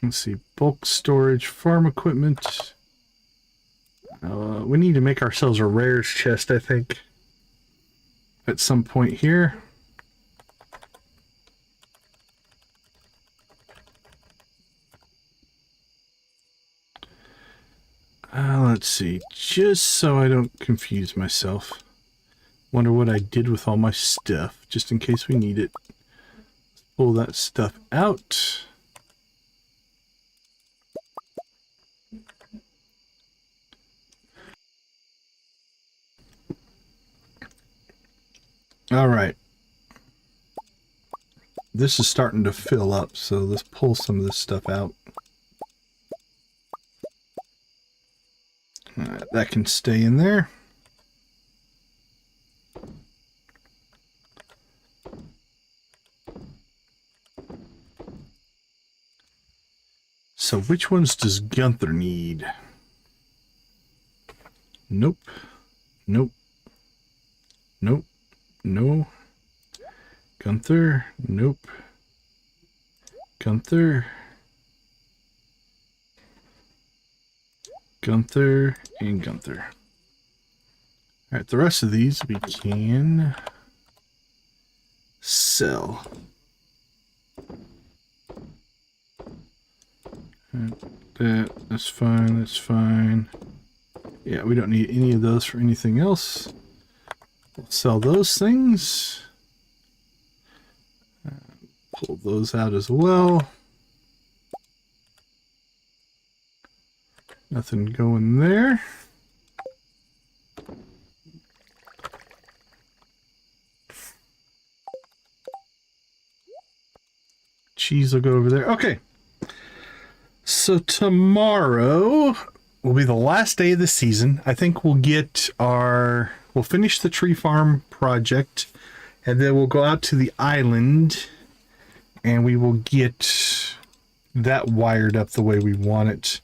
Let's see, bulk storage, farm equipment. We need to make ourselves a rares chest, I think, at some point here. Let's see, just so I don't confuse myself. Wonder what I did with all my stuff, just in case we need it. Pull that stuff out. All right. This is starting to fill up, so let's pull some of this stuff out. That can stay in there. So which ones does Gunther need? Nope. Nope. Nope. No. Gunther. Nope. Gunther. Gunther and Gunther. Alright, the rest of these we can sell. That's fine, that's fine. Yeah, we don't need any of those for anything else. We'll sell those things. Pull those out as well. Nothing going there. Cheese will go over there. Okay. So tomorrow will be the last day of the season. I think we'll get we'll finish the tree farm project, and then we'll go out to the island and we will get that wired up the way we want it.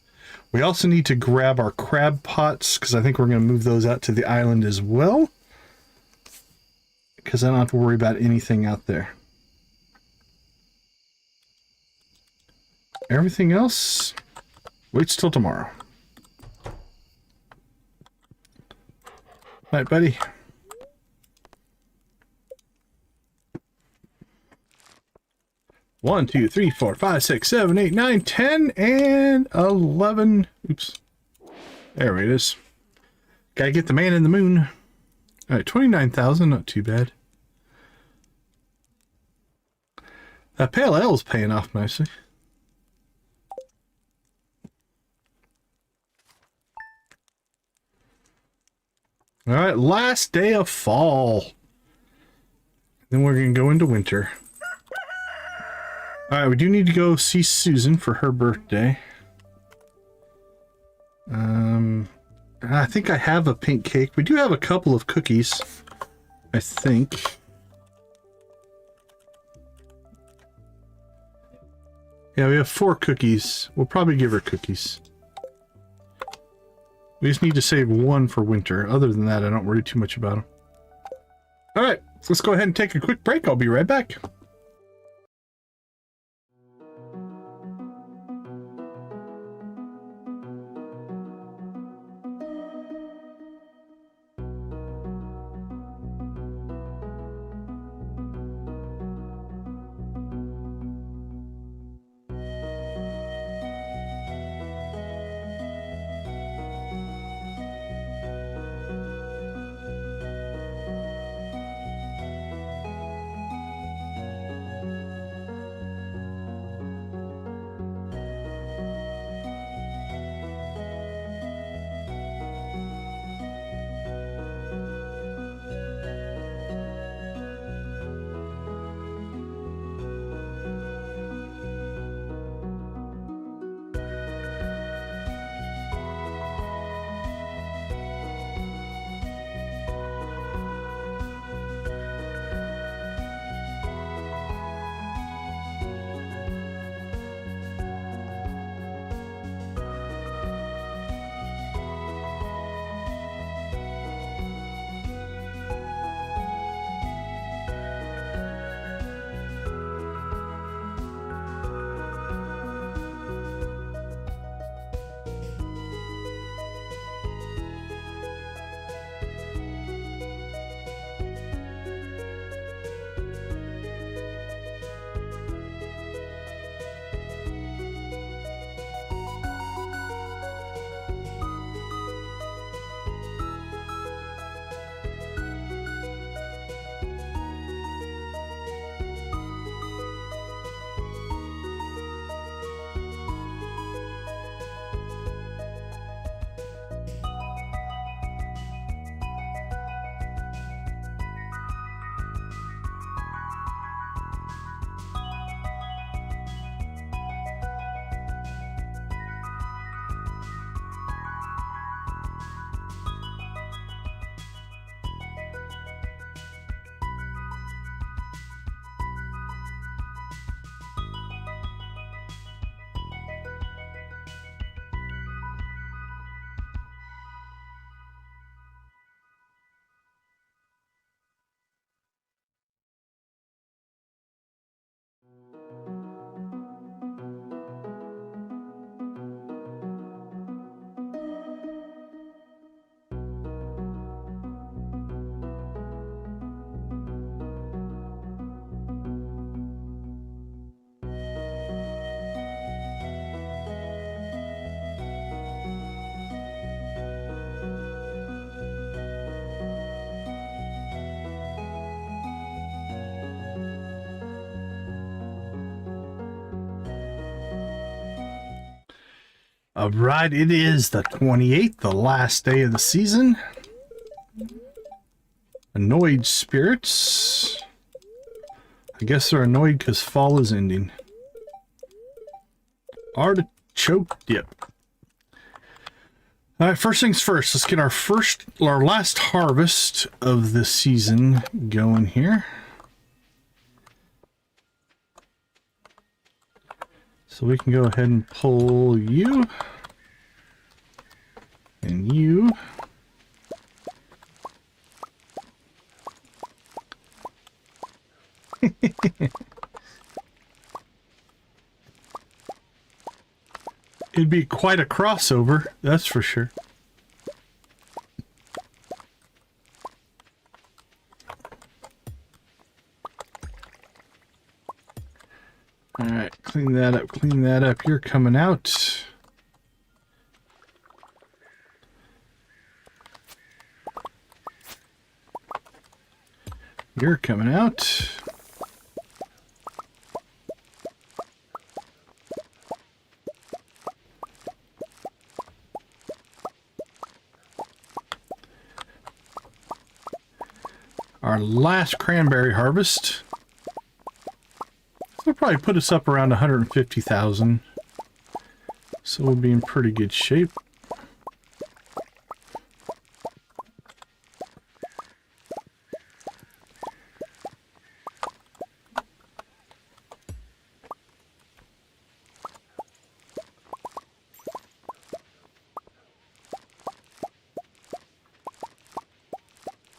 We also need to grab our crab pots, because I think we're going to move those out to the island as well. Because I don't have to worry about anything out there. Everything else waits till tomorrow. Night, buddy. One, two, three, four, 5, 6, 7, 8, 9, 10, and 11. Oops. There it is. Gotta get the man in the moon. Alright, 29,000, not too bad. That Pale Ale's paying off nicely. Alright, last day of fall. Then we're gonna go into winter. Alright, we do need to go see Susan for her birthday. I think I have a pink cake. We do have a couple of cookies, I think. Yeah, we have 4 cookies. We'll probably give her cookies. We just need to save 1 for winter. Other than that, I don't worry too much about them. Alright, so let's go ahead and take a quick break. I'll be right back. All right, it is the 28th, the last day of the season. Annoyed spirits. I guess they're annoyed because fall is ending. Artichoke dip. All right, first things first. Let's get our last harvest of the season going here. So we can go ahead and pull you and you. It'd be quite a crossover, that's for sure. All right, clean that up, clean that up. You're coming out. You're coming out. Our last cranberry harvest will probably put us up around 150,000. So we'll be in pretty good shape.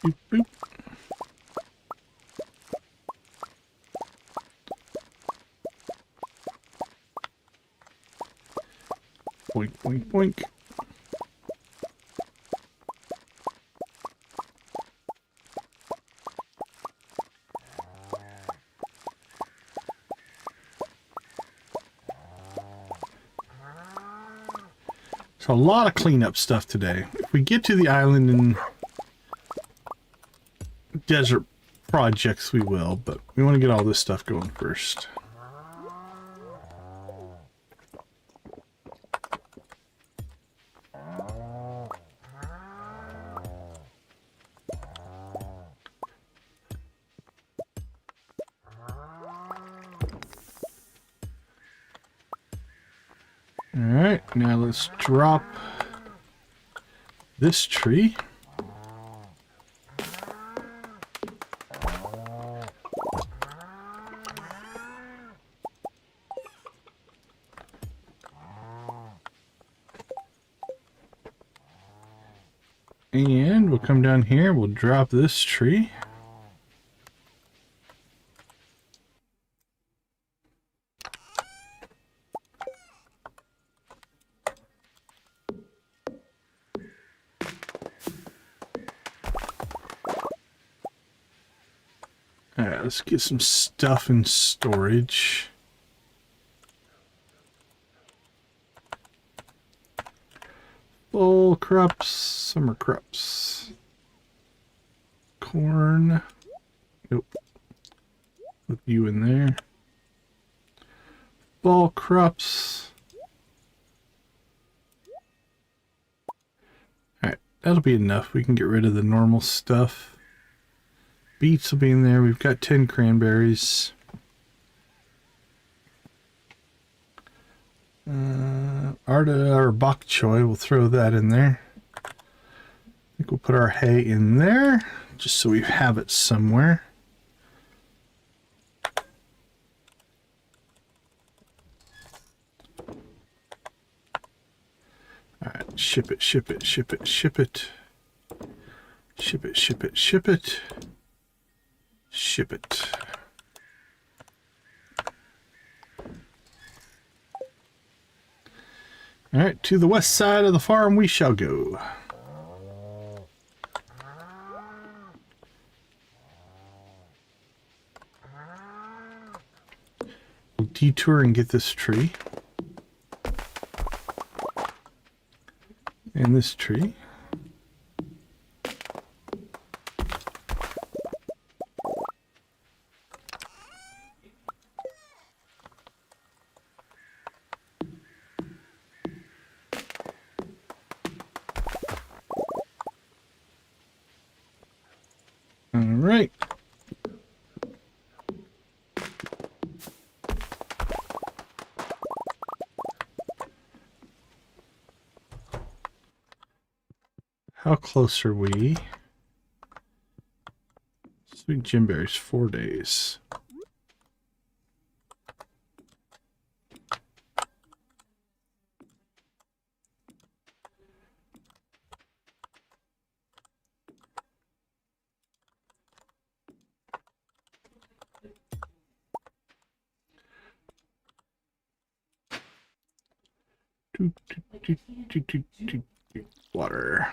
Boop, boop. Boink, boink, boink. So a lot of cleanup stuff today. If we get to the island and desert projects, we will, but we want to get all this stuff going first. Alright, now let's drop this tree. And we'll come down here, we'll drop this tree. Alright, let's get some stuff in storage. Fall crops, summer crops. Corn. Nope. Put you in there. Fall crops. Alright, that'll be enough. We can get rid of the normal stuff. Beets will be in there. We've got 10 cranberries. Arda or bok choy, we'll throw that in there. I think we'll put our hay in there, just so we have it somewhere. Alright, ship it, ship it, ship it, ship it. Ship it, ship it, ship it. Ship it. Alright, to the west side of the farm we shall go. We'll detour and get this tree. And this tree. right. How close are we? Sweet Jim berries, 4 days. Water.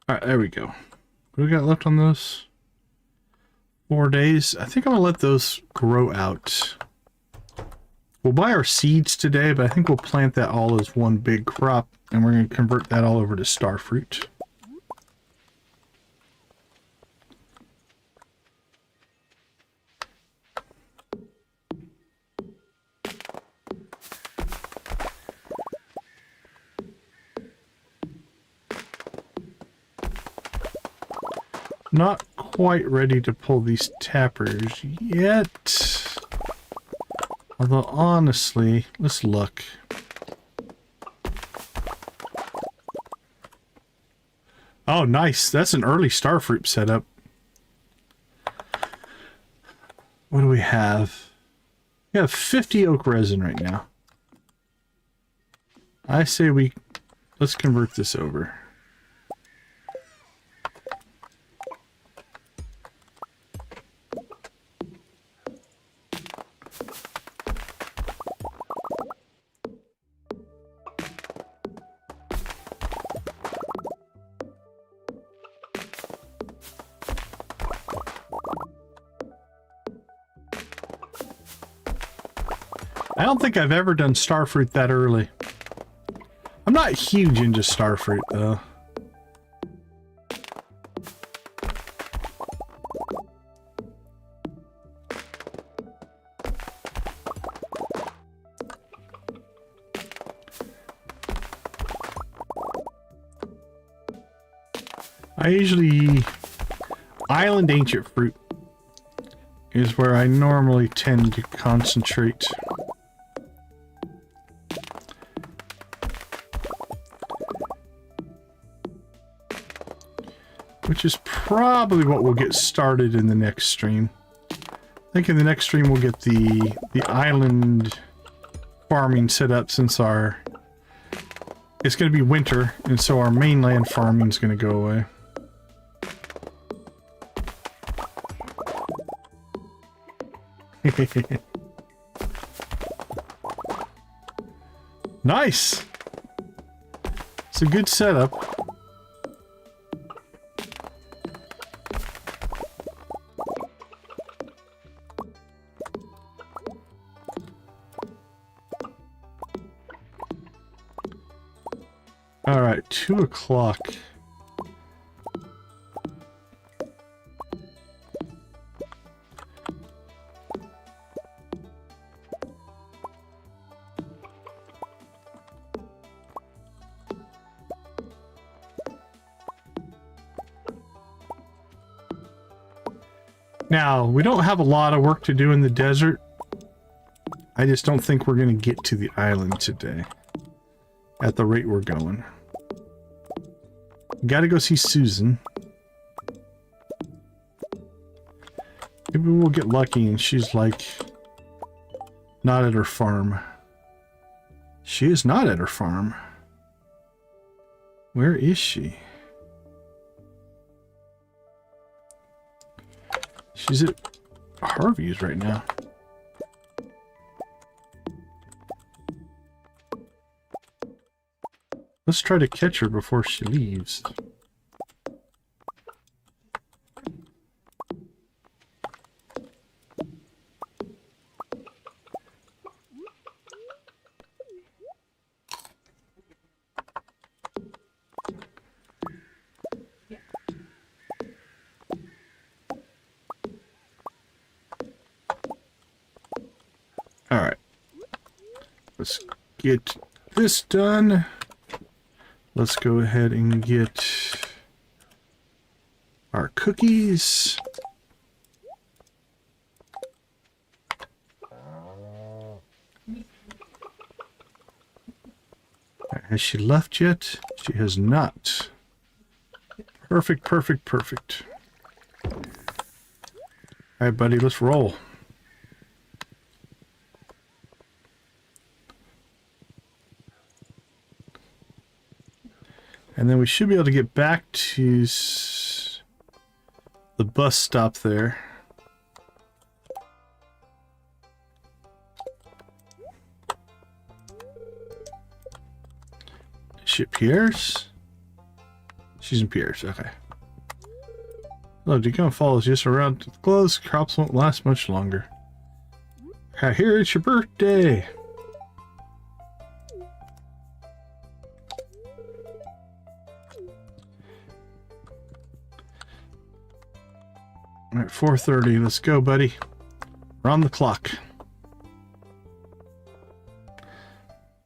All right, there we go. What do we got left on those? 4 days. I think I'm gonna let those grow out. We'll buy our seeds today, but I think we'll plant that all as one big crop, and we're gonna convert that all over to starfruit. Not quite ready to pull these tappers yet. Although, honestly, let's look. Oh, nice. That's an early starfruit setup. What do we have? We have 50 oak resin right now. I say let's convert this over. I don't think I've ever done starfruit that early. I'm not huge into starfruit, though. I usually... Island ancient fruit is where I normally tend to concentrate. Which is probably what we'll get started in the next stream. I think in the next stream we'll get the island farming set up, since it's going to be winter, and so our mainland farming is going to go away. Nice! It's a good setup. Alright, 2 o'clock. Now, we don't have a lot of work to do in the desert. I just don't think we're going to get to the island today. At the rate we're going. Gotta go see Susan. Maybe we'll get lucky and she's like... not at her farm. She is not at her farm. Where is she? She's at Harvey's right now. Let's try to catch her before she leaves. All right. Let's get this done. Let's go ahead and get our cookies. Has she left yet? She has not. Perfect, perfect, perfect. All right, buddy, let's roll. And then we should be able to get back to the bus stop there. Is she at Pierre's? She's in Pierre's, okay. Hello, do you come follow us just around to the clothes? Crops won't last much longer. Here, it's your birthday! Alright, 4:30. Let's go, buddy. We're on the clock.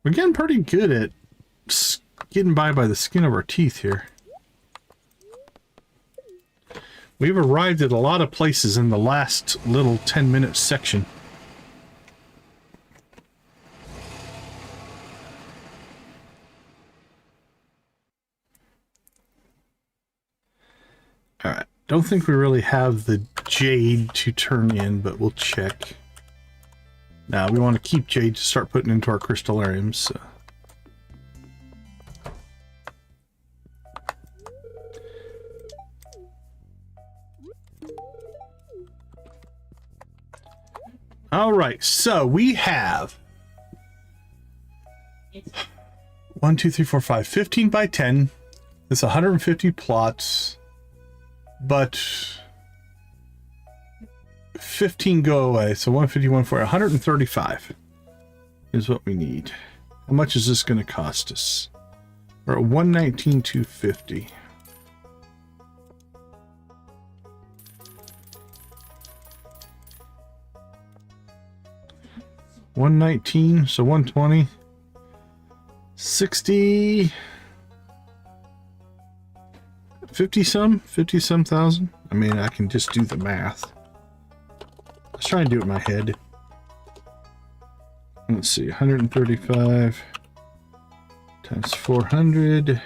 We're getting pretty good at getting by the skin of our teeth here. We've arrived at a lot of places in the last little 10-minute section. Alright. Don't think we really have the jade to turn in, but we'll check. Now, we want to keep jade to start putting into our crystallariums. So. Alright, so we have 1, 2, 3, 4, 5, 15 by 10. That's 150 plots. But 15 go away, so 151 for 135 is what we need. How much is this going to cost us? We're at 119,250. $119, so 120, 60. 50 some thousand. I mean, I can just do the math. Let's try and do it in my head. Let's see, 135 times 400.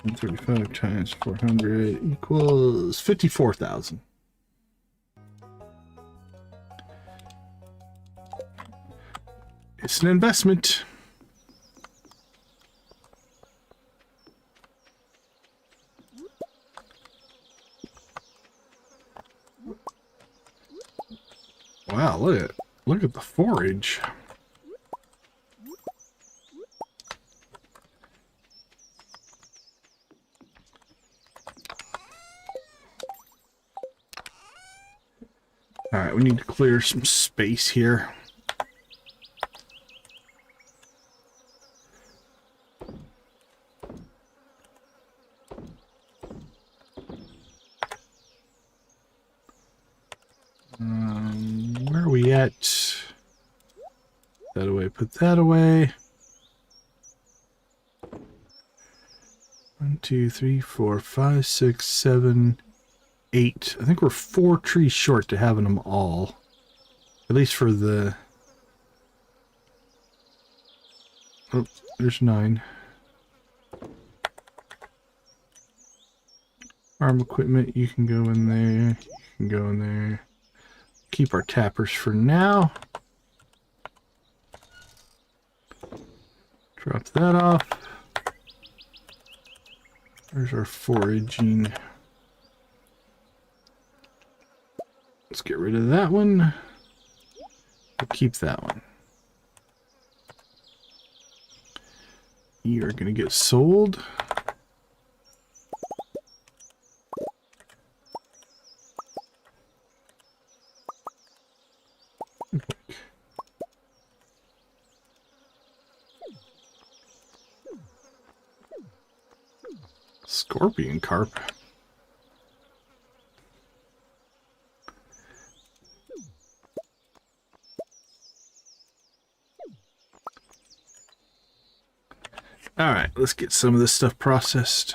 And 35 times 400 equals 54,000. It's an investment. Wow, look at the forage. All right, we need to clear some space here. Where are we at? That away, put that away. 1, 2, 3, 4, 5, 6, 7, 8. I think we're 4 trees short to having them all. At least for the... Oh, there's 9. Farm equipment, you can go in there. You can go in there. Keep our tappers for now. Drop that off. There's our foraging. Let's get rid of that one. We'll keep that one. You are going to get sold. Scorpion carp. All right, let's get some of this stuff processed.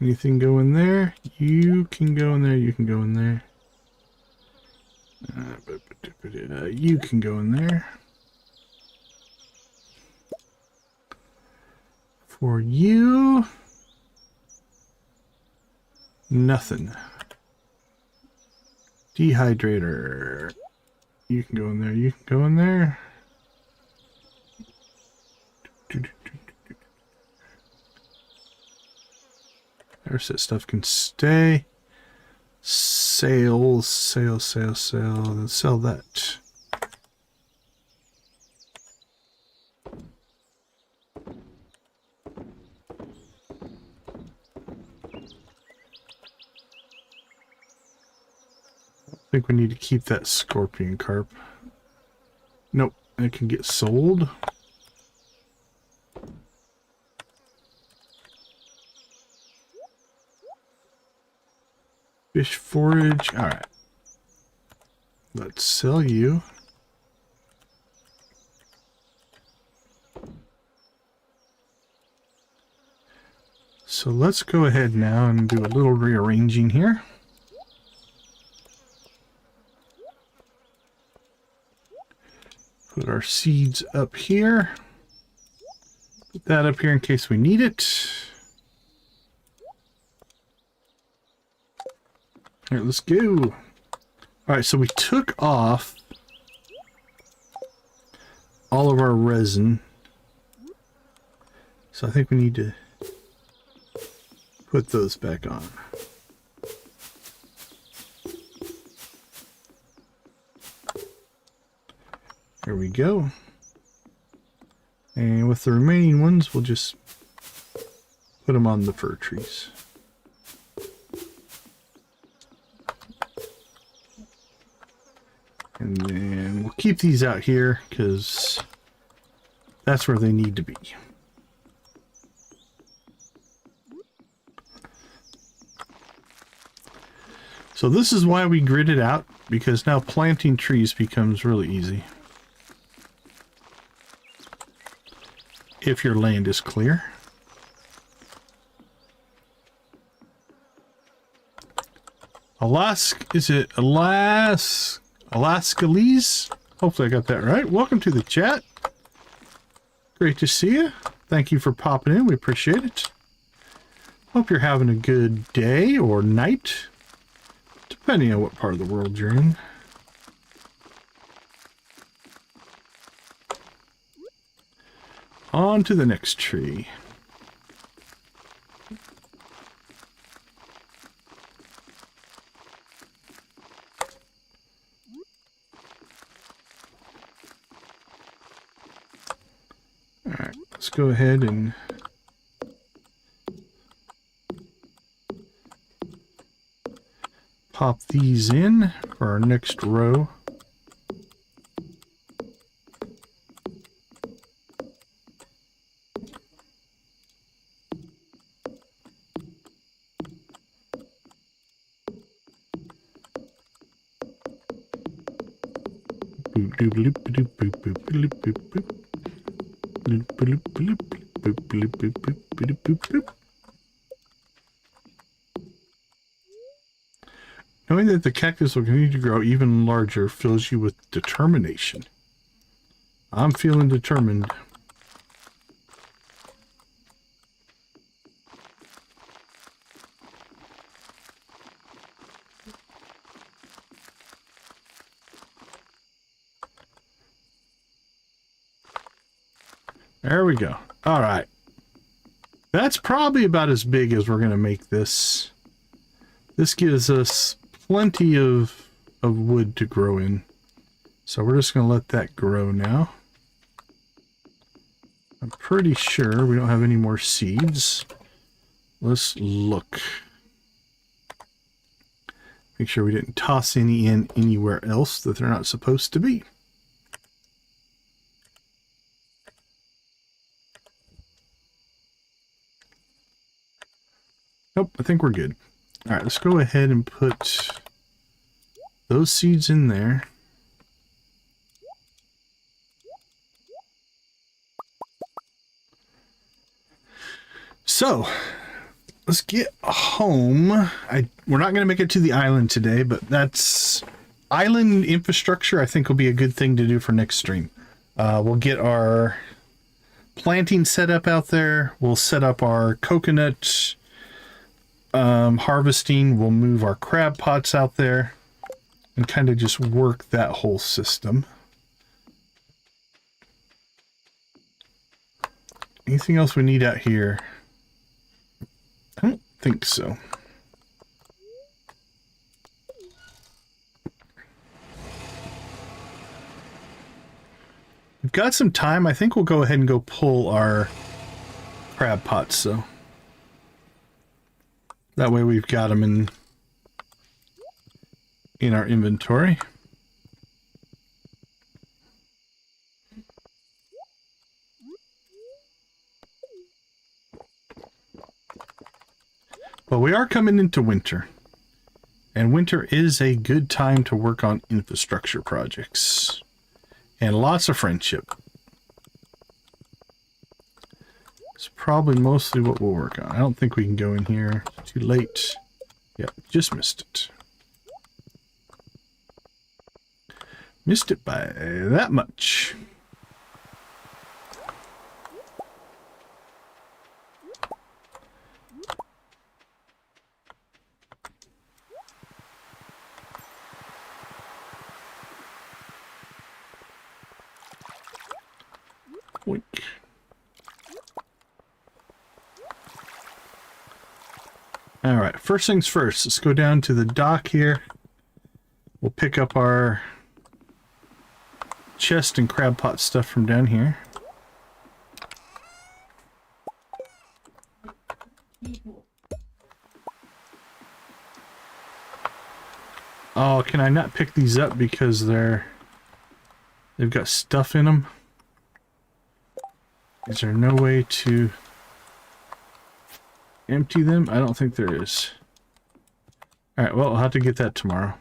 Anything go in there? You can go in there, you can go in there. You can go in there. For you, nothing. Dehydrator. You can go in there, you can go in there. There's that stuff can stay. Sales, sale, sale, sale, and sell that. I think we need to keep that scorpion carp. Nope, it can get sold. Fish forage. All right. Let's sell you. So let's go ahead now and do a little rearranging here. Put our seeds up here. Put that up here in case we need it. All right, let's go. All right, so we took off all of our resin. So I think we need to put those back on. There we go. And with the remaining ones, we'll just put them on the fir trees. And then we'll keep these out here because that's where they need to be. So this is why we grid it out, because now planting trees becomes really easy. If your land is clear. Is it Alaskalees? Hopefully I got that right. Welcome to the chat. Great to see you. Thank you for popping in. We appreciate it. Hope you're having a good day or night, depending on what part of the world you're in. On to the next tree. All right, let's go ahead and pop these in for our next row. Knowing that the cactus will continue to grow even larger fills you with determination. I'm feeling determined. There we go. All right. That's probably about as big as we're going to make this. This gives us plenty of wood to grow in. So we're just going to let that grow now. I'm pretty sure we don't have any more seeds. Let's look. Make sure we didn't toss any in anywhere else that they're not supposed to be. Nope, I think we're good. All right, let's go ahead and put those seeds in there. So let's get home. We're not going to make it to the island today, but that's island infrastructure. I think will be a good thing to do for next stream. We'll get our planting set up out there. We'll set up our coconut harvesting. We'll move our crab pots out there and kind of just work that whole system. Anything else we need out here? I don't think so. We've got some time. I think we'll go ahead and go pull our crab pots, so that way we've got them in our inventory. But we are coming into winter, and winter is a good time to work on infrastructure projects and lots of friendship. It's probably mostly what we'll work on. I don't think we can go in here. Too late. Yep, just missed it. Missed it by that much. Wink. All right, first things first, let's go down to the dock here. We'll pick up our chest and crab pot stuff from down here. Oh, can I not pick these up because they've got stuff in them? Is there no way to empty them? I don't think there is. Alright, well, I'll have to get that tomorrow.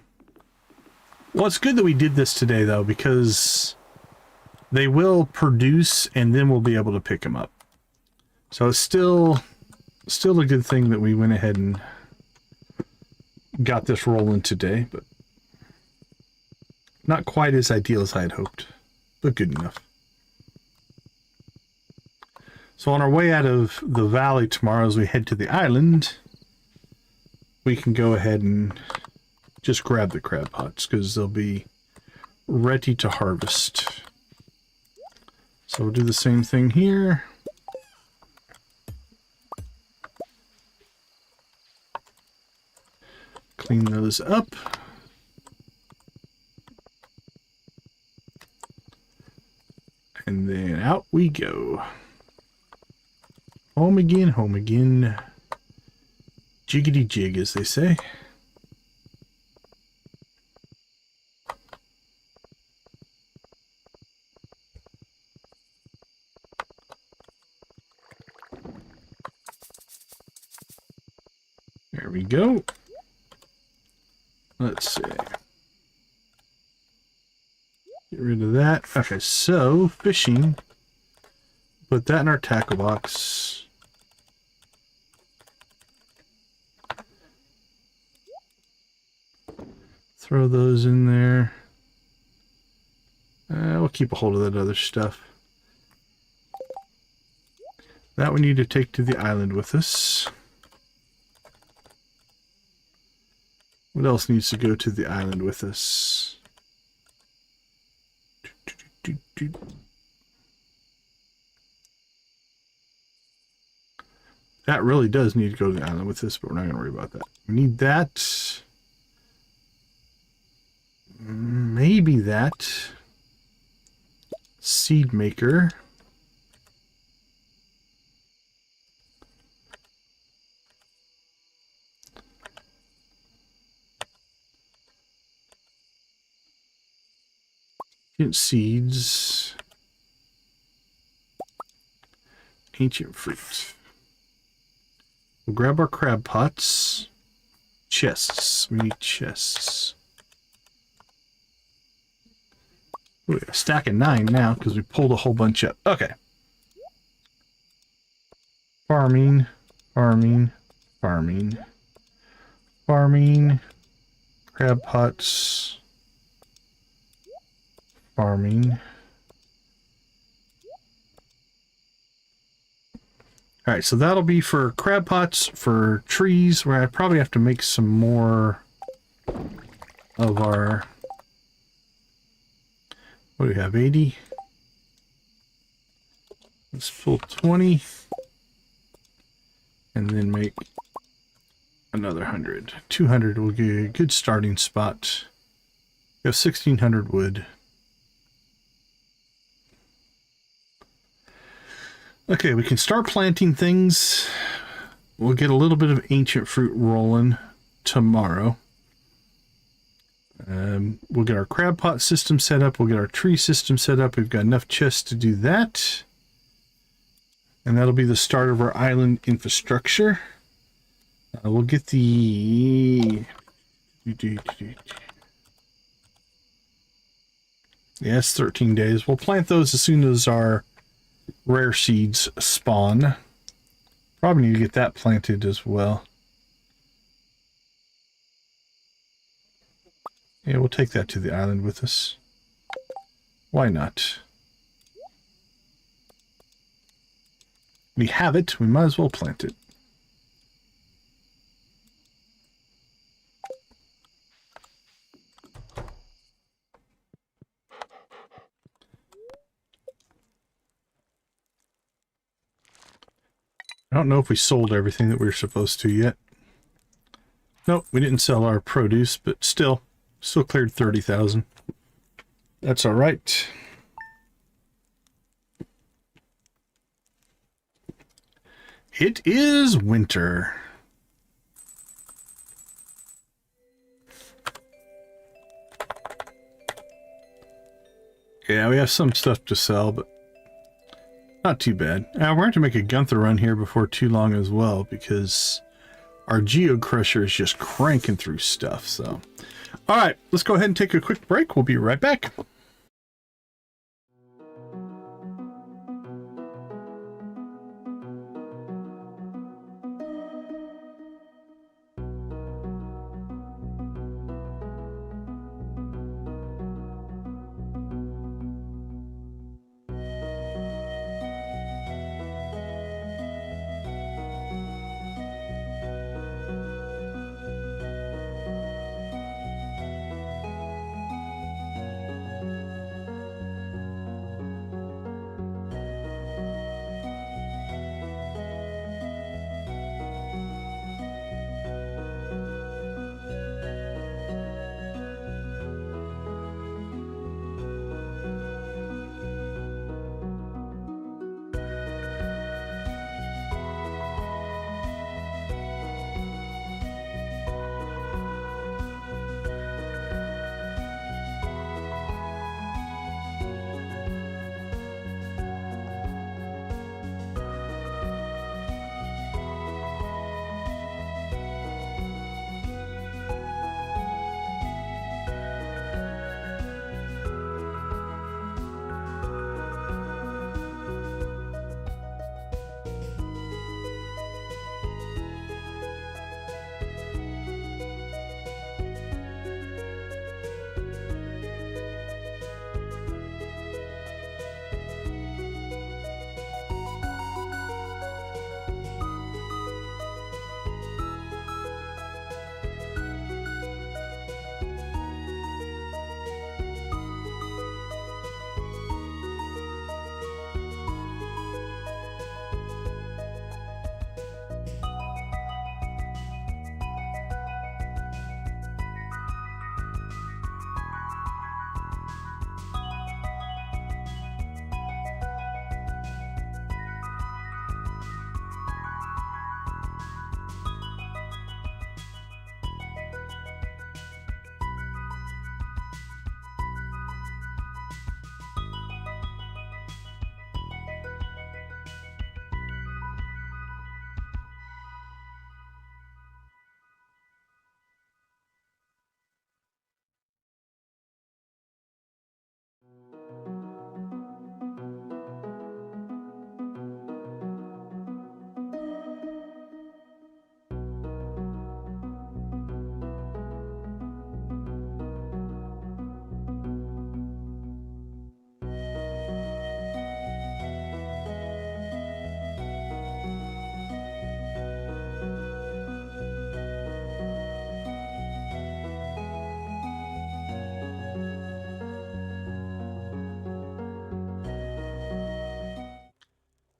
Well, it's good that we did this today, though, because they will produce, and then we'll be able to pick them up. So it's still a good thing that we went ahead and got this rolling today, but not quite as ideal as I had hoped, but good enough. So on our way out of the valley tomorrow, as we head to the island, we can go ahead and just grab the crab pots because they'll be ready to harvest. So we'll do the same thing here. Clean those up. And then out we go. Home again, home again. Jiggity jig, as they say. There we go. Let's see. Get rid of that. Okay, so fishing. Put that in our tackle box. Throw those in there. We'll keep a hold of that other stuff. That we need to take to the island with us. What else needs to go to the island with us? That really does need to go to the island with us, but we're not going to worry about that. We need that. Maybe that. Seed maker. Seeds. Ancient fruit. We'll grab our crab pots. Chests. We need chests. Ooh, we got a stack of 9 now because we pulled a whole bunch up. Okay. Farming. Farming, farming, farming, crab pots, farming. All right, so that'll be for crab pots, for trees, where I probably have to make some more of our... What do we have, 80? Let's pull 20. And then make another 100. 200 will give you a good starting spot. We have 1,600 wood. Okay, we can start planting things. We'll get a little bit of ancient fruit rolling tomorrow. We'll get our crab pot system set up. We'll get our tree system set up. We've got enough chests to do that. And that'll be the start of our island infrastructure. We'll get the... Yes, 13 days. We'll plant those as soon as our rare seeds spawn. Probably need to get that planted as well. Yeah, we'll take that to the island with us. Why not? We have it, we might as well plant it. I don't know if we sold everything that we were supposed to yet. Nope, we didn't sell our produce, but still cleared 30,000. That's all right. It is winter. Yeah, we have some stuff to sell, but not too bad. We're going to make a Gunther run here before too long as well, because our Geo Crusher is just cranking through stuff. So, all right, let's go ahead and take a quick break. We'll be right back.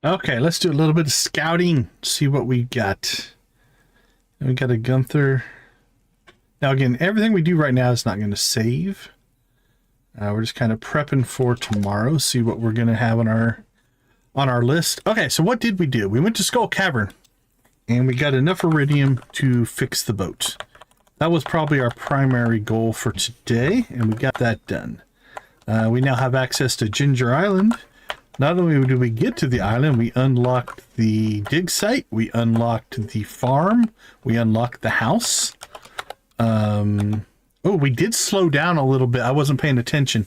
Okay, let's do a little bit of scouting. See what we got. We got a Gunther. Now again, everything we do right now is not going to save. We're just kind of prepping for tomorrow. See what we're going to have on our list. Okay, so what did we do? We went to Skull Cavern, and we got enough iridium to fix the boat. That was probably our primary goal for today, and we got that done. We now have access to Ginger Island. Not only do we get to the island, we unlocked the dig site, we unlocked the farm, we unlocked the house. Oh, we did slow down a little bit. I wasn't paying attention.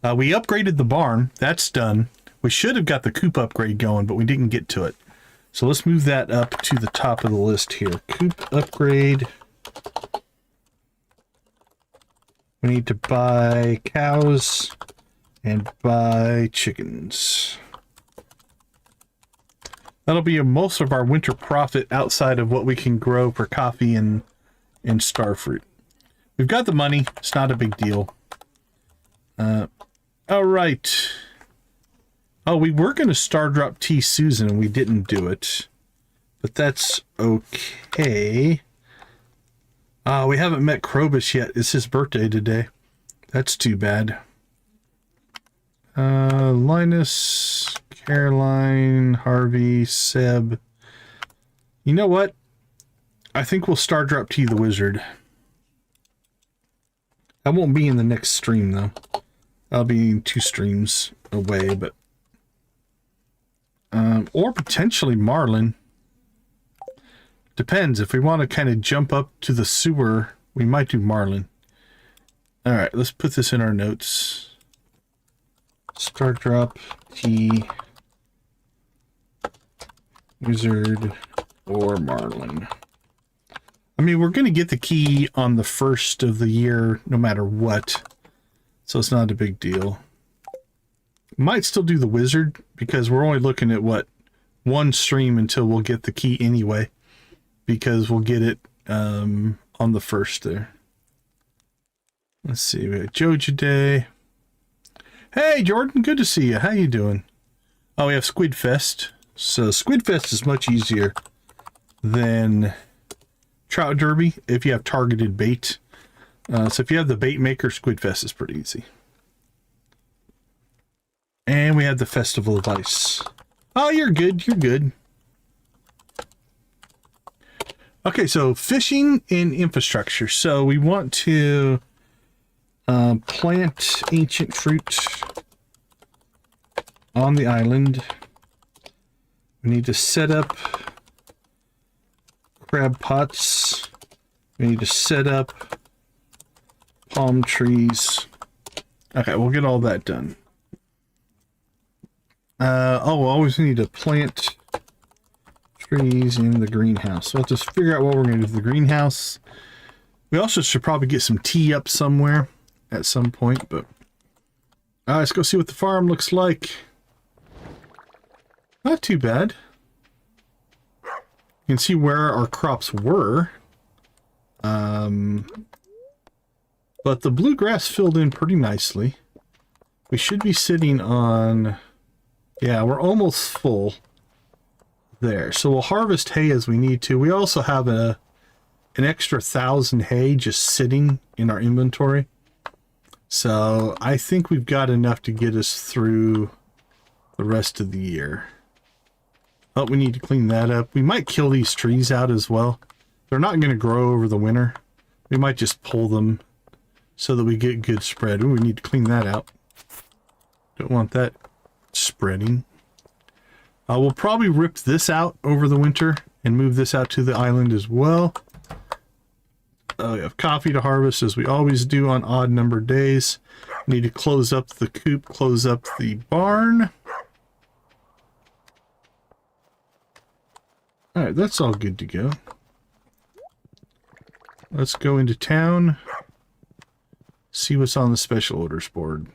We upgraded the barn. That's done. We should have got the coop upgrade going, but we didn't get to it. So let's move that up to the top of the list here. Coop upgrade. We need to buy cows and buy chickens. That'll be most of our winter profit outside of what we can grow for coffee and starfruit. We've got the money. It's not a big deal. All right. Oh, we were going to star drop T Susan and we didn't do it. But that's okay. We haven't met Krobus yet. It's his birthday today. That's too bad. Linus, Caroline, Harvey, Seb. You know what? I think we'll star drop T the Wizard. I won't be in the next stream though. I'll be 2 streams away, but or potentially Marlin. Depends. If we want to kind of jump up to the sewer, we might do Marlin. All right, let's put this in our notes. Star drop T Wizard or Marlin. I mean, we're going to get the key on the 1st of the year no matter what, so it's not a big deal. Might still do the Wizard because we're only looking at what, 1 stream until we'll get the key anyway, because we'll get it on the 1st there. Let's see, we got Joja Day. Hey Jordan, good to see you. How you doing? Oh, we have Squid Fest. So Squid Fest is much easier than Trout Derby if you have targeted bait. So if you have the bait maker, Squid Fest is pretty easy. And we have the Festival of Ice. Oh, you're good. You're good. Okay, so fishing and infrastructure. So we want to plant ancient fruit on the island. We need to set up crab pots. We need to set up palm trees. Okay, we'll get all that done. Oh, we always need to plant trees in the greenhouse. So let's just figure out what we're going to do with the greenhouse. We also should probably get some tea up somewhere at some point, but let's go see what the farm looks like. Not too bad. You can see where our crops were. But the bluegrass filled in pretty nicely. We should be sitting on... Yeah, we're almost full there. So we'll harvest hay as we need to. We also have an extra 1,000 hay just sitting in our inventory. So I think we've got enough to get us through the rest of the year. Oh, we need to clean that up. We might kill these trees out as well. They're not going to grow over the winter. We might just pull them so that we get good spread. Ooh, we need to clean that out. Don't want that spreading. We'll probably rip this out over the winter and move this out to the island as well. We have coffee to harvest as we always do on odd numbered days. Need to close up the coop, close up the barn. Alright, that's all good to go. Let's go into town. See what's on the special orders board.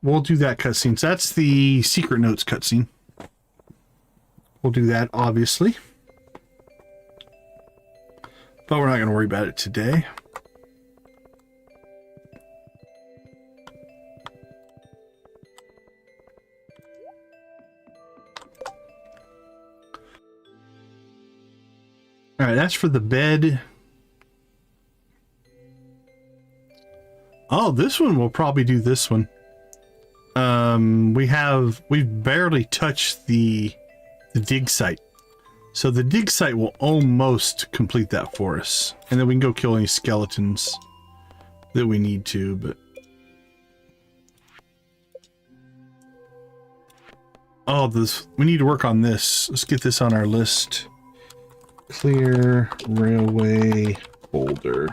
We'll do that cutscene. So that's the secret notes cutscene. We'll do that, obviously. But we're not going to worry about it today. as for the bed, oh, this one, we'll probably do this one. We've barely touched the dig site. So the dig site will almost complete that for us. And then we can go kill any skeletons that we need to, but... oh, we need to work on this. Let's get this on our list. Clear railway boulder.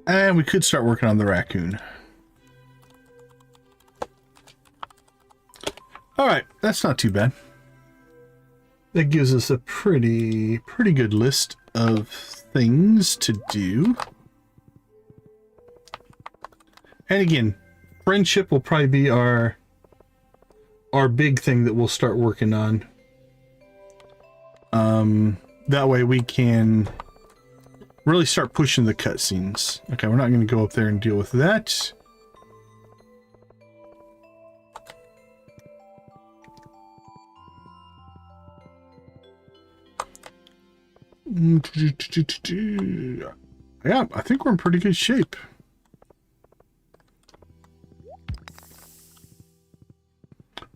And we could start working on the raccoon. Alright, that's not too bad. That gives us a pretty good list of things to do. And again, friendship will probably be our big thing that we'll start working on. That way we can really start pushing the cutscenes. Okay, we're not going to go up there and deal with that. Yeah, I think we're in pretty good shape.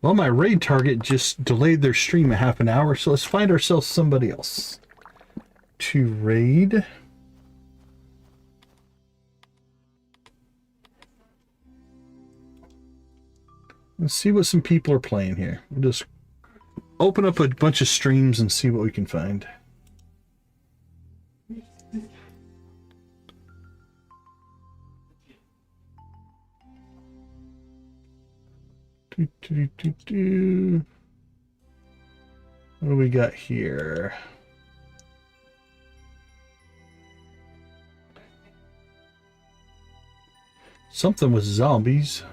Well, my raid target just delayed their stream a half an hour, so let's find ourselves somebody else to raid. Let's see what some people are playing here. We'll just open up a bunch of streams and see what we can find. What do we got here? Something with zombies.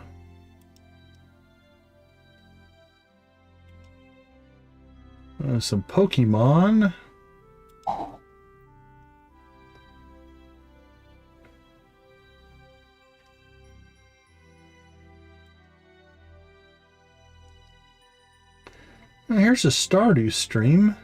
Some Pokemon. Here's a Stardew stream.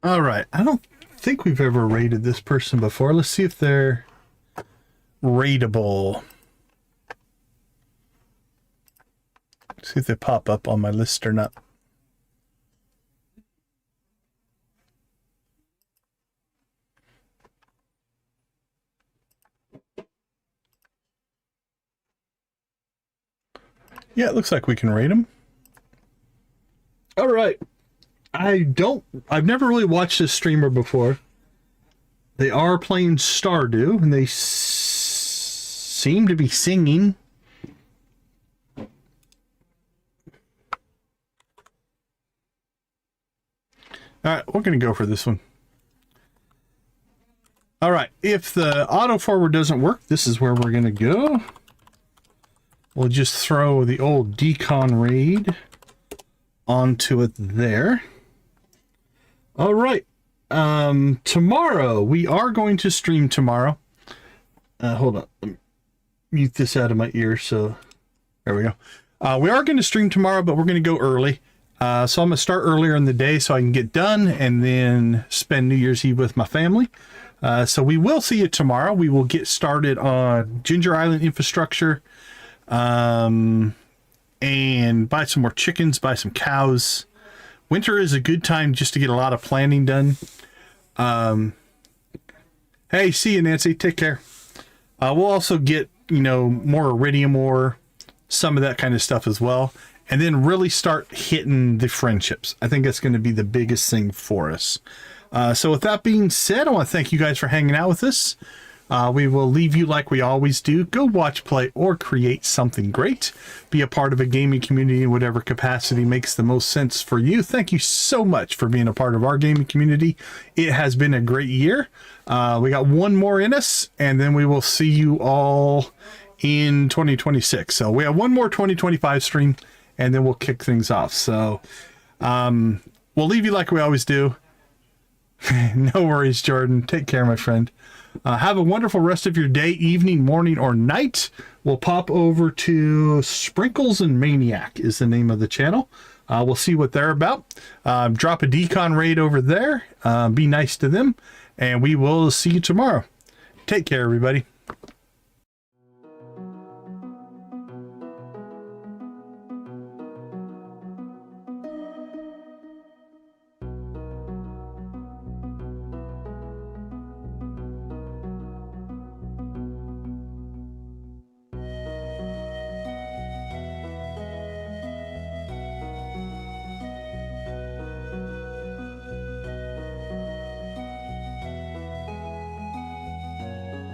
All right, I don't think we've ever raided this person before. Let's see if they're raidable. See if they pop up on my list or not. Yeah, it looks like we can rate them. All right. I've never really watched this streamer before. They are playing Stardew, and they seem to be singing. All right, we're going to go for this one. All right, if the auto forward doesn't work, this is where we're going to go. We'll just throw the old decon raid onto it there. All right, tomorrow, we are going to stream tomorrow. Hold on, let me mute this out of my ear, so there we go. We are going to stream tomorrow, but we're going to go early. So I'm going to start earlier in the day so I can get done and then spend New Year's Eve with my family. So we will see you tomorrow. We will get started on Ginger Island infrastructure, and buy some more chickens, buy some cows. Winter is a good time just to get a lot of planning done. Hey, see you, Nancy. Take care. We'll also get, more iridium ore, some of that kind of stuff as well. And then really start hitting the friendships. I think that's going to be the biggest thing for us. So with that being said, I want to thank you guys for hanging out with us. We will leave you like we always do. Go watch, play, or create something great. Be a part of a gaming community in whatever capacity makes the most sense for you. Thank you so much for being a part of our gaming community. It has been a great year. We got one more in us, and then we will see you all in 2026. So we have one more 2025 stream, and then we'll kick things off. So we'll leave you like we always do. No worries, Jordan. Take care, my friend. Have a wonderful rest of your day, evening, morning, or night. We'll pop over to Sprinkles and Maniac is the name of the channel. We'll see what they're about. Drop a decon raid over there. Be nice to them. And we will see you tomorrow. Take care, everybody.